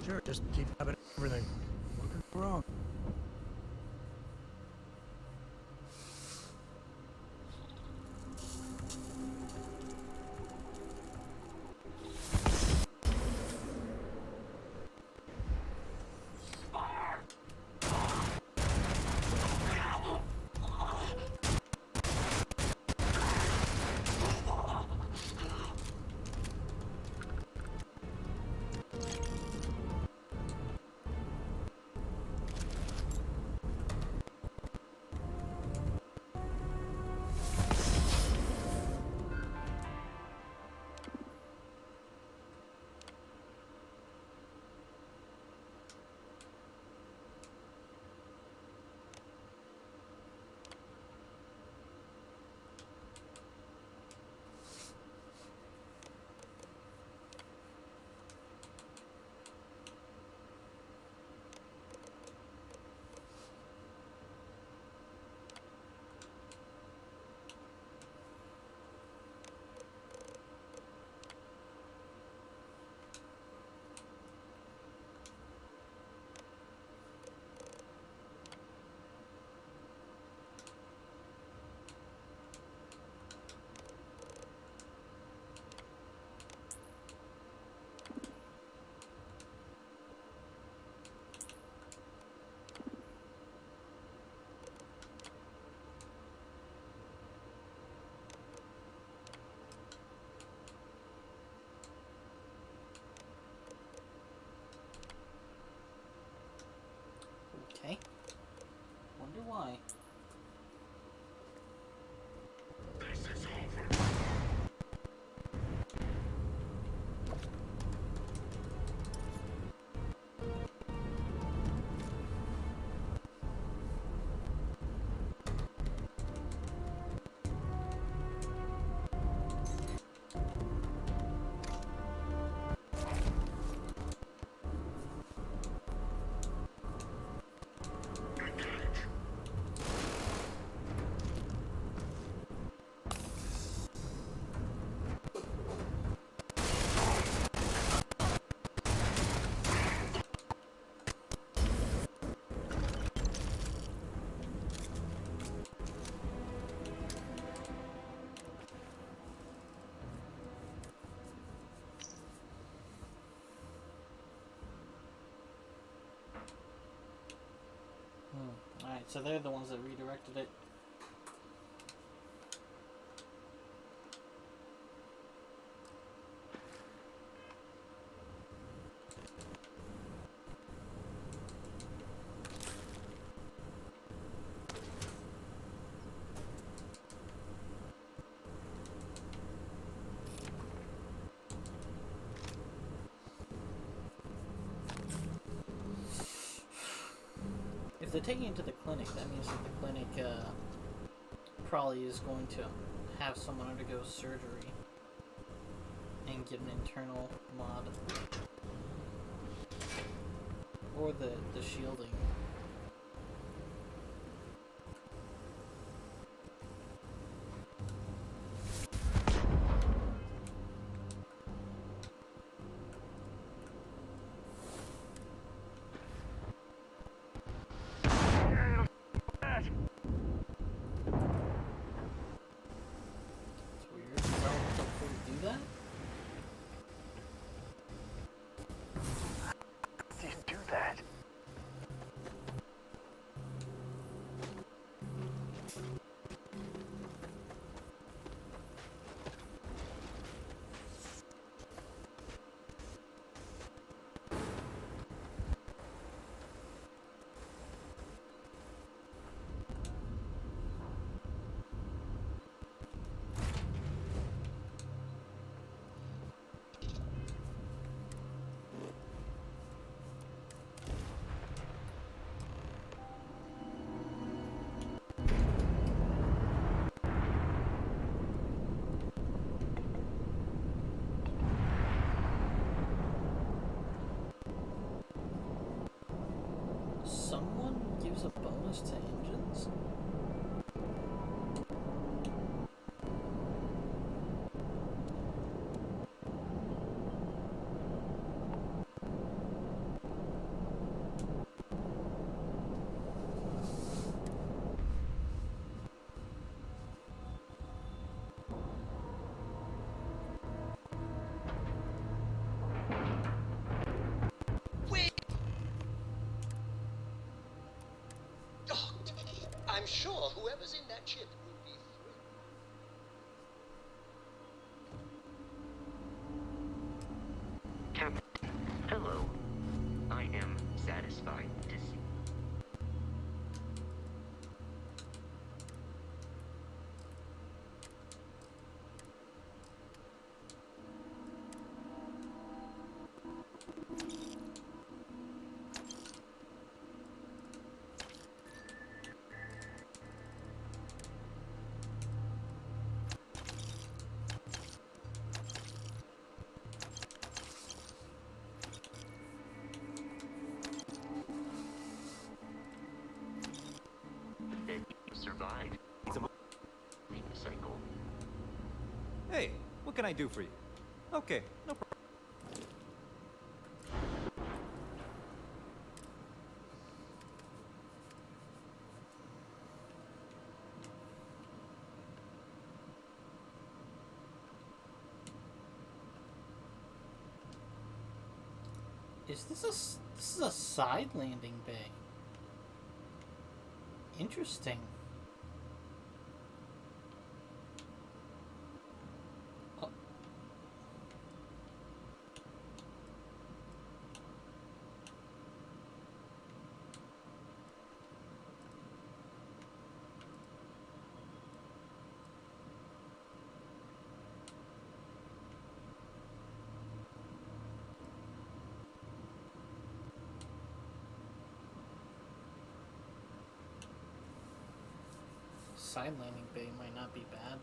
Sure, just keep having everything. What could go wrong? Okay. Wonder why. Alright, so they're the ones that redirected it. If they're taking it to the clinic, that means that the clinic probably is going to have someone undergo surgery and get an internal mod. Or the shielding. a bonus to engines? I'm sure whoever's in that ship will be thrilled. Captain, hello. I am satisfied to see. That you survived the cycle. Hey, what can I do for you? Okay, no problem. This is a side landing bay. Interesting. Oh. Side landing bay might not be bad.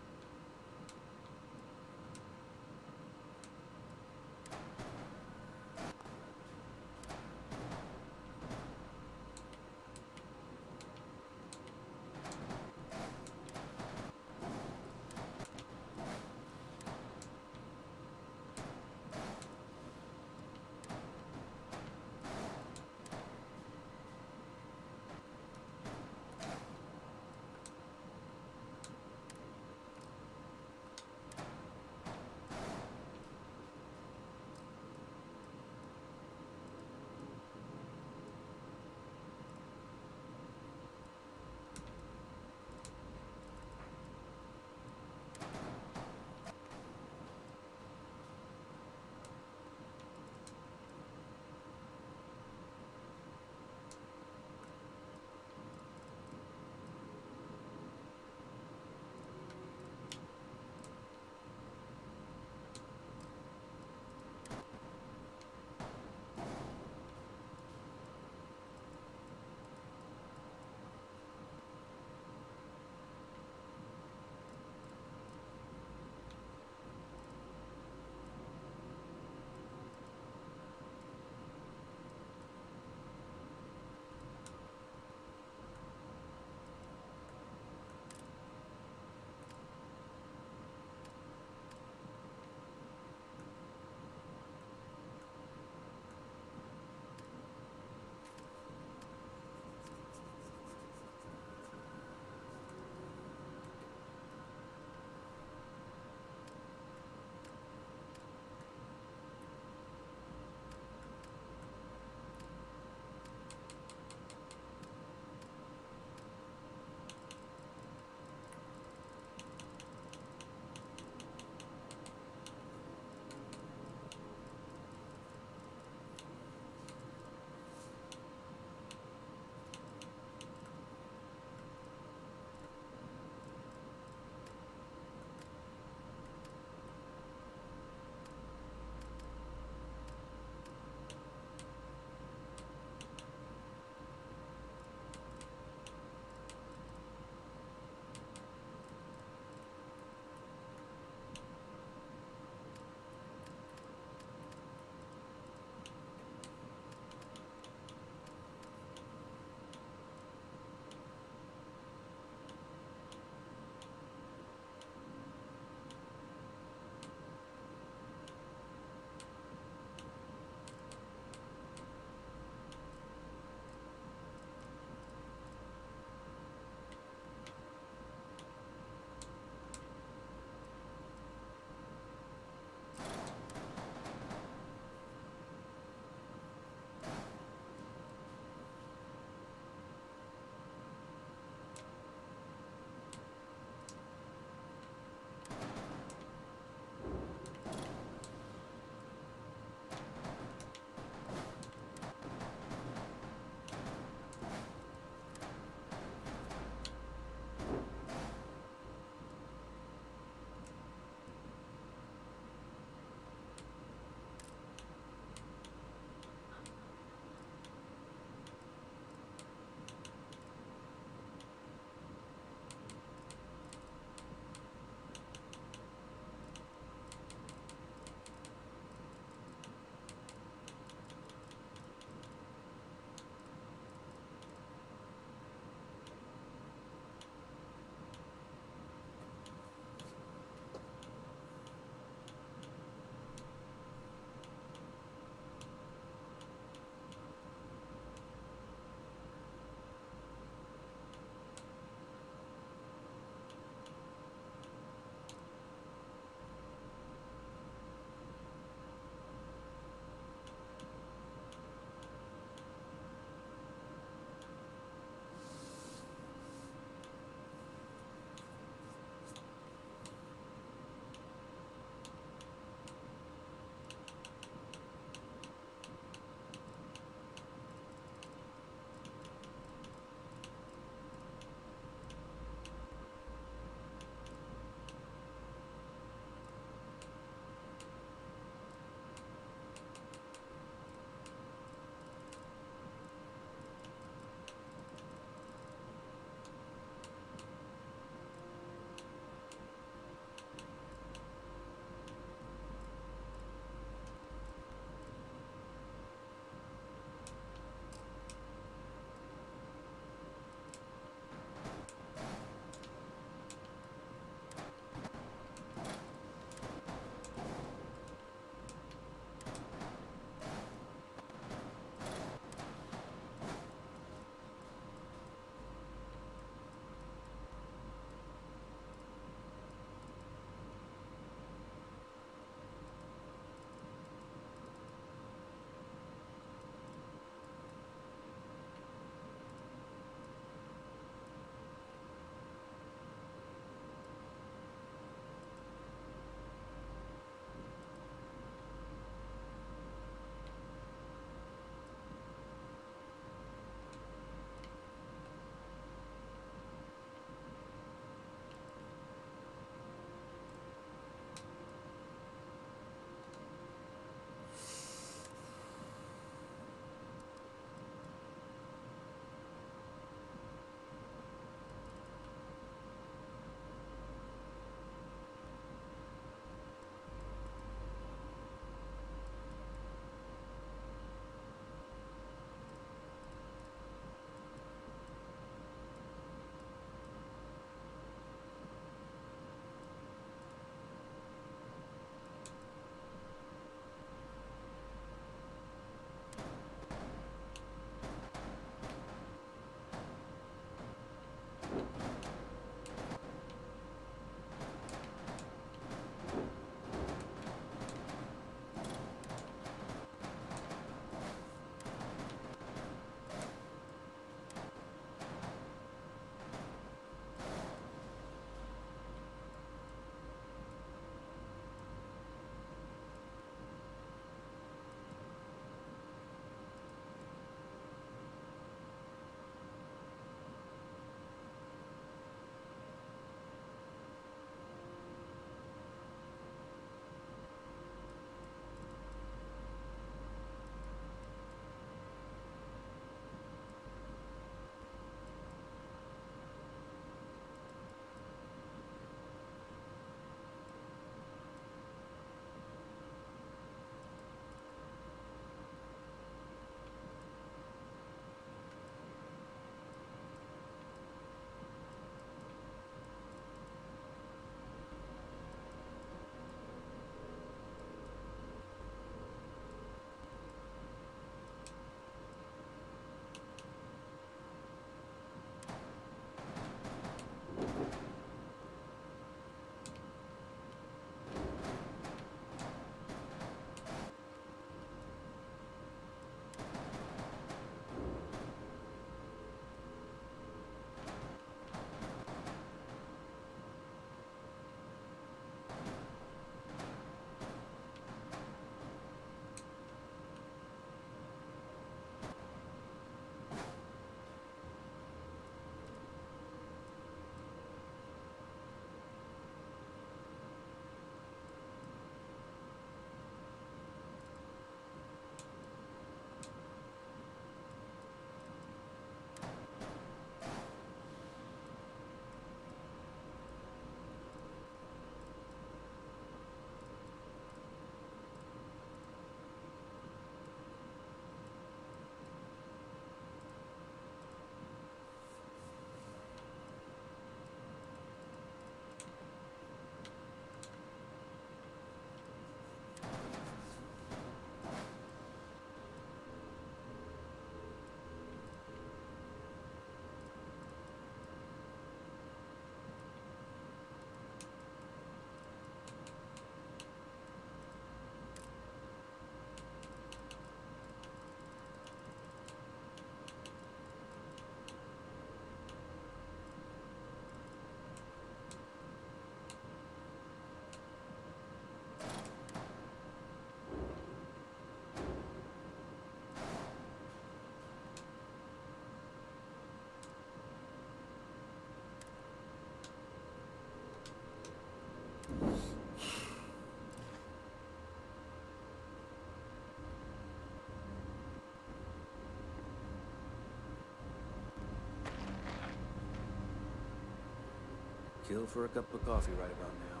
Kill for a cup of coffee right about now.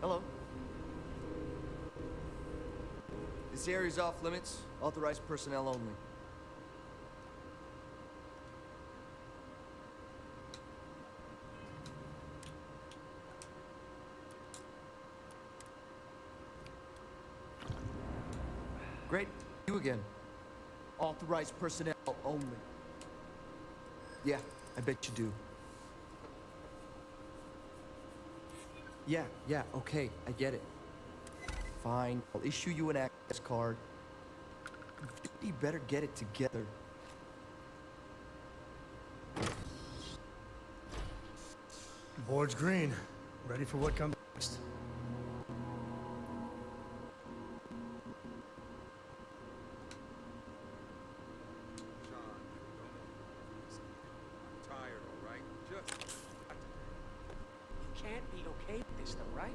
Hello. This area's off limits. Authorized personnel only. Great. You again. Authorized personnel only. Yeah, I bet you do. Yeah, okay, I get it. Fine, I'll issue you an access card. You better get it together. Board's green. Ready for what comes next. Tired, all right? Just... You can't be okay with this, though, right?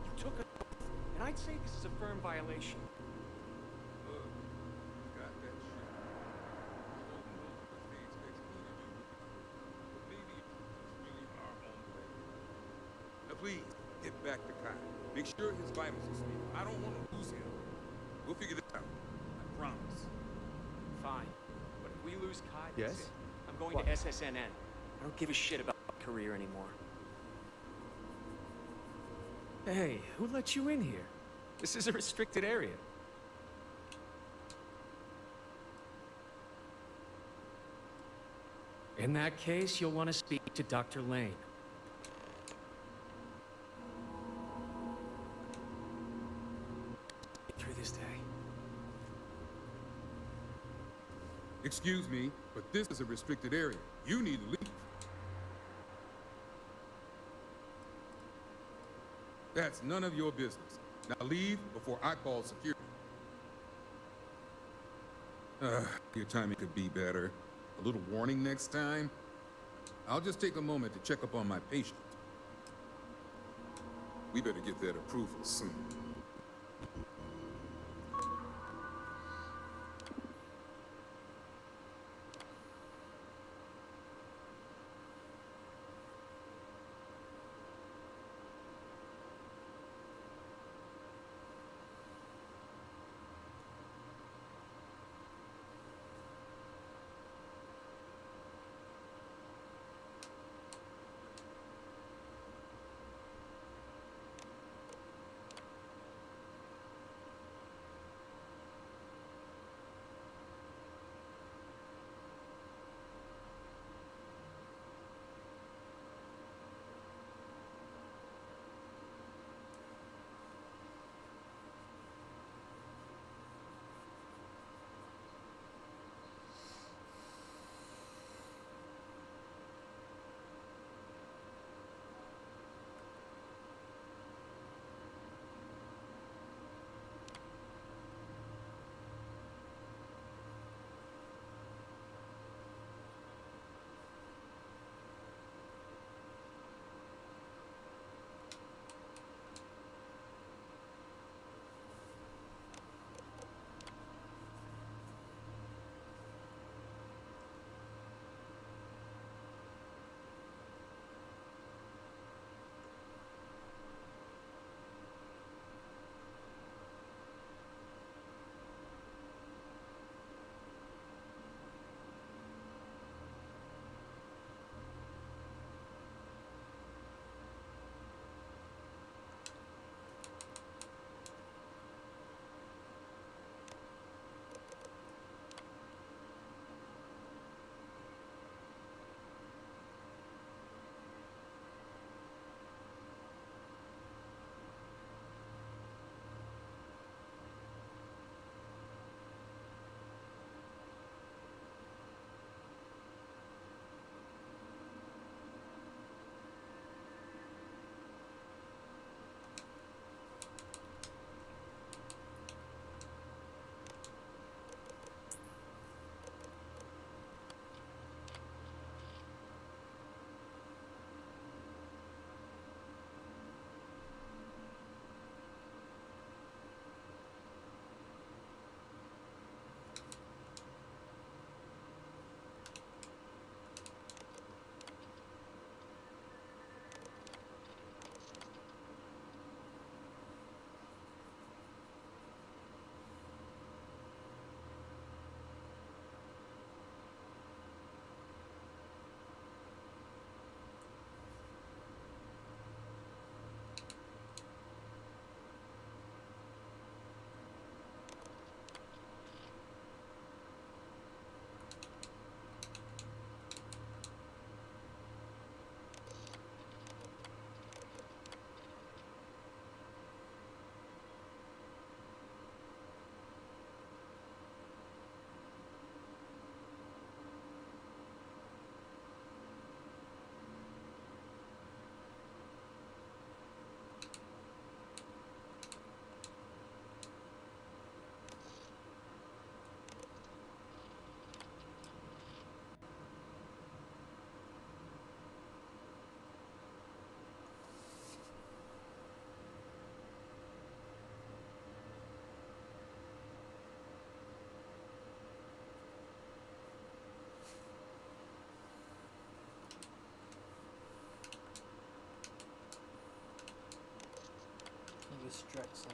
You took an oath, and I'd say this is a firm violation. Look, got that shit. Don't know what they expect me to do. But maybe it's really our own way. Now please, get back to Kai. Make sure his vitals are stable. I don't want to lose him. We'll figure this out. I promise. Fine. But if we lose Kai, Yes? that's it. I'm going What? to SSNN. I don't give a shit about my career anymore. Hey, who let you in here? This is a restricted area. In that case, you'll want to speak to Dr. Lane. Get through this day. Excuse me, but this is a restricted area. You need to leave. That's none of your business. Now leave before I call security. Your timing could be better. A little warning next time. I'll just take a moment to check up on my patient. We better get that approval soon. Drexler.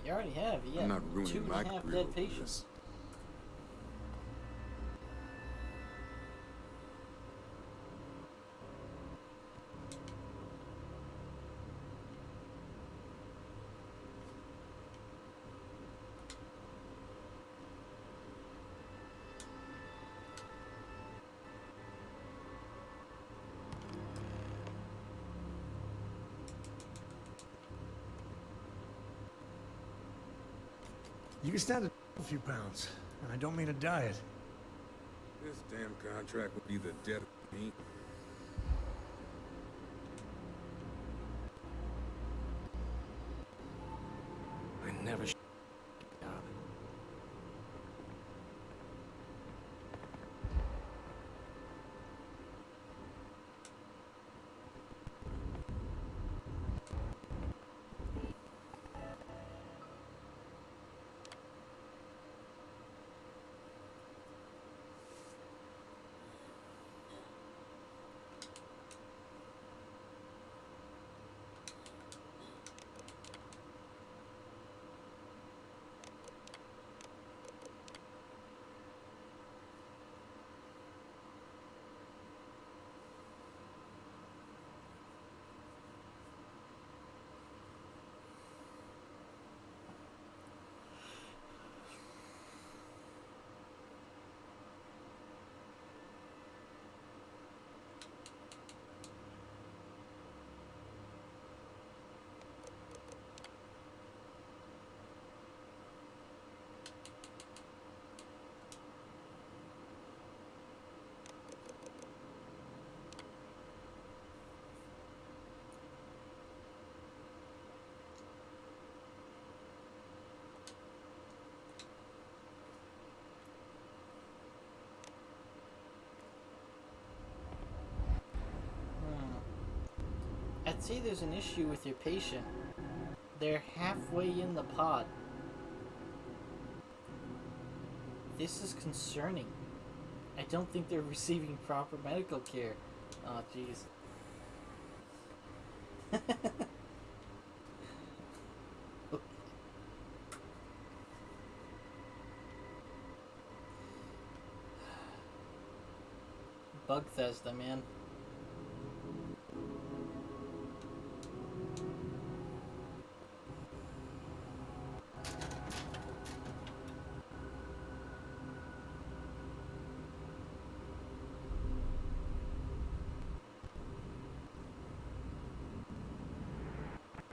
You already have, yeah. I'm not ruining my 2.5 career dead over patients. this. You can stand a few pounds, and I don't mean a diet. This damn contract will be the death of me. I never job. I'd say there's an issue with your patient. They're halfway in the pod. This is concerning. I don't think they're receiving proper medical care. Oh, jeez. Bugthesda, man.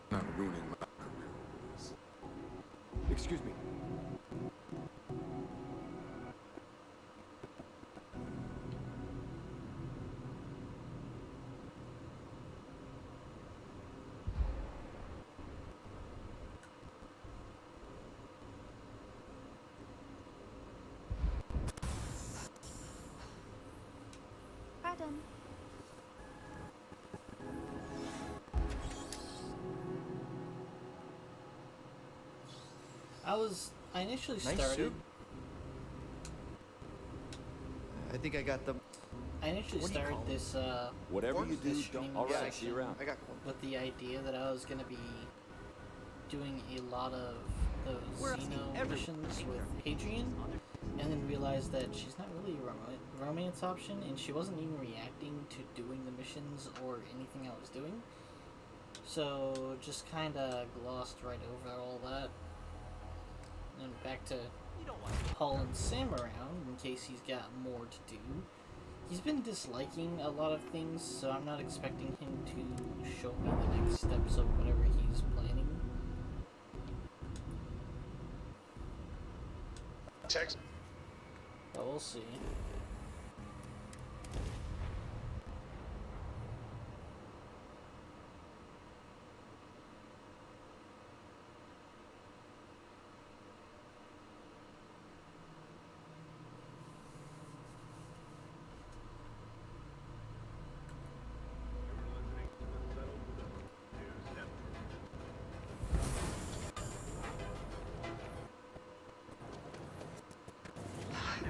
Not ruining my career over this. Excuse me. Pardon. I initially Nice started. suit. I think I got the. I initially What do you started call it? this Whatever you do, this don't. streaming All right, see section you around. I got one. with the idea that I was gonna be doing a lot of those Xeno missions with Hadrian, and then realized that she's not really a romance option, and she wasn't even reacting to doing the missions or anything I was doing. So just kind of glossed right over all that, and back to hauling Sam around in case he's got more to do. He's been disliking a lot of things, so I'm not expecting him to show me the next steps of whatever he's planning. Text. But we'll see.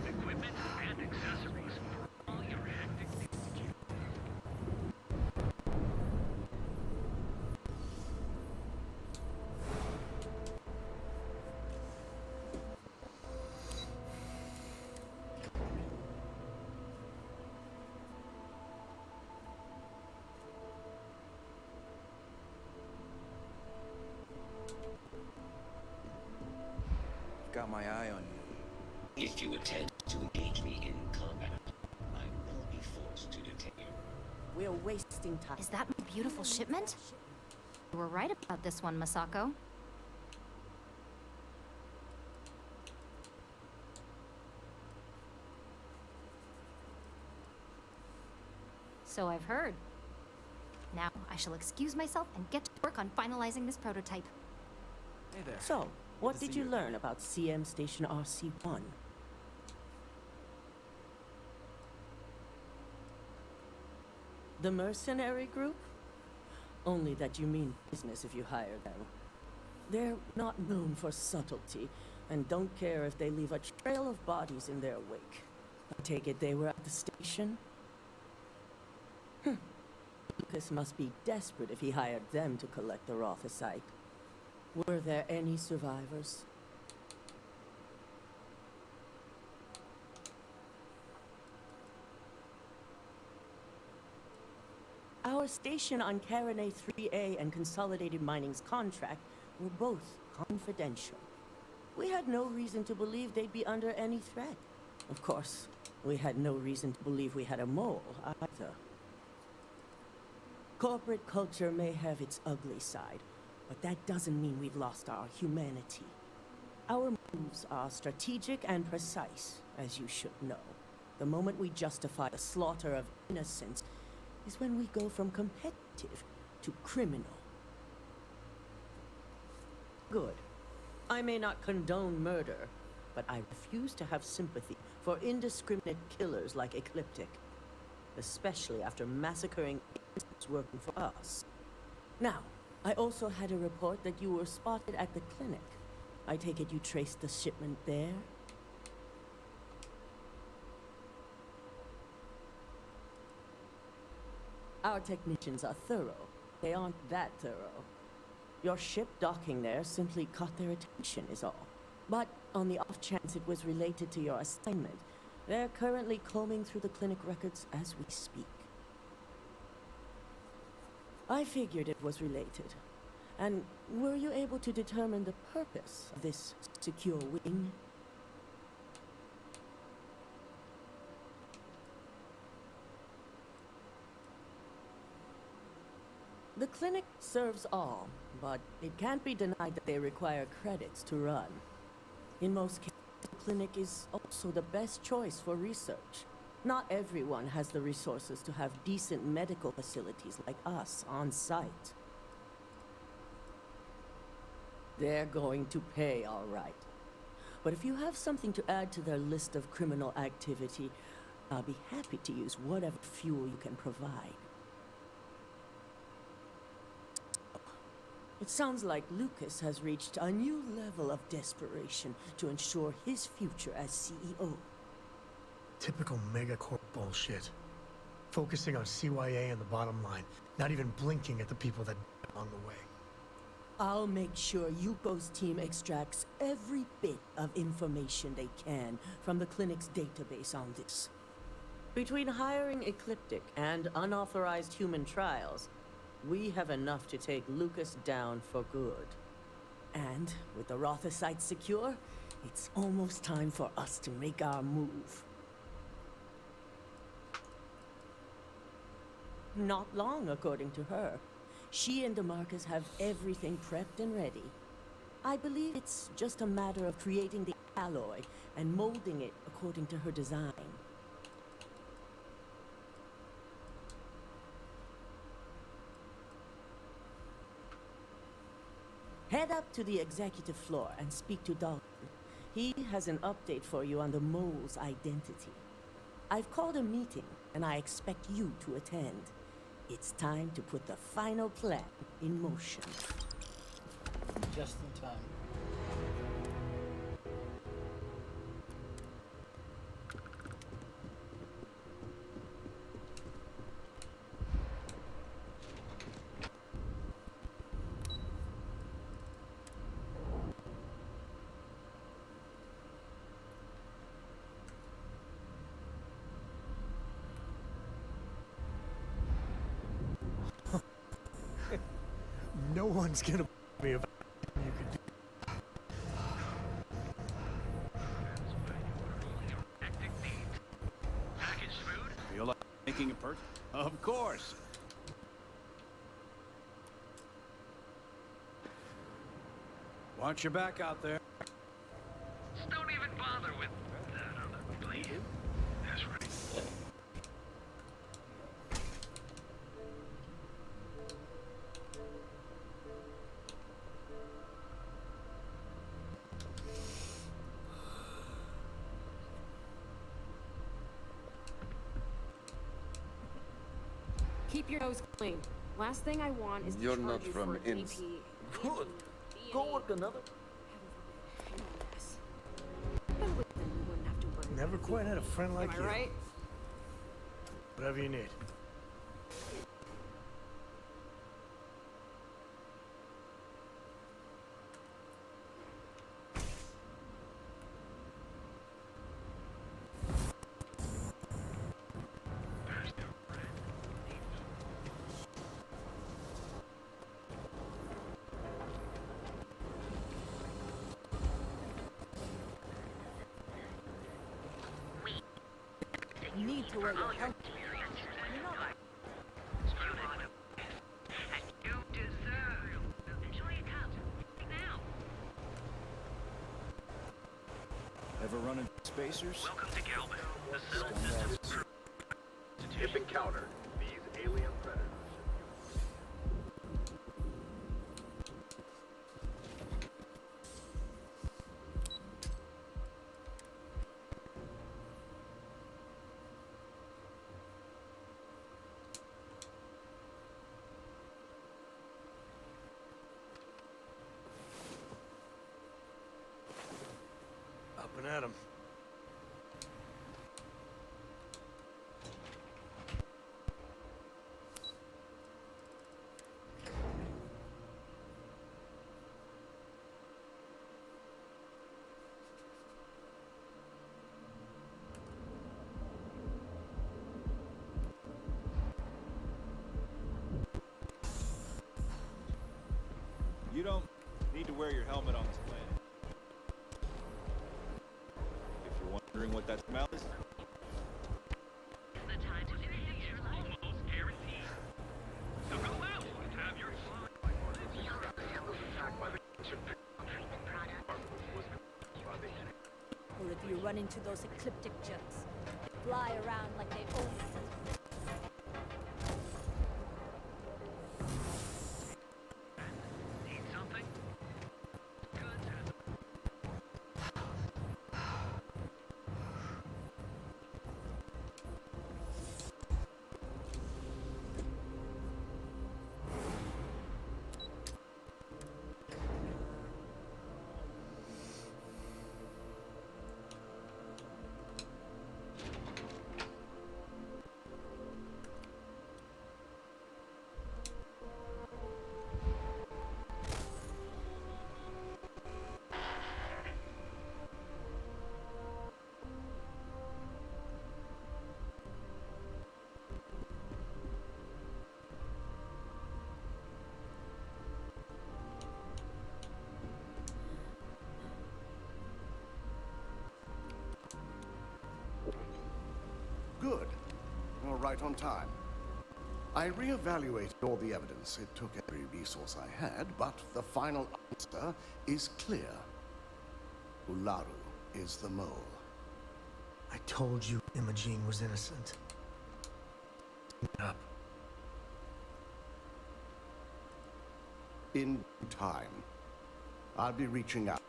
Equipment and accessories for all your hectic needs. Got my eye on you. If you attempt to engage me in combat, I will be forced to detain you. We're wasting time. Is that my beautiful shipment? You were right about this one, Masako. So I've heard. Now, I shall excuse myself and get to work on finalizing this prototype. Hey there. So, what to did see you you. learn about CM Station RC-1? The mercenary group? Only that you mean business if you hire them. They're not known for subtlety, and don't care if they leave a trail of bodies in their wake. I take it they were at the station? Lucas must be desperate if he hired them to collect the Rothicite. Were there any survivors? Our station on Carinae 3A and Consolidated Mining's contract were both confidential. We had no reason to believe they'd be under any threat. Of course, we had no reason to believe we had a mole either. Corporate culture may have its ugly side, but that doesn't mean we've lost our humanity. Our moves are strategic and precise, as you should know. The moment we justify the slaughter of innocents is when we go from competitive to criminal. Good. I may not condone murder, but I refuse to have sympathy for indiscriminate killers like Ecliptic, especially after massacring innocents working for us. Now, I also had a report that you were spotted at the clinic. I take it you traced the shipment there? Our technicians are thorough. They aren't that thorough. Your ship docking there simply caught their attention is all. But on the off chance it was related to your assignment, they're currently combing through the clinic records as we speak. I figured it was related. And were you able to determine the purpose of this secure wing? The clinic serves all, but it can't be denied that they require credits to run. In most cases, the clinic is also the best choice for research. Not everyone has the resources to have decent medical facilities like us on site. They're going to pay, all right. But if you have something to add to their list of criminal activity, I'll be happy to use whatever fuel you can provide. It sounds like Lucas has reached a new level of desperation to ensure his future as CEO. Typical megacorp bullshit. Focusing on CYA and the bottom line, not even blinking at the people that died along the way. I'll make sure Yuko's team extracts every bit of information they can from the clinic's database on this. Between hiring Ecliptic and unauthorized human trials, we have enough to take Lucas down for good. And with the Rothicite secure, it's almost time for us to make our move. Not long, according to her. She and DeMarcus have everything prepped and ready. I believe it's just a matter of creating the alloy and molding it according to her design. Head up to the executive floor and speak to Dalton. He has an update for you on the mole's identity. I've called a meeting, and I expect you to attend. It's time to put the final plan in motion. Just in time. No one's gonna be about you could do. Feel like making a purchase? Of course. Watch your back out there. Don't even bother with that other plate. That's right. Keep your nose clean. Last thing I want is to You're charge not you from for ins- AP. Good. Go work another. Never quite had a friend like Am you. I right? Whatever you need. You need to wear your helmet. You know that. And you deserve. Enjoy your cup. Now. Ever run into spacers? Welcome to Galvin. The settled system. If encountered, these alien predators. Up and at 'em. You don't need to wear your helmet on this planet. If you're wondering what that smell is, The time to enhance your life. Almost guaranteed. So go out and have your fun. Well, if you run into those ecliptic jerks, they fly around like they own it. Need something? Good. You're right on time. I reevaluated all the evidence. It took every resource I had, but the final answer is clear. Ularu is the mole. I told you Imogene was innocent. Up. In time. I'll be reaching out.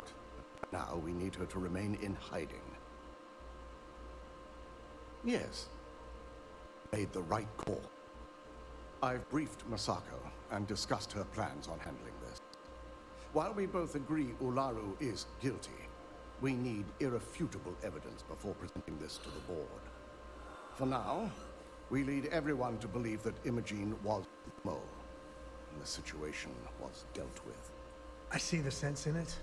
Now we need her to remain in hiding. Yes. Made the right call. I've briefed Masako and discussed her plans on handling this. While we both agree Ularu is guilty, we need irrefutable evidence before presenting this to the board. For now, we lead everyone to believe that Imogene was the mole, and the situation was dealt with. I see the sense in it.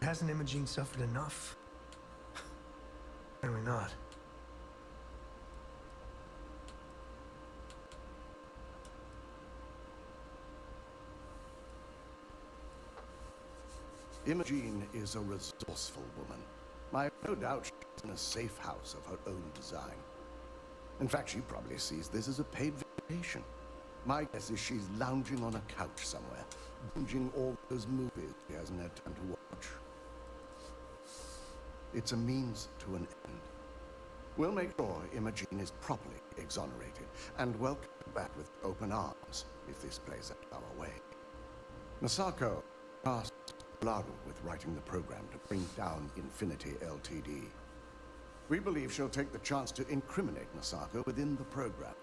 Hasn't Imogene suffered enough? Apparently not. Imogene is a resourceful woman. I have no doubt she's in a safe house of her own design. In fact, she probably sees this as a paid vacation. My guess is she's lounging on a couch somewhere, binging all those movies she hasn't had time to watch. It's a means to an end. We'll make sure Imogene is properly exonerated and welcome back with open arms if this plays out our way. Masako tasked Ularu with writing the program to bring down Infinity Ltd. We believe she'll take the chance to incriminate Masako within the program.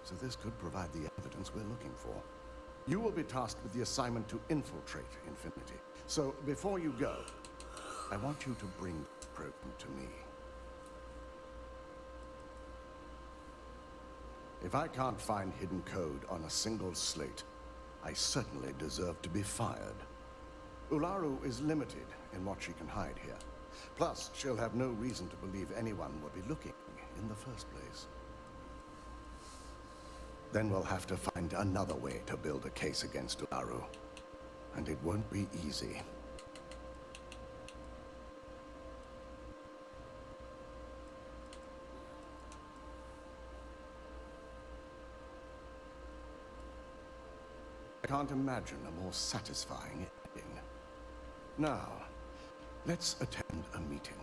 So this could provide the evidence we're looking for. You will be tasked with the assignment to infiltrate Infinity. So before you go, I want you to bring the program to me. If I can't find hidden code on a single slate, I certainly deserve to be fired. Ularu is limited in what she can hide here. Plus, she'll have no reason to believe anyone will be looking in the first place. Then we'll have to find another way to build a case against Ularu. And it won't be easy. I can't imagine a more satisfying ending. Now, let's attend a meeting.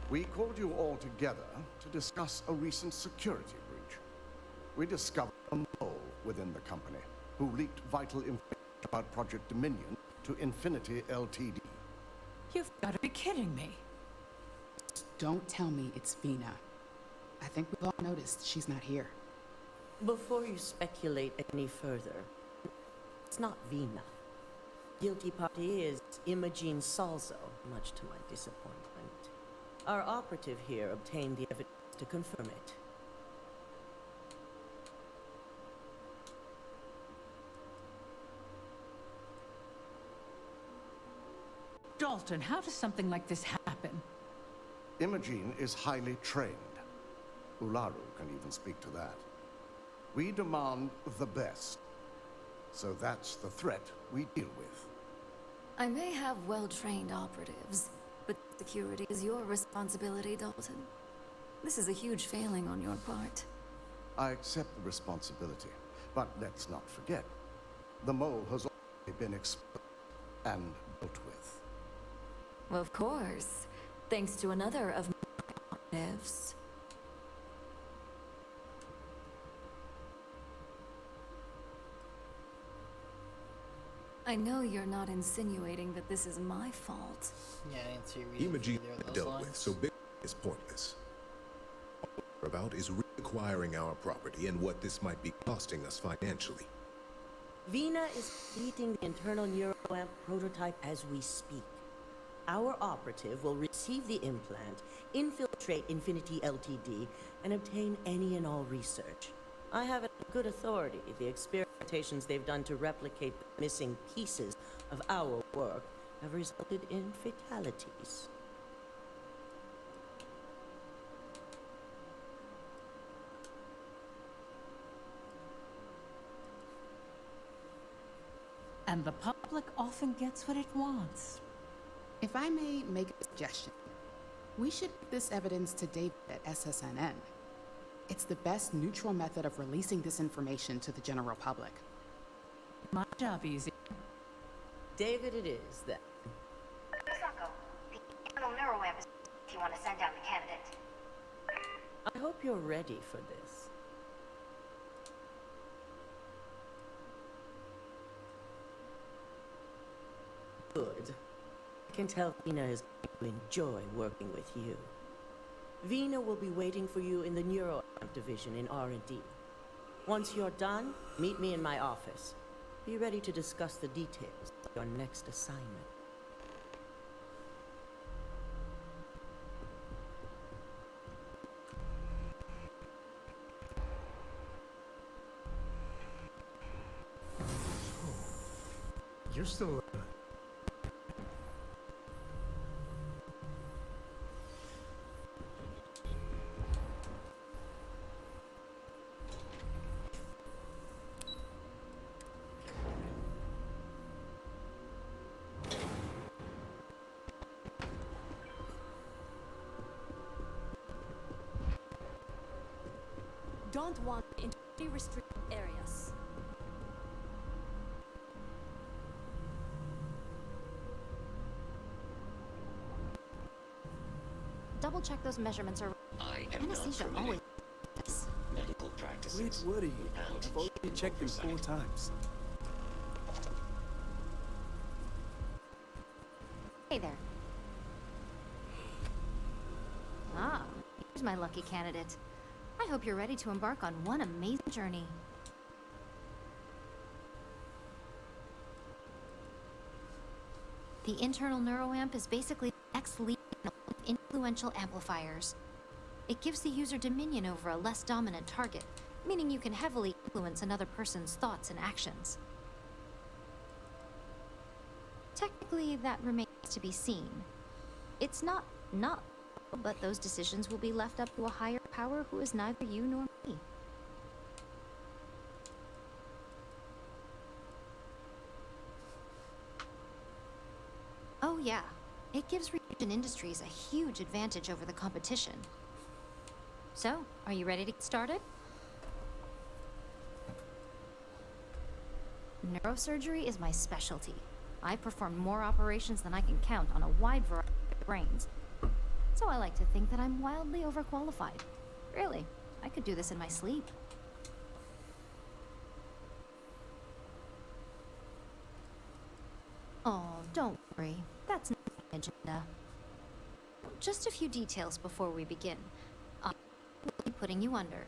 We called you all together to discuss a recent security breach. We discovered a mole within the company who leaked vital information about Project Dominion to Infinity Ltd. You've got to be kidding me. Don't tell me it's Vina. I think we've all noticed she's not here. Before you speculate any further, it's not Vina. Guilty party is Imogene Salzo, much to my disappointment. Our operative here obtained the evidence to confirm it. Dalton, how does something like this happen? Imogene is highly trained. Ularu can even speak to that. We demand the best. So that's the threat we deal with. I may have well-trained operatives, but security is your responsibility, Dalton. This is a huge failing on your part. I accept the responsibility, but let's not forget, the mole has already been exposed and dealt with. Of course, thanks to another of my operatives. I know you're not insinuating that this is my fault. Yeah, I didn't see a reason Imogene for either of those dealt lines. with, so big is pointless. All we're about is reacquiring our property and what this might be costing us financially. Vina is completing the internal neuroamp prototype as we speak. Our operative will receive the implant, infiltrate Infinity Ltd, and obtain any and all research. I have it on good authority. The experimentations they've done to replicate the missing pieces of our work have resulted in fatalities. And the public often gets what it wants. If I may make a suggestion, we should give this evidence to David at SSNN. It's the best neutral method of releasing this information to the general public. My job easy. David it is, then. Sako, the internal neuroamp is if you want to send down the candidate. I hope you're ready for this. Good. I can tell Vina is going to enjoy working with you. Vina will be waiting for you in the neuroamp division in R&D. Once you're done, meet me in my office. Be ready to discuss the details of your next assignment. You're still... Don't want into restricted areas. Double check those measurements are. I am Anesthesia not always. medical practices. Wait, what are you? I've already checked them 4 times. Hey there. Ah, here's my lucky candidate. I hope you're ready to embark on one amazing journey. The internal neuroamp is basically the next leap in influential amplifiers. It gives the user dominion over a less dominant target, meaning you can heavily influence another person's thoughts and actions. Technically, that remains to be seen. It's not, but those decisions will be left up to a higher power who is neither you nor me. Oh yeah, it gives Region Industries a huge advantage over the competition. So, are you ready to get started? Neurosurgery is my specialty. I've performed more operations than I can count on a wide variety of brains. So I like to think that I'm wildly overqualified. Really, I could do this in my sleep. Oh, don't worry. That's not my agenda. Just a few details before we begin. I'll be putting you under.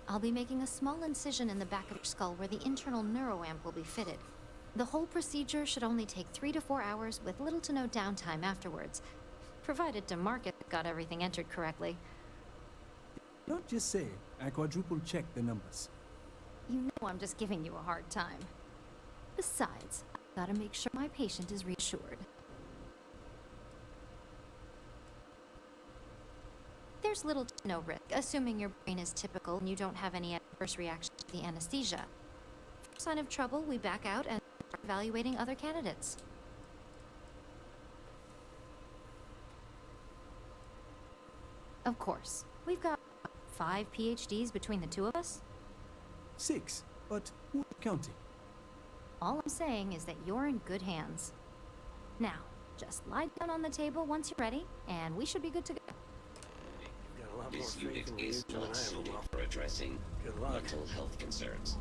I'll be making a small incision in the back of your skull where the internal neuroamp will be fitted. The whole procedure should only take 3 to 4 hours with little to no downtime afterwards, provided DeMarket got everything entered correctly. Don't just say it. I quadruple checked the numbers. You know I'm just giving you a hard time. Besides, I've got to make sure my patient is reassured. There's little to no risk, assuming your brain is typical and you don't have any adverse reactions to the anesthesia. For sign of trouble, we back out and start evaluating other candidates. Of course, we've got 5 PhDs between the two of us. 6, but who's counting? All I'm saying is that you're in good hands. Now, just lie down on the table once you're ready, and we should be good to go. This unit is not suited for addressing mental health concerns.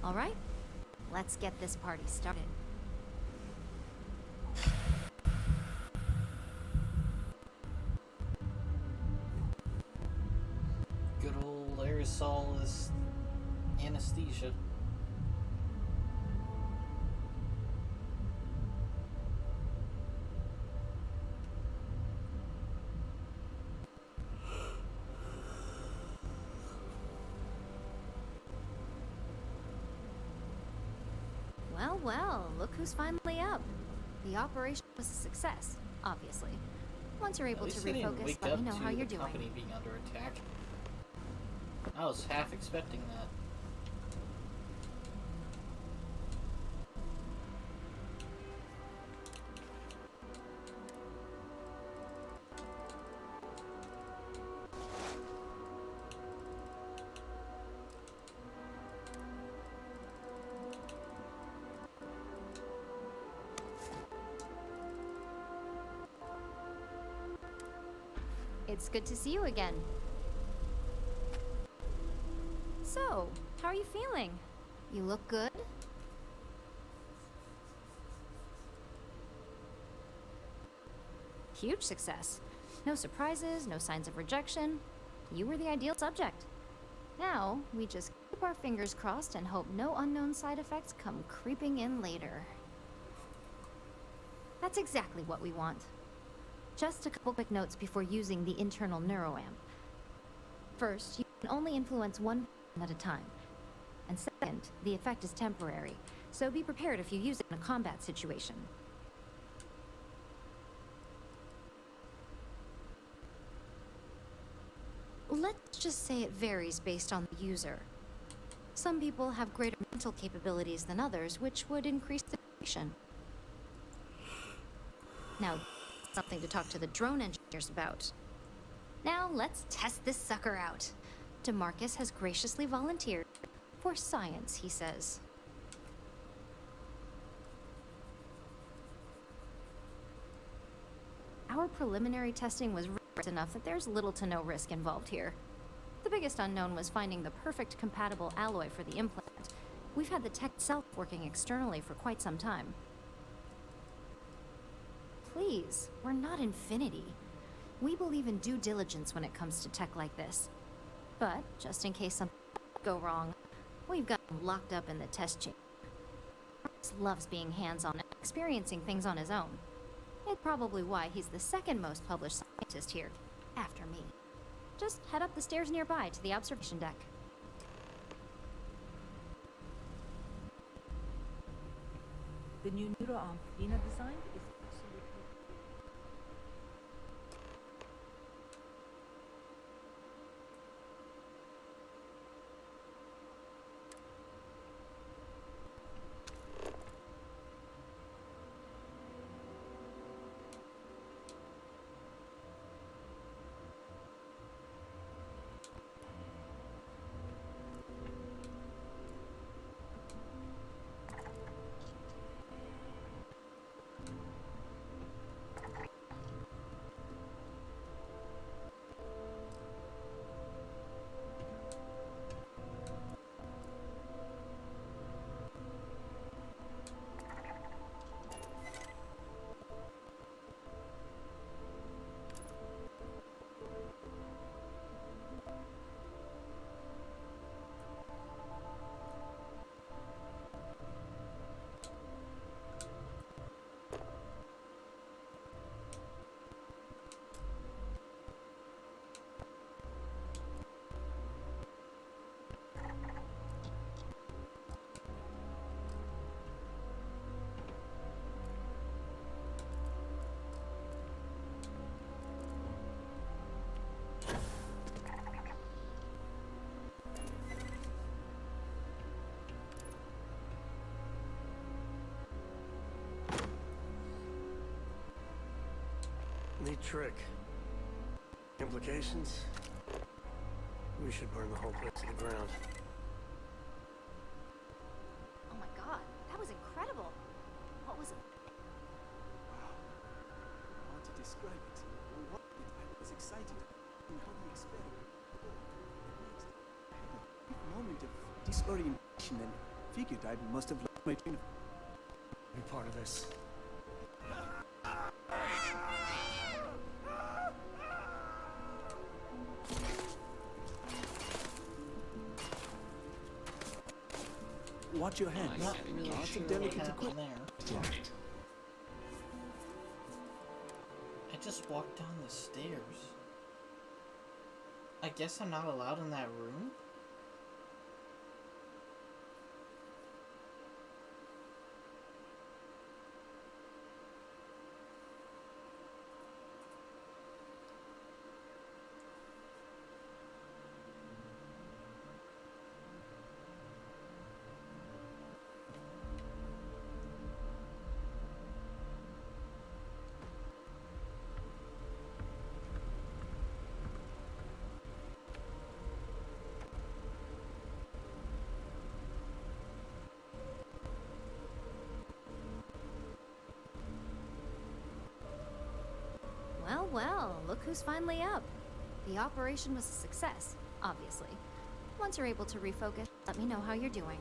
All right, let's get this party started. Good old aerosolist anesthesia. Well, look who's finally up. The operation was a success, obviously. Once you're At able to least they didn't refocus, wake let up me know to how you're the doing. company being under attack. I was half expecting that. It's good to see you again. So, how are you feeling? You look good? Huge success. No surprises, no signs of rejection. You were the ideal subject. Now, we just keep our fingers crossed and hope no unknown side effects come creeping in later. That's exactly what we want. Just a couple quick notes before using the internal neuroamp. First, you can only influence one person at a time. And second, the effect is temporary, so be prepared if you use it in a combat situation. Let's just say it varies based on the user. Some people have greater mental capabilities than others, which would increase the duration. Now, something to talk to the drone engineers about. Now, let's test this sucker out. DeMarcus has graciously volunteered for science, he says. Our preliminary testing was rigorous enough that there's little to no risk involved here. The biggest unknown was finding the perfect compatible alloy for the implant. We've had the tech itself working externally for quite some time. Please, we're not Infinity. We believe in due diligence when it comes to tech like this. But, just in case something go wrong, we've got him locked up in the test chamber. Marcus loves being hands-on and experiencing things on his own. It's probably why he's the second most published scientist here, after me. Just head up the stairs nearby to the observation deck. The new neuroarm Lena designed is absolutely... Neat trick. Implications? We should burn the whole place to the ground. Oh my god, that was incredible. What was it? How to describe it? What I was excited in how the experiment worked. I had a brief moment of disorientation and figured I must have lost my train of... Be part of this. Watch your hands. Not really Lots sure of what delicate happened equipment. there. I just walked down the stairs. I guess I'm not allowed in that room? well, look who's finally up. The operation was a success, obviously. Once you're able to refocus, let me know how you're doing.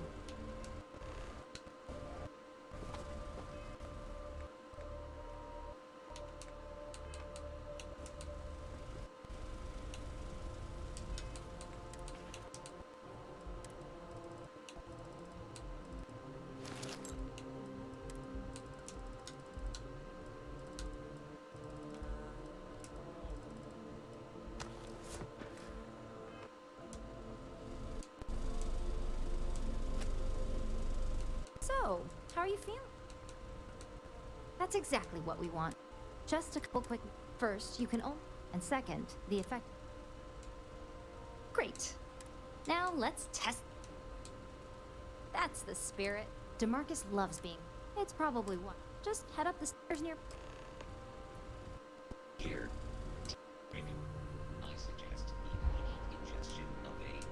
So, how are you feeling? That's exactly what we want. Just a couple quick... First, you can own... And second, the effect... Great. Now, let's test... That's the spirit. DeMarcus loves being... It's probably one. Just head up the stairs near... Here. I suggest immediate ingestion of a...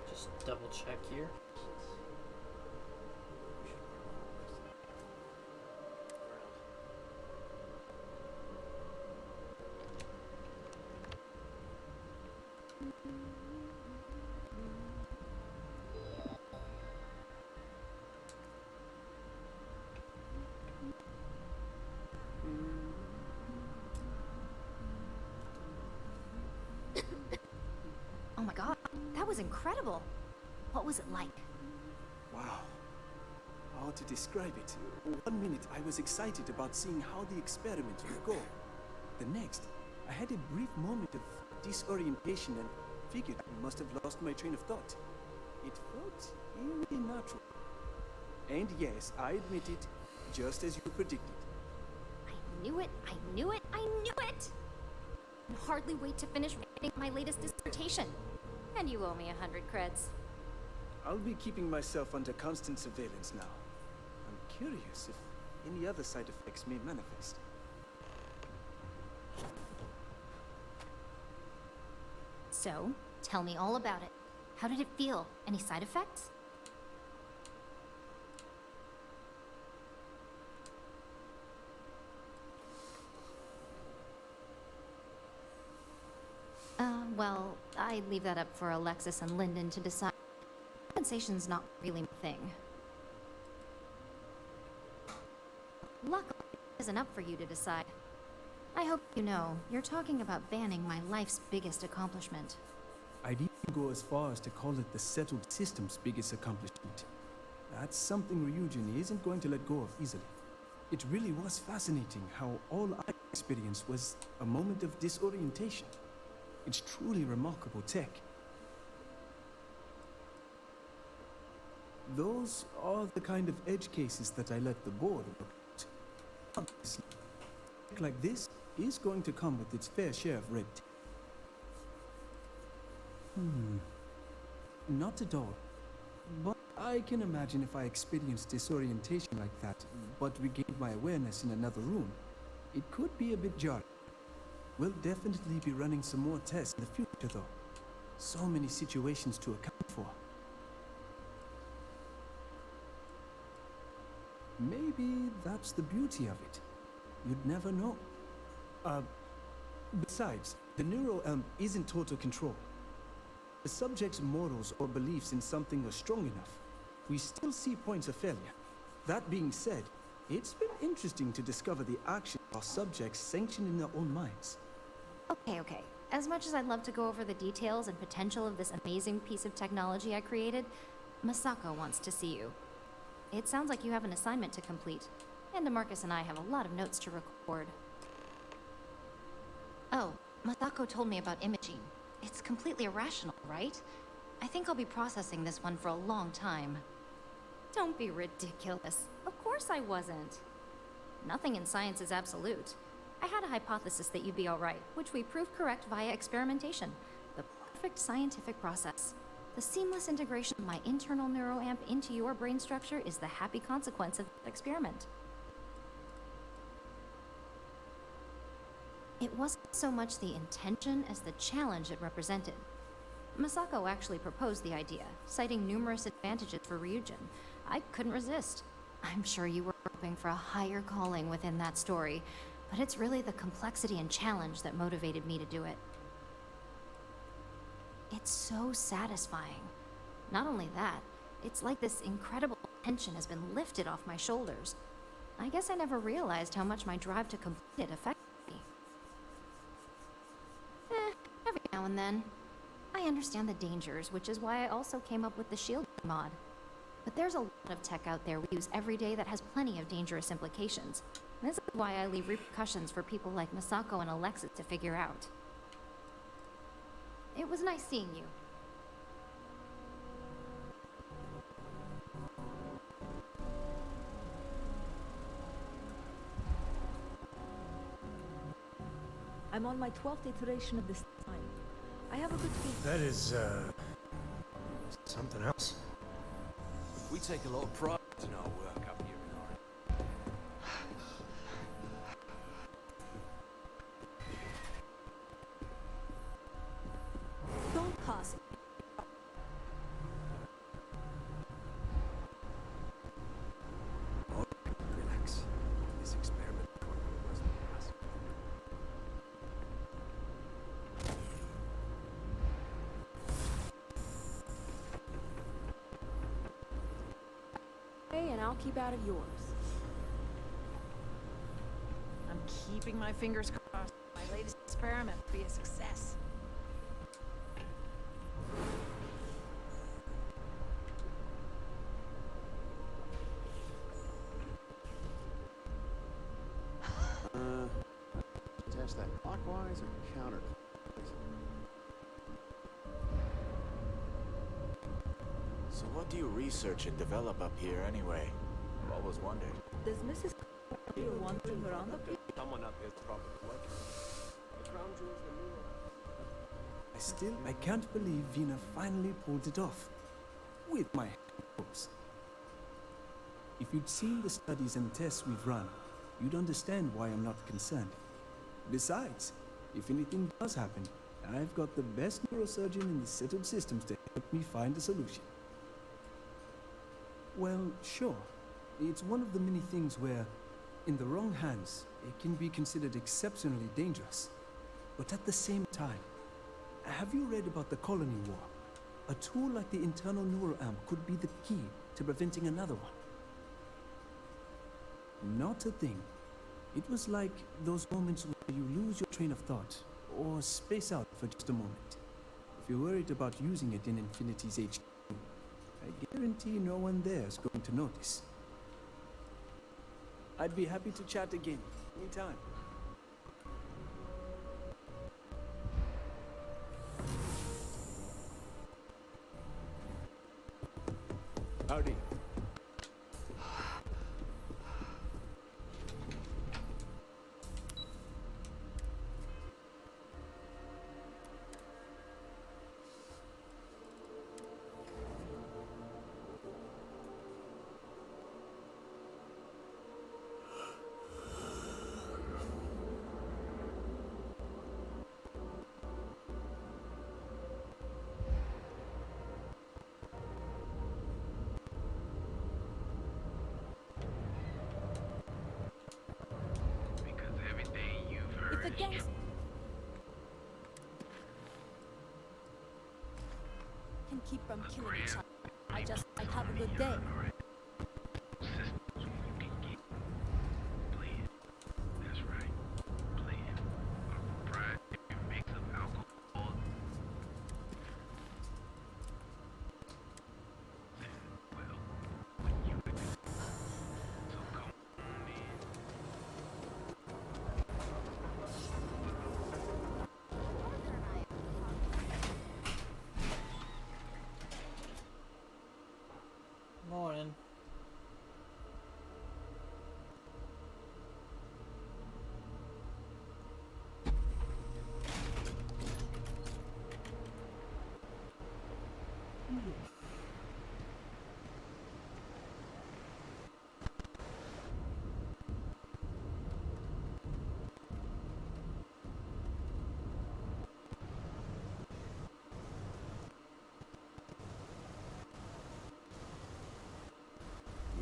Just double check here. Oh my god, that was incredible. What was it like? Wow. How to describe it? 1 minute I was excited about seeing how the experiment would go. The next, I had a brief moment of disorientation and figured I must have lost my train of thought. It felt eerily natural. And yes, I admit it, just as you predicted. I knew it, I knew it, I knew it! I can hardly wait to finish writing my latest dissertation. And you owe me 100 creds. I'll be keeping myself under constant surveillance now. I'm curious if any other side effects may manifest. So, tell me all about it. How did it feel? Any side effects? Well, I leave that up for Alexis and Lyndon to decide. Compensation's not really my thing. Luckily, it isn't up for you to decide. I hope you know, you're talking about banning my life's biggest accomplishment. I'd even go as far as to call it the settled system's biggest accomplishment. That's something Ryujin isn't going to let go of easily. It really was fascinating how all I experienced was a moment of disorientation. It's truly remarkable tech. Those are the kind of edge cases that I let the board work out. Obviously, tech like this is going to come with its fair share of red tape. Not at all. But I can imagine if I experienced disorientation like that, but regained my awareness in another room, it could be a bit jarring. We'll definitely be running some more tests in the future, though. So many situations to account for. Maybe that's the beauty of it. You'd never know. Besides, the neural elm isn't total control. The subject's morals or beliefs in something are strong enough. We still see points of failure. That being said, it's been interesting to discover the actions our subjects sanction in their own minds. Okay. As much as I'd love to go over the details and potential of this amazing piece of technology I created, Masako wants to see you. It sounds like you have an assignment to complete, and DeMarcus and I have a lot of notes to record. Oh, Masako told me about imaging. It's completely irrational, right? I think I'll be processing this one for a long time. Don't be ridiculous. Of course I wasn't. Nothing in science is absolute. I had a hypothesis that you'd be alright, which we proved correct via experimentation. The perfect scientific process. The seamless integration of my internal neuroamp into your brain structure is the happy consequence of that experiment. It wasn't so much the intention as the challenge it represented. Masako actually proposed the idea, citing numerous advantages for Ryujin. I couldn't resist. I'm sure you were hoping for a higher calling within that story, but it's really the complexity and challenge that motivated me to do it. It's so satisfying. Not only that, it's like this incredible tension has been lifted off my shoulders. I guess I never realized how much my drive to complete it affected me. Every now and then. I understand the dangers, which is why I also came up with the shield mod. But there's a lot of tech out there we use every day that has plenty of dangerous implications. This is why I leave repercussions for people like Masako and Alexis to figure out. It was nice seeing you. I'm on my 12th iteration of this design. I have a good feeling. That is, something else. We take a lot of pride in our work up here in our... Don't pass it. Relax. This experiment was massive. Hey, and I'll keep out of yours. I'm keeping my fingers crossed. My latest experiment will be a success. Test that clockwise or counterclockwise? So what do you research and develop up here anyway? I've always wondered. Does Mrs. wandering around up here? Someone up here's probably working. The crown jewels, the new... I can't believe Vina finally pulled it off. With my hopes. If you'd seen the studies and tests we've run, you'd understand why I'm not concerned. Besides, if anything does happen, I've got the best neurosurgeon in the settled systems to help me find a solution. Well, sure. It's one of the many things where, in the wrong hands, it can be considered exceptionally dangerous. But at the same time, have you read about the Colony War? A tool like the internal neuroamp could be the key to preventing another one. Not a thing. It was like those moments where you lose your train of thought, or space out for just a moment. If you're worried about using it in Infinity's HQ, I guarantee no one there's going to notice. I'd be happy to chat again, anytime. Howdy. Because everything you've heard. If the gangs can keep from killing each other, I just might have a good day. That's right. Playing a proprietary mix of alcohol. Well, when you would so come on in.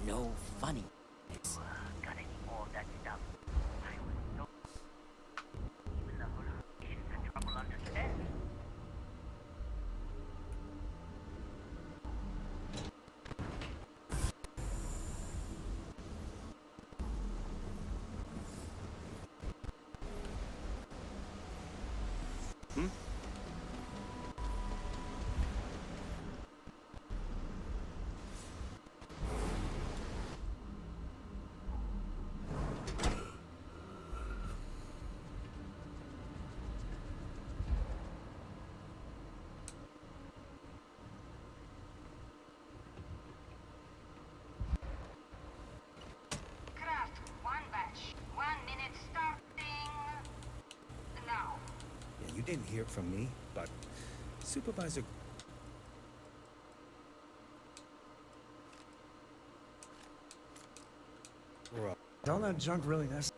no funny. Got any more of that stuff? I was so... Even the whole patients had trouble understanding. You didn't hear from me, but Supervisor... Is all that junk really necessary?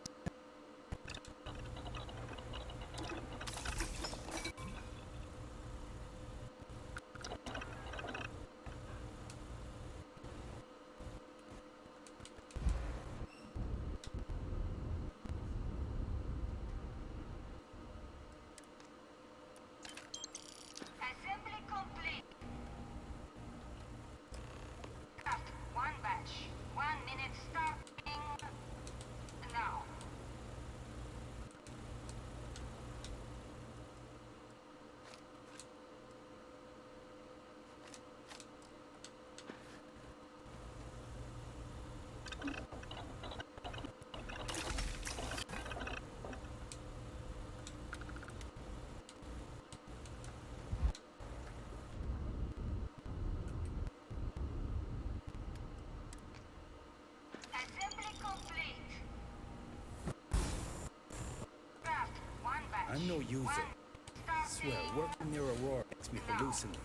I'm no user. Swear, working near Aurora makes me hallucinate.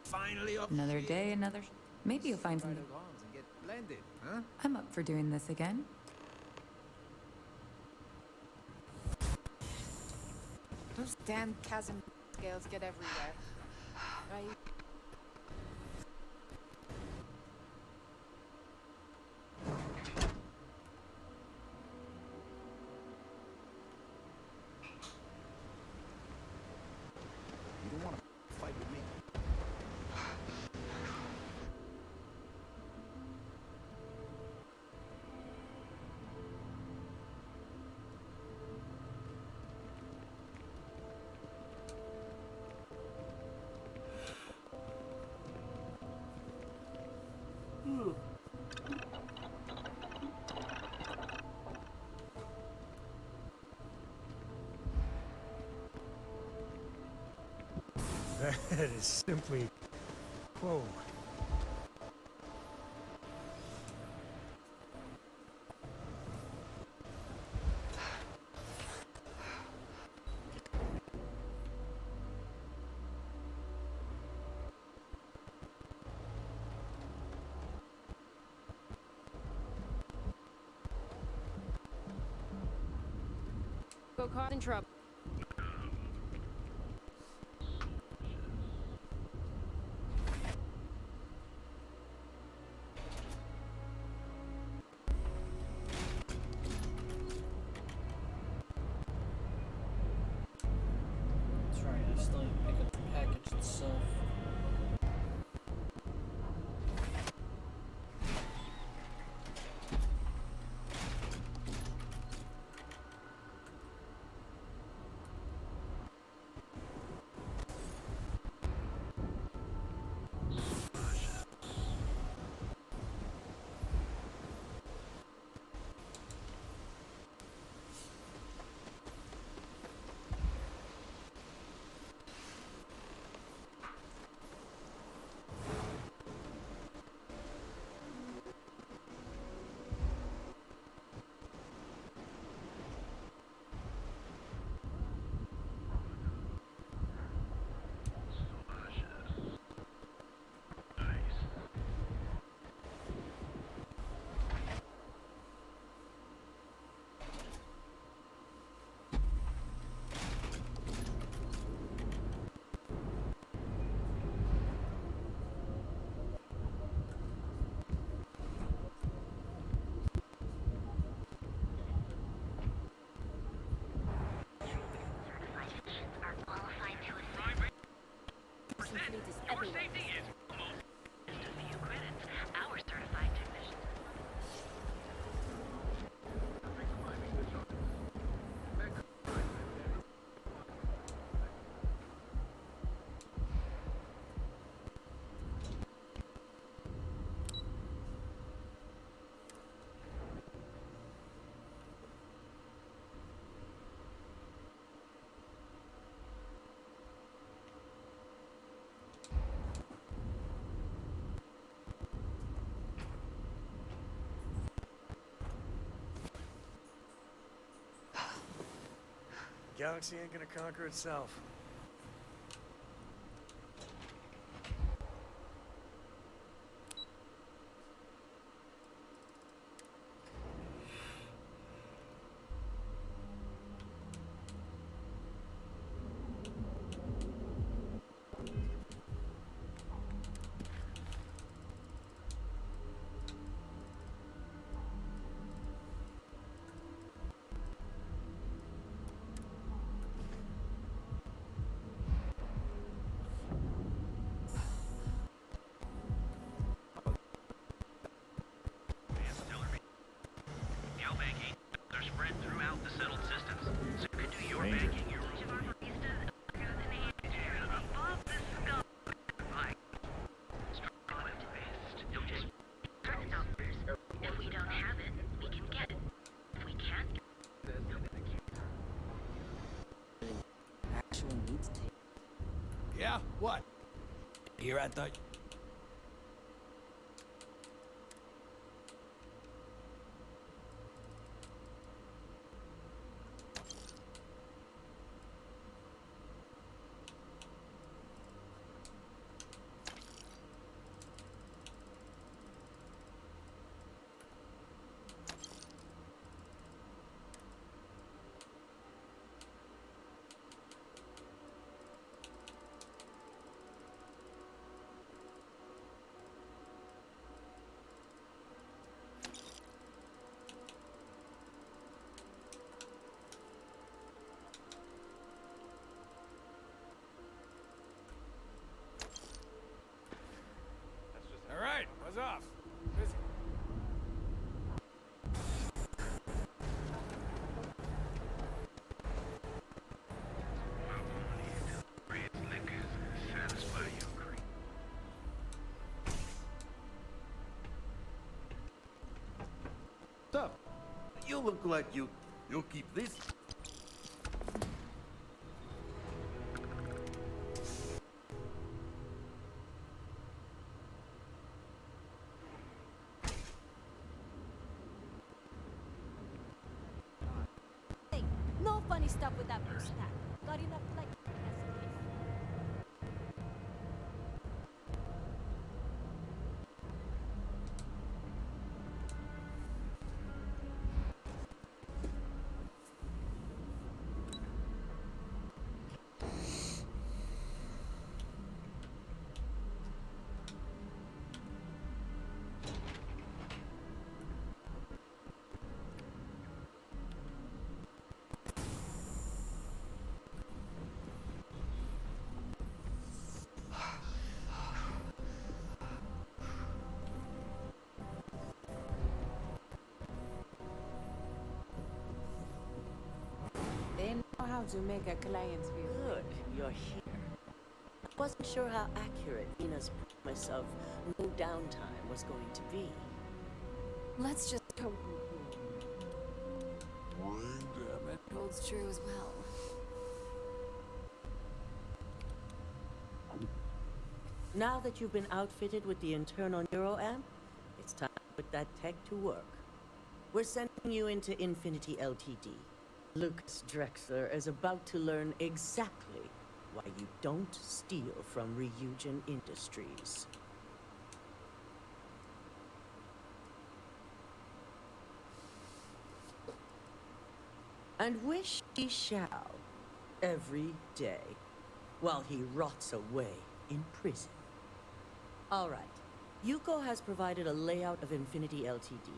Finally up. Another day, another... Maybe you'll find something. And get blended, huh? I'm up for doing this again. Those damn chasm scales get everywhere. Right? You don't want to fight with me. That is simply... Whoa. Go caught in trouble. That's right, I still need to pick up the package itself. extraction fleet is everywhere. Safety is almost Just a few credits. Our certified technicians. Galaxy ain't gonna conquer itself. Your banking are spread throughout the settled systems. So you can do your banking, your above the skull. Like, strong with fist. Don't just Certain numbers. If we don't have it, we can get it. If we can't, Actual needs tape. Yeah? What? Here I thought... All right, buzz off. Busy. satisfy your greed. What's up? You look like you'll keep this. Hey, no funny stuff with that boost pack. Got enough like. They know how to make a client feel Good, you're here. I wasn't sure how accurate Ina's promise of no downtime was going to be. Let's just hope it holds true as well. Now that you've been outfitted with the internal neuroamp, it's time to put that tech to work. We're sending you into Infinity Ltd. Lucas Drexler is about to learn exactly why you don't steal from Ryujin Industries. And wish he shall, every day, while he rots away in prison. All right, Yuko has provided a layout of Infinity Ltd.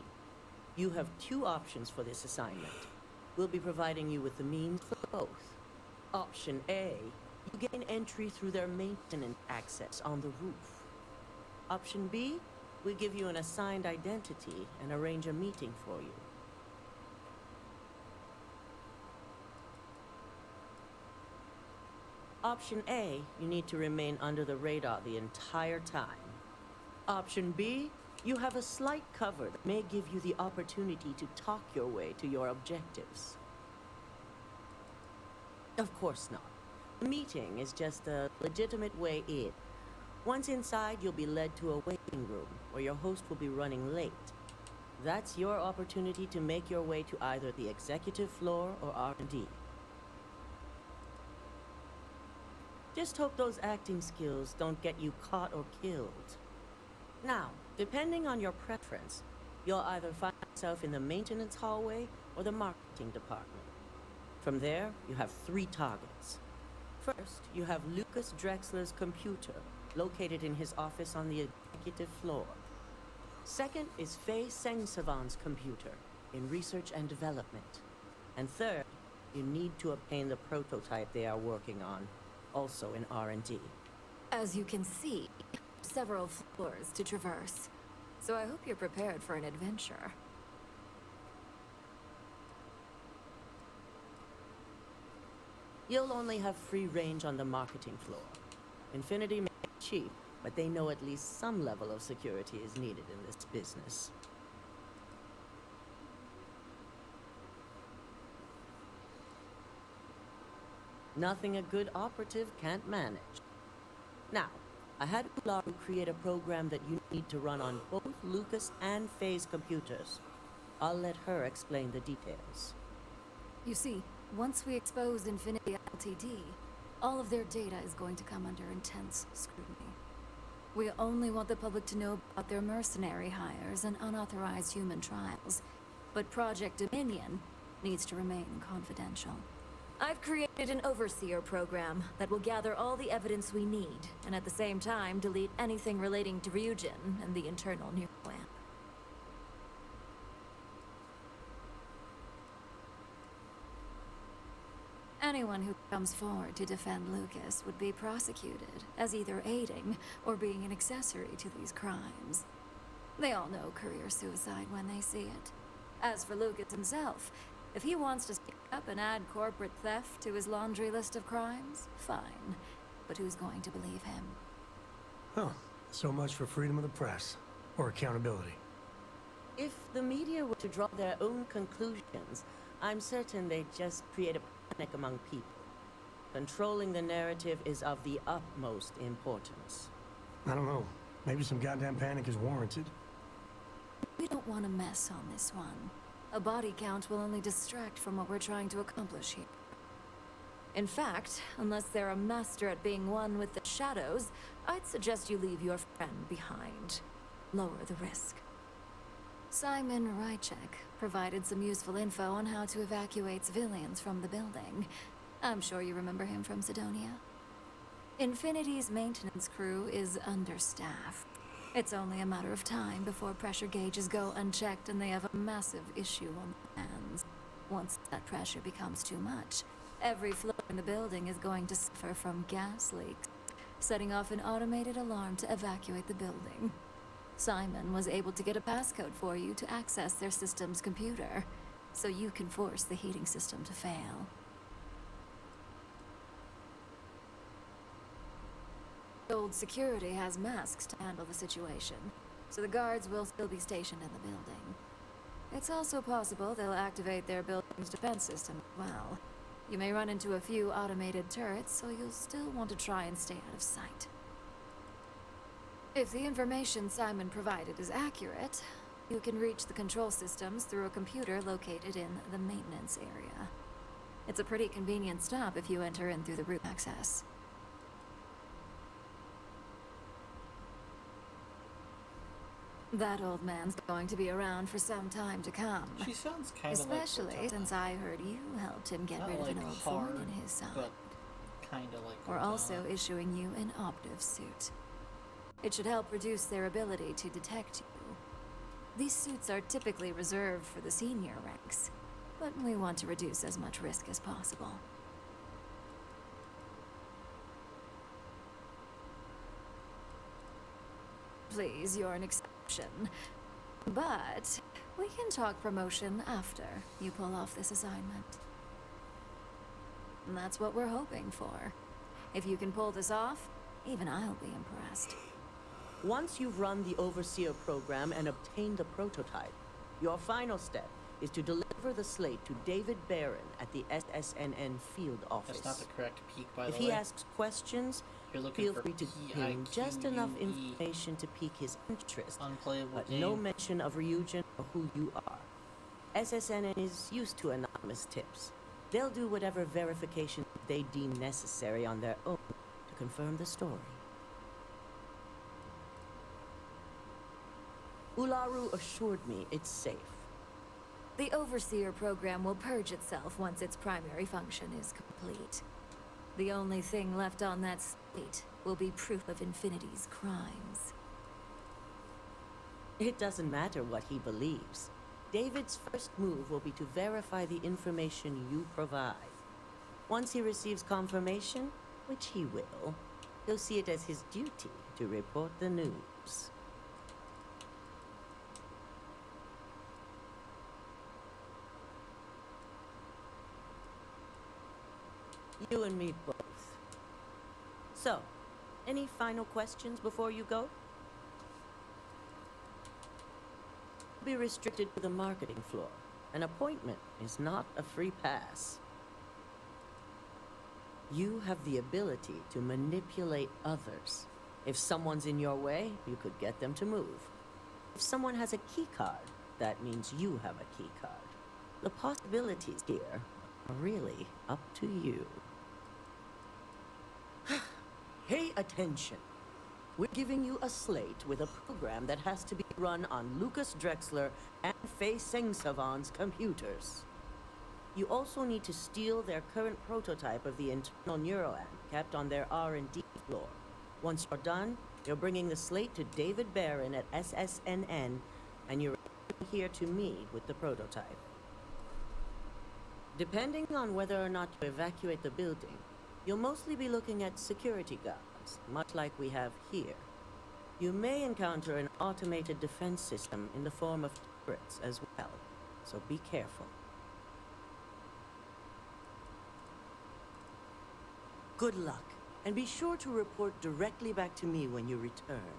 You have two options for this assignment. We'll be providing you with the means for both. Option A, You gain entry through their maintenance access on the roof. Option B, we give you an assigned identity and arrange a meeting for you. Option A, you need to remain under the radar the entire time. Option B, you have a slight cover that may give you the opportunity to talk your way to your objectives. Of course not. The meeting is just a legitimate way in. Once inside, you'll be led to a waiting room where your host will be running late. That's your opportunity to make your way to either the executive floor or R&D. Just hope those acting skills don't get you caught or killed. Now, depending on your preference, you'll either find yourself in the maintenance hallway or the marketing department. From there, you have 3 targets. First, you have Lucas Drexler's computer, located in his office on the executive floor. Second is Faye Sengsavan's computer, in research and development. And third, you need to obtain the prototype they are working on, also in R&D. As you can see, several floors to traverse. So I hope you're prepared for an adventure. You'll only have free range on the marketing floor. Infinity may be cheap, but they know at least some level of security is needed in this business. Nothing a good operative can't manage. Now, I had Ularu create a program that you need to run on both Lucas and Faye's computers. I'll let her explain the details. You see, once we expose Infinity Ltd, all of their data is going to come under intense scrutiny. We only want the public to know about their mercenary hires and unauthorized human trials, but Project Dominion needs to remain confidential. I've created an overseer program that will gather all the evidence we need, and at the same time delete anything relating to Ryujin and the internal neuroamp. Anyone who comes forward to defend Lucas would be prosecuted as either aiding or being an accessory to these crimes. They all know career suicide when they see it. As for Lucas himself, if he wants to speak up and add corporate theft to his laundry list of crimes, fine. But who's going to believe him? Oh, so much for freedom of the press. Or accountability. If the media were to draw their own conclusions, I'm certain they'd just create a panic among people. Controlling the narrative is of the utmost importance. I don't know. Maybe some goddamn panic is warranted. We don't want to mess on this one. A body count will only distract from what we're trying to accomplish here. In fact, unless they're a master at being one with the shadows, I'd suggest you leave your friend behind. Lower the risk. Simon Rychek provided some useful info on how to evacuate civilians from the building. I'm sure you remember him from Sidonia. Infinity's maintenance crew is understaffed. It's only a matter of time before pressure gauges go unchecked and they have a massive issue on their hands. Once that pressure becomes too much, every floor in the building is going to suffer from gas leaks, setting off an automated alarm to evacuate the building. Simon was able to get a passcode for you to access their system's computer, so you can force the heating system to fail. Old security has masks to handle the situation, so the guards will still be stationed in the building. It's also possible they'll activate their building's defense system as well. You may run into a few automated turrets, so you'll still want to try and stay out of sight. If the information Simon provided is accurate, you can reach the control systems through a computer located in the maintenance area. It's a pretty convenient stop if you enter in through the roof access. That old man's going to be around for some time to come. She sounds kind of especially since I heard you helped him get rid of an old thorn in his side. But kind of like We're also issuing you an operative suit. It should help reduce their ability to detect you. These suits are typically reserved for the senior ranks, but we want to reduce as much risk as possible. Please, you're an exception. But we can talk promotion after you pull off this assignment. And that's what we're hoping for. If you can pull this off, even I'll be impressed. Once you've run the Overseer program and obtained the prototype, your final step is to deliver the slate to David Barron at the SSNN field office. That's not the correct peak, by the way. If he asks questions, feel free to give him just enough information to pique his interest, but no mention of Ryujin or who you are. SSNN is used to anonymous tips. They'll do whatever verification they deem necessary on their own to confirm the story. Ularu assured me it's safe. The Overseer program will purge itself once its primary function is complete. The only thing left on that slate will be proof of Infinity's crimes. It doesn't matter what he believes. David's first move will be to verify the information you provide. Once he receives confirmation, which he will, he'll see it as his duty to report the news. You and me both. So, any final questions before you go? Be restricted to the marketing floor. An appointment is not a free pass. You have the ability to manipulate others. If someone's in your way, you could get them to move. If someone has a key card, that means you have a key card. The possibilities here are really up to you. Pay attention. We're giving you a slate with a program that has to be run on Lucas Drexler and Faye Sengsavan's computers. You also need to steal their current prototype of the internal neuroamp kept on their R&D floor. Once you're done, you're bringing the slate to David Barron at SSNN, and you're here to me with the prototype. Depending on whether or not you evacuate the building, you'll mostly be looking at security guards, much like we have here. You may encounter an automated defense system in the form of turrets as well, so be careful. Good luck, and be sure to report directly back to me when you return.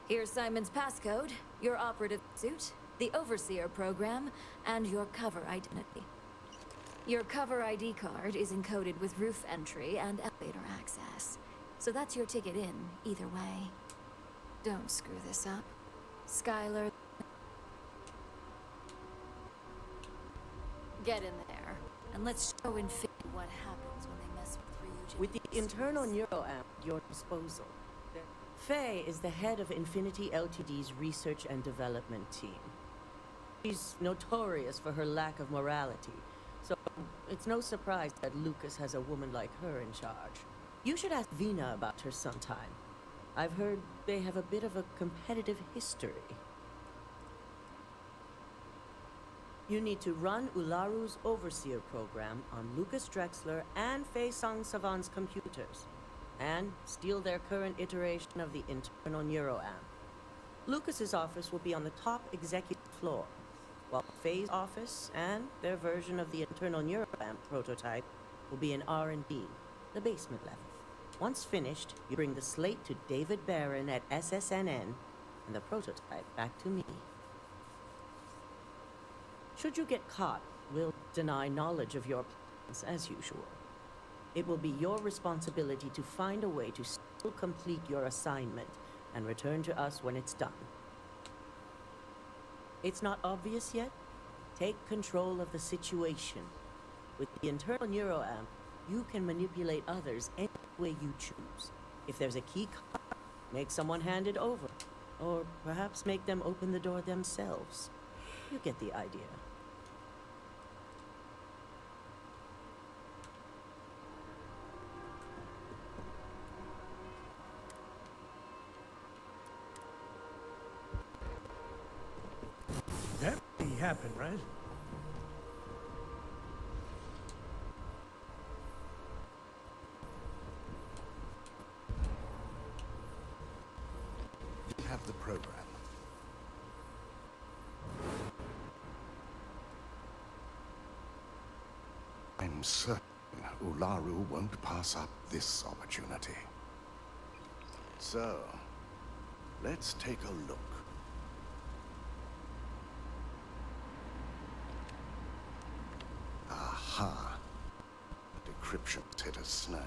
Here's Simon's passcode, your operative suit, the Overseer program, and your cover identity. Your cover ID card is encoded with roof entry and elevator access, so that's your ticket in, either way. Don't screw this up. Skylar... Get in there, and let's show Infinity what happens when they mess with Ryujin. With the internal neuroamp at your disposal, Faye is the head of Infinity Ltd's research and development team. She's notorious for her lack of morality, so it's no surprise that Lucas has a woman like her in charge. You should ask Vina about her sometime. I've heard they have a bit of a competitive history. You need to run Ularu's Overseer program on Lucas Drexler and Faye Sengsavan's computers, and steal their current iteration of the internal neuroamp. Lucas's office will be on the top executive floor, while Faye's office and their version of the internal neuroamp prototype will be in R&D, the basement level. Once finished, you bring the slate to David Barron at SSNN and the prototype back to me. Should you get caught, we'll deny knowledge of your plans as usual. It will be your responsibility to find a way to still complete your assignment and return to us when it's done. It's not obvious yet? Take control of the situation. With the internal neuroamp, you can manipulate others any way you choose. If there's a key card, make someone hand it over. Or perhaps make them open the door themselves. You get the idea. That really happened, right? have the program. I'm certain Ularu won't pass up this opportunity. So, let's take a look. Aha. The decryption's hit a snag.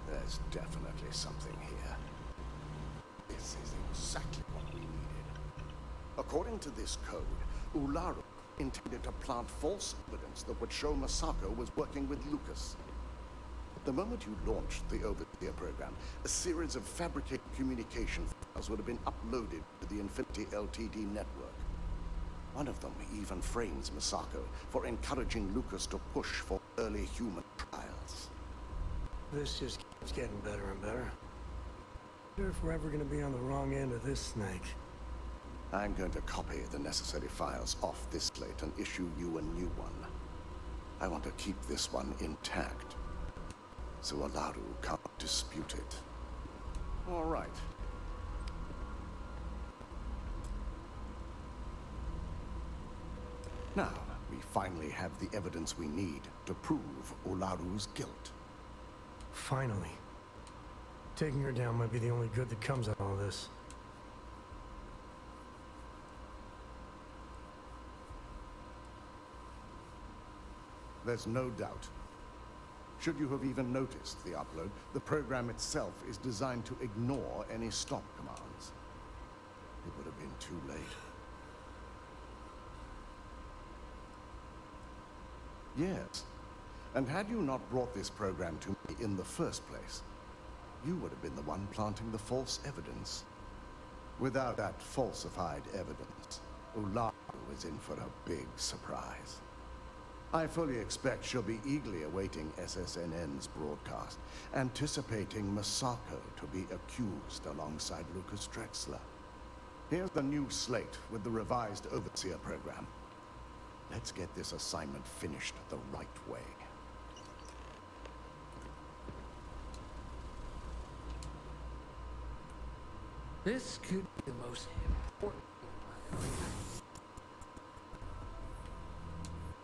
There's definitely something here. This is exactly what we needed. According to this code, Ularu intended to plant false evidence that would show Masako was working with Lucas. The moment you launched the Overseer program, a series of fabricated communication files would have been uploaded to the Infinity LTD network. One of them even frames Masako for encouraging Lucas to push for early human trials. This just keeps getting better and better. I wonder if we're ever going to be on the wrong end of this snake. I'm going to copy the necessary files off this slate and issue you a new one. I want to keep this one intact, so Ularu can't dispute it. All right. Now, we finally have the evidence we need to prove Ularu's guilt. Finally. Taking her down might be the only good that comes out of all this. There's no doubt. Should you have even noticed the upload, the program itself is designed to ignore any stop commands. It would have been too late. Yes. And had you not brought this program to me in the first place, you would have been the one planting the false evidence. Without that falsified evidence, Ularu is in for a big surprise. I fully expect she'll be eagerly awaiting SSNN's broadcast, anticipating Masako to be accused alongside Lucas Drexler. Here's the new slate with the revised Overseer program. Let's get this assignment finished the right way. This could be the most important thing.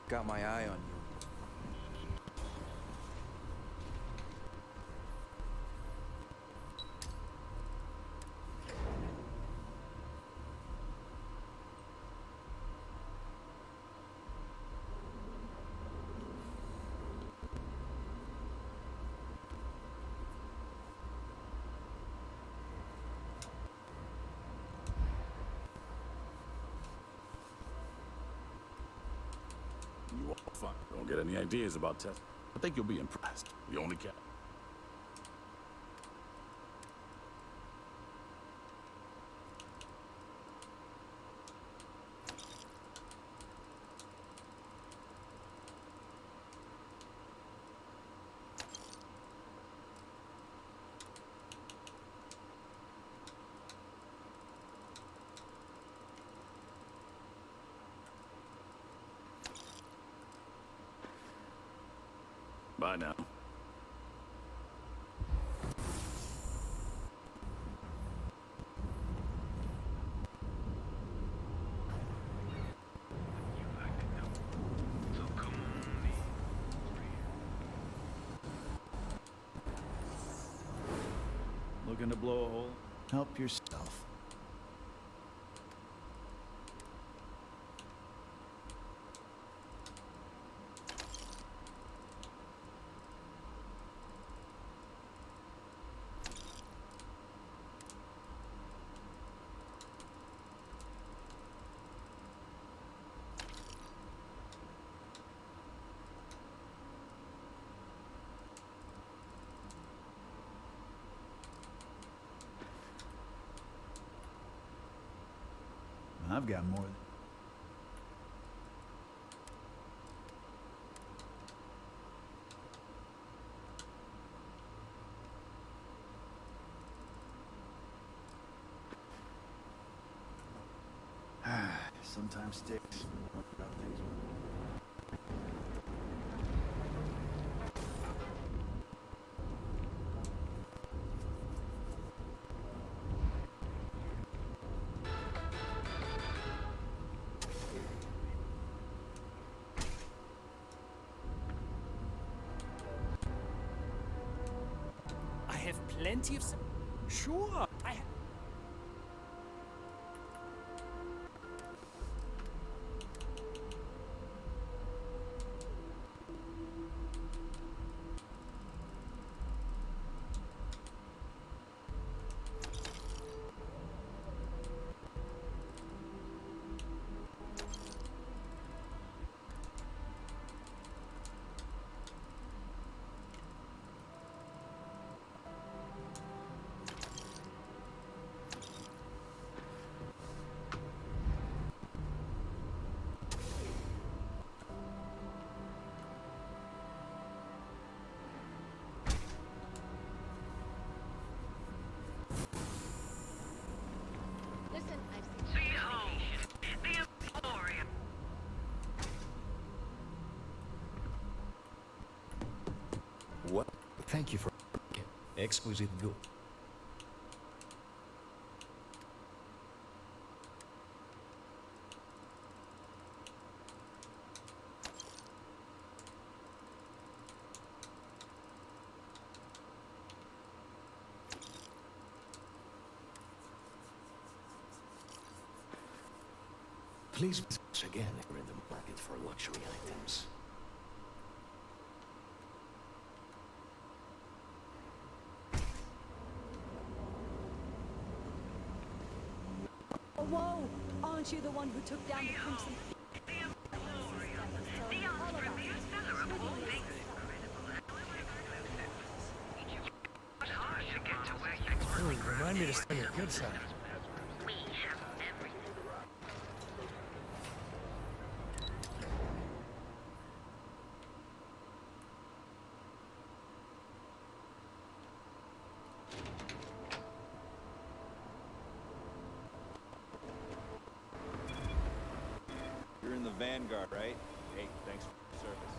Got my eye on you. You all fun. Don't get any ideas about tests. I think you'll be impressed. You only can. Bye now. Looking to blow a hole? Help yourself. I've got more. Sometimes sticks. About things. plenty of... Sure, I... Listen, I've seen... Behold, the Emporium. What? Thank you for exquisite good. Please once again, we're in the market for luxury items. Oh, whoa! Aren't you the one who took down the Crimson? Ooh, remind me to stay on your good side. You're in the Vanguard, right? Hey, thanks for your service.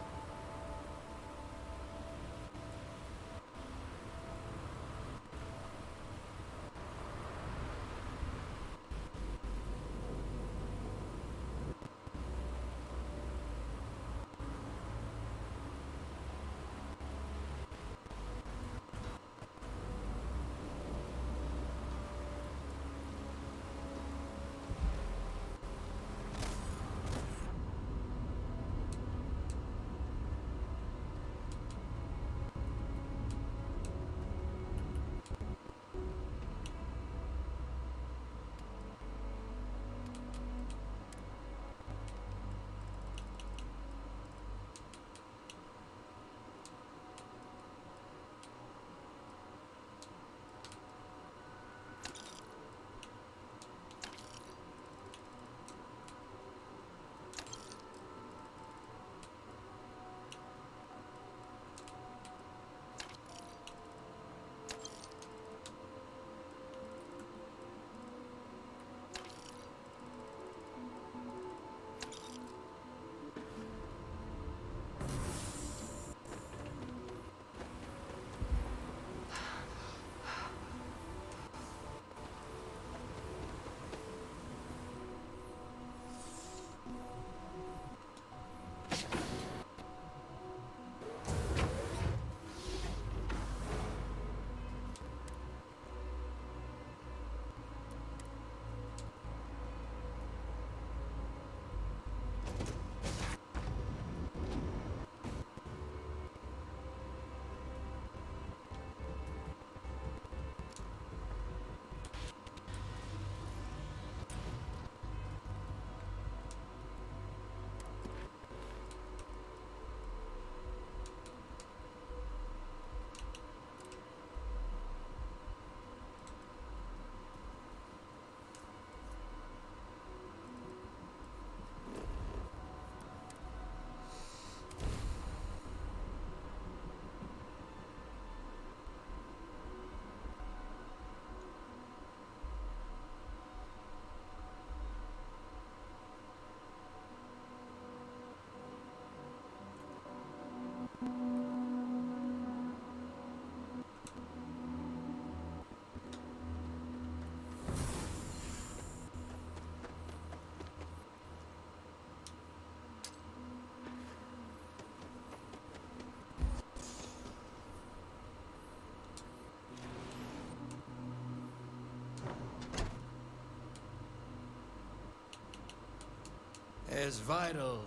as vital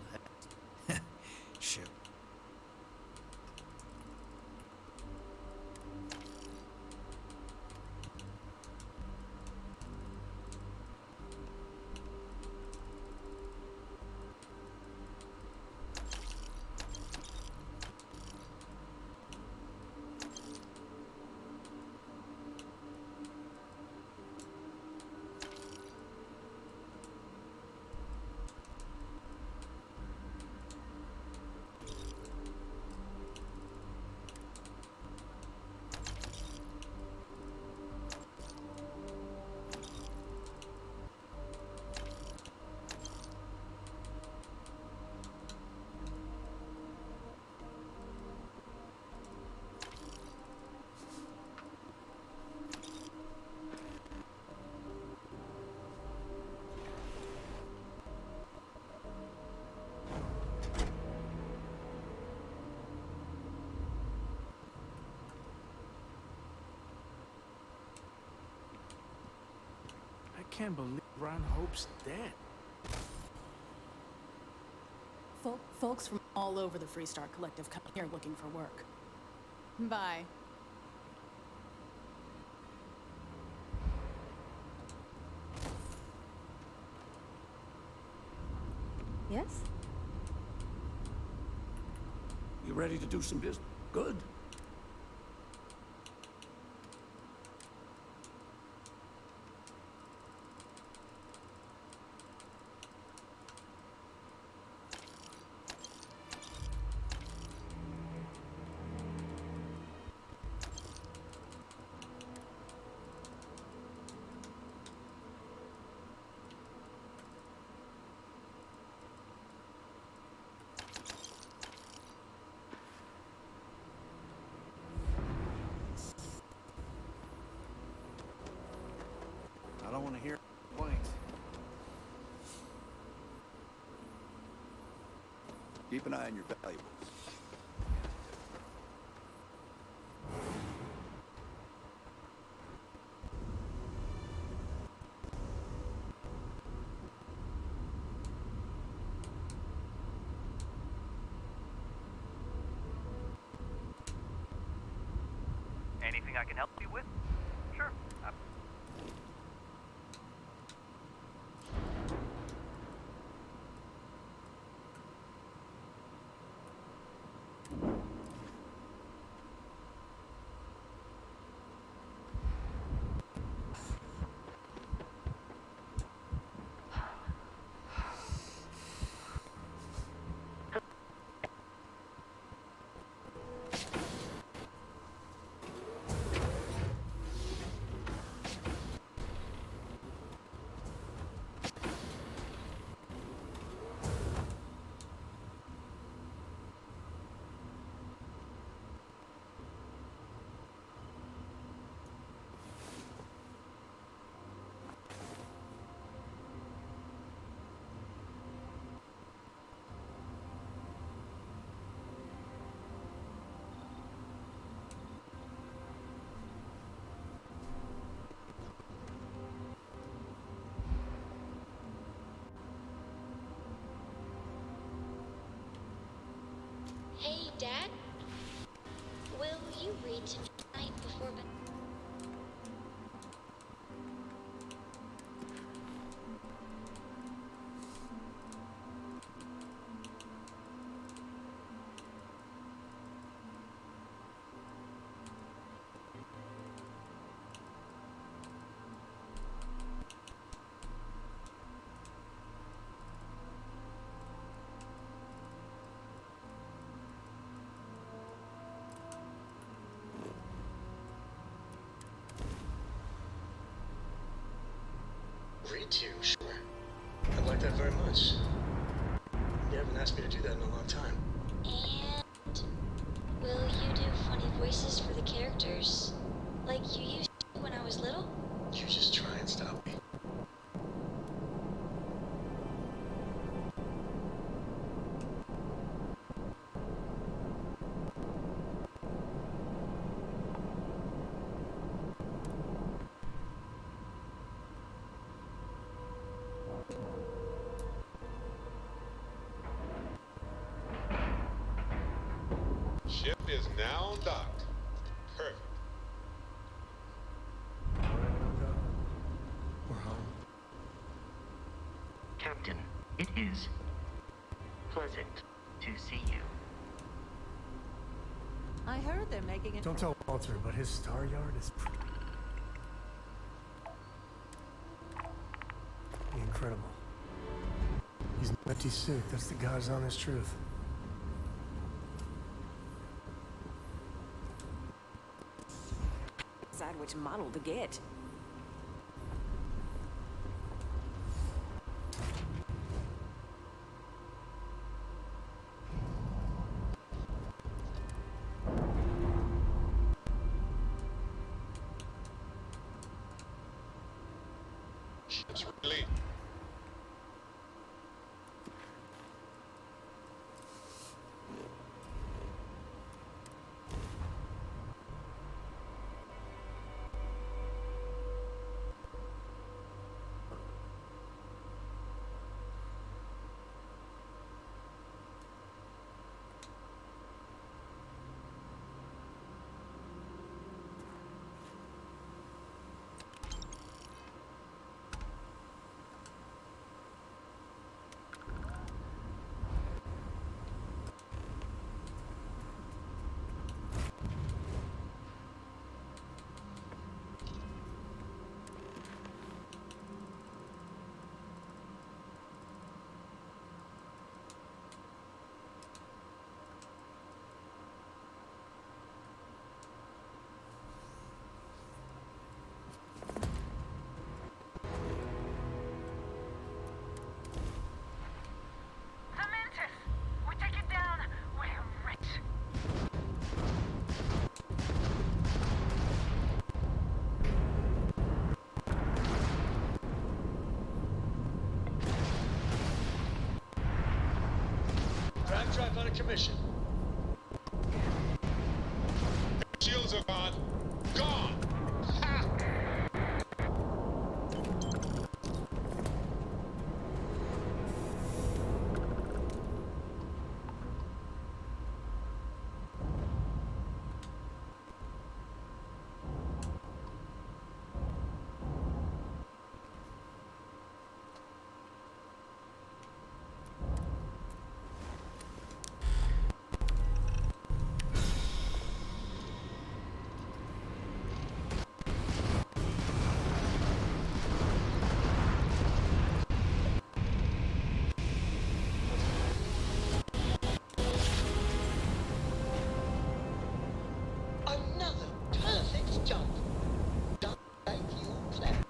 as ship. I can't believe Ron Hope's dead. Folks from all over the Freestar Collective come here looking for work. Bye. Yes? You ready to do some business? Good. I don't want to hear complaints. Keep an eye on your valuables. Anything I can help you with? Sure. Hey, Dad? Will you read to me tonight before bed? Read to you, sure. I'd like that very much. You haven't asked me to do that in a long time. And will you do funny voices for the characters? Like you used to when I was little? You just try and stop me. Now docked. Perfect. We're home. Captain, it is pleasant to see you. I heard they're making it. Don't tell Walter, but his star yard is incredible. He's an empty suit. That's the God's honest truth. Decide which model to get. Ship's relief. Drive out of commission. Shields are gone. Gone! Ha! Another perfect jump. Just like you planned.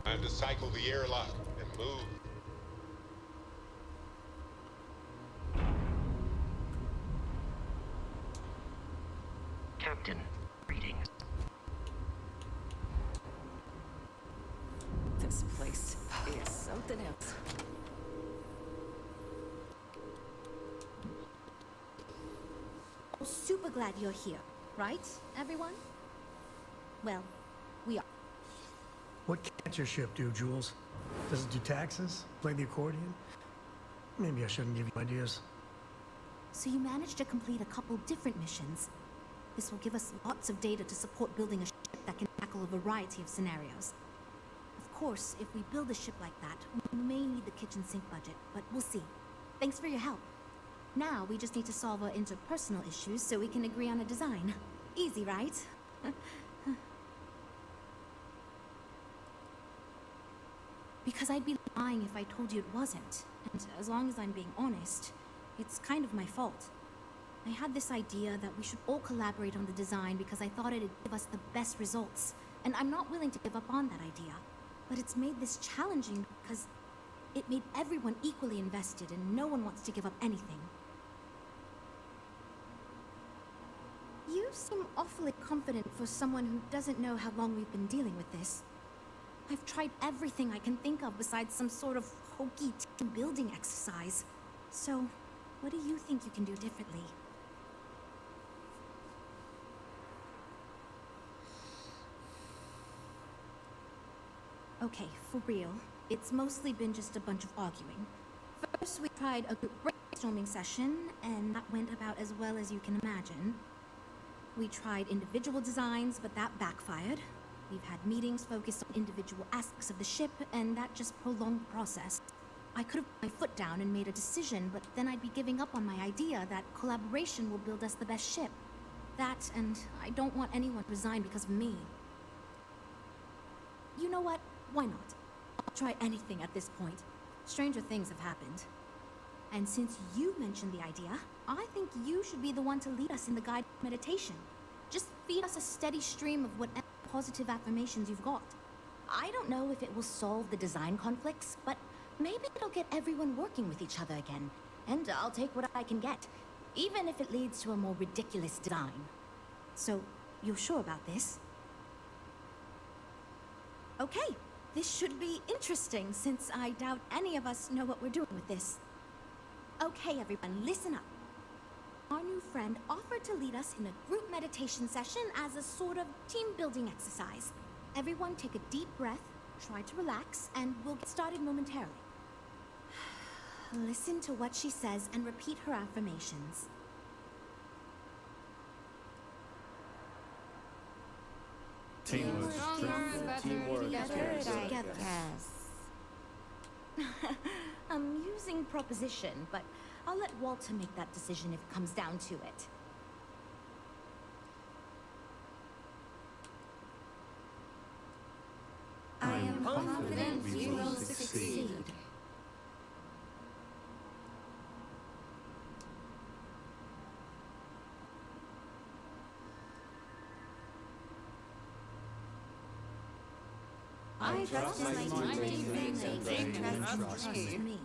Time to cycle the airlock and move. Captain, greetings. This place is something else. I'm super glad you're here, right, everyone? Well, we are. What can't your ship do, Jules? Does it do taxes? Play the accordion? Maybe I shouldn't give you ideas. So you managed to complete a couple different missions. This will give us lots of data to support building a ship that can tackle a variety of scenarios. Of course, if we build a ship like that, we may need the kitchen sink budget, but we'll see. Thanks for your help. Now we just need to solve our interpersonal issues so we can agree on a design. Easy, right? Because I'd be lying if I told you it wasn't. And as long as I'm being honest, it's kind of my fault. I had this idea that we should all collaborate on the design because I thought it'd give us the best results. And I'm not willing to give up on that idea. But it's made this challenging because it made everyone equally invested and no one wants to give up anything. You seem awfully confident for someone who doesn't know how long we've been dealing with this. I've tried everything I can think of besides some sort of hokey team building exercise. So, what do you think you can do differently? Okay, for real, it's mostly been just a bunch of arguing. First, we tried a group brainstorming session, and that went about as well as you can imagine. We tried individual designs, but that backfired. We've had meetings focused on individual aspects of the ship, and that just prolonged the process. I could have put my foot down and made a decision, but then I'd be giving up on my idea that collaboration will build us the best ship. That, and I don't want anyone to resign because of me. You know what? Why not? I'll try anything at this point. Stranger things have happened. And since you mentioned the idea, I think you should be the one to lead us in the guided meditation. Just feed us a steady stream of whatever positive affirmations you've got. I don't know if it will solve the design conflicts, but maybe it'll get everyone working with each other again. And I'll take what I can get, even if it leads to a more ridiculous design. So, you're sure about this? Okay. This should be interesting, since I doubt any of us know what we're doing with this. Okay, everyone, listen up. Our new friend offered to lead us in a group meditation session as a sort of team-building exercise. Everyone take a deep breath, try to relax, and we'll get started momentarily. Listen to what she says and repeat her affirmations. Teamwork. Teamwork. Together. Yes. Amusing proposition, but I'll let Walter make that decision if it comes down to it. I am confident we will succeed. I trust my teammates and they trust me.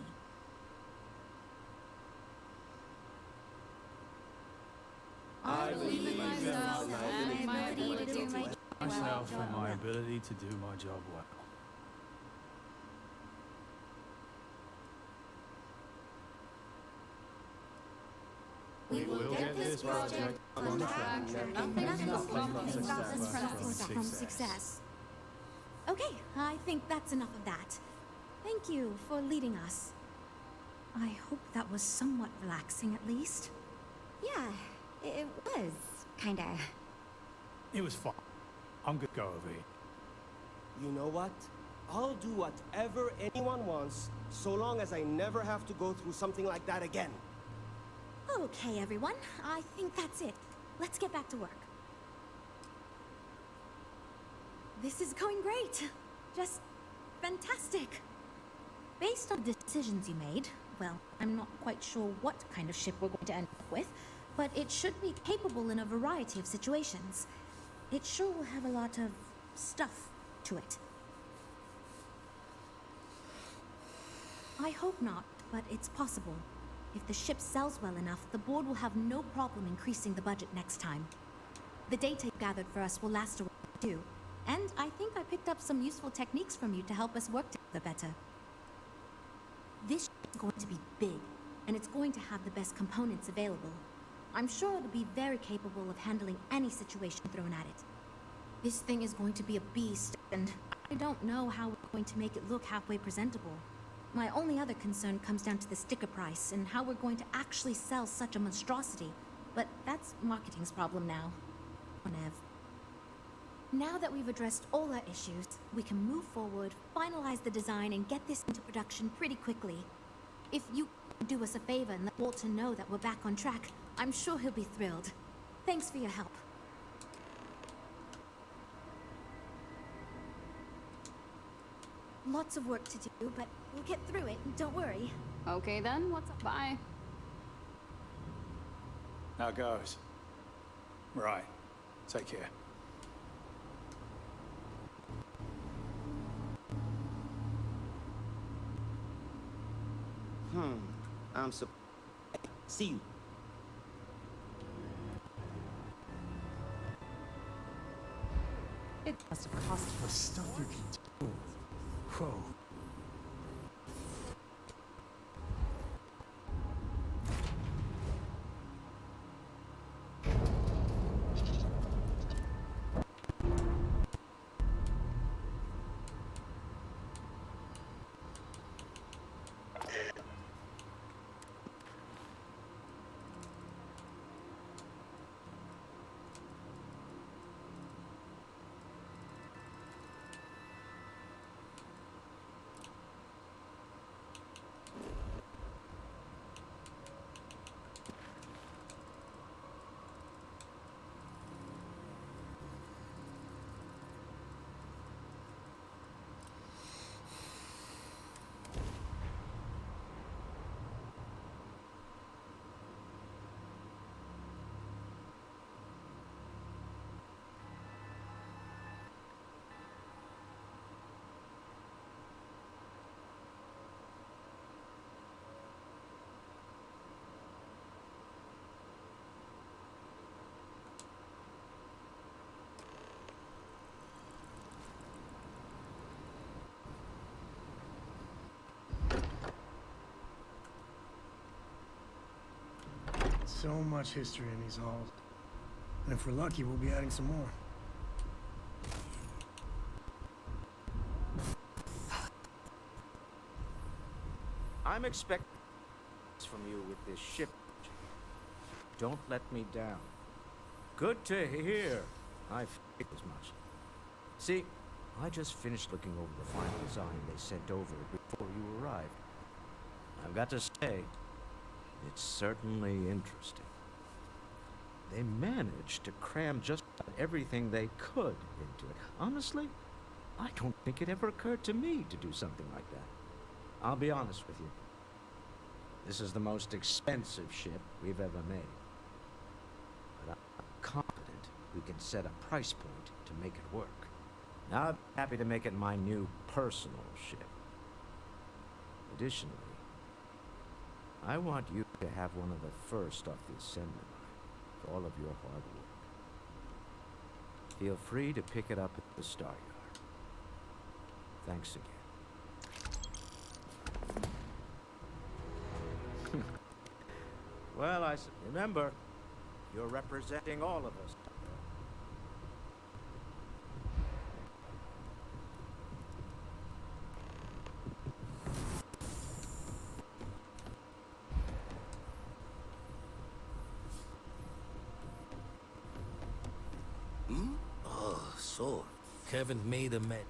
I believe in myself and my ability to do my job myself and my ability to do my job well. We will get this project on track. Nothing will stop us from success. Okay, I think that's enough of that. Thank you for leading us. I hope that was somewhat relaxing, at least. Yeah, it was, kinda. It was fun. I'm good to go over here. You know what? I'll do whatever anyone wants, so long as I never have to go through something like that again. Okay, everyone. I think that's it. Let's get back to work. This is going great. Just fantastic. Based on the decisions you made, well, I'm not quite sure what kind of ship we're going to end up with, but it should be capable in a variety of situations. It sure will have a lot of stuff to it. I hope not, but it's possible. If the ship sells well enough, the board will have no problem increasing the budget next time. The data you gathered for us will last a while too, and I think I picked up some useful techniques from you to help us work together better. This ship is going to be big, and it's going to have the best components available. I'm sure it'll be very capable of handling any situation thrown at it. This thing is going to be a beast, and I don't know how we're going to make it look halfway presentable. My only other concern comes down to the sticker price and how we're going to actually sell such a monstrosity. But that's marketing's problem now. Nev. Now that we've addressed all our issues, we can move forward, finalize the design, and get this into production pretty quickly. If you do us a favor and let Walter know that we're back on track, I'm sure he'll be thrilled. Thanks for your help. Lots of work to do, but we'll get through it, don't worry. Okay then, what's up? Bye. How goes? Right. Take care. I'm so... See you. It must have cost you. The stuff you can do. Whoa. So much history in these halls. And if we're lucky, we'll be adding some more. I'm expecting from you with this ship. Don't let me down. Good to hear. I figured as much. See, I just finished looking over the final design they sent over before you arrived. I've got to say, it's certainly interesting. They managed to cram just about everything they could into it. Honestly, I don't think it ever occurred to me to do something like that. I'll be honest with you. This is the most expensive ship we've ever made. But I'm confident we can set a price point to make it work. Now, I'm happy to make it my new personal ship. Additionally, I want you to have one of the first off the assembly line for all of your hard work. Feel free to pick it up at the Star Yard. Thanks again. Well, remember, you're representing all of us. Oh, so Kevin made a met.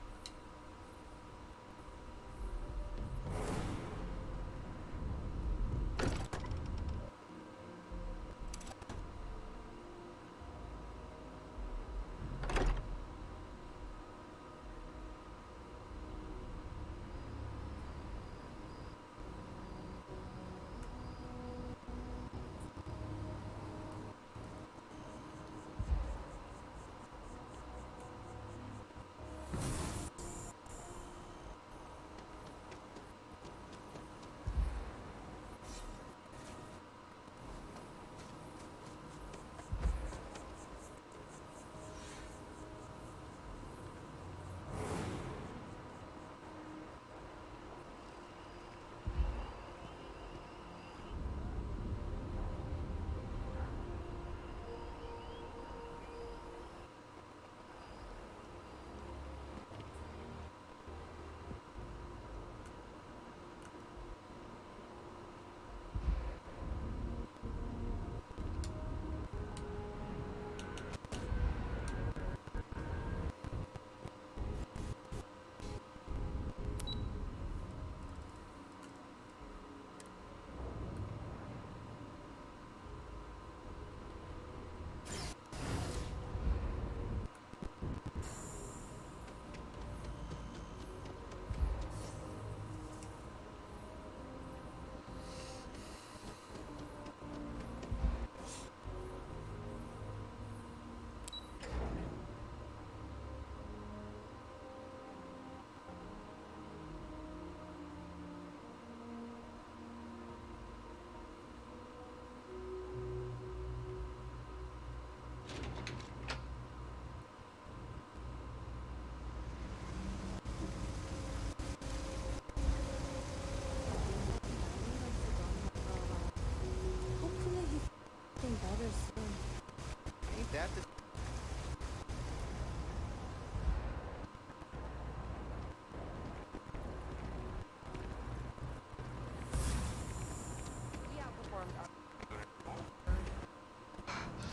that the...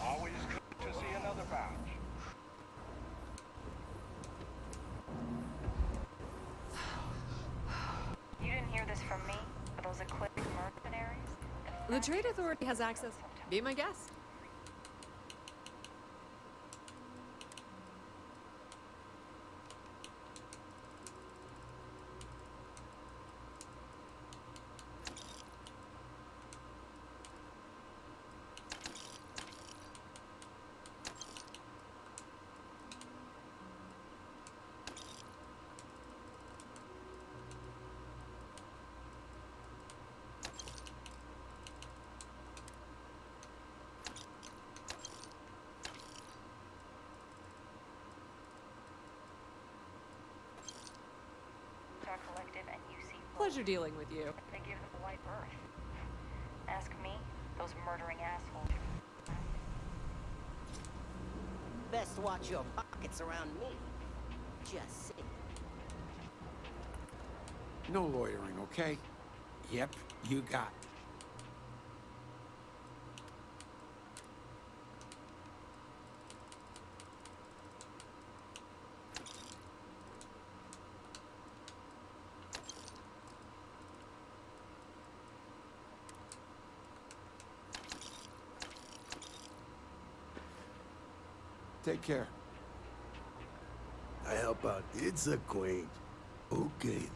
Always good to see another batch. You didn't hear this from me? Those equipped mercenaries? The Trade Authority has access. Be my guest. Collective and UC. Pleasure dealing with you. They give them a wide berth. Ask me, those murdering assholes. Best watch your pockets around me. Just see. No loitering, okay? Yep, you got it. Take care. I help out. It's a quaint. Okay then.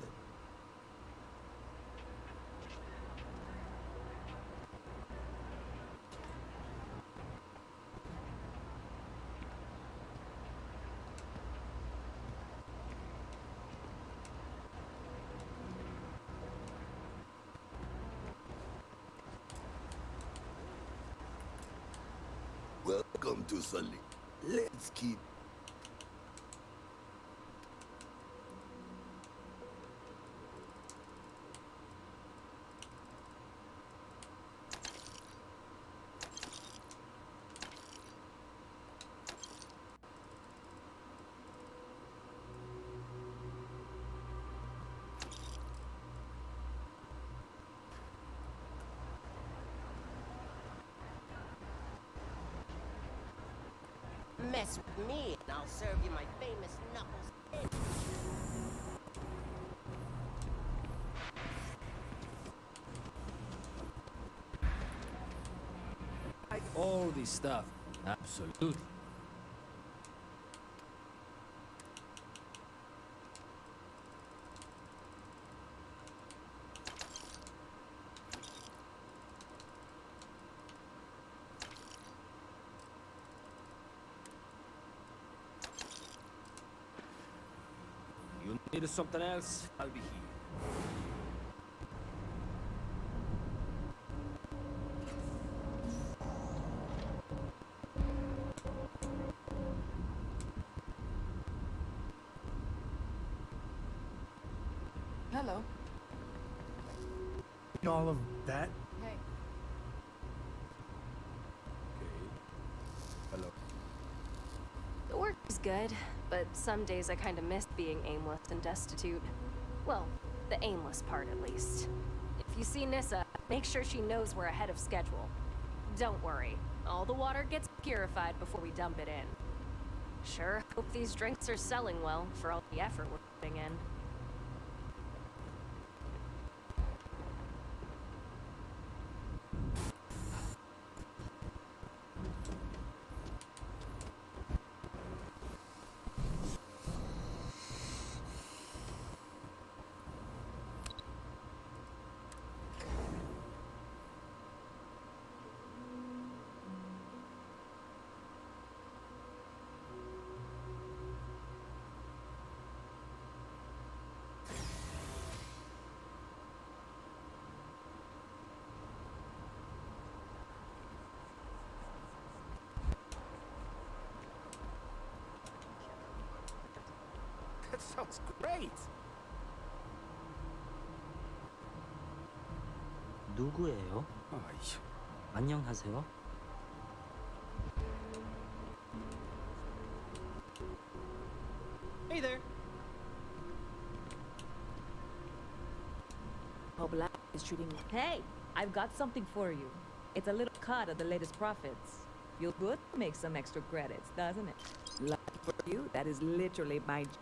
Welcome to Sully. Let's keep... Mess with me, and I'll serve you my famous knuckles. All this stuff. Absolutely. You need something else? I'll be here. Hello. All of that? Hey. Hello. The work is good, but some days I kinda miss being aimless and destitute. Well, the aimless part at least. If you see Nissa, make sure she knows we're ahead of schedule. Don't worry, all the water gets purified before we dump it in. Sure, hope these drinks are selling well for all the effort we're putting in. That sounds great. 누구예요? 안녕하세요. how Black is treating me. Hey, I've got something for you. It's a little cut of the latest profits. Feel good? Make some extra credits, doesn't it? Lucky for you, that is literally my job.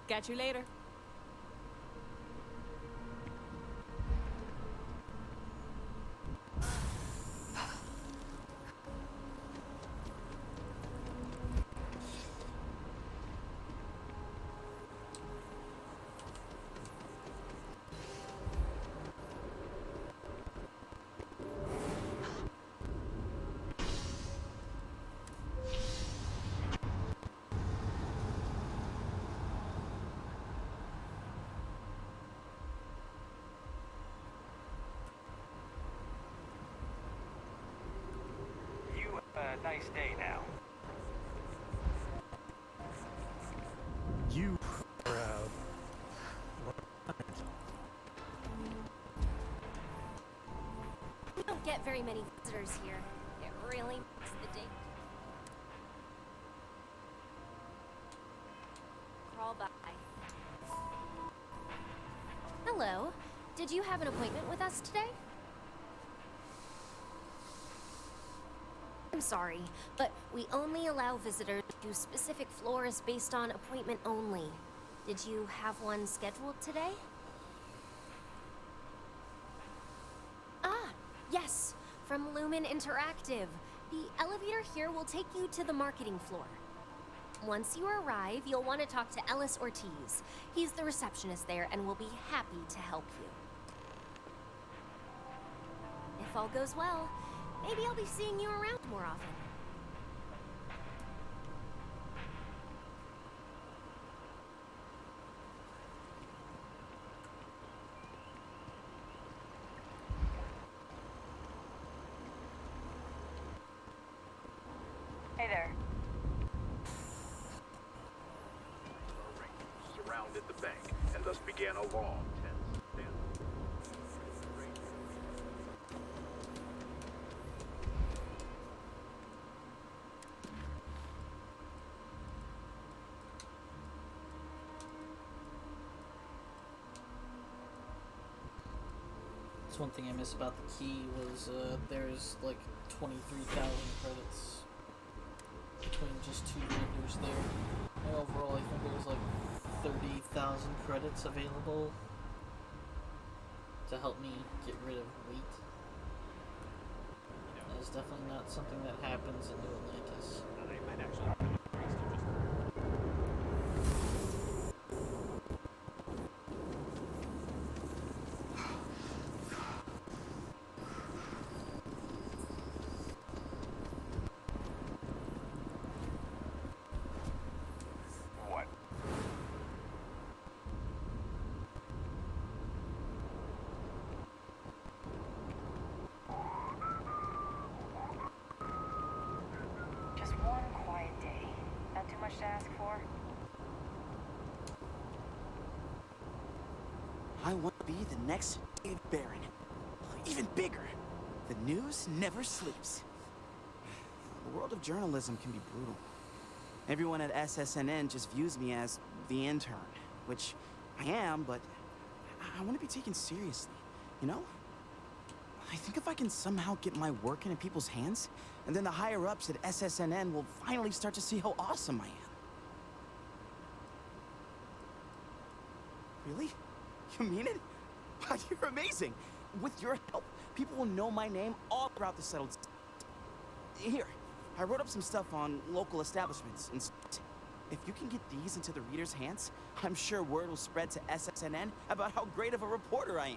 Catch you later. Nice day now. You are We don't get very many visitors here. It really makes the day. Crawl by. Hello. Did you have an appointment with us today? I'm sorry, but we only allow visitors to specific floors based on appointment only. Did you have one scheduled today? Ah, yes, from Lumen Interactive. The elevator here will take you to the marketing floor. Once you arrive, you'll want to talk to Ellis Ortiz. He's the receptionist there and will be happy to help you. If all goes well, maybe I'll be seeing you around more often. Hey there. Surrounded the bank, and thus began a long, tense stand. That's one thing I miss about the key was there's like 23,000 credits between just two vendors there. And overall, I think there's like 30,000 credits available to help me get rid of weight. That is definitely not something that happens in New Atlantis. Just one quiet day. Not too much to ask for. I want to be the next Dave Baron. Even bigger. The news never sleeps. The world of journalism can be brutal. Everyone at SSNN just views me as the intern, which I am, but I want to be taken seriously, you know? I think if I can somehow get my work into people's hands, and then the higher-ups at SSNN will finally start to see how awesome I am. Really? You mean it? Wow, you're amazing. With your help, people will know my name all throughout the settled state. Here, I wrote up some stuff on local establishments and if you can get these into the readers' hands, I'm sure word will spread to SSNN about how great of a reporter I am.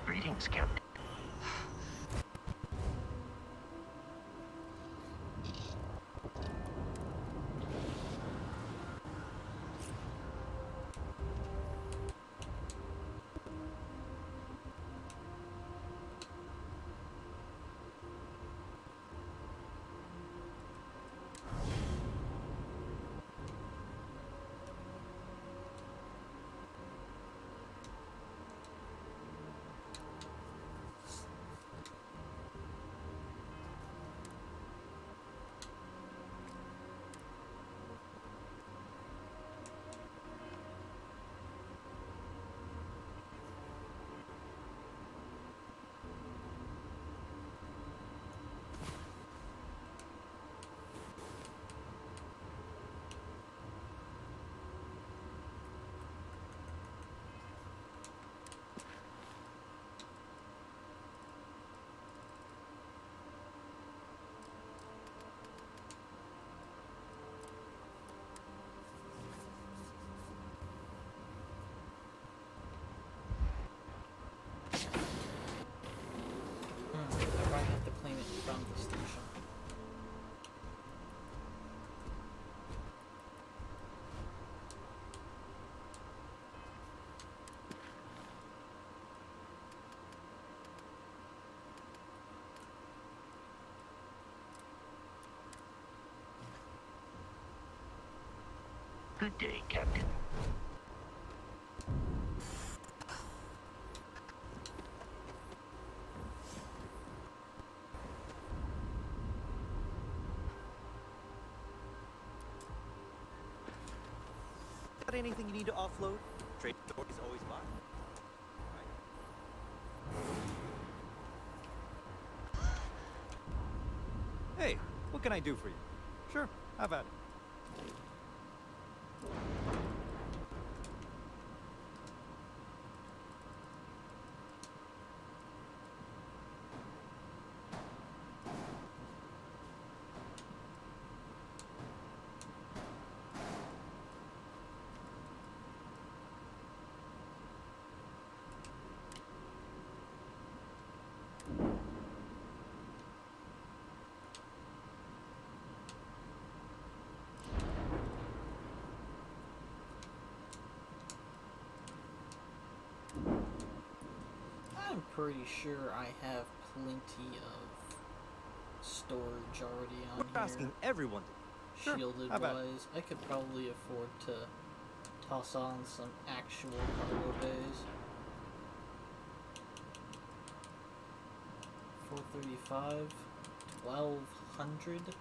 Greetings, Captain. Good day, Captain. Got anything you need to offload? Trade store is always mine. Hey, what can I do for you? Sure, have at it. I'm pretty sure I have plenty of storage already on We're asking everyone to. Sure, Shielded how about it? wise, I could probably afford to toss on some actual cargo bays. 435, 1200.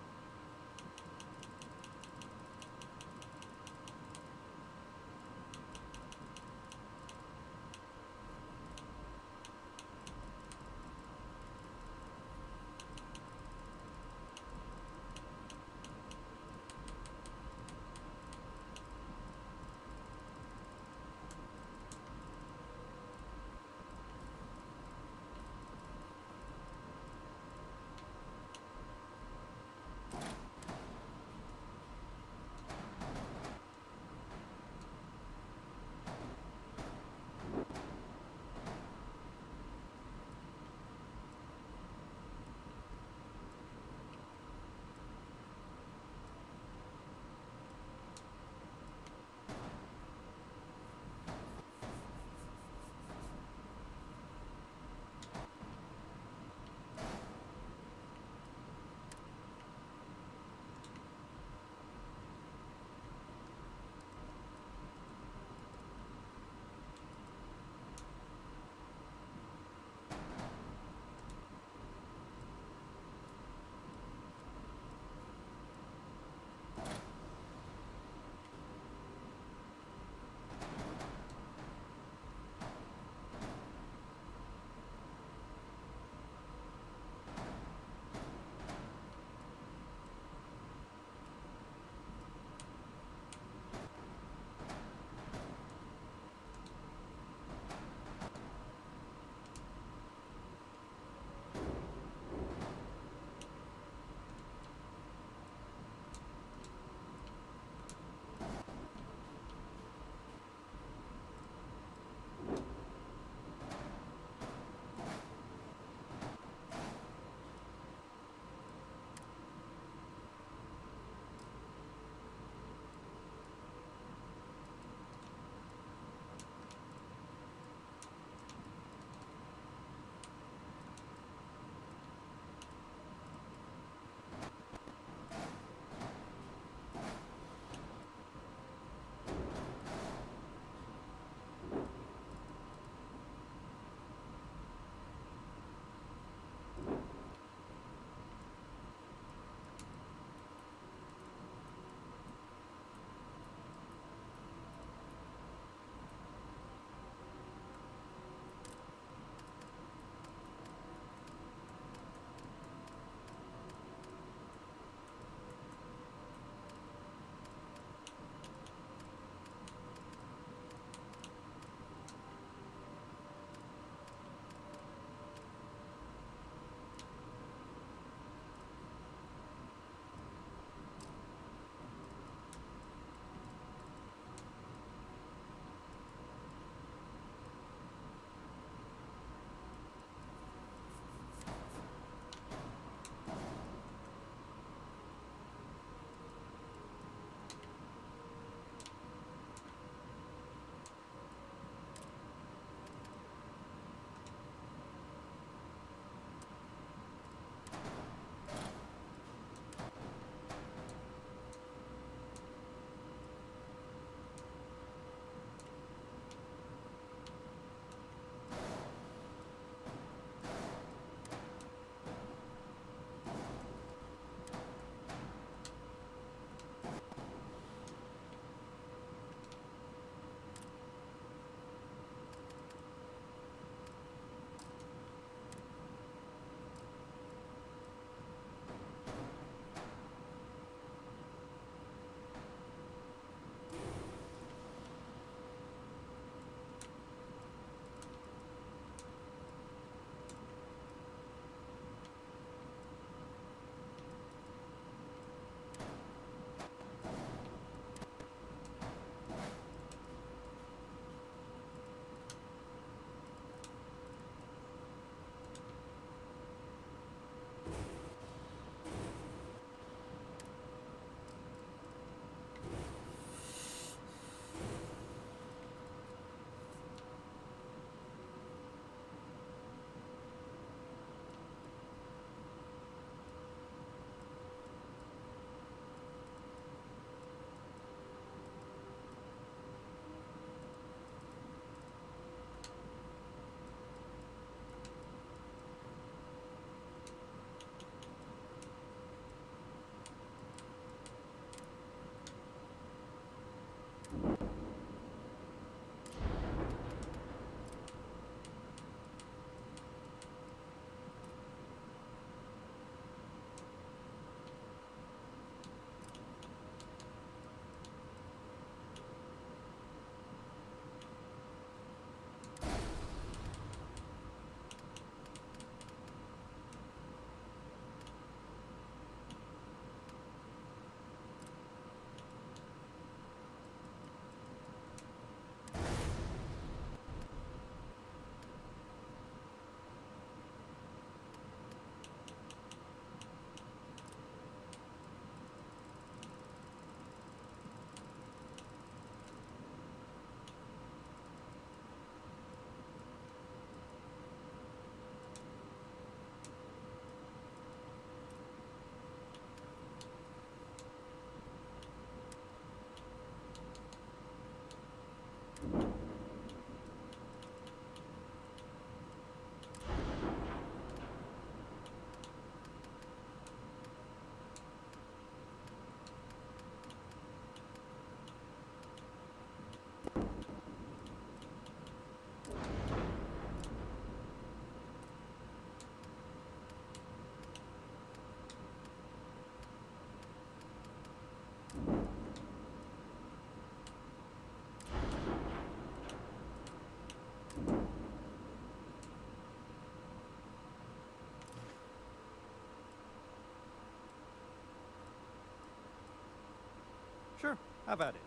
Sure, have at it.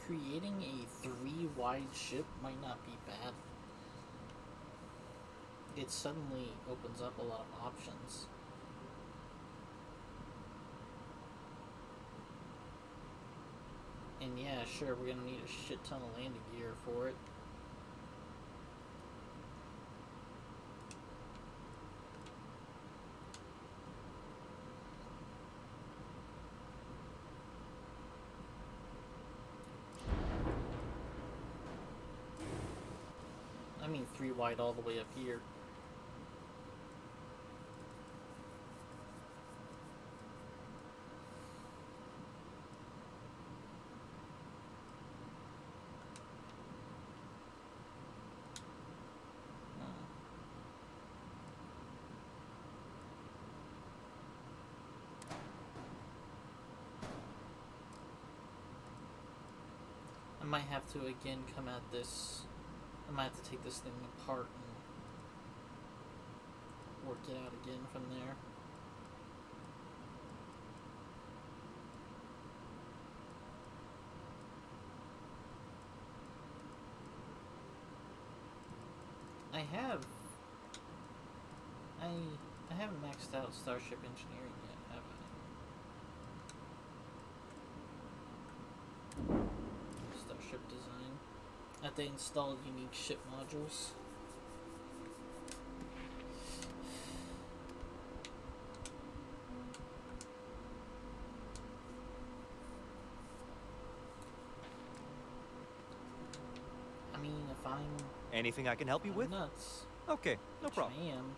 Creating a 3-wide ship might not be bad. It suddenly opens up a lot of options. And yeah, sure, we're gonna need a shit ton of landing gear for it. I mean 3 wide all the way up here. I might have to again come at this. I might have to take this thing apart and work it out again from there. I haven't maxed out Starship Engineering yet, have I? Starship Design. I have to install unique ship modules. I mean, if I'm... Anything I can help you with? Nuts. Okay, no problem. I am.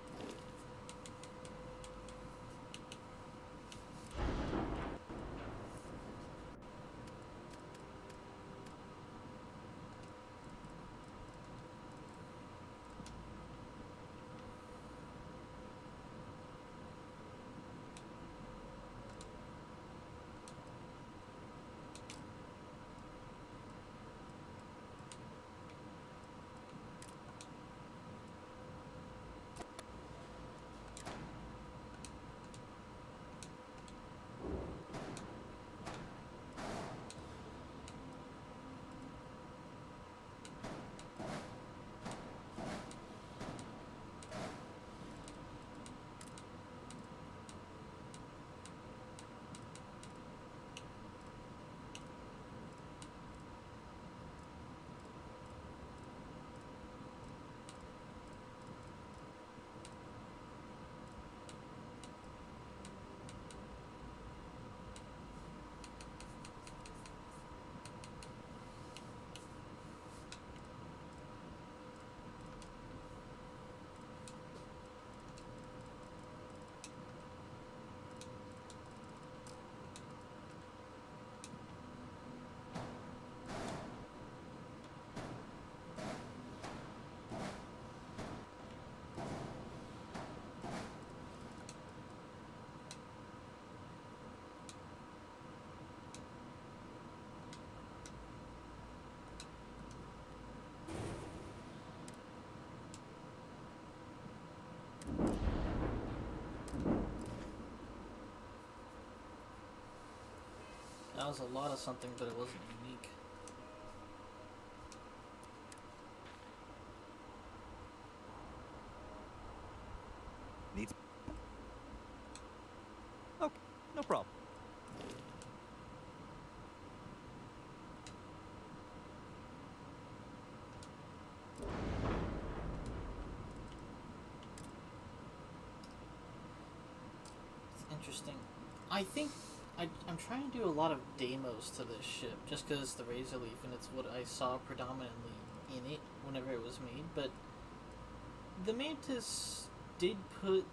That was a lot of something, but it wasn't unique. Needs. Okay, no problem. It's interesting. I think I'm trying to do a lot of demos to this ship, just because it's the Razor Leaf and it's what I saw predominantly in it whenever it was made, but the Mantis did put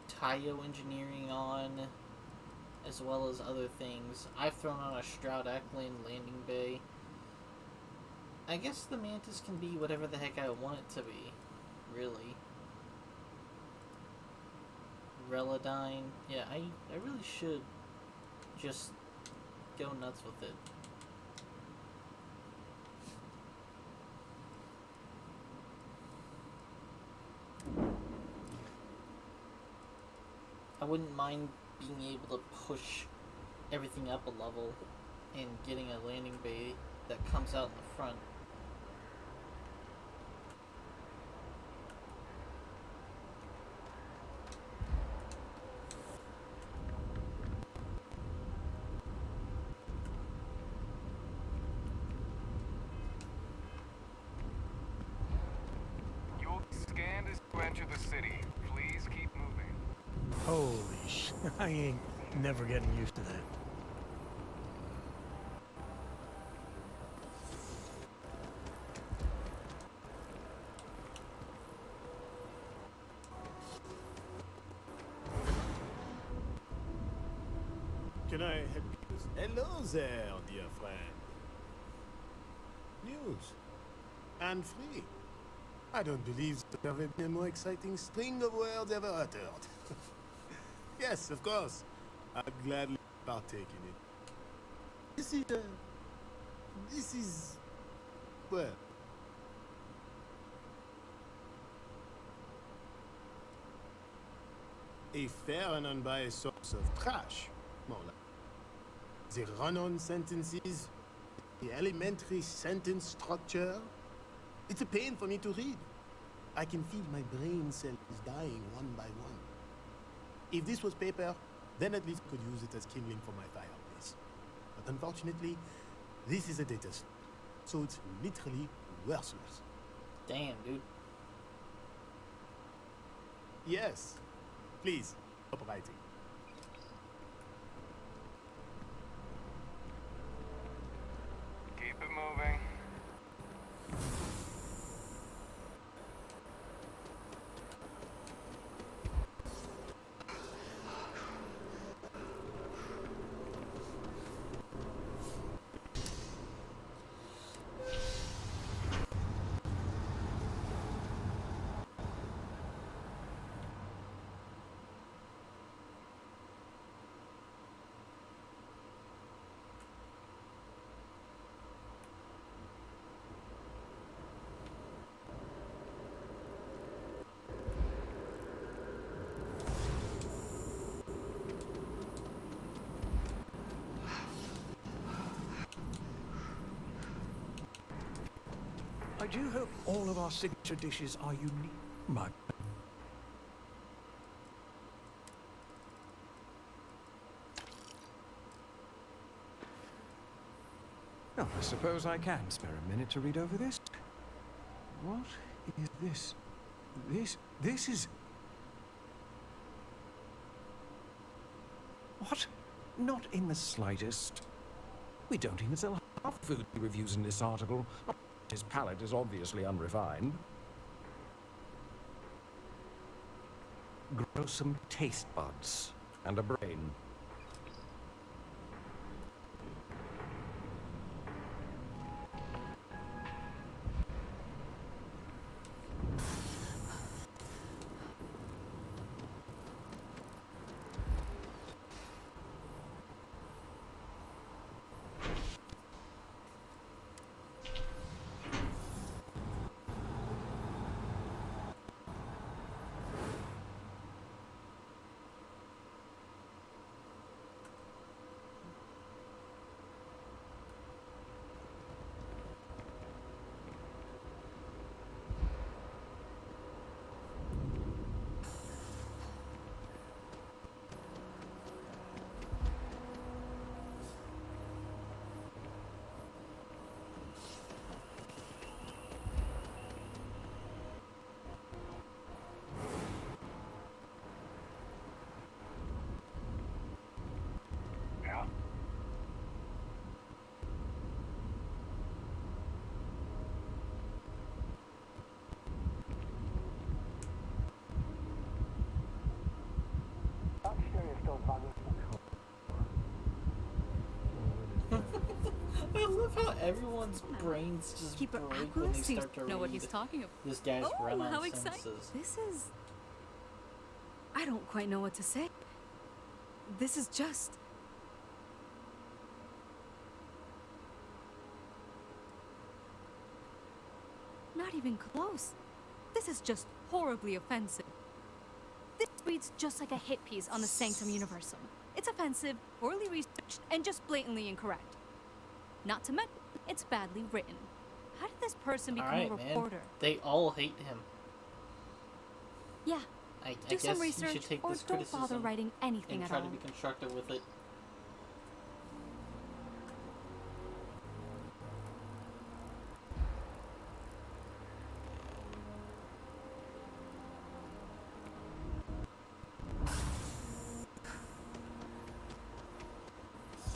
Tayo engineering on, as well as other things. I've thrown on a Stroud Eklund landing bay. I guess the Mantis can be whatever the heck I want it to be, really. Relodyne. Yeah, I really should just go nuts with it. I wouldn't mind being able to push everything up a level and getting a landing bay that comes out in the front. You'll be scanned as you enter the city. Please keep moving. Holy sh! I ain't never getting used to that. Can I help you? Hello there, dear friend. News. And free. I don't believe there have been a more exciting string of words ever uttered. Yes, of course. I'd gladly partake in it. This is, well, a fair and unbiased source of trash, more like. The run-on sentences, the elementary sentence structure. It's a pain for me to read. I can feel my brain cells dying one by one. If this was paper, then at least I could use it as kindling for my fireplace. But unfortunately, this is a data slot, so it's literally worthless. Damn, dude. Yes. Please, stop writing. Keep it moving. I do hope all of our signature dishes are unique. My. Oh, I suppose I can spare a minute to read over this. What is this? This is... What? Not in the slightest. We don't even sell half food reviews in this article. His palate is obviously unrefined. Grow some taste buds and a brain. I love how everyone's brains just Keep break Aquila when they seems start to to know what read he's talking about. this guy's Oh, run-on how sentences. exciting! This is... I don't quite know what to say. This is just... Not even close. This is just horribly offensive. This reads just like a hit piece on the Sanctum Universum. It's offensive, poorly researched, and just blatantly incorrect. Not to mention, it's badly written. How did this person become a reporter? Man. They all hate him. Yeah. I Do guess some research, you should take or this don't bother criticism writing anything and at try all. to be constructive with it.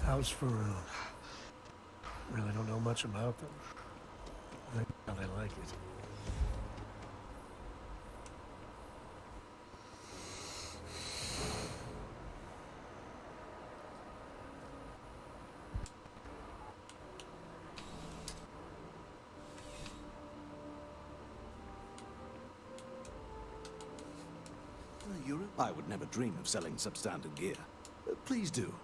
How's Faroon? Really don't know much about them. I think how they like it. Europe? I would never dream of selling substandard gear. Please do.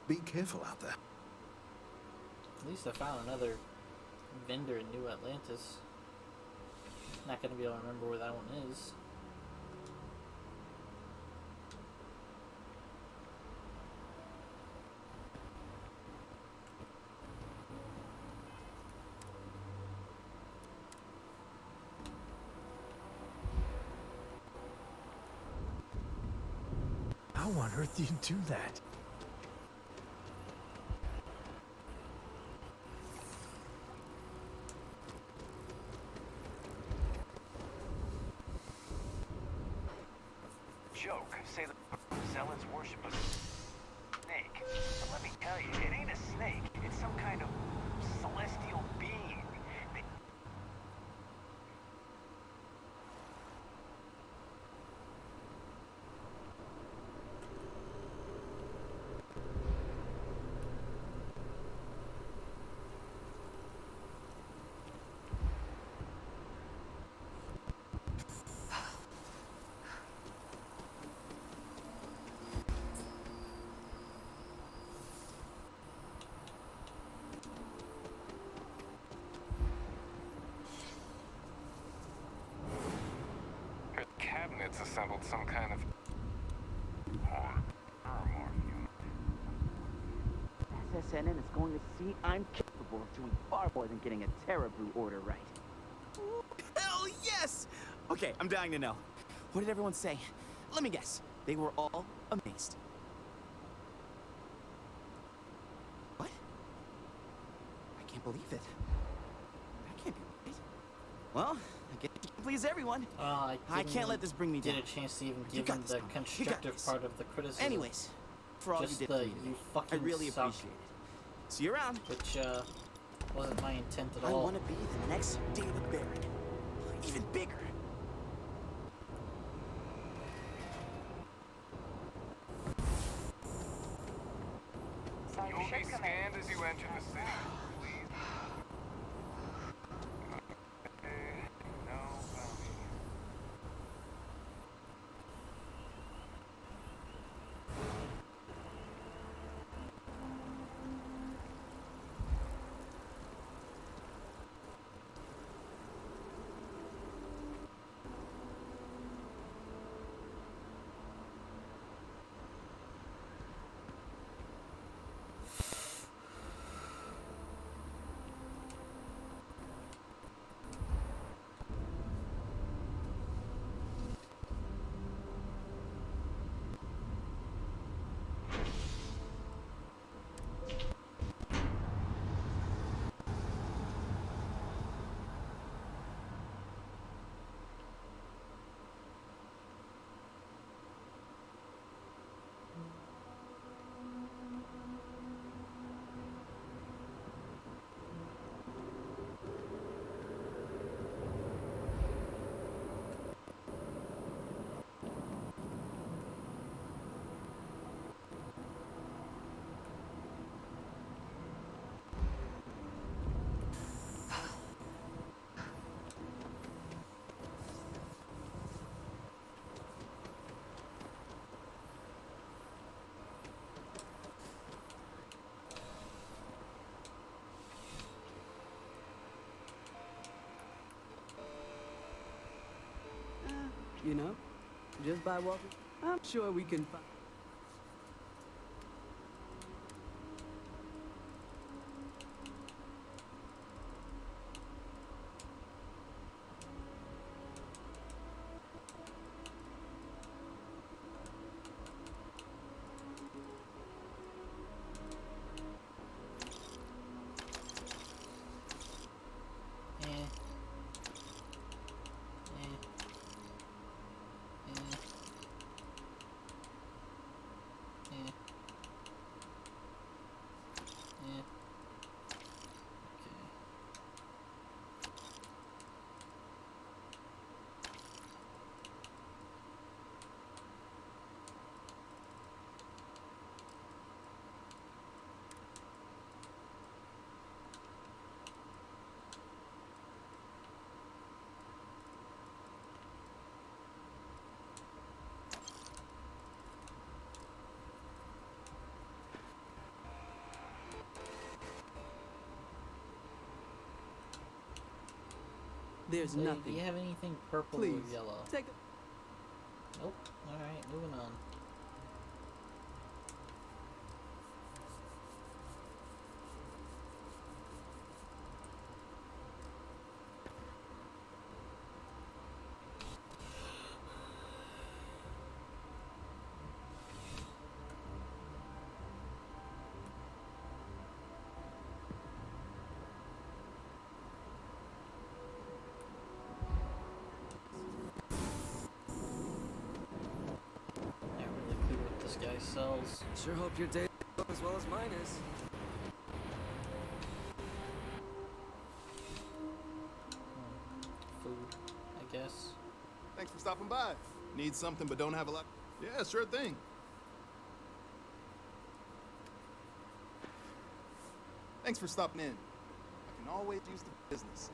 Be careful out there. At least I found another vendor in New Atlantis. Not gonna be able to remember where that one is. How on earth do you do that? Joke. Say the zealots worship a snake. But let me tell you, it ain't a snake. It's some kind of celestial being. Cabinets assembled some kind of more human. SSNN is going to see I'm capable of doing far more than getting a Terra Brew order right. Ooh, hell yes! Okay, I'm dying to know. What did everyone say? Let me guess. They were all amazed. What? I can't believe it. That can't be right. Well, I guess you can please everyone. I can't let this bring me down. Get a chance to even give him the constructive part of the criticism. Anyways, for all just you did for me you today, fucking I really suck. appreciate it. See you around. Which wasn't my intent at I all. want to be the next David Barron. Even bigger. You'll be scanned as you enter the city. Please. No bounty. you know? Just by walking, I'm sure we can find... There's Hey, nothing. Do you have anything purple Please, or yellow? take a... Nope. Alright, moving on. Not really clear what this guy sells. Sure hope your day goes as well as mine is. Food, I guess. Thanks for stopping by. Need something but don't have a lot? Yeah, sure thing. Thanks for stopping in. I can always use the business.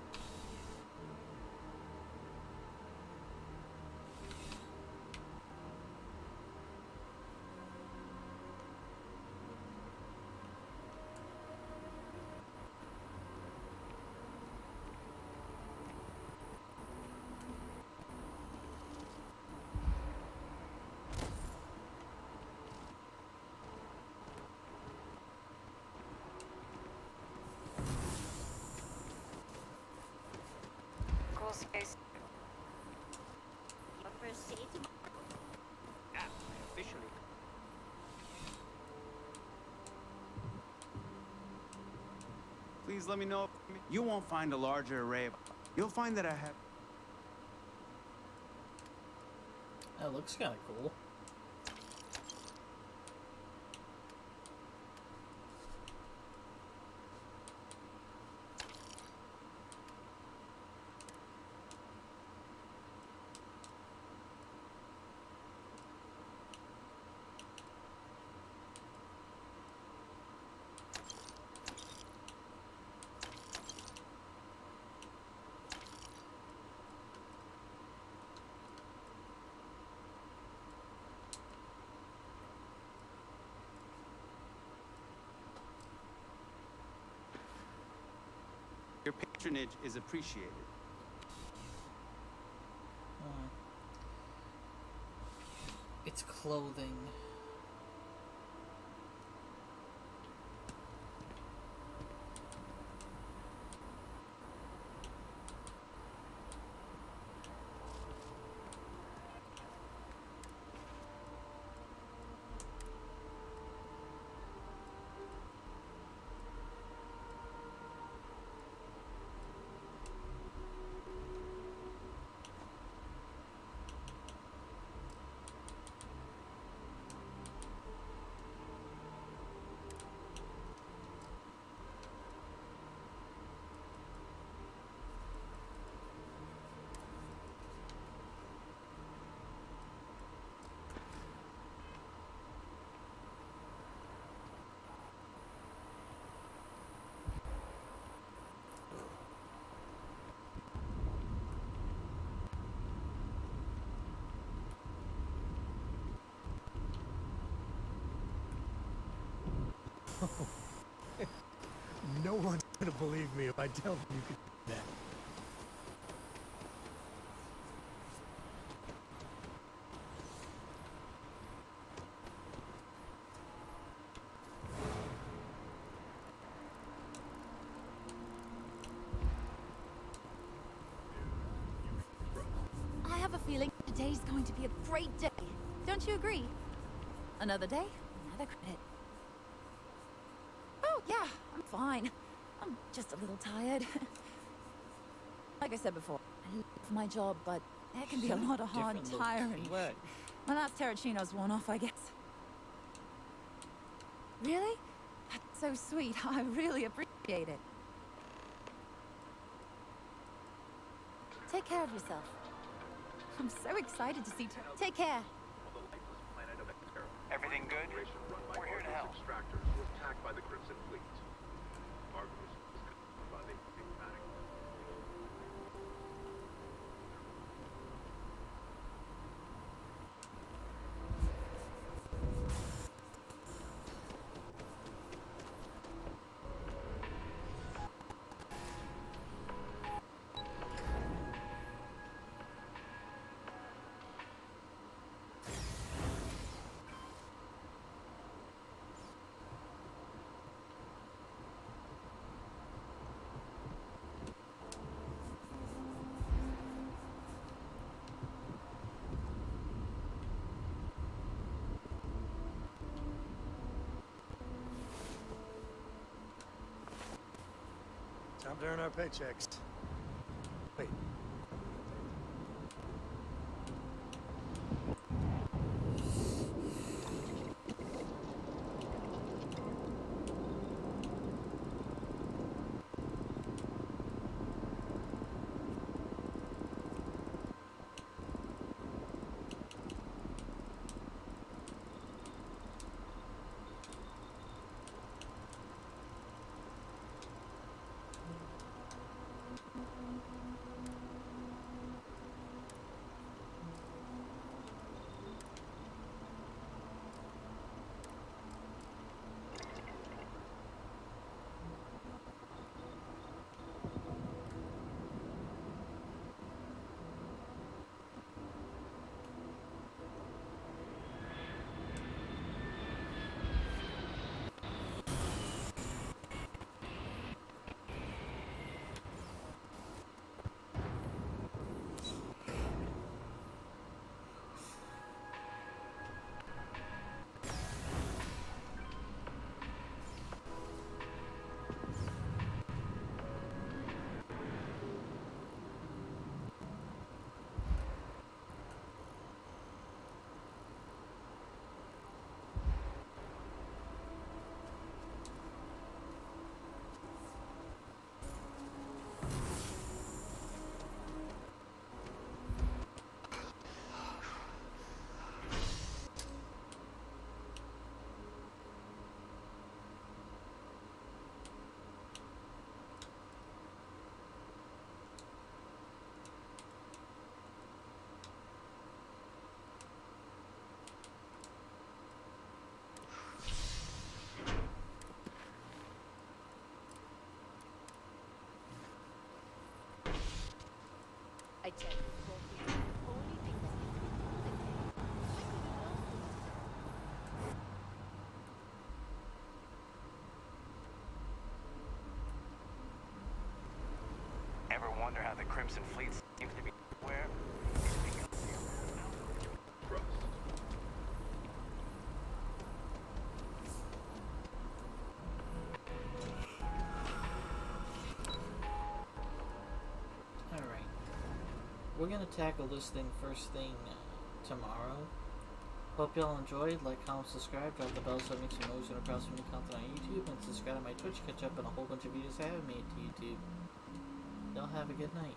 Cool space. Your first safety. Yeah, officially. Please let me know. You won't find a larger array of... You'll find that I have... That looks kind of cool. Your patronage is appreciated. It's clothing. No one's gonna believe me if I tell them you could do that. Today's going to be a great day. Don't you agree? Another day, another credit. Oh, yeah, I'm fine. I'm just a little tired. Like I said before, I love my job, but there can be a lot of hard, tiring work. My last Terracino's worn off, I guess. Really? That's so sweet. I really appreciate it. Take care of yourself. I'm so excited to see Take care. Everything good? We're here to help. Extractors were attacked by the Crimson Fleet. Argus was killed by the enigmatic. Time to earn our paychecks. Wait. I tell you, coffee is the only thing that Ever wonder how the Crimson Fleet seems to be where? Alright. We're gonna tackle this thing first thing tomorrow. Hope y'all enjoyed. Like, comment, subscribe, drop the bell so it makes you know when I post new content on YouTube, and subscribe to my Twitch, catch up on a whole bunch of videos I haven't made to YouTube. Y'all have a good night.